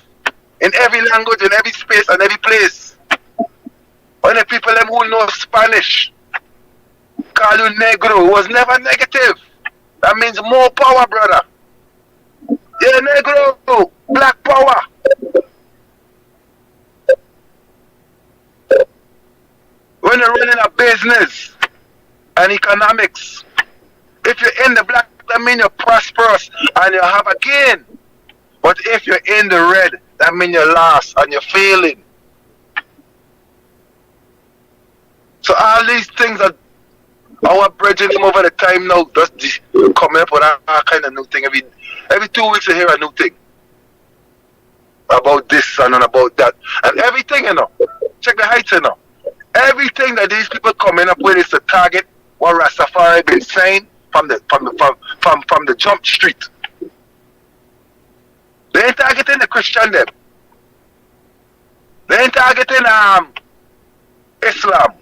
In every language, in every space, and every place. When the people them who know Spanish call you negro, it was never negative. That means more power, brother. Yeah, negro, black power. When you're running a business and economics, if you're in the black, that means you're prosperous and you have a gain. But if you're in the red, that means you're lost and you're failing. So all these things are our bridging them over the time now, just coming up with all kind of new thing. Every 2 weeks you hear a new thing. About this and about that. And everything, you know. Check the heights, you know. Everything that these people coming up with is to target what Rastafari been saying from the jump street. They ain't targeting the Christian them. They ain't targeting Islam.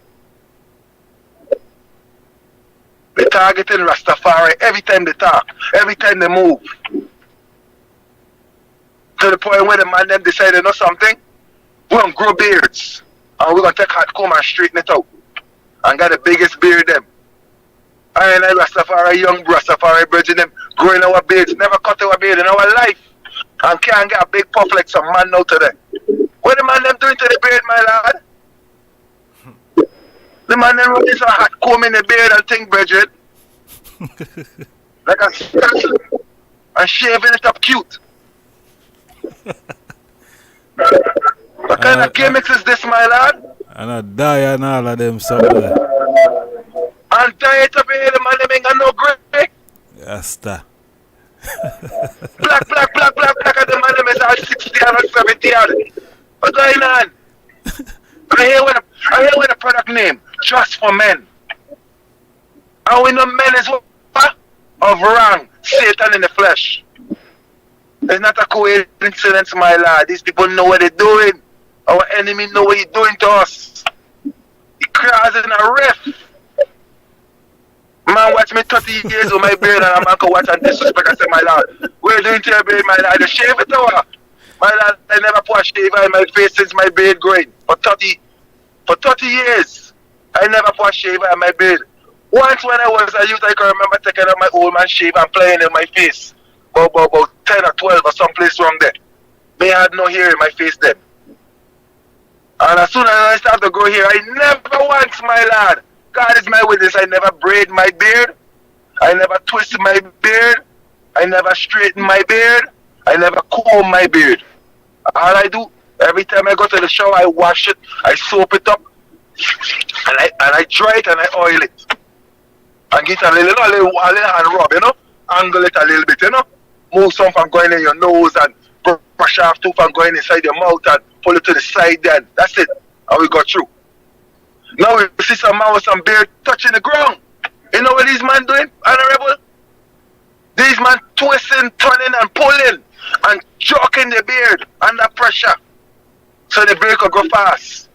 They targeting Rastafari every time they talk, every time they move. To the point where the man them decided, you know something? We're gonna grow beards. And we're gonna take hot comb and straighten it out. And got the biggest beard them. I Rastafari, young Rastafari bridging them, growing our beards, never cut our beard in our life. And can't get a big puff like some man now today. What the man them doing to the beard, my lad? The man them running some hot comb in the beard and thing, bridging. Like a statue. And shaving it up cute. What kind of gimmicks is this, my lad?
And I die and all of them somewhere.
And die it up here, the man them ain't got no grey.
Yes, that.
Black, and the man them is all 60 and 70 odd. What's going on? I hear with a product name, Just for Men. And we know men is what? Of wrong, Satan in the flesh. It's not a coincidence, my lad. These people know what they're doing. Our enemy know what he's doing to us. He causing a rift. Man, watch me 30 years with my beard and a man can watch and disrespect. I say, my lad, what are you doing to your beard, my lad? You shave it over. My lad, I never put a shaver in my face since my beard growing. For 30 years, I never put a shaver in my beard. Once when I was a youth, I can remember taking out my old man shave and playing in my face. About 10 or 12 or someplace wrong there. Me had no hair in my face then. And as soon as I started to grow hair, I never once, my lad, God is my witness, I never braid my beard. I never twist my beard. I never straighten my beard. I never comb my beard. All I do, every time I go to the shower, I wash it, I soap it up, and I dry it and I oil it. And get a little hand rub, you know? Angle it a little bit, you know? Move some from going in your nose and brush off two from going inside your mouth and pull it to the side then. That's it. And we got through. Now we see some man with some beard touching the ground. You know what these men doing, Honorable? These men twisting, turning and pulling and joking the beard under pressure. So the beard could go fast.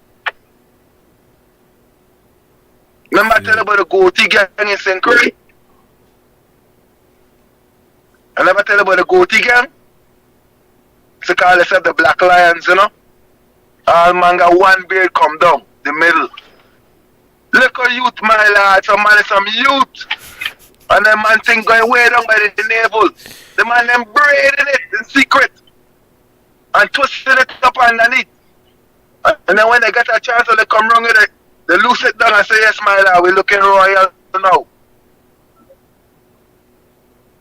Remember I tell you about the goatee gang in St. Croix? I never tell you about the goatee gang. They call themselves the Black Lions, you know. All man got one beard come down, the middle. Look at youth, my lad. Some man is some youth. And the man thing going way down by the navel. The man them braiding it in secret. And twisting it up underneath. And then when they get a chance to come wrong with it, they loose it down and say, yes, my lad, we're looking royal now.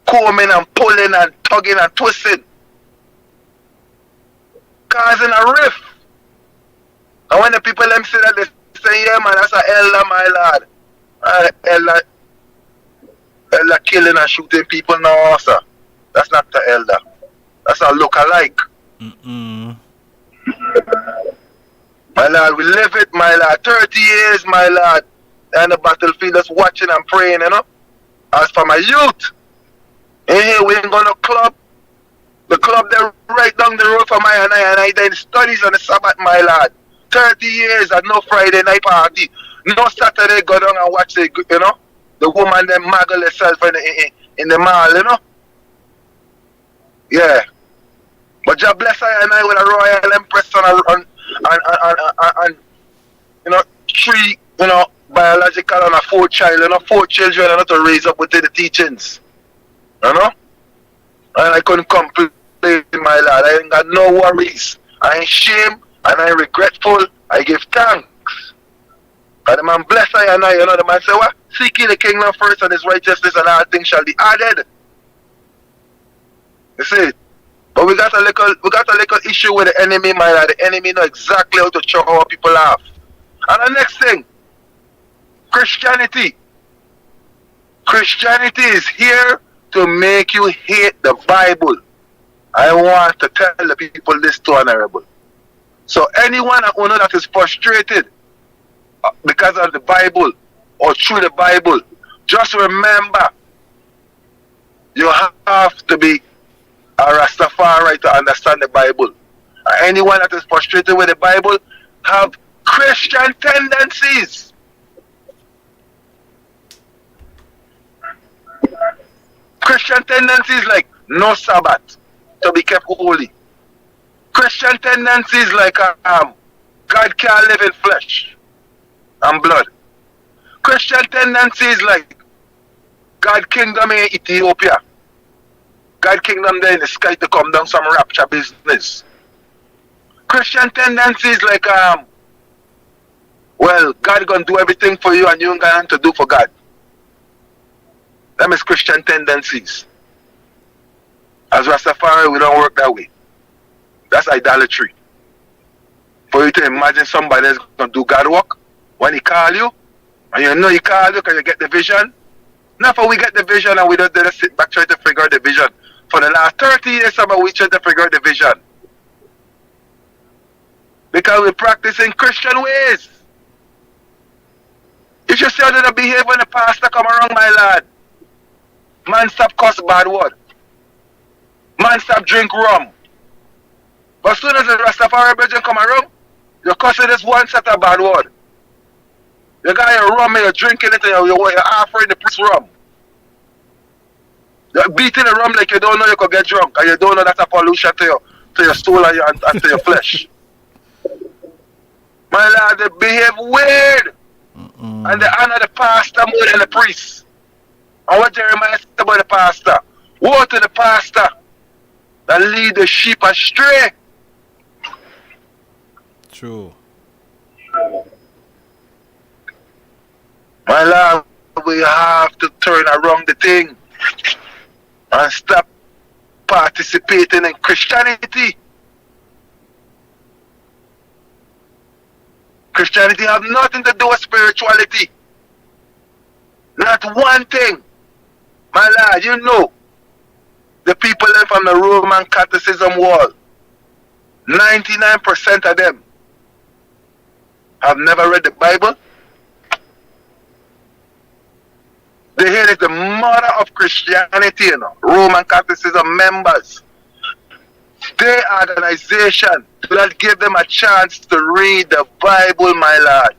Combing and pulling and tugging and twisting. Causing a rift. And when the people them say that, they say, yeah, man, that's an elder, my lad. Elder killing and shooting people now, sir. That's not the elder. That's a look-alike. My lad, we live it, my lad. 30 years, my lad. And the battlefield just watching and praying, you know. As for my youth, in here we ain't gonna club. The club there right down the road from and I did studies on the Sabbath, my lad. 30 years and no Friday night party. No Saturday go down and watch the, you know, the woman them maggle herself in the mall, you know. Yeah. But God bless her and I with a royal empress and you know, 3, you know, biological and a 4th child, you know, 4 children, you know, to raise up within the teachings. You know? And I couldn't complain, my lad. I ain't got no worries. I ain't shame and I ain't regretful. I give thanks. And the man bless I and I, you know, the man say what? Seek ye the kingdom first and his righteousness and all things shall be added. You see? But we got a little issue with the enemy, my lad. The enemy know exactly how to choke our people off. And the next thing, Christianity. Christianity is here to make you hate the Bible. I want to tell the people this too, Honorable. So anyone who knows that is frustrated because of the Bible or through the Bible, just remember, you have to be a Rastafari to understand the Bible. Anyone that is frustrated with the Bible have Christian tendencies. Christian tendencies like no Sabbath, to be kept holy. Christian tendencies like God can't live in flesh and blood. Christian tendencies like God kingdom in Ethiopia. God kingdom there in the sky to come down some rapture business. Christian tendencies like well, God gonna do everything for you and you ain't got nothing to do for God. Them is Christian tendencies. As Rastafari, we don't work that way. That's idolatry. For you to imagine somebody that's gonna do God work when he call you, and you know he call you because you get the vision. Not for we get the vision and we don't just sit back trying to figure out the vision. For the last 30 years, we try to figure out the vision. Because we're practicing Christian ways. You should see how they behave when the pastor come around, my lad. Man, stop cuss bad word. Man, stop drink rum. But as soon as the Rastafari brethren come around, you're cussing this one set of bad word. You got your rum and you're drinking it and you're offering the priest rum. You're beating the rum like you don't know you could get drunk and you don't know that's a pollution to your soul and to your flesh. My lad, they behave weird. And they honor the pastor more than the priest. And what Jeremiah said about the pastor? Woe to the pastor that lead the sheep astray.
True.
My lord, we have to turn around the thing and stop participating in Christianity. Christianity have nothing to do with spirituality. Not one thing. My lord, you know, the people from the Roman Catholicism wall, 99% of them have never read the Bible. They hear it's the mother of Christianity, you know, Roman Catholicism members. Their organization do not give them a chance to read the Bible, my lord.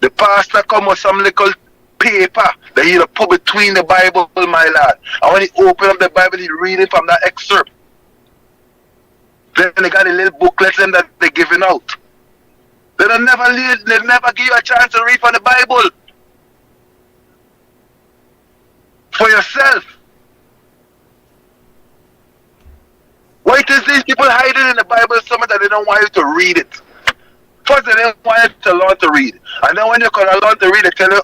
The pastor come with some little paper that he'll put between the Bible, my lord. And when he open up the Bible, he read it from that excerpt. Then they got a little booklets that they're giving out. They never give you a chance to read from the Bible for yourself. Why is these people hiding in the Bible so much that they don't want you to read it? First, they don't want you to learn to read. And then when you're going to learn to read, they tell you,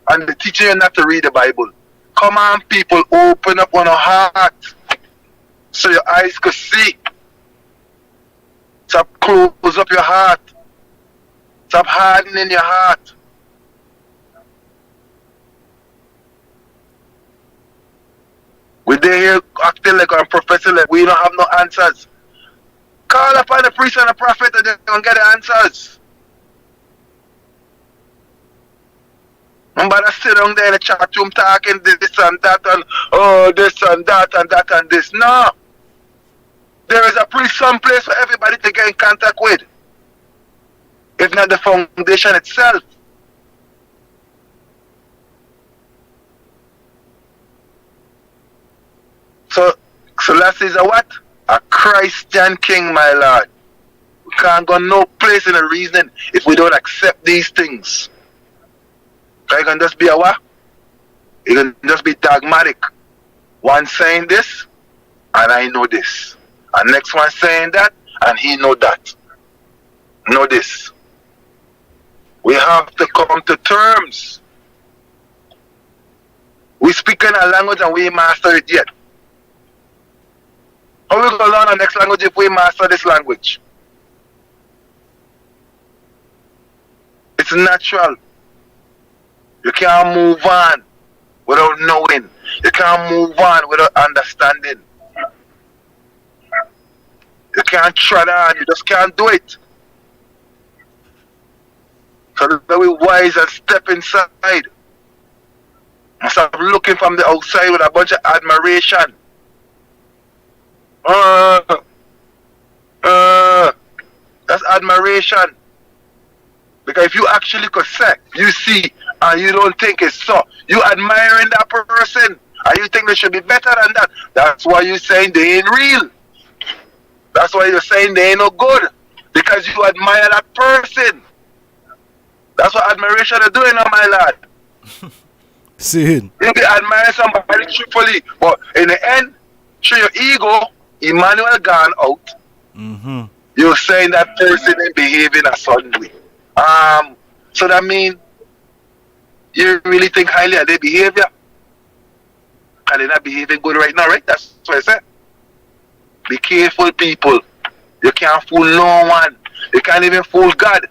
and they teach you not to read the Bible. Come on, people, open up on your heart so your eyes could see. Stop close up your heart. Stop hardening your heart. We there here acting like I'm professor, like we don't have no answers. Call upon the priest and the prophet and they're going to get the answers. Nobody sit down there in the chat room talking this and that and this and that and that and this. No. There is a priest someplace for everybody to get in contact with. If not the foundation itself. So Selassie is a what? A Christian king, my lord. We can't go no place in the reasoning if we don't accept these things. So you can just be a what? You can just be dogmatic. One saying this, and I know this. And next one saying that, and he know that. Know this. We have to come to terms. We speak in a language and we ain't master it yet. How we gonna learn our next language if we master this language? It's natural. You can't move on without knowing. You can't move on without understanding. You can't tread on. You just can't do it. So be very wise and step inside. Stop looking from the outside with a bunch of admiration. That's admiration. Because if you actually could say, you see And you don't think it's so. You admiring that person. And you think they should be better than that. That's why you're saying they ain't real. That's why you're saying they ain't no good. Because you admire that person. That's what admiration is doing, my lad.
See it.
You can admire somebody truthfully. But in the end, through your ego, Emmanuel gone out.
Mm-hmm.
You're saying that person is behaving a certain way. So that means you really think highly of their behavior? And they're not behaving good right now, right? That's what I said. Be careful, people. You can't fool no one. You can't even fool God.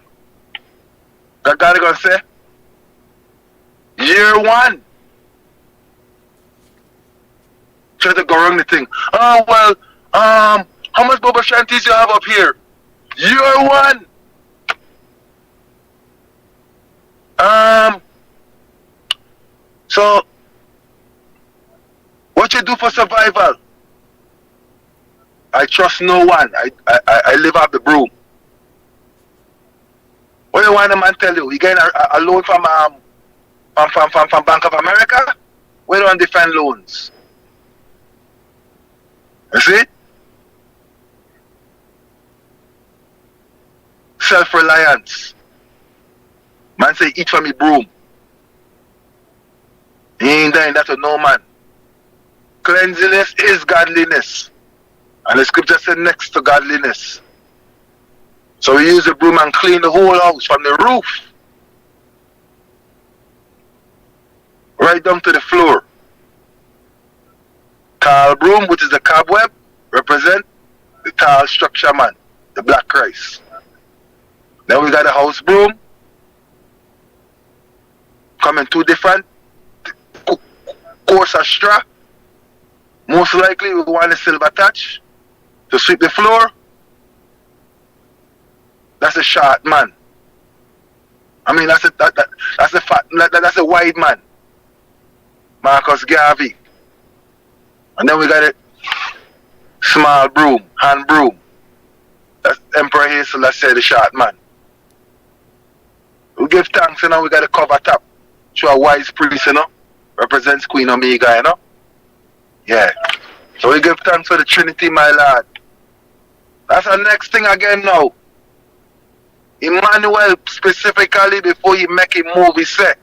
God is going to say, year one. Try to go wrong the thing. Oh, well, how much Boba Shanties you have up here? Year one. So, what you do for survival? I trust no one. I live off the broom. What do you want the man tell you? You getting a loan from Bank of America? We don't defend loans. You see? Self-reliance. Man say eat from me broom. He ain't dying that to no man. Cleanliness is godliness. And the scripture said next to godliness. So we use the broom and clean the whole house from the roof right down to the floor. Tall broom, which is the cobweb, represent the tall structure man, the black Christ. Then we got the house broom, coming two different coarse of straw. Most likely we want a silver touch to sweep the floor. That's a short man. I mean, that's a fat, that's a wide man. Marcus Garvey. And then we got a small broom, hand broom. That's Emperor Haile, Selassie, the short man. We give thanks, you know, we got a cover top. To a wise priest, you know, represents Queen Omega, you know. Yeah. So we give thanks for the Trinity, my lord. That's the next thing again now. Emmanuel specifically, before he make a move, he said,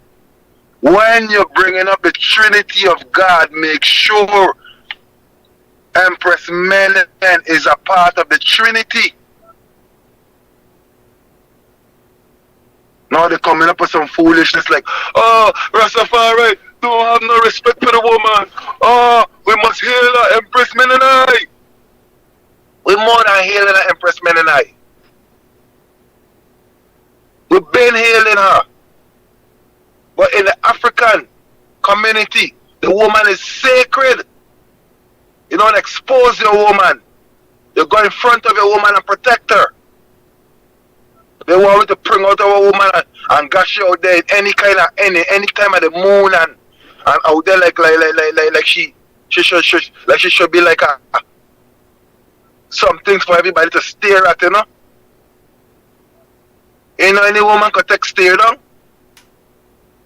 when you're bringing up the Trinity of God, make sure Empress Menen is a part of the Trinity. Now they're coming up with some foolishness like, oh, Rastafari don't have no respect for the woman. Oh, we must hail her, Empress Menen. We're more than hailing her, Empress Menen. We've been hailing her. But in the African community, the woman is sacred. You don't expose your woman. You go in front of your woman and protect her. They want to bring out our woman and gosh out there any time of the moon and out there like she should be like some things for everybody to stare at, you know. You know, any woman could take stare down.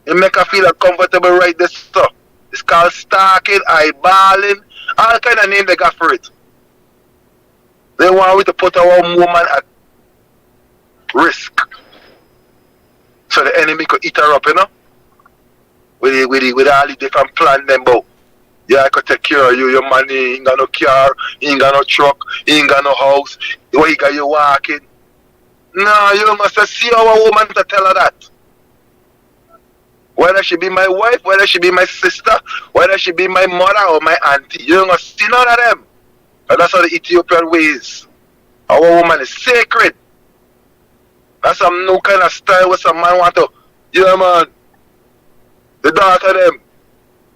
It make her feel uncomfortable right this stuff. It's called stalking, eyeballing, all kind of name they got for it. They want to put our woman at risk. So the enemy could eat her up, you know? With all the different plans them about. Yeah, I could take care of you, your money, he ain't got no car, he ain't got no truck, he ain't got no house, where he got you walking. No, you must see our woman to tell her that. Whether she be my wife, whether she be my sister, whether she be my mother or my auntie, you don't see none of them. And that's how the Ethiopian way is. Our woman is sacred. That's some new kind of style where some man want to, yeah man, the daughter them,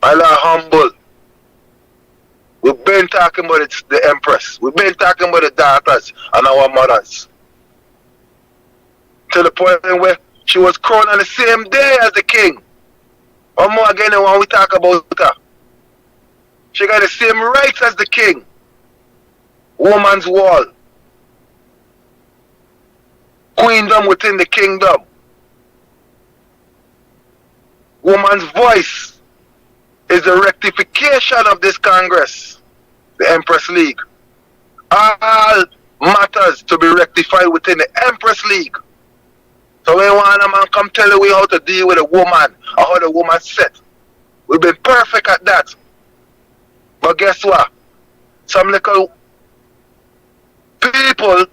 I like humble. We've been talking about it, the Empress. We've been talking about the daughters and our mothers. To the point where she was crowned on the same day as the king. One more again when we talk about her. She got the same rights as the king. Woman's wall. Queendom within the kingdom. woman's voice is the rectification of this Congress, the Empress League. All matters to be rectified within the Empress League. So when one man come tell you how to deal with a woman or how the woman set, we've been perfect at that. But guess what? Some little people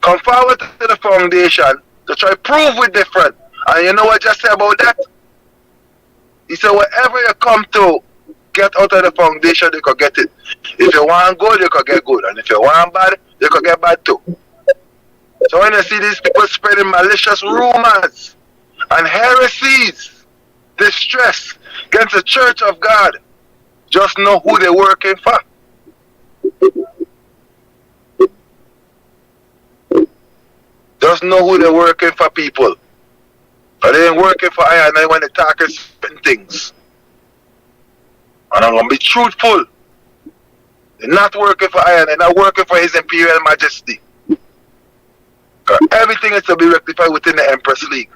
come forward to the foundation to try to prove we're different. And you know what I just say about that? He said whatever you come to get out of the foundation, you could get it. If you want good, you could get good. And if you want bad, you could get bad too. So when you see these people spreading malicious rumors and heresies, distress against the Church of God, just know who they're working for. Just know who they're working for, people. But they ain't working for I and I when they talk certain things. And I'm going to be truthful. They're not working for I and they're not working for His Imperial Majesty. Because everything is to be rectified within the Empress League.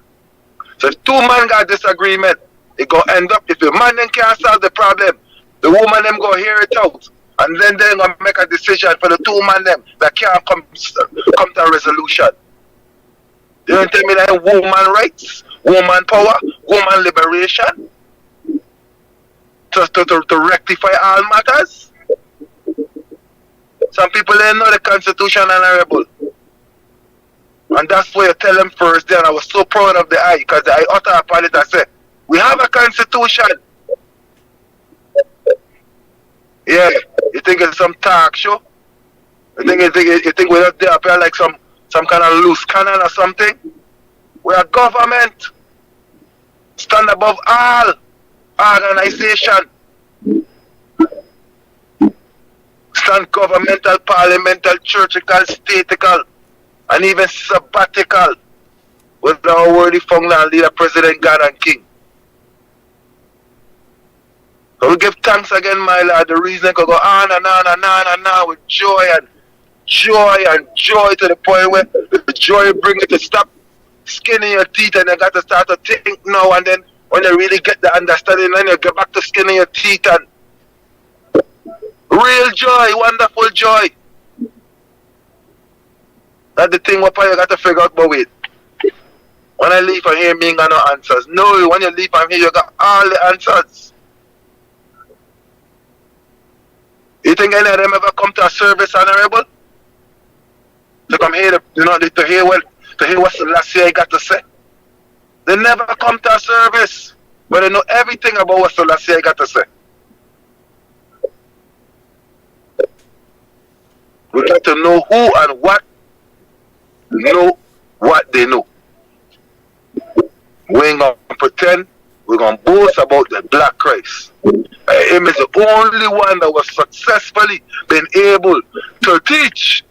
So if two men got disagreement, it going to end up, if the man then can't solve the problem, the woman them go hear it out. And then they're going to make a decision for the two men them that can't come to a resolution. You don't tell me that woman rights, woman power, woman liberation to rectify all matters. Some people didn't know the Constitution, honorable. And that's why you tell them first then. I was so proud of the eye because I utter upon it and said, we have a Constitution. Yeah, you think it's some talk show? You think we're not there up here like some kind of loose cannon or something? We're a government. Stand above all organization. Stand governmental, parliamental, churchical, statical, and even sabbatical with our worthy founder and leader, President God and King. So we give thanks again, my Lord. The reason I could go on and on and on and on with joy and joy and joy to the point where the joy bring you to stop skinning your teeth and you got to start to think now, and then when you really get the understanding, then you get back to skinning your teeth and real joy, wonderful joy. That's the thing what you got to figure out, but wait. When I leave from here, me ain't got no answers. No, when you leave from here, you got all the answers. You think any of them ever come to a service, honorable? To come here, to hear what Selassie got to say. They never come to a service, but they know everything about what Selassie got to say. We got to know who and what know what they know. We ain't gonna pretend. We're gonna boast about the Black Christ. Him is the only one that was successfully been able to teach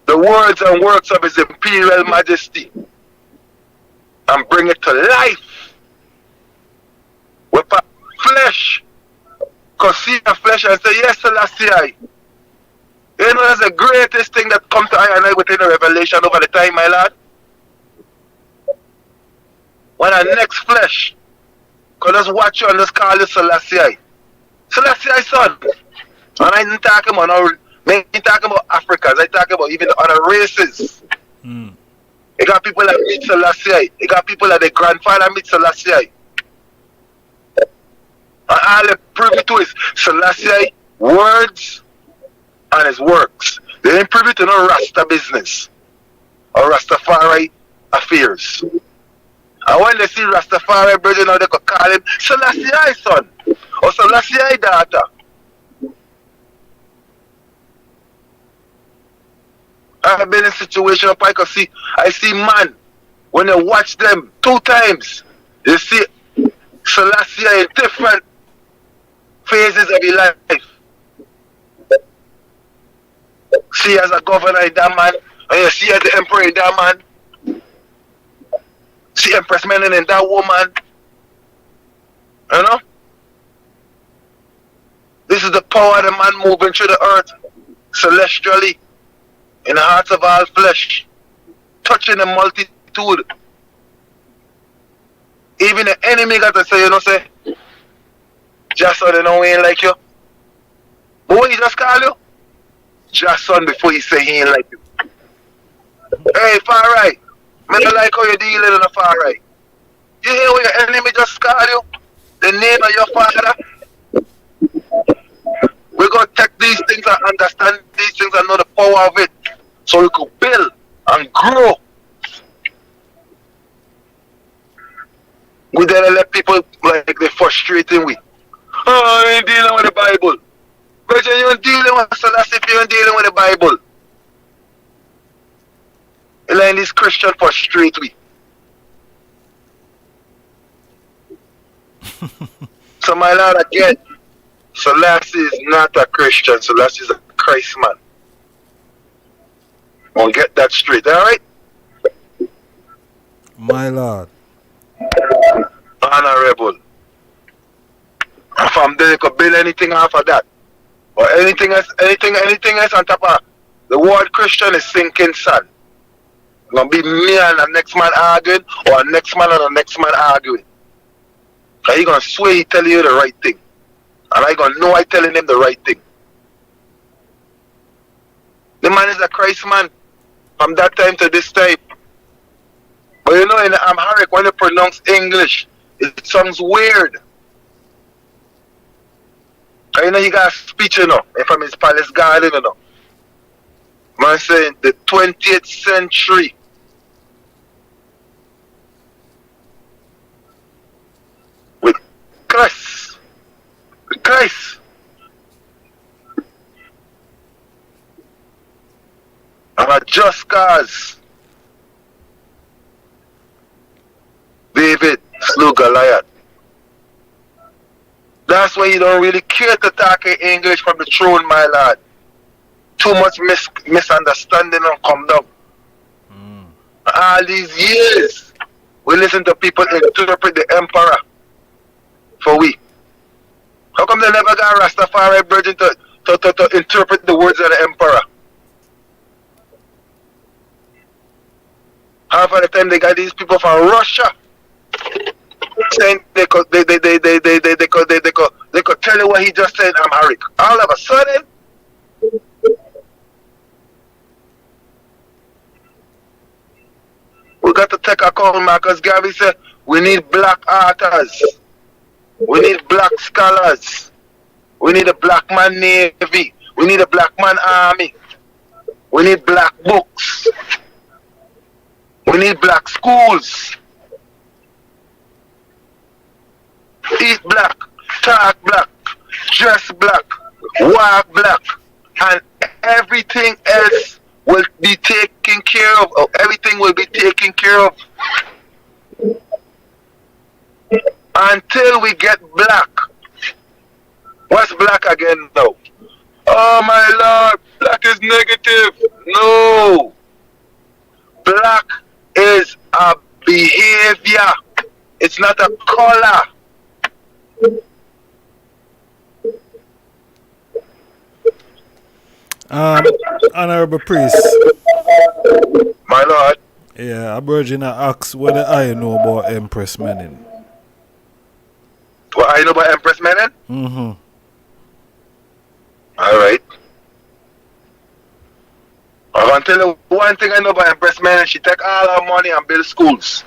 the words and works of His Imperial Majesty and bring it to life with flesh. Because see the flesh and say, yes, Selassie. You know that's the greatest thing that comes to I and I within the revelation over the time, my lord. When our next flesh could just watch you and just call you Selassie. Selassie, son. And I ain't talking about Africans, I talking about even the other races. You got people that meet Selassie. You got people that their grandfather meet Selassie. And all they privy to is Selassie words and his works. They ain't privy to no Rasta business or Rastafari affairs. And when they see Rastafari brother, now they could call him Selassie son or Selassie daughter. I've been in a situation up I see man, when you watch them 2 times, you see Selassie in different phases of his life. See as a governor in that man, and you see as the emperor in that man. See Empress Menon in that woman. You know? This is the power of the man moving through the earth celestially in the hearts of all flesh, touching the multitude. Even the enemy got to say, you know, say, just so they know he ain't like you. But when he just call you, just son before he say he ain't like you. Hey, far right. I don't like how you dealing in the far right. You hear when your enemy just call you? The name of your father? We're going to take these things and understand these things and know the power of it. So we could build and grow. We don't let people like they're frustrating with. Oh, I ain't dealing with the Bible. But you ain't dealing with Selassie if you ain't dealing with the Bible. You let this Christian frustrate with. So my lord, again, Selassie is not a Christian. Selassie is a Christ man. I'll get that straight, alright?
My lord.
Honorable. And from there you could build anything off of that. Or anything else on top of the word Christian is sinking sand. It's gonna be me and the next man arguing, or the next man and the next man arguing. Cause he gonna swear he telling you the right thing. And I gonna know I telling him the right thing. The man is a Christ man from that time to this time. But you know in the Amharic when you pronounce English, it sounds weird. And you know he got a speech, you know, from his palace garden, you know. Man saying the 20th century. With Christ. With Christ. And a just cause. David slew Goliath. That's why you don't really care to talk in English from the throne, my lord. Too much misunderstanding and come down. All these years, we listen to people interpret the emperor for we. How come they never got Rastafari virgin to interpret the words of the emperor? Half of the time they got these people from Russia saying they could tell you what he just said in Amharic. All of a sudden, we got to take a call, Marcus Garvey said we need black authors, we need black scholars, we need a black man navy, we need a black man army, we need black books, we need black schools. Eat black, talk black, dress black, walk black, and everything else will be taken care of. Or everything will be taken care of until we get black. What's black again now? Oh my lord, black is negative. No. Black is a behavior. It's not a color.
Honorable priest.
My lord.
Yeah, a virgin asks what do I know about Empress Menin?
What I know about Empress Menin?
Mm-hmm.
Alright. I'm gonna tell you one thing I know about Empress Menin. She take all her money and build schools.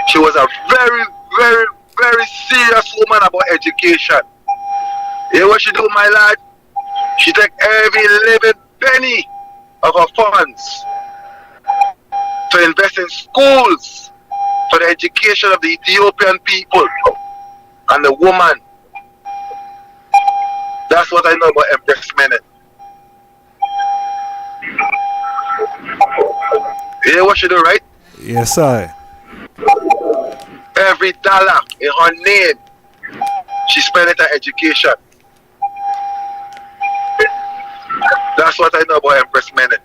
She was a very, very, very serious woman about education. You know what she do, my lad? She take every living penny of her funds to invest in schools for the education of the Ethiopian people and the woman. That's what I know about Empress Menin. You know what she do, right?
Yes, I.
Every dollar in her name, she spent it on education. That's what I know about Empress Menin.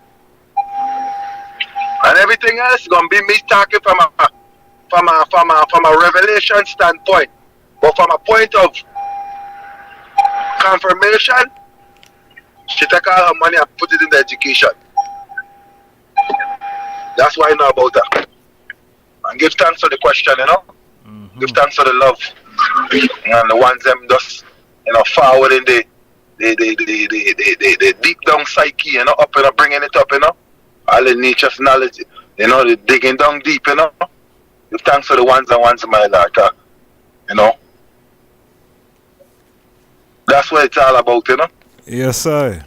And everything else is gonna be me talking from a revelation standpoint, but from a point of confirmation, she take all her money and put it in the education. That's why I know about that. And give thanks for the question, you know. Give thanks for the love. And the ones them just, you know, forward in the deep down psyche, you know, up and bringing it up, you know. All the nature's knowledge, you know, the digging down deep, you know. Give thanks for the ones and ones, my Lord, you know. That's what it's all about, you know.
Yes, sir.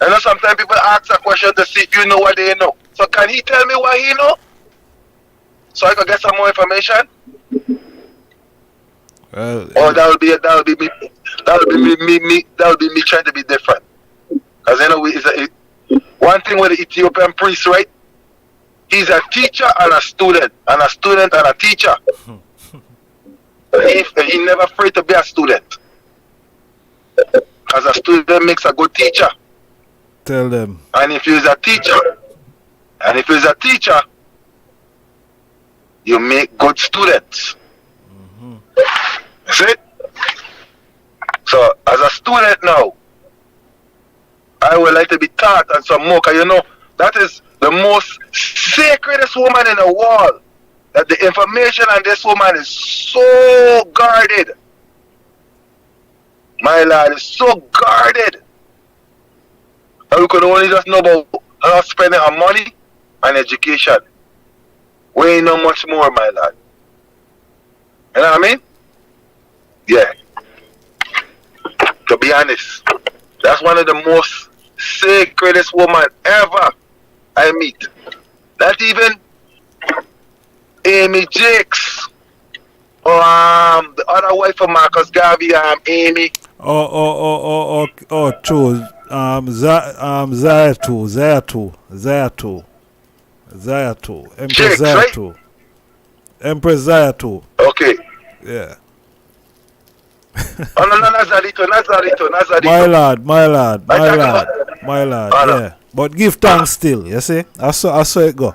You know, sometimes people ask a question to see if you know what they know. So can he tell me what he know? So I can get some more information?
Well,
or that'll be me trying to be different. Because you know, one thing with the Ethiopian priest, right? He's a teacher and a student and a teacher. He never afraid to be a student. Because a student makes a good teacher.
Tell them.
And if he's a teacher, you make good students. You see? So as a student now, I would like to be taught and some more, because you know, that is the most sacredest woman in the world. That the information on this woman is so guarded. My Lord, is so guarded. And we could only just know about her spending her money and education. We ain't know much more, my Lord. You know what I mean? Yeah. To be honest, that's one of the most sacredest women ever I meet. Not even Amy Jakes or the other wife of Marcus Garvey, Amy.
True. Zayatu. Empress
Jakes, right?
Zayatu. Empress Zayatu.
Okay.
Yeah.
Oh, no, Nazarito.
My lord. Yeah. But give thanks still, you see? I saw it go.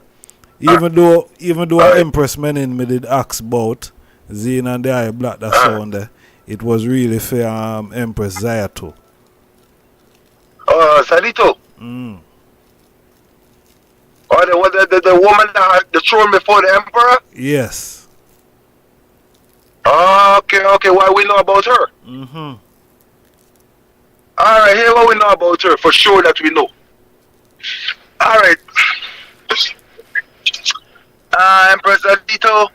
Even though Empress Menin me did ask about Zine and the eye black that sound there, it was really for Empress Zayatu.
Oh, Salito. Oh, the woman that had the throne before the emperor?
Yes.
Okay. Why we know about her? Alright, here what we know about her, for sure that we know. Alright. Empress Adito.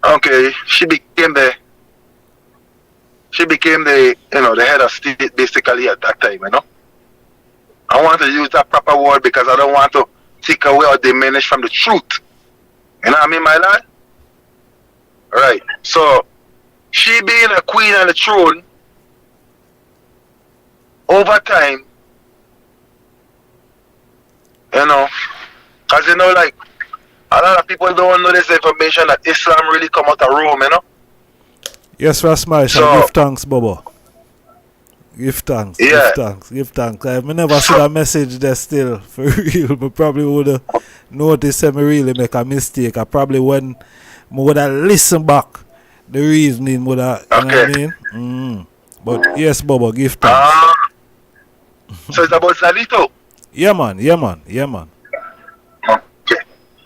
Okay, she became the the head of state basically at that time, you know. I want to use that proper word because I don't want to take away or diminish from the truth. You know what I mean, my lad? Right. So she being a queen on the throne over time, you know, because you know, like a lot of people don't know this information that Islam really come out of Rome, you know.
Yes, Rasmash, so, give thanks, Bobo. Give thanks.
Yeah.
Give thanks. I never see that message there still, for real. I probably would have noticed that I really make a mistake. I probably when I would have listened back, the reasoning would have, you know what I mean? But yes, Bobo, give thanks.
So it's about Zadito?
Yeah, man.
Okay.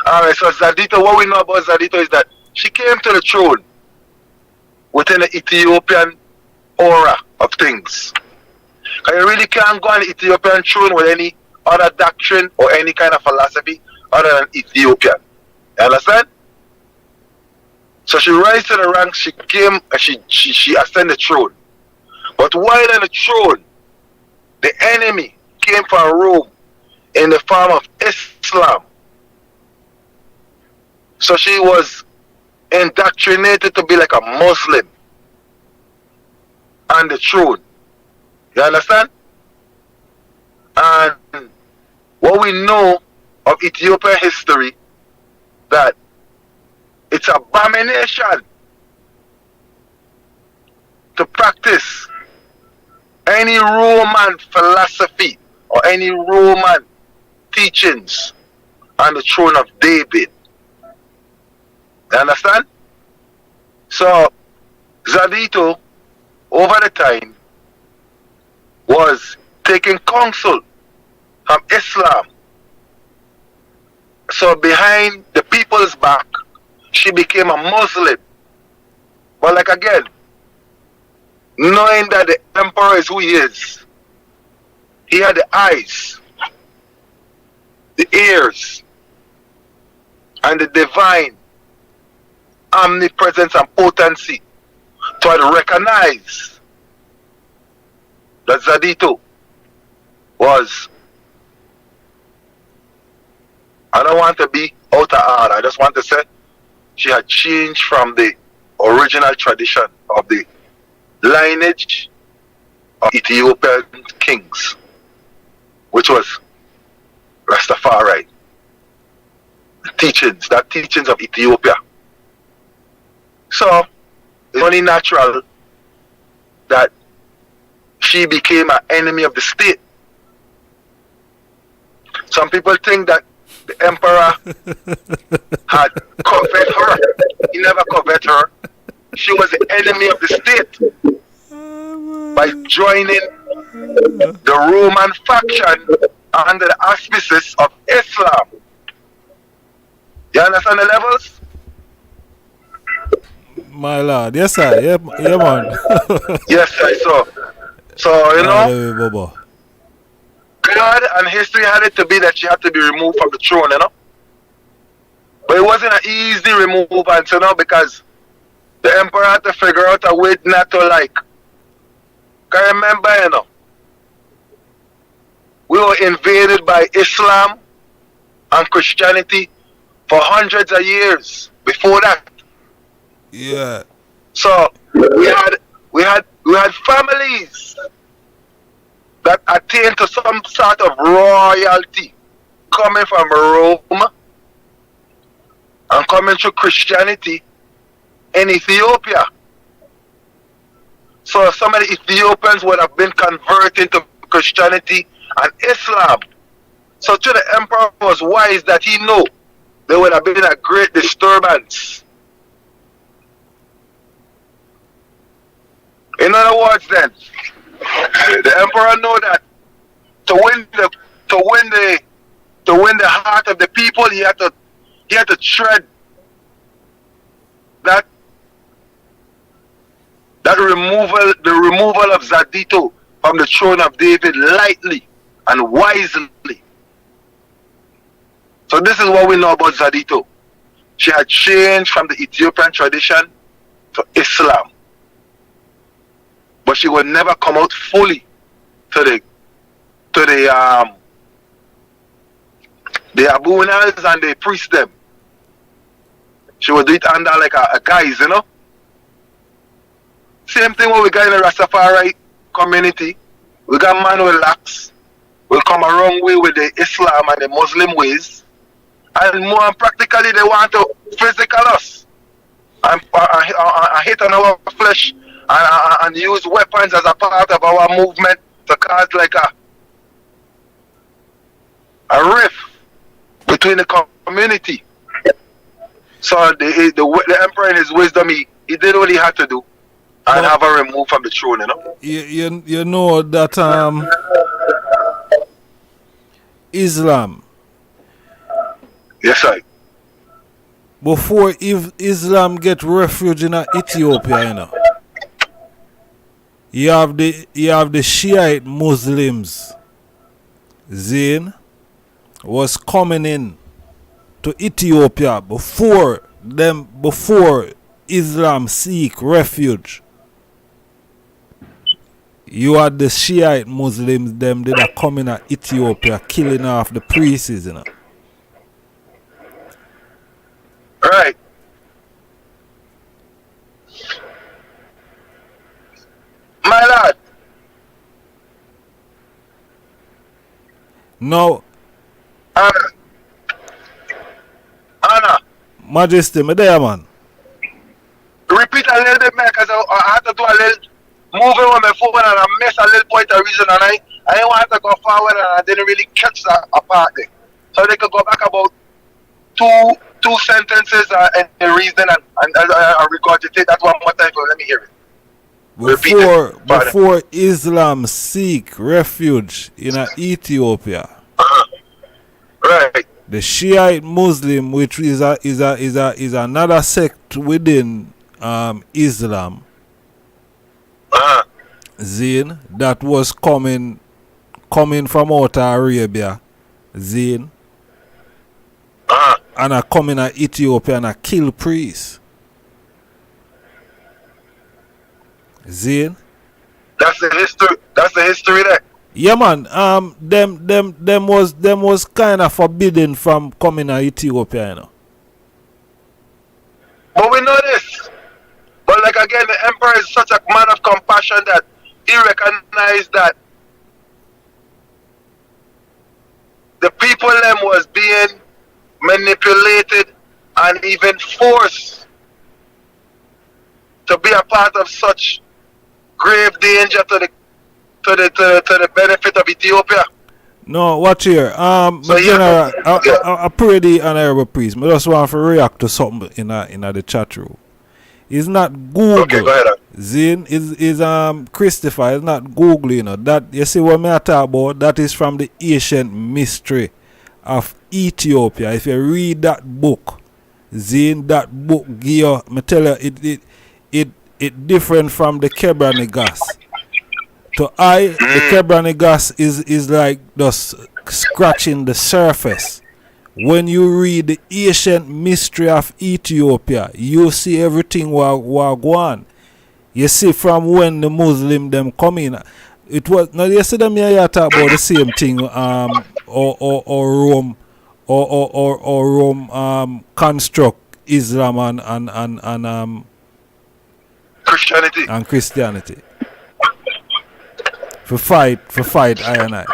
Alright, so Zadito, what we know about Zadito is that she came to the throne within the Ethiopian aura of things. And you really can't go on the Ethiopian throne with any other doctrine or any kind of philosophy other than Ethiopian. You understand? So she rise to the ranks, she came and she ascended the throne. But while on the throne, the enemy came from Rome in the form of Islam. So she was indoctrinated to be like a Muslim on the throne. You understand? And what we know of Ethiopian history, that it's abomination to practice any Roman philosophy or any Roman teachings on the throne of David. You understand? So Zadito, over the time, was taking counsel from Islam. So behind the people's back, she became a Muslim. But like again, knowing that the emperor is who he is, he had the eyes, the ears, and the divine omnipresence and potency to recognize that Zadito was, I don't want to be out of order, I just want to say she had changed from the original tradition of the lineage of Ethiopian kings, which was Rastafari. The teachings of Ethiopia. So it's only natural that she became an enemy of the state. Some people think that the emperor had coveted her. He never coveted her. She was the enemy of the state by joining the Roman faction under the auspices of Islam. You understand the levels?
My lord, yes sir, yeah man.
Yes sir, so you know, God and history had it to be that she had to be removed from the throne, you know. But it wasn't an easy removal, you know, because the emperor had to figure out a way not to like. Can you remember, you know, we were invaded by Islam and Christianity for hundreds of years before that.
Yeah.
So we had families that attained to some sort of royalty coming from Rome and coming through Christianity in Ethiopia. So some of the Ethiopians would have been converted to Christianity and Islam. So to the emperor was wise that he knew there would have been a great disturbance. In other words, then, the emperor knew that to win the heart of the people, he had to tread the removal of Zadito from the throne of David lightly and wisely. So this is what we know about Zadito. She had changed from the Ethiopian tradition to Islam. But she would never come out fully to the Abunals and the priests them. She would do it under like a guise, you know. Same thing what we got in the Rastafari community. We got man with locks. Will come a wrong way with the Islam and the Muslim ways. And more practically they want to physical us. And hit on our flesh. And use weapons as a part of our movement to cause like a rift between the community. So the emperor in his wisdom, he did what he had to do and have her removed from the throne, you know.
You know that Islam.
Yes, sir.
Before Islam get refuge in Ethiopia, you know. You have the Shiite Muslims. Zain was coming in to Ethiopia before Islam seek refuge. You had the Shiite Muslims them that are coming to Ethiopia killing off the priests, you know.
Right. My lord.
No.
Anna.
Majesty, me there, man.
Repeat a little bit, man, because I had to do a little moving on my phone and I missed a little point of reason and I didn't want to go forward and I didn't really catch that part there. So they could go back about two sentences and the reason and regurgitate that one more time, so let me hear it.
before Islam seek refuge in Ethiopia.
Right.
The Shiite Muslim, which is another sect within Islam, Zin, that was coming from outer Arabia, Zin, and are coming to Ethiopia and kill priests. Zin.
That's the history. That's the history there.
Yeah, man. Them was kind of forbidden from coming to Ethiopia, you know.
But we know this. But like again, the emperor is such a man of compassion that he recognized that the people them was being manipulated and even forced to be a part of such grave danger to the benefit of Ethiopia.
No, watch here.
So
General, I pray the honorable priest. I just want to react to something in the chat room. It's not Google.
Okay, go ahead.
Zin is Christopher. It's not Google, you know. That you see what I talk about, that is from the ancient mystery of Ethiopia. If you read that book, Zin, that book give you, I tell you, it different from the Kebranigas. To the Kebranigas is like just scratching the surface. When you read the ancient mystery of Ethiopia, you see everything what go on. You see from when the Muslim them come in. It was now you see them here talk about the same thing or Rome or Rome construct Islam and
Christianity.
And Christianity. For fight I and I.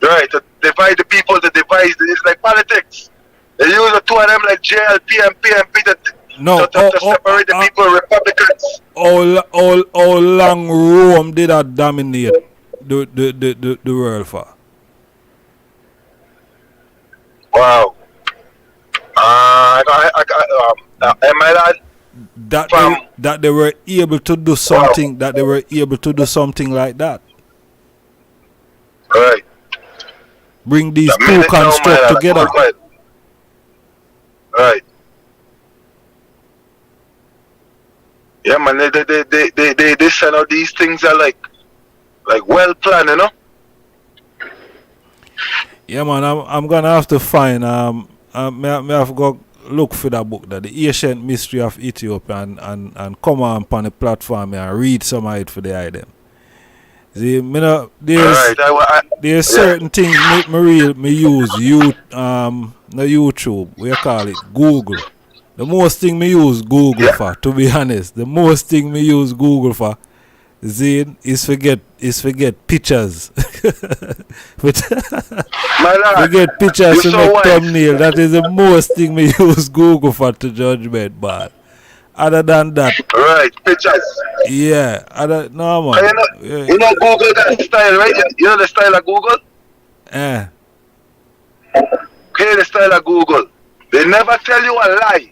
Right, to divide the people, to divide it's like politics. They use the two of them like JLP and PMP to separate the people, Republicans.
How long Rome did that dominate the world for?
Wow. Am I
that they were able to do something. Wow. That they were able to do something like that.
Right.
Bring these two constructs together.
Right. Yeah, man. They send out these things are like well planned, you know.
Yeah, man. I'm gonna have to find me have to go look for that book, that the ancient mystery of Ethiopia, and come on the platform and read some of it for the item. See, there's certain things me use no YouTube, we call it Google. The most thing me use Google for, to be honest, the most thing me use Google for, Zane, is forget pictures. Forget pictures to make thumbnail. That is the most thing me use Google for to judgment, but other than that,
right, pictures.
Yeah, no man.
You know Google that style, right? You know the style of Google? Okay, the style of Google. They never tell you a lie,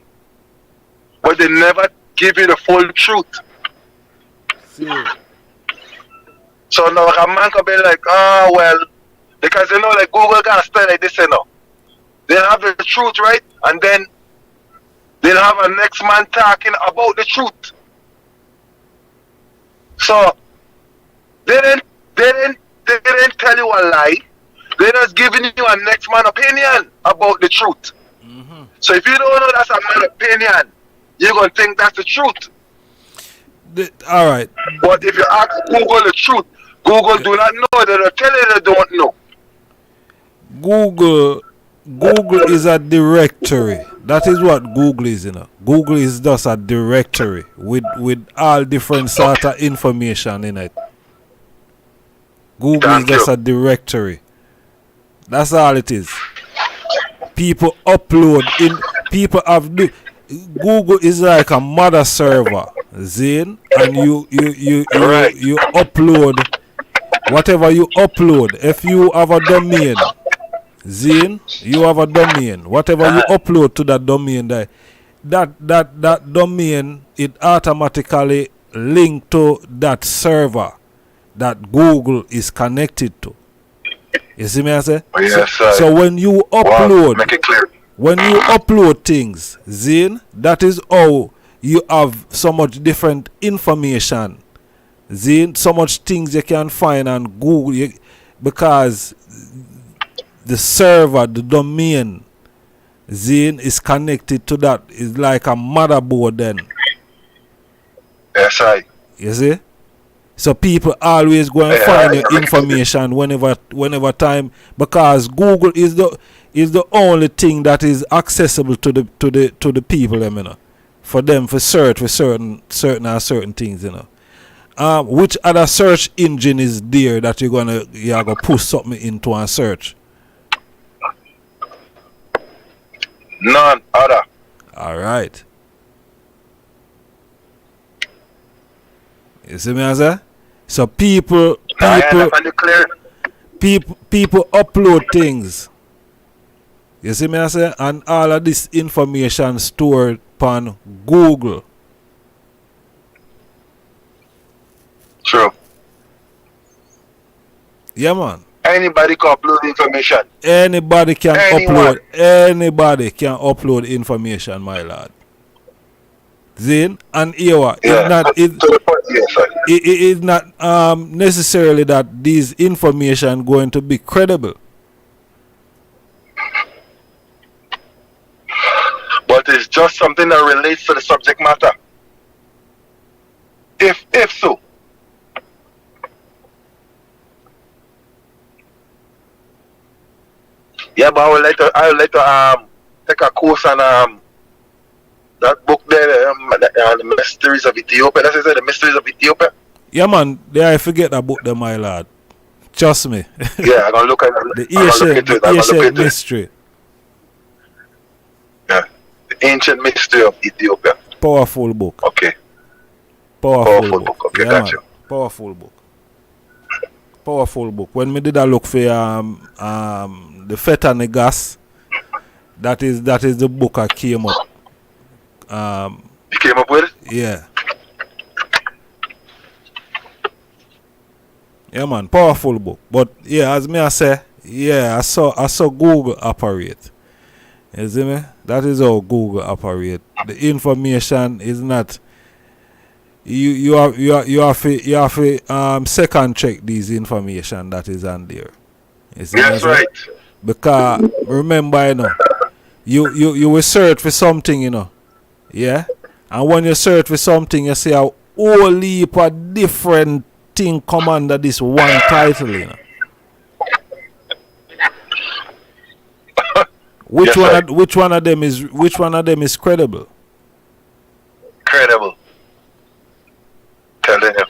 but they never give you the full truth. So now a man can be like, well, because you know, like Google got a style like this, you know. They'll have the truth, right? And then they'll have a next man talking about the truth. So they didn't tell you a lie. They're just giving you a next man opinion about the truth. Mm-hmm. So if you don't know that's a man opinion, you're gonna think that's the truth.
All right.
But if you ask Google the truth, Google do not know. They'll tell you they don't know.
Google is a directory. That is what Google is, you know. Google is just a directory with all different sort of information in it. Google is just a directory. That's all it is. People upload in. People have Google is like a mother server, Zane, and you upload whatever you upload. If you have a domain, Zane, you have a domain. Whatever you upload to that domain, that domain, it automatically linked to that server that Google is connected to. You see me I say?
Yes,
so when you upload,
make it clear.
when you upload things, Zine, that is how you have so much different information. Zine, so much things you can find on Google because the server, the domain, Zine is connected to that. It's like a motherboard then.
Yes,
You see? So people always go and find your information whenever time, because Google is the only thing that is accessible to the people, you know, for them for search for certain things, you know. Which other search engine is there that you're gonna push something into and search?
None other.
All right. You see me as a? So people upload things. You see me as a? And all of this information stored on Google.
True.
Yeah, man.
Anybody can upload information.
Anybody can upload information, my lord. Zin and Ewa, it is not necessarily that these information going to be credible.
But it's just something that relates to the subject matter. If so. Yeah, but I would like to take a course on that book there, the Mysteries of Ethiopia. That's what I said, the Mysteries of Ethiopia.
Yeah, man. I forget that book, there, my lad. Trust me.
Yeah, I'm gonna look at
the ancient mystery.
Yeah, the ancient mystery of Ethiopia.
Powerful book.
Okay.
Powerful book.
Okay,
yeah,
gotcha.
Powerful book. Powerful book. When me did I look for the Feta Negas, that is the book I came up.
You came up with it?
Yeah. Yeah, man, powerful book. But yeah, as me I say, yeah, I saw Google operate. You see me? That is how Google operate. The information is not. You have to second check these information that is on there. You see
That's right.
Because remember, you know, you will search for something, you know. Yeah? And when you search for something, you see a whole heap of different thing come under this one title, you know. Which one of them is credible?
Credible. Telling you.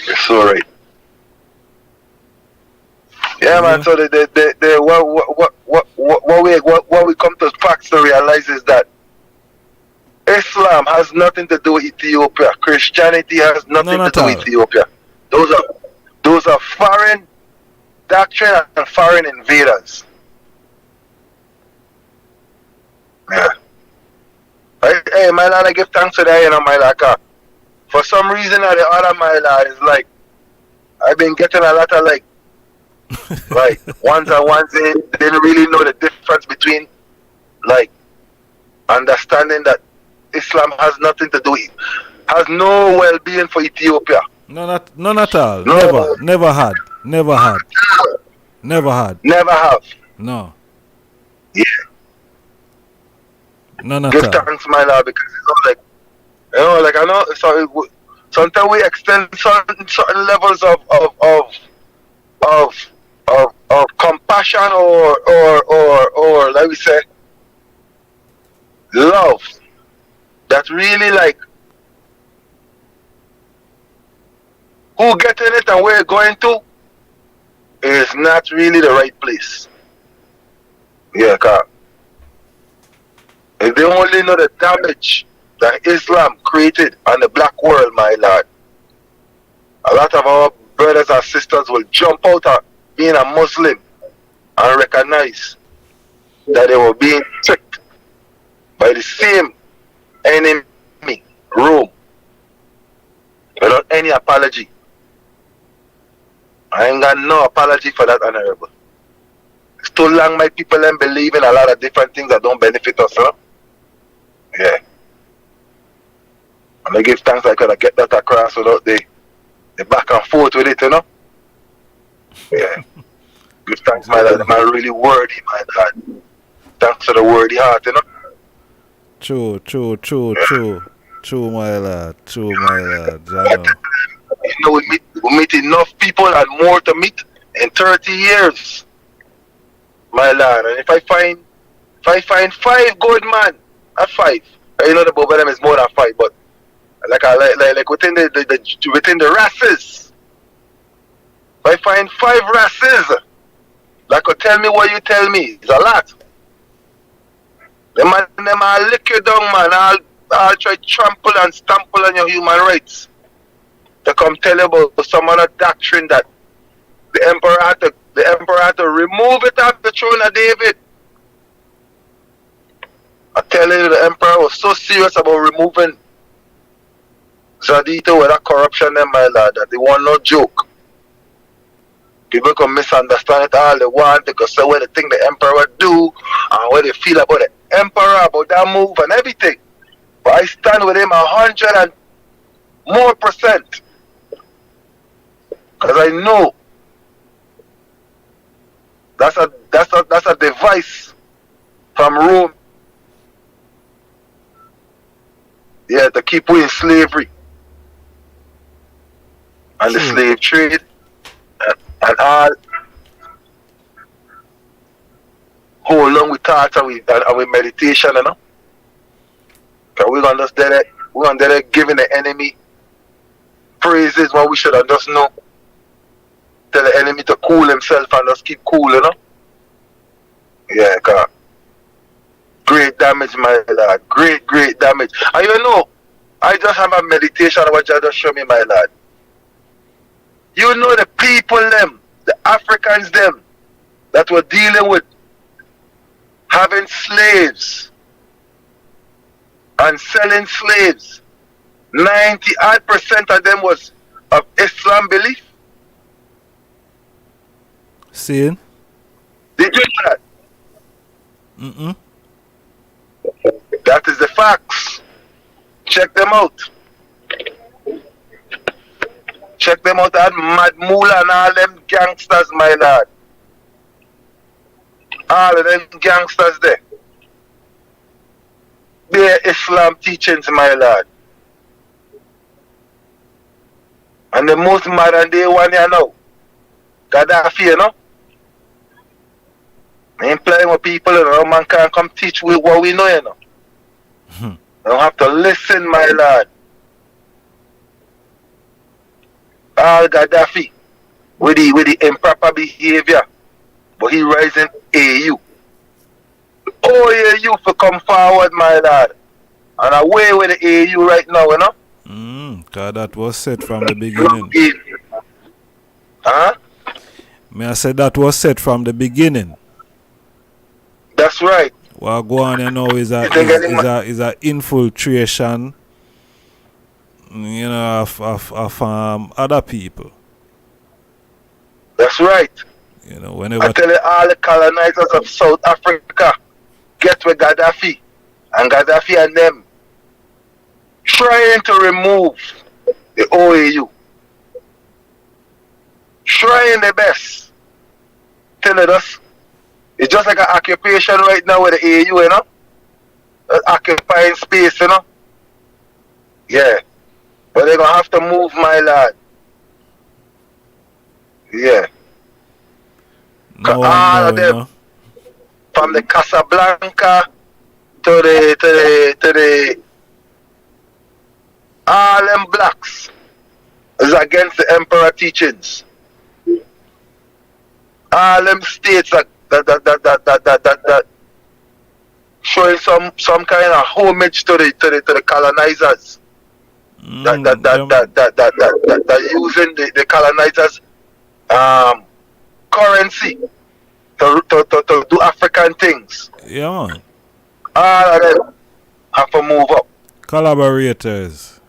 You're so right. Yeah, man. So what we come to facts to realize is that Islam has nothing to do with Ethiopia. Christianity has nothing to do with Ethiopia. Those are foreign doctrine and foreign invaders. Yeah. Hey, my lord, I give thanks to that, you know, my lord. For some reason or the other, my lord, is like I've been getting a lot of like ones and ones in. They didn't really know the difference between like understanding that Islam has nothing to do with, has no well-being for Ethiopia.
None at all.
No.
Never had.
Never have.
No.
Yeah.
None at
Give
all.
thanks, my lord, because it's not like, you know, like I know. So sometimes we extend certain levels of compassion or like we say love that really like who getting it and where going to is not really the right place. Yeah, car. If they only know the damage that Islam created on the black world, my lord, a lot of our brothers and sisters will jump out of being a Muslim and recognize that they were being tricked by the same enemy, Rome. any apology. I ain't got no apology for that, Honorable. It's too long my people them believe in a lot of different things that don't benefit us, huh? Yeah. And I give thanks I could have get that across without the back and forth with it, you know? Yeah. Give thanks, my lad. Man, really worthy, my lad. Thanks to the worthy heart, you know?
True, my lad.
You know, we meet enough people and more to meet in 30 years, my lad. And if I find 5 good man, at 5. You know the both of them is more than 5, but like within the races. If I find 5 races that could tell me what you tell me, it's a lot. Them I'll lick you down, man. I'll try to trample and stample on your human rights. To come tell you about some other doctrine that the emperor had to remove it off the throne of David. I tell you, the emperor was so serious about removing Zadito with that corruption, then, my lad, that they want no joke. People can misunderstand it all they want. They can say what they think the emperor would do and what they feel about the emperor, about that move and everything. But I stand with him 100% and more. Because I know that's a device from Rome. Yeah, to keep we in slavery. And the slave trade and all. Hold on with thoughts and with meditation, you know. Because we're gonna just giving the enemy praises when we should have just know. Tell the enemy to cool himself and just keep cool, you know. Yeah, cause great damage, my lad. Great damage. And you know, I just have a meditation of what you just show me, my lad. You know the people them, the Africans them, that were dealing with having slaves and selling slaves. 90% of them was of Islam belief.
Seeing?
Did you know that?
Mm-mm.
That is the facts. Check them out. Check them out, that Mad Moolah and all them gangsters, my lad. All of them gangsters there. They're Islam teachings, my lad. And the most modern day one here now, Gaddafi, you know. I ain't playing with people, you know. Man can't come teach we what we know, you know. You don't have to listen, my lad. All Gaddafi with the improper behavior, but he rising AU. AU for come forward, my lad, and away with the AU right now, you know.
Cause that was set from the beginning.
Huh?
May I say that was set from the beginning.
That's right.
What go on, you know, is a infiltration, you know, of other people.
That's right.
You know, whenever
I tell you, all the colonizers of South Africa get with Gaddafi, and Gaddafi and them trying to remove the OAU, trying their best. Telling us it's just like an occupation right now with the AU, you know, occupying space, you know. Yeah, but they're gonna have to move, my lad. Yeah.
No,
all of them,
you know.
from the Casablanca to the all them blacks is against the emperor teachings. All them states that showing some kind of homage to the colonizers. That using the colonizers currency to do African things.
Yeah, man.
All of them have to move up.
Collaborators.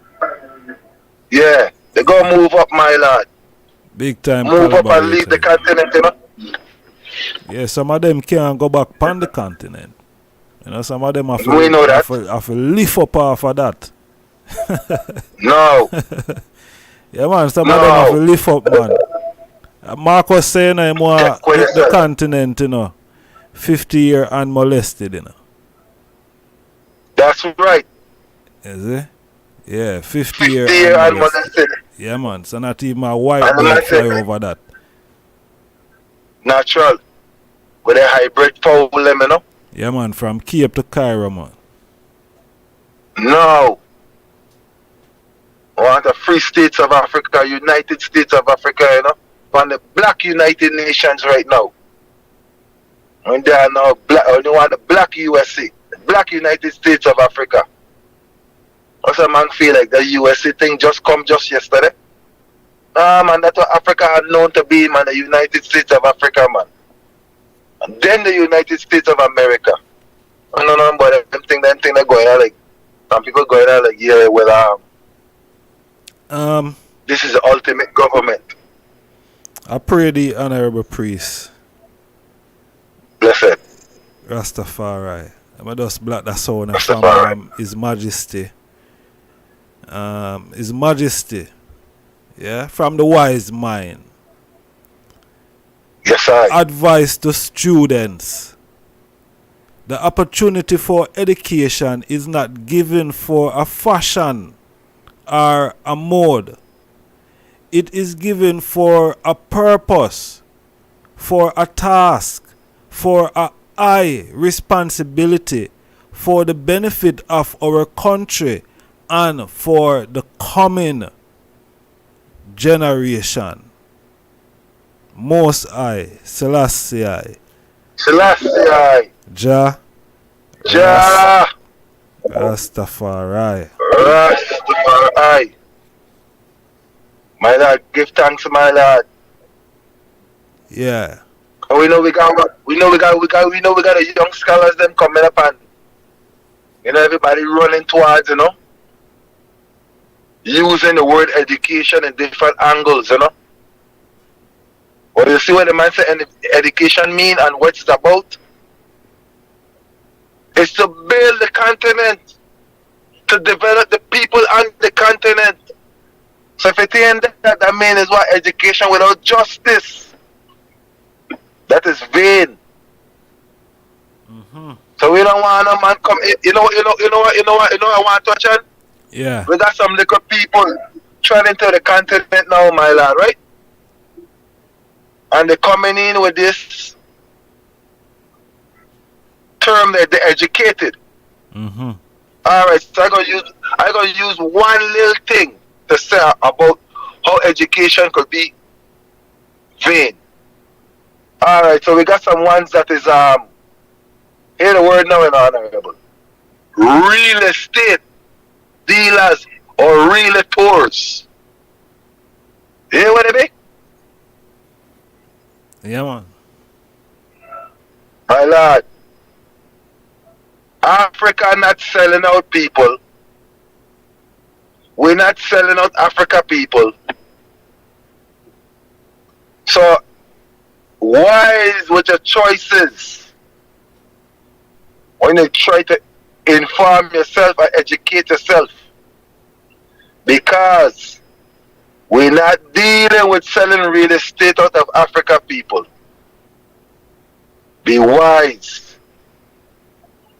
Yeah, They gonna move up, my lad.
Big time.
Move up and leave the continent, you know.
Yeah, some of them can't go back on the continent. You know, some of them have to,
We know that.
have to lift up off of that.
No.
Yeah, man, some of them have to lift up, man. Marcus saying he want the continent, you know, 50 years unmolested, you know.
That's right.
Is it? Yeah, 50 years
unmolested.
Yeah, man. So not even a white bird fly over that.
Natural. With a hybrid fowl, you know?
Yeah, man. From Cape to Cairo, man.
No. I want the Free States of Africa, United States of Africa, you know? On the Black United Nations right now. When they are now black, or they want the Black USA, the Black United States of Africa. Also, man, feel like the USA thing just come just yesterday. Nah, man, that's what Africa had known to be, man, the United States of Africa, man. And then the United States of America. I don't know about them thing they're going on, like, some people going on, like, yeah, well, this is the ultimate government.
I pray the honorable priest.
Blessed.
Rastafari. I'm just black that sound from His Majesty. His Majesty. Yeah, from the wise mind.
Yes, sir.
Advice to students. The opportunity for education is not given for a fashion or a mode. It is given for a purpose, for a task, for a high responsibility, for the benefit of our country and for the coming generation. Most High, Selassie.
Selassie.
Jah. Rastafari.
Rastafari. My lad, give thanks, my lad.
Yeah.
And we know we got a young scholars them coming up and you know everybody running towards, you know, using the word education in different angles, you know. But you see what the man said education mean and what it's about? It's to build the continent, to develop the people on the continent. So if it ain't that means is what education without justice. That is vain. So we don't want no man come. You know what I want to touch on?
Yeah.
We got some little people trying into the continent now, my lad, right? And they're coming in with this term that they're educated. Alright, so I'm gonna use one little thing to say about how education could be vain. Alright, so we got some ones that is hear the word now in honorable. Real estate dealers or realtors. You hear what I mean?
Yeah, man.
My lord, Africa not selling out people. We're not selling out Africa people. So, wise with your choices when you try to inform yourself and educate yourself. Because we're not dealing with selling real estate out of Africa people. Be wise.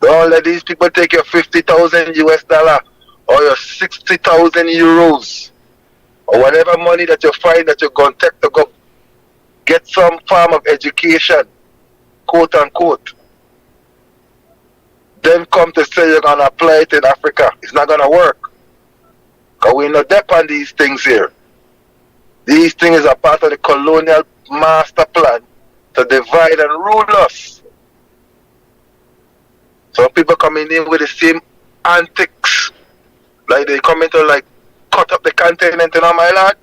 Don't let these people take your 50,000 US dollar or your 60,000 euros or whatever money that you find that you're going to take to go get some form of education, quote unquote. Then come to say you're going to apply it in Africa. It's not going to work. Because we're not depend on these things here. These things are part of the colonial master plan to divide and rule us. Some people coming in with the same antics. Like they come in to like cut up the continent, you know, my lad?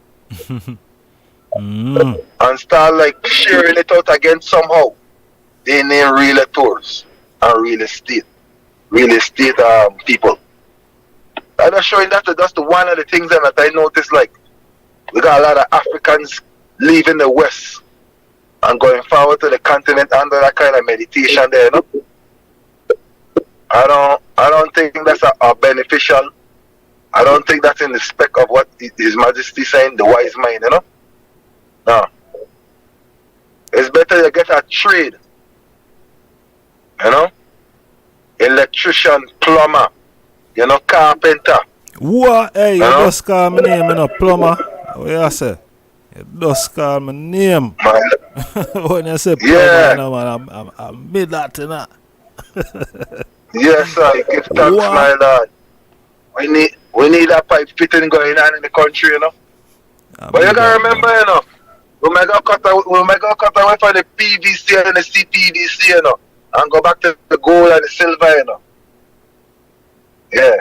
And start like sharing it out again somehow. They name realtors and real estate people. I'm not showing that's the one of the things that I noticed, like We got a lot of Africans leaving the West and going forward to the continent under that kind of meditation there, you know? I don't think that's a beneficial. I don't think that's in the spec of what His Majesty saying, the wise mind, you know? No. It's better you get a trade, you know? Electrician, plumber, you know, carpenter.
What? Hey, you just call my name, you know, plumber. What you say? You just call my name. When you say plumber, you know, man, I'm mid that, you know.
Yes, sir. Give thanks, my lord. We need a pipe fitting going on in the country, you know. But you gotta remember, you know, we might go cut away from the PVC and the CPVC, you know, and go back to the gold and the silver, you know. Yeah.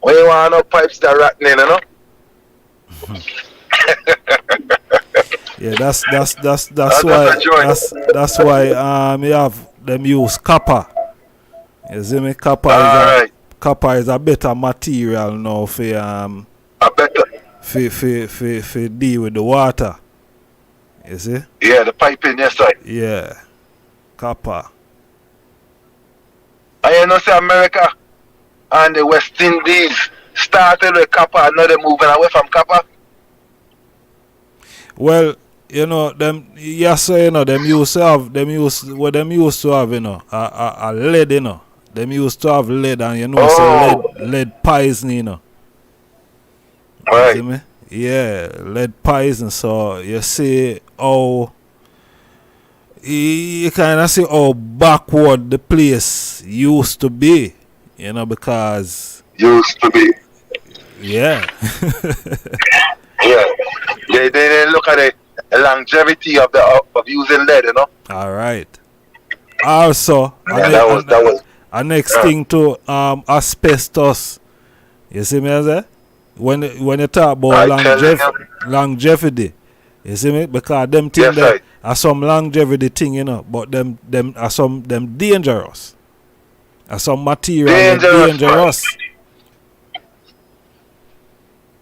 We don't want no pipes that rotten in, you know.
Yeah, that's why you have them use copper. You see me? Copper is a better material now for deal with the water. You see?
Yeah, the piping, yes, sir.
Yeah. Copper.
And you know, say America and the West Indies started with copper and now they're moving away from copper.
Well, you know, them, yes, so, you know, them used to have, you know, a lead, you know. Them used to have lead, and you know, so lead poison, you know.
Right.
You see me? Yeah, lead poison. So you see how you kind of see how backward the place used to be, you know, because
used to be.
Yeah.
Yeah. They look at the longevity of using lead, you know.
All right. Also, next thing to asbestos. You see me as that? When you talk about longevity, you see me? Because them things are some longevity thing, you know, but them are some dangerous. Are some material dangerous.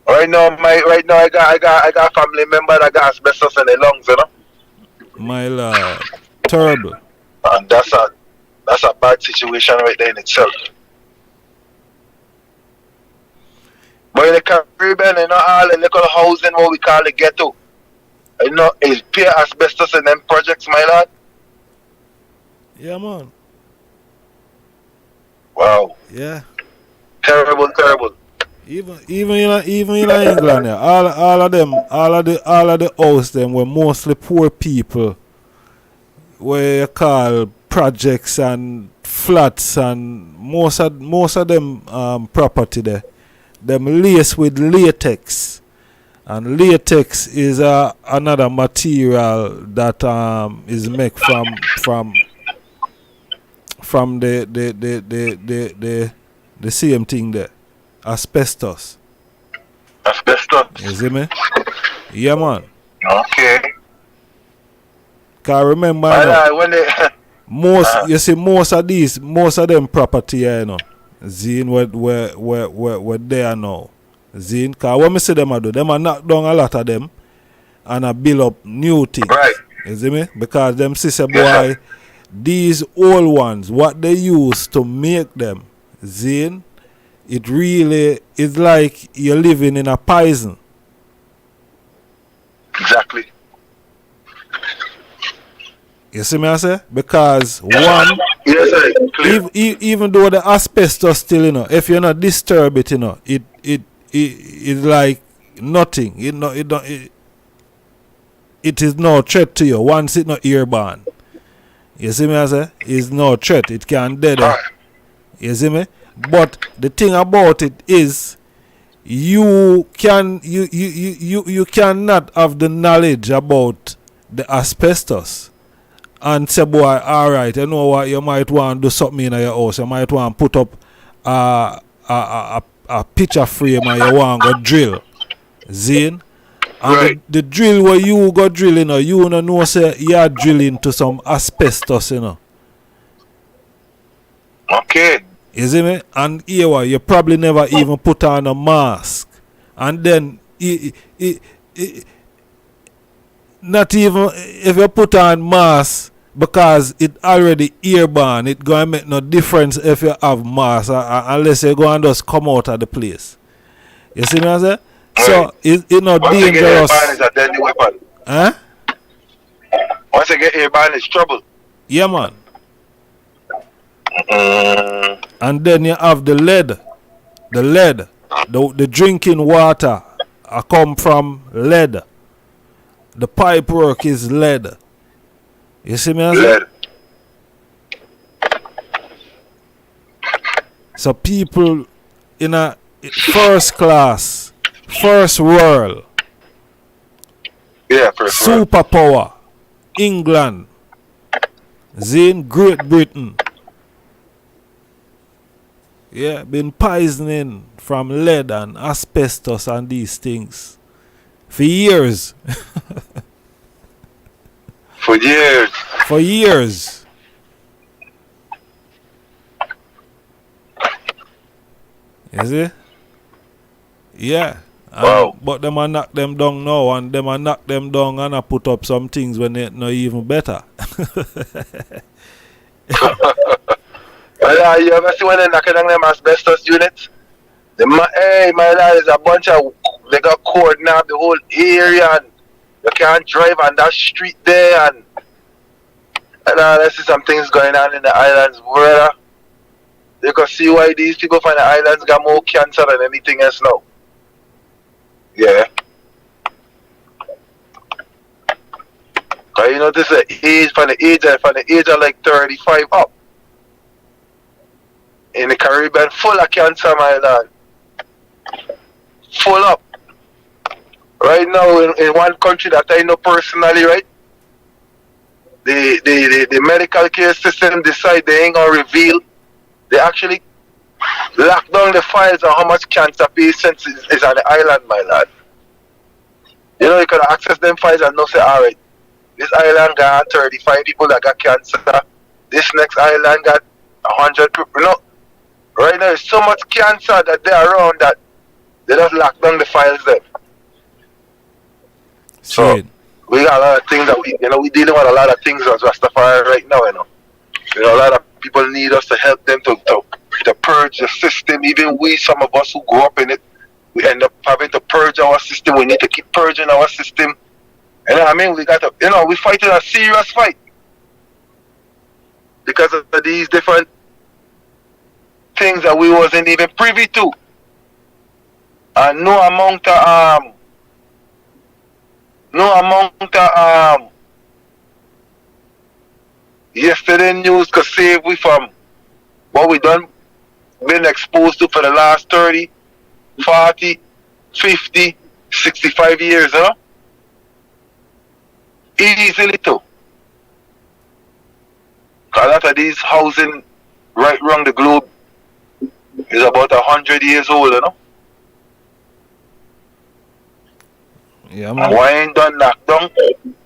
Right now I got a family member that got asbestos in their lungs, you know.
My lord, terrible.
And that's a bad situation right there in itself. But in the Caribbean, you know, all the little housing, what we call the ghetto, you know, is pure asbestos in them projects, my lord.
Yeah, man.
Wow.
Yeah.
Terrible.
Even in England, yeah, all of the house them were mostly poor people, where you call projects and flats, and most of them property there, them laced with latex, and latex is another material that is made from the same thing there, asbestos. You see me? Yeah, man.
Okay.
Cause remember, most of them property here, you know, Zine where they are now. Zine, cause when me see them do, them are knock down a lot of them and I build up new things.
Right.
You see me? Because them sister boy, these old ones, what they use to make them, Zine, it really is like you're living in a poison.
Exactly.
You see me I say? Because one, even though the asbestos still, you know, if you not disturb it, you know, it like nothing. It is no threat to you once it's not airborne. You see me I say? It's no threat. It can dead. You see me? But the thing about it is you cannot have the knowledge about the asbestos and say, boy, alright, you know what, you might want to do something in your house. You might want to put up a picture frame and you want to go drill. Zine? And the drill where you go drill, you know, you don't know say you're drilling to some asbestos, you know.
Okay.
You see me? And here you probably never even put on a mask. And then not even if you put on mask because it already airborne, it gonna make no difference if you have mask unless you go and just come out of the place. You see me I say? So it's not
Once
dangerous.
you get airborne, it's a deadly weapon.
Huh?
Once you get airborne, it's trouble.
Yeah, man. And then you have the lead. The drinking water come from lead. The pipe work is lead. You see me?
Lead.
So people in a first class, first world, superpower, England, then Great Britain, been poisoning from lead and asbestos and these things for years. For years. You see? Yeah.
Wow.
But them a knock them down now, and them a knock them down and a put up some things when they not even better.
Well, you ever see when they knocking down them asbestos units? Hey, my lad, is a bunch of, they got cordon up the whole area, and you can't drive on that street there, and I see some things going on in the islands, brother. You can see why these people from the islands got more cancer than anything else now. Yeah. Cause you know this is age from the age of like 35 up. In the Caribbean, full of cancer, my lad. Full up. Right now, in one country that I know personally, right? The medical care system decide they ain't gonna reveal. They actually lock down the files on how much cancer patients is on the island, my lad. You know, you can access them files and know, say, alright, this island got 35 people that got cancer. This next island got 100 people. You know, right now, there's so much cancer that they're around that they just lock down the files there. So, we got a lot of things that we dealing with a lot of things as Rastafari right now, you know. You know, a lot of people need us to help them to purge the system. Even we, some of us who grew up in it, we end up having to purge our system. We need to keep purging our system. You know what I mean? We got to, we fighting a serious fight because of these different things that we wasn't even privy to. And no amount of yesterday news could save we from what we done been exposed to for the last 30, 40, 50, 65 years, huh? Easily too. Cause a lot of these housing right around the globe is about 100 years old, you know?
Yeah,
man. And why ain't done knocked down?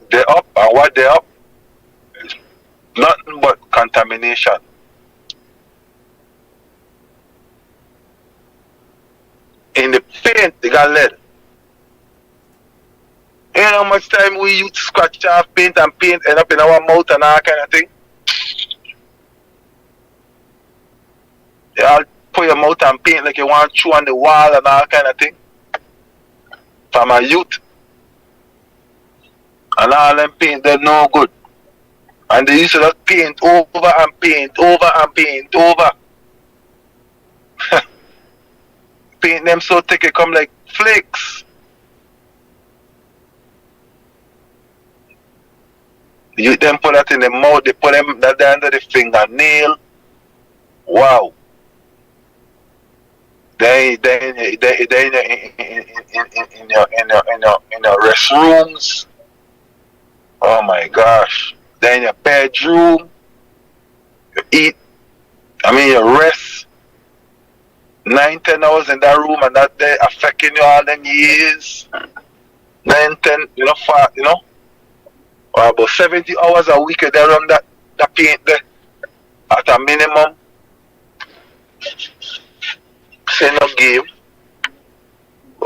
They up, and what they up? Nothing but contamination. In the paint, they got lead. You know how much time we use to scratch off paint and paint end up in our mouth and all kind of thing? They all put your mouth and paint like you want to chew on the wall and all kind of thing. From a youth. And all them paint, they're no good. And they used to just paint over and paint over and paint over. Paint them so thick it come like flakes. You then put that in the mouth, they put them that under the fingernail. Wow. They in your restrooms. Oh my gosh. Then in your bedroom, you eat, you rest 9-10 hours in that room and that day affecting you all them years. 9-10, or about 70 hours a week there on that paint there at a minimum. Say no game.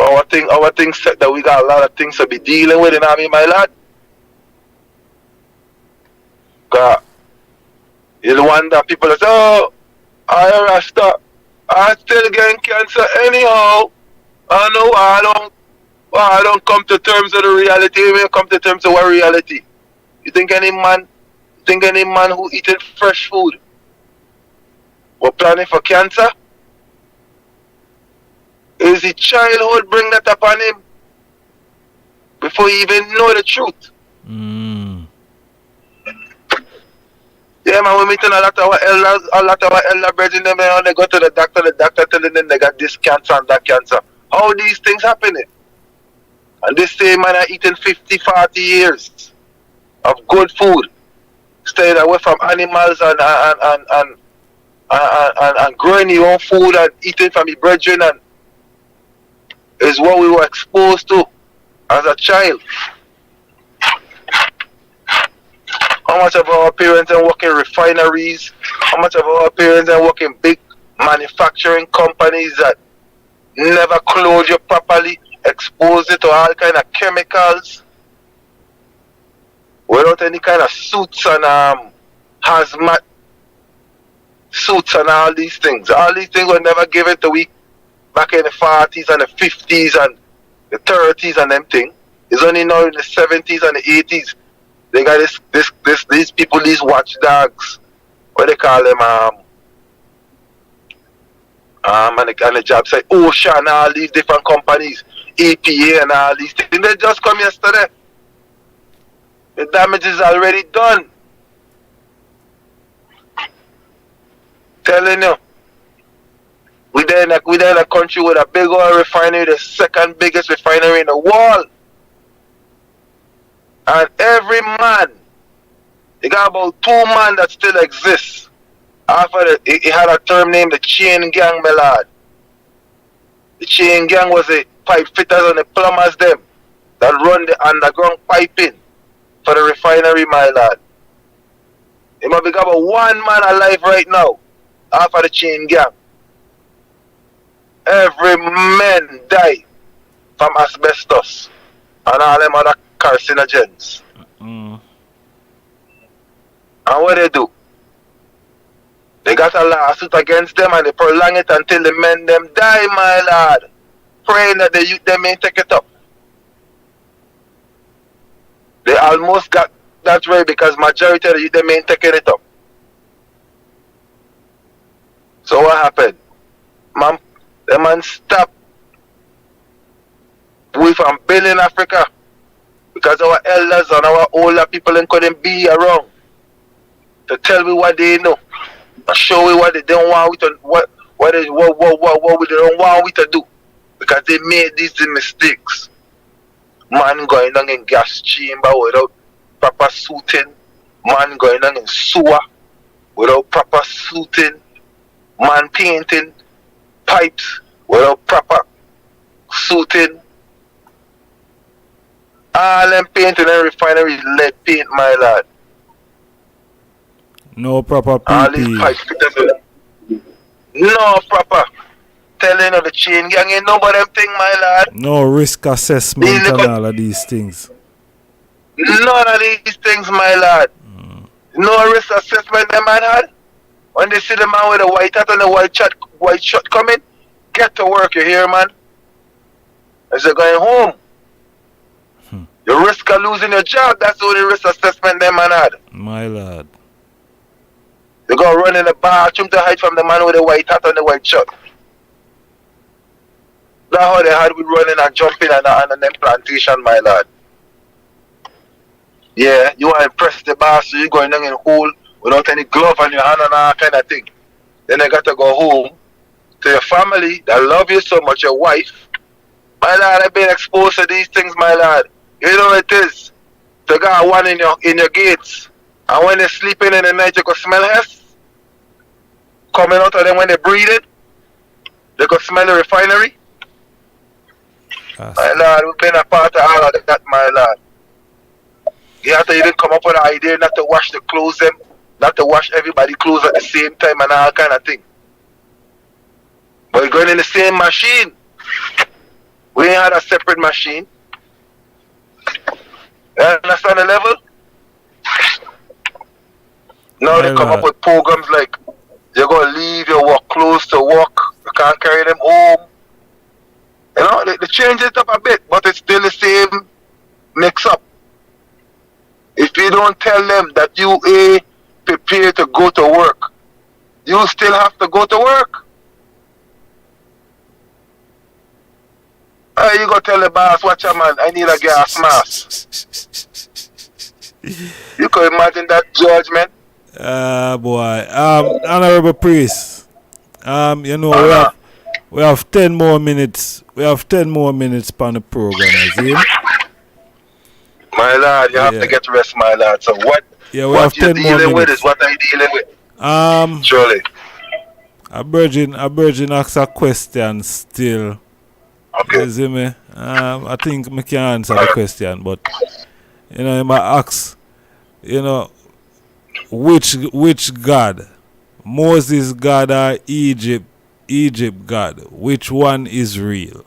our thing set that we got a lot of things to be dealing with, you know what I mean, my lad? Cause you the one that people say, oh, I Rasta, I still getting cancer anyhow. I know I don't come to terms with the reality, we come to terms with what reality. You think any man who eating fresh food was planning for cancer? Is his childhood bring that upon him before he even know the truth? Yeah, man, we're meeting a lot of our elder brethren, them, and they go to the doctor telling them they got this cancer and that cancer. How these things happening? And this same man are eating 50, 40 years of good food, staying away from animals and growing your own food and eating from your brethren, and is what we were exposed to as a child. How much of our parents are working refineries? How much of our parents are working big manufacturing companies that never clothe you properly, expose you to all kind of chemicals, without any kind of suits and hazmat suits and all these things. All these things were never given to we back in the 40s and the 50s and the 30s and them things. It's only now in the 70s and the 80s they got these people, these watchdogs, what they call them, and the job site, Ocean, all these different companies, EPA and all these things. They just come yesterday. The damage is already done. Telling you, we there in a country with a big oil refinery, the second biggest refinery in the world. And every man, you got about 2 men that still exists. After it had a term named the chain gang, my lad. The chain gang was the pipe fitters and the plumbers them that run the underground piping for the refinery, my lad. It might be about 1 man alive right now after the chain gang. Every man die from asbestos and all them other carcinogens. And what they do? They got a lawsuit against them and they prolong it until the men them die, my lad. Praying that the youth them may take it up. They almost got that right because majority of the youth them ain't taking it up. So what happened? The man stopped we from building Africa because our elders and our older people couldn't be around to tell me what they know and show me what they don't want we to what we don't want we to do because they made these mistakes. Man going down in gas chamber without proper suiting, man going down in sewer without proper suiting, man painting pipes without proper suiting. All them painting and refineries lead paint, my lad.
No proper
all these pipes no proper. Telling of the chain gang ain't no but them thing, my lad.
No risk assessment and all of these things.
None of these things, my lad. No risk assessment them man had. When they see the man with the white hat and the white shirt coming, get to work, you hear, man? As you're going home. You risk of losing your job, that's the only risk assessment them man had.
My lad.
They go run in the bathroom to hide from the man with the white hat and the white shirt. That's how they had we running and jumping and them plantation, my lad. Yeah, you want to impress the boss, so you going down in a hole without any glove on your hand and all kind of thing. Then they got to go home to your family that love you so much, your wife. My lad, I've been exposed to these things, my lad. You know what it is? To got one in your gates. And when they're sleeping in the night, you can smell hess coming out of them when they breathe it. They can smell the refinery. My lad, we've been a part of all of that, my lad. You have to even come up with an idea not to wash the clothes them, not to wash everybody's clothes at the same time and all kind of thing. But you're going in the same machine. We ain't had a separate machine. You understand the level? Now they come up with programs like you're going to leave your work clothes to work. You can't carry them home. You know, they change it up a bit, but it's still the same mix up. If you don't tell them that you are prepared to go to work, you still have to go to work. You go tell the boss, watch out man, I need a gas mask. You can imagine that judgment.
Boy. Honorable Priest. You know, we have 10 more minutes. We have 10 more minutes on the program, see?
My lord, you have to get rest, my lord. So what
have
you're
10 more
dealing with
minutes.
is what I'm dealing with. Surely.
A virgin asks a question still.
Okay.
You see me? I think I can answer the question, but you know, I might ask, you know, which God? Moses God or Egypt God? Which one is real?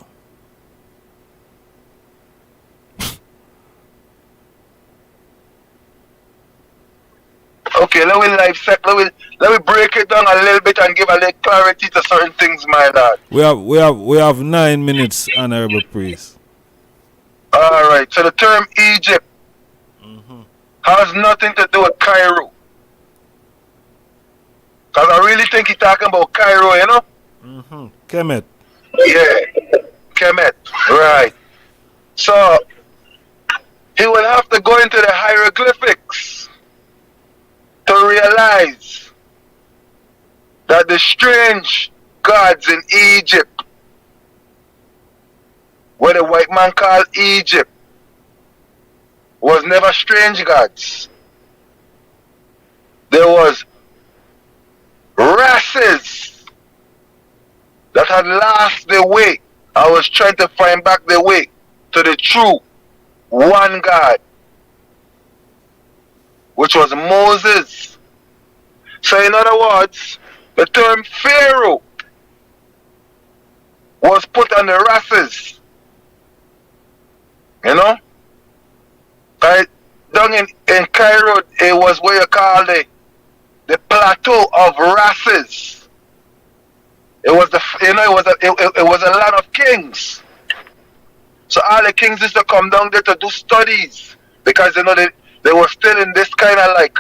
Okay, let me break it down a little bit and give a little clarity to certain things, my lord.
We have 9 minutes, Honorable Priest.
Alright, so the term Egypt has nothing to do with Cairo. Because I really think he's talking about Cairo, you know?
Kemet.
Yeah, Kemet, right. So, he will have to go into the hieroglyphics to realize that the strange gods in Egypt, what the white man called Egypt, was never strange gods. There was races that had lost their way. I was trying to find back their way to the true one God, which was Moses. So in other words, the term Pharaoh was put on the races. You know? Right down in Cairo, it was what you call the plateau of races. It was it was a land of kings. So all the kings used to come down there to do studies because you know they were still in this kind of like,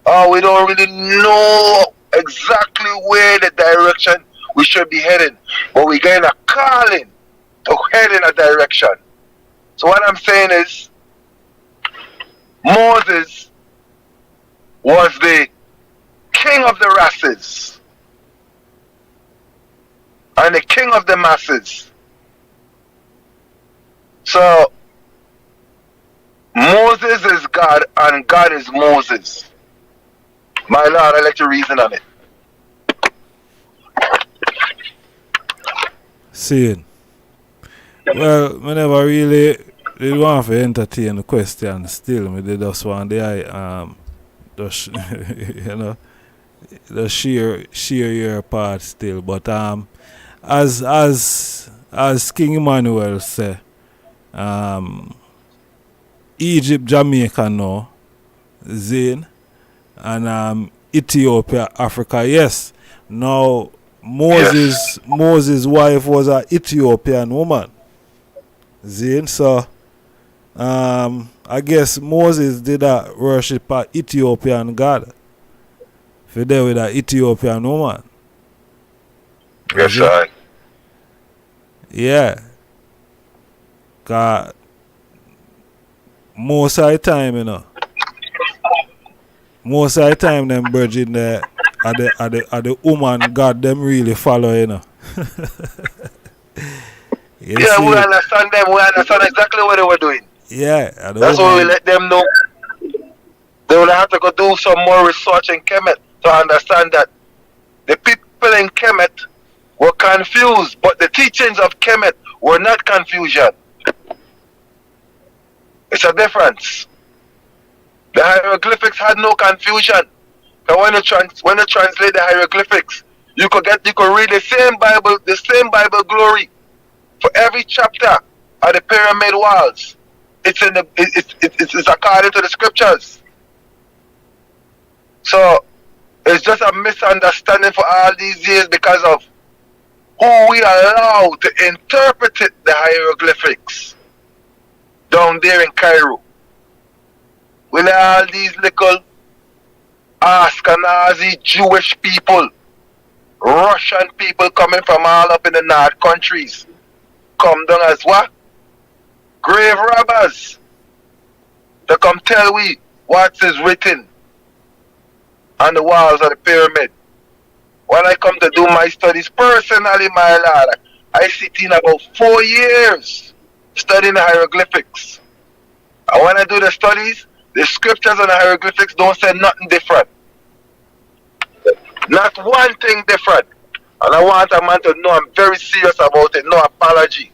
oh, we don't really know exactly where the direction we should be heading, but we getting a calling to head in a direction. So what I'm saying is, Moses was the king of the races and the king of the masses. So Moses is God and God is Moses. My Lord, I let you reason on it.
Seeing. Well, I never really did want to entertain the question still. I did just want the you know, the share your part still. But as King Emmanuel said, Egypt, Jamaica now, Zane, and Ethiopia, Africa, yes. Now Moses' wife was an Ethiopian woman. Zane, so I guess Moses did worship an Ethiopian god. For there with an Ethiopian woman.
Yes, sir.
Yeah. Cause most of the time, you know. Most of the time them virgin there are the woman God them really follow, you know.
We understand them. We understand exactly what they were doing.
Yeah.
That's why we let them know. They will have to go do some more research in Kemet to understand that the people in Kemet were confused, but the teachings of Kemet were not confusion. It's a difference. The hieroglyphics had no confusion. But when you translate the hieroglyphics, you could read the same Bible glory For every chapter of the pyramid walls, it's according to the scriptures. So it's just a misunderstanding for all these years because of who we allow to interpret the hieroglyphics down there in Cairo. We let all these little Ashkenazi Jewish people, Russian people coming from all up in the north countries, come down as what? Grave robbers. They come tell we what is written on the walls of the pyramid. When I come to do my studies personally, my lord, I sit in about 4 years studying the hieroglyphics. And when I do the studies, the scriptures and the hieroglyphics don't say nothing different. Not one thing different. And I want a man to know I'm very serious about it, no apology.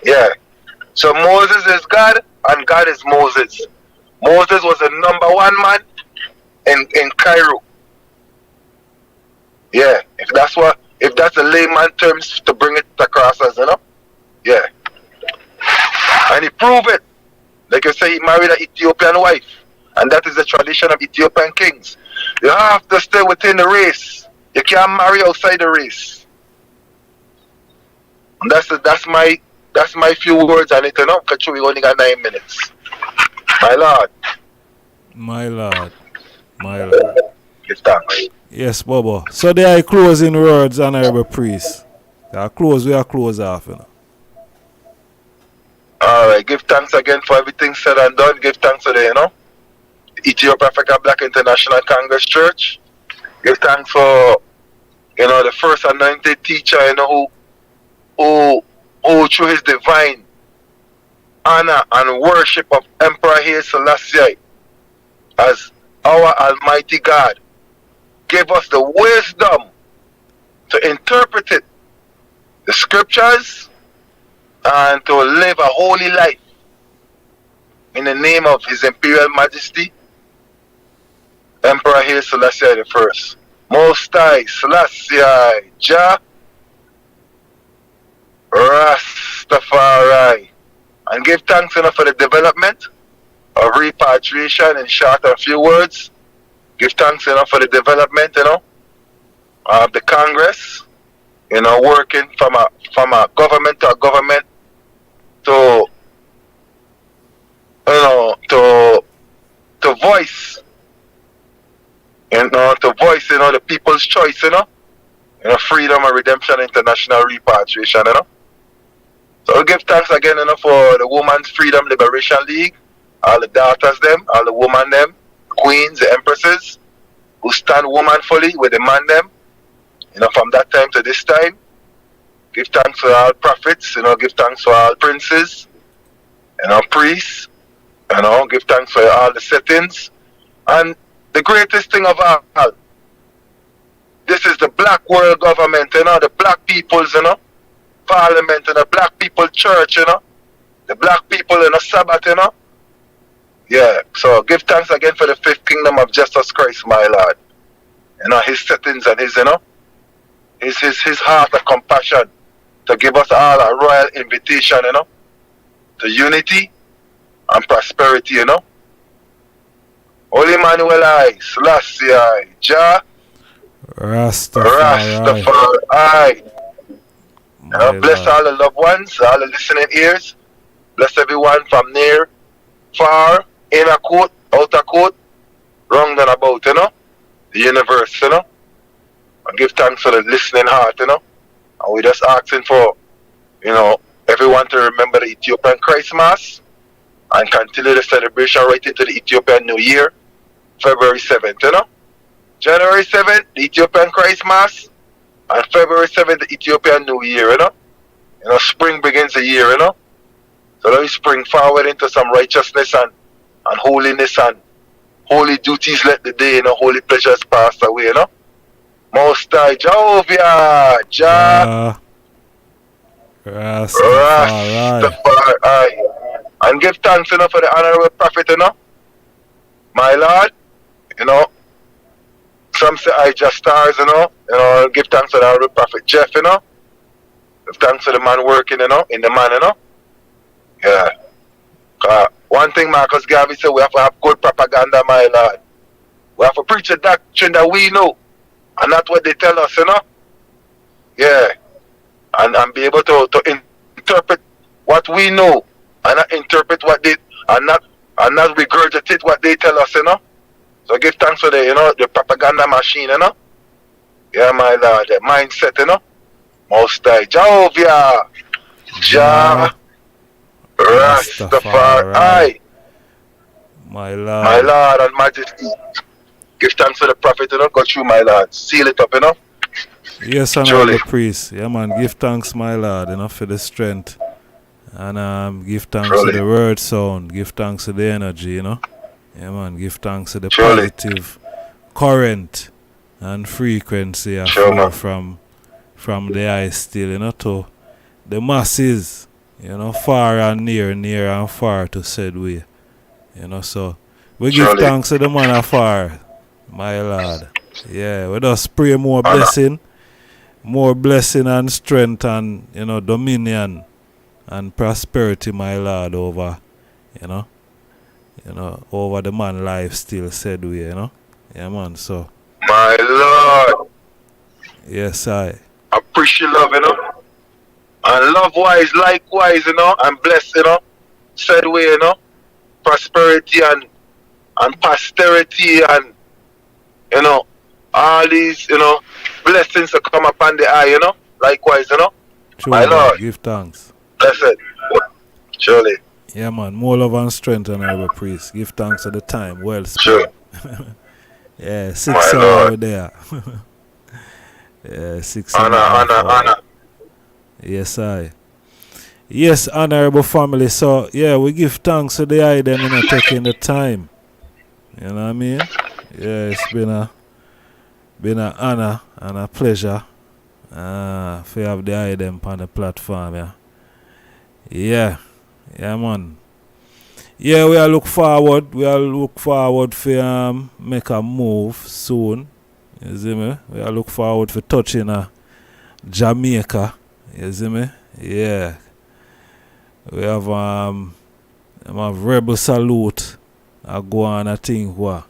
Yeah. So Moses is God and God is Moses. Moses was the #1 man in Cairo. Yeah, if that's the layman terms to bring it across us, you know? Yeah. And he proved it. Like you say, he married an Ethiopian wife. And that is the tradition of Ethiopian kings. You have to stay within the race. You can't marry outside the race. And that's my few words on it, you know? Because we only got 9 minutes. My lord.
My lord. My lord.
Give thanks.
Yes, Bobo. So there are closing words, honorable priest. We are close off, you know.
Alright, give thanks again for everything said and done. Give thanks to the, you know, Ethiopia Africa Black International Congress Church. Give thanks for, you know, the first anointed teacher, you know, who through his divine honor and worship of Emperor Haile Selassie as our Almighty God, gave us the wisdom to interpret it, the scriptures, and to live a holy life in the name of His Imperial Majesty, Emperor Haile Selassie I. Most High Selassie Jah Rastafari. And give thanks enough for the development of repatriation in short and few words. Give thanks enough for the development, you know, of the Congress, you know, working from a government to a government to, you know, to voice, you know, the people's choice, you know, Freedom and Redemption International Repatriation, you know. So we give thanks again, you know, for the Women's Freedom Liberation League, all the daughters them, all the women them, queens, the empresses, who stand womanfully with the man them, you know, from that time to this time. Give thanks to all prophets, you know, give thanks to all princes, you know, priests, you know, give thanks for all the settings. And the greatest thing of all, this is the black world government, you know, the black people's, you know, parliament, and the black people church, you know, the black people in the Sabbath, you know. Yeah, so give thanks again for the fifth kingdom of Jesus Christ, my Lord. You know, his settings and his, you know, his heart of compassion to give us all a royal invitation, you know, to unity and prosperity, you know. Holy Emmanuel I, Selassie I, Jah Rastafari. You know, bless all the loved ones, all the listening ears. Bless everyone from near, far, inner court, outer court, round and about, you know, the universe, you know. And give thanks for the listening heart, you know. And we just asking for, you know, everyone to remember the Ethiopian Christmas and continue the celebration right into the Ethiopian New Year, February 7th, you know. January 7th, the Ethiopian Christmas, and February 7th, the Ethiopian New Year, you know. You know, spring begins the year, you know. So let me spring forward into some righteousness and holiness and holy duties. Let the day, you know, holy pleasures pass away, you know. Most High Jehovah, Jah Rastafari. And give thanks, you know, for the honorable prophet, you know. My Lord, you know. Some say I just stars, you know. Give thanks to the honorable prophet Jeff, you know. Give thanks to the man working, in the man, Yeah. One thing Marcus Garvey said, we have to have good propaganda, my lord. We have to preach a doctrine that we know, and not what they tell us, Yeah. And be able to interpret what we know, and not interpret what they, and not regurgitate what they tell us, So give thanks for the propaganda machine, Yeah, my lord, the mindset, Most High Jehovah, Jah, Rastafari,
my Lord.
My Lord and Majesty. Give thanks for the prophet, go through, my Lord. Seal it up,
Yes, honorable priest. Yeah, man. Give thanks, my Lord, for the strength. And give thanks to the word sound. Give thanks to the energy, Yeah, man. Give thanks to the positive current and frequency of flow from the eye still, to the masses, far and near and far to said way. So we give thanks to the man afar, my Lord. Yeah, we just pray more blessing and strength and dominion and prosperity, my Lord, over over the man life still said we, Yeah, man. So
my Lord.
Yes, I
appreciate love, and love wise likewise, and bless, said way, prosperity and posterity and all these blessings to come upon the eye, likewise,
True,
my Lord,
give thanks.
Blessed, surely.
Yeah, man, more love and strength, honorable priest. Give thanks to the time well spent.
Sure.
Yeah, 6 hours there. Yeah, 6 hours.
Honor.
Yes, I. Yes, honorable family. So, yeah, we give thanks to the eye them, taking the time. You know what I mean? Yeah, it's been an honor and a pleasure for have the eye them on the platform, yeah. Yeah, man. Yeah, we are look forward. We are look forward for make a move soon. You see me? We are look forward for touching Jamaica. You see me? Yeah. We have Rebel Salute. I go on I think what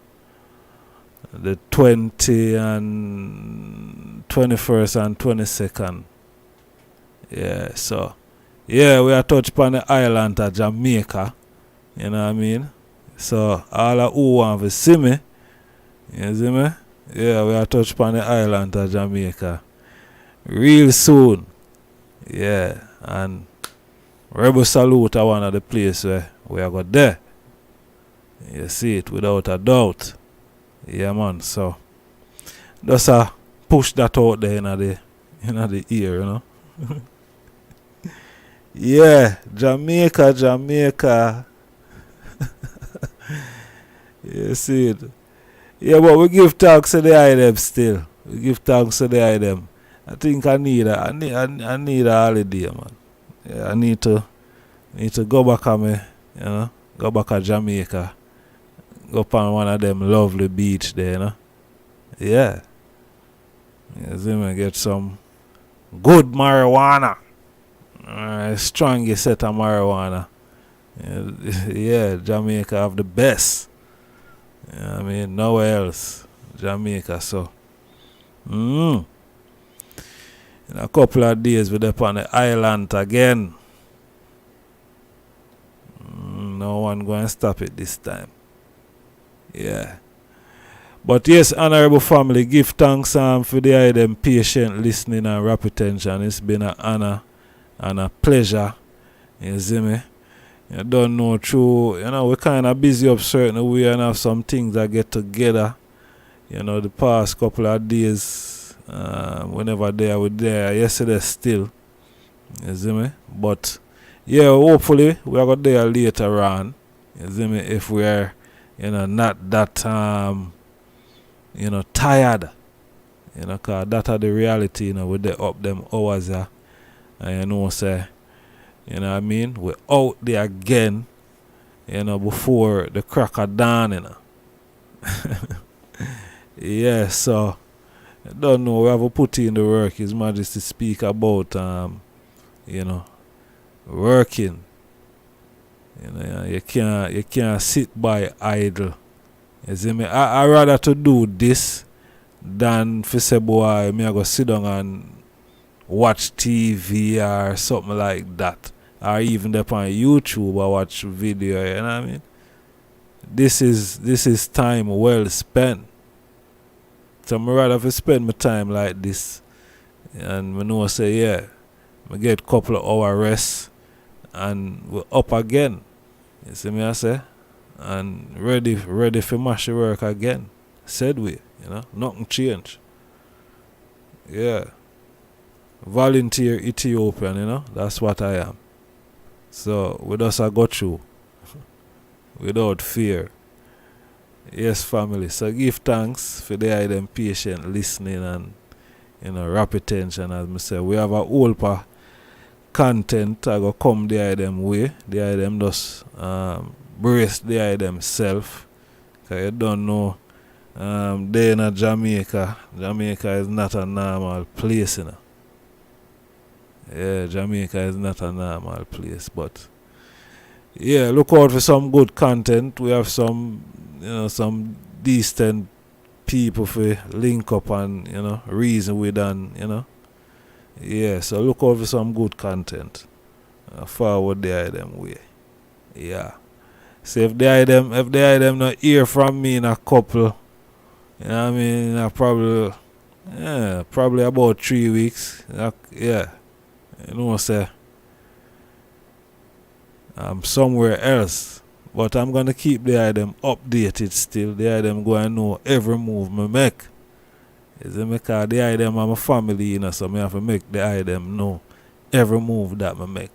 the 20 and 21st and 22nd. Yeah, so yeah, we are touch upon the island of Jamaica. You know what I mean? So all who want to see me, you see me? Yeah, we are touch upon the island of Jamaica real soon. Yeah, and Rebel Salute are one of the places where we are got there. You see it without a doubt. Yeah, man. So just push that out there in the ear, Yeah, Jamaica. You see it. Yeah, but we give thanks to the item still. We give thanks to the item. I think I need a holiday, man. Yeah, I need to go back go back to Jamaica. Go up on one of them lovely beach there, Yeah. You see me, get some good marijuana. Strongest set of marijuana. Yeah, Jamaica have the best. I mean, nowhere else. Jamaica, so. In a couple of days, we're up on the island again. No one going to stop it this time. Yeah. But yes, honorable family, give thanks for the item patient listening and rapid attention. It's been an honor and a pleasure. You see me? You don't know through, we're kind of busy up certain way and have some things that get together. The past couple of days, whenever they are there, yesterday still. You see me? But yeah, hopefully we are going there later on. You see me? If we are, not that tired. Cause that are the reality, with the up them hours and say, you know what I mean? We're out there again, before the crack of dawn, Yeah, so I don't know, we have to put in the work. His Majesty speak about you know, working. You know, you can't sit by idle. You see me? I rather to do this than for say boy me I go sit down and watch TV or something like that. Or even up on YouTube or watch video, you know what I mean? This is time well spent. So I rather for spend my time like this. And I know say yeah, I get a couple of hour rest and we're up again. You see me I say? And ready for mash the work again. Said we, you know, nothing change. Yeah. Volunteer Ethiopian, you know, that's what I am. So with us I go through without fear. Yes, family. So give thanks for them patient listening and, you know, rapid attention. As I say, we have a whole pa content I go come them way. Them just brace themselves. Cause you don't know they in Jamaica. Jamaica is not a normal place, you know. Yeah, Jamaica is not a normal place, but yeah, look out for some good content. We have some, you know, some decent people for link up and, you know, reason with and, you know. Yeah, so look out for some good content. Forward them way. Yeah. So if them not hear from me in a couple, you know what I mean, probably about 3 weeks. Yeah. You know what I say? I'm somewhere else. But I'm gonna keep them updated still. Them go and know every move me make. Is it because them are my family, you know, so I have to make them know every move that I make.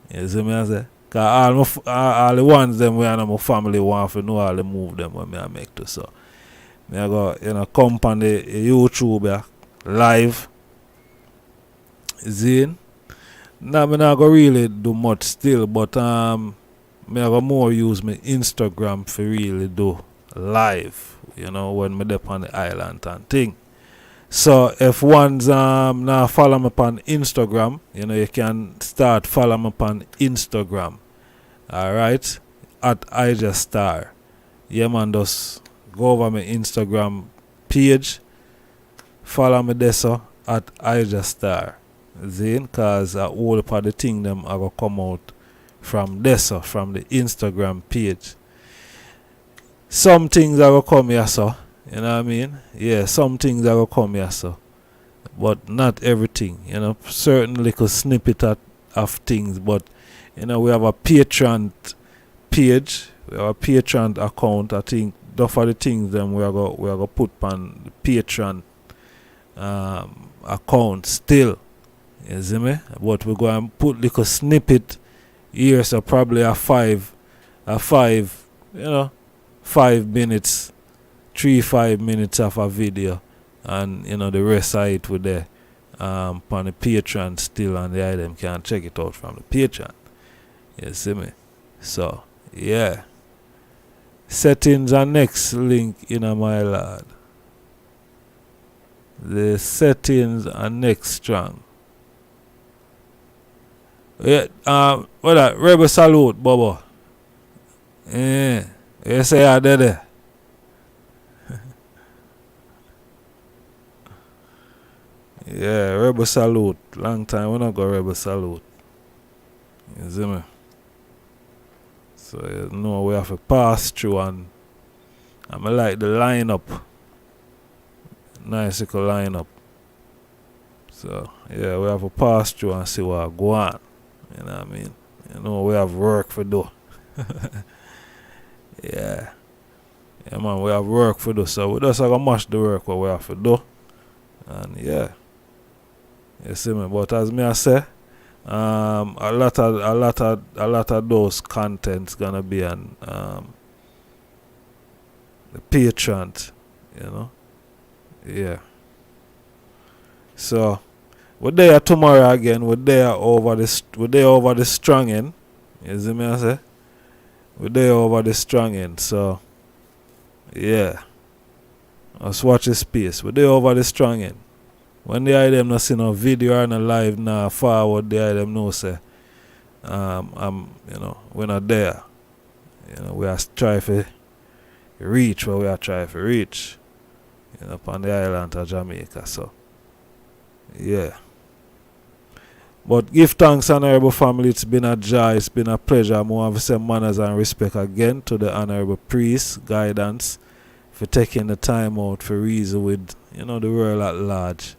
You see me I say? Because all the ones them we are my family want to know all the move them when I make too. So I go, you know, come on the YouTube live. Zine. Now I not go really do much still, but I go more use my Instagram for really do live, you know, when me dep on the island and thing. So if one's now follow me on Instagram, you know, you can start follow me on Instagram. Alright? At IJStar. Yeah man, just go over my Instagram page. Follow me there so at IJStar. Zine, cause all of the thing them are gonna come out from there, so from the Instagram page. Some things are gonna come here, so you know what I mean? Yeah, some things are gonna come here, so but not everything, you know, certain little snippet of things, but you know, we have a Patreon page, we have a Patreon account. I think those are the things them we are gonna put on the Patreon account still. You see me? But we're going to put little snippet here, so probably a 5 minutes, 3-5 minutes of a video, and you know the rest of it with the on the Patreon still, and the item can check it out from the Patreon. You see me? So yeah. Settings are next link in my lad. The settings are next strong. Yeah, what that? Rebel salute, Bobo. Yeah, you say I did it. Yeah, rebel salute. Long time we not go rebel salute. You see me? So you know we have to pass through, and I like the lineup. Nice little lineup. So yeah, we have to pass through and see what go on. You know what I mean? You know, we have work for do. Yeah. Yeah, man, we have work for do. So we just have to match the work what we have to do. And yeah. You see me? But as me I say, a lot of those contents gonna be on the Patreon, you know? Yeah. So we're there tomorrow again. We're there over the strong end. You see me I say? We're there over the strong end. So yeah. Let's watch the space. We're there over the strong end. When the item no see no video or no live now forward, the item no say we're not there. We are trying to reach where we are trying to reach. Upon the island of Jamaica. So yeah. But give thanks, honorable family. It's been a joy, it's been a pleasure. I want to say manners and respect again to the honorable priest, guidance, for taking the time out for reason with the world at large.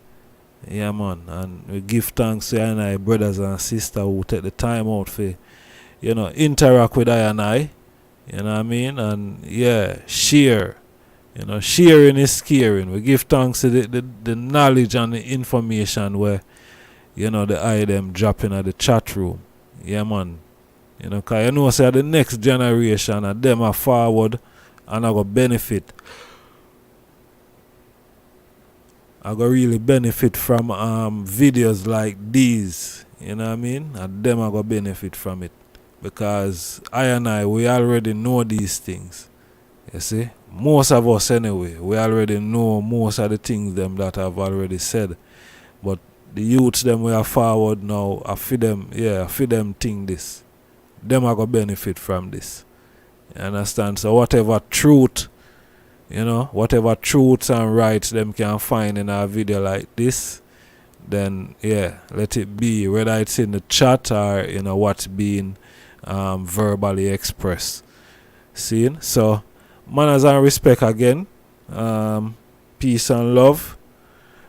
Yeah, man. And we give thanks to our brothers and sisters who take the time out for, interact with I and I. You know what I mean? And yeah, share. Sharing is caring. We give thanks to the knowledge and the information where, the item dropping at the chat room. Yeah, man. Because say the next generation of them are forward and I go benefit. I go really benefit from videos like these. You know what I mean? And them I go benefit from it. Because we already know these things. You see? Most of us anyway, we already know most of the things them that I've already said. But the youths them we are forward now, I feel them think this. Them are gonna benefit from this. You understand? So whatever truth, whatever truths and rights them can find in a video like this, then let it be. Whether it's in the chat or what's being verbally expressed. See? So manners and respect again. Peace and love.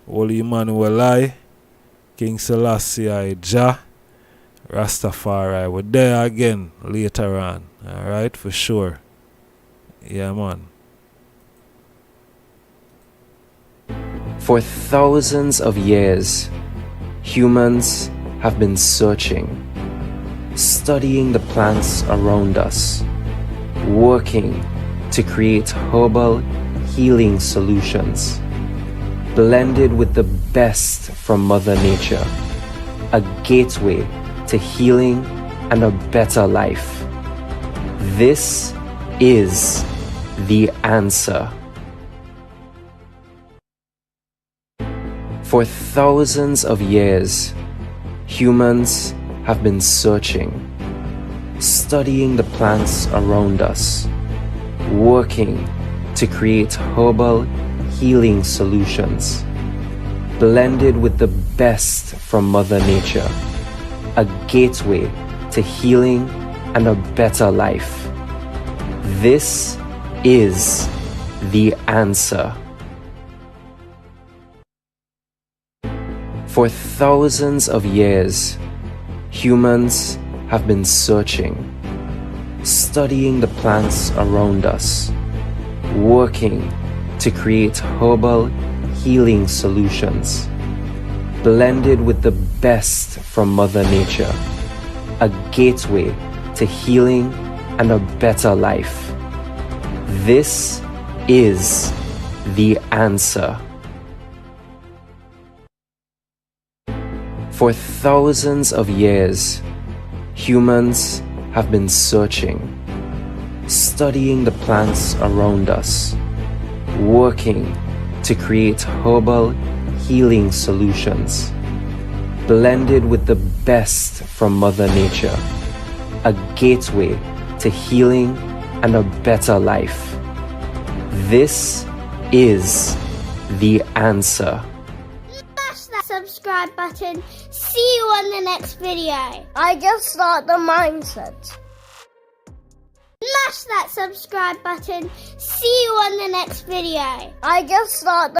Holy Emmanuel, King Selassie, Jah, Rastafari. We're there again later on. Alright, for sure. Yeah, man.
For thousands of years, humans have been searching, studying the plants around us, working to create herbal healing solutions, blended with the best from Mother Nature, a gateway to healing and a better life. This is the answer. For thousands of years, humans have been searching, studying the plants around us, working to create herbal healing solutions, blended with the best from Mother Nature, a gateway to healing and a better life. This is the answer. For thousands of years, humans have been searching, studying the plants around us, working to create herbal healing solutions, blended with the best from Mother Nature, a gateway to healing and a better life. This is the answer. For thousands of years, humans have been searching, studying the plants around us, working to create herbal healing solutions, blended with the best from Mother Nature, a gateway to healing and a better life. This is the answer.
Smash that subscribe button. See you on the next video. I just start the mindset. Smash that subscribe button. See you on the next video. I just start the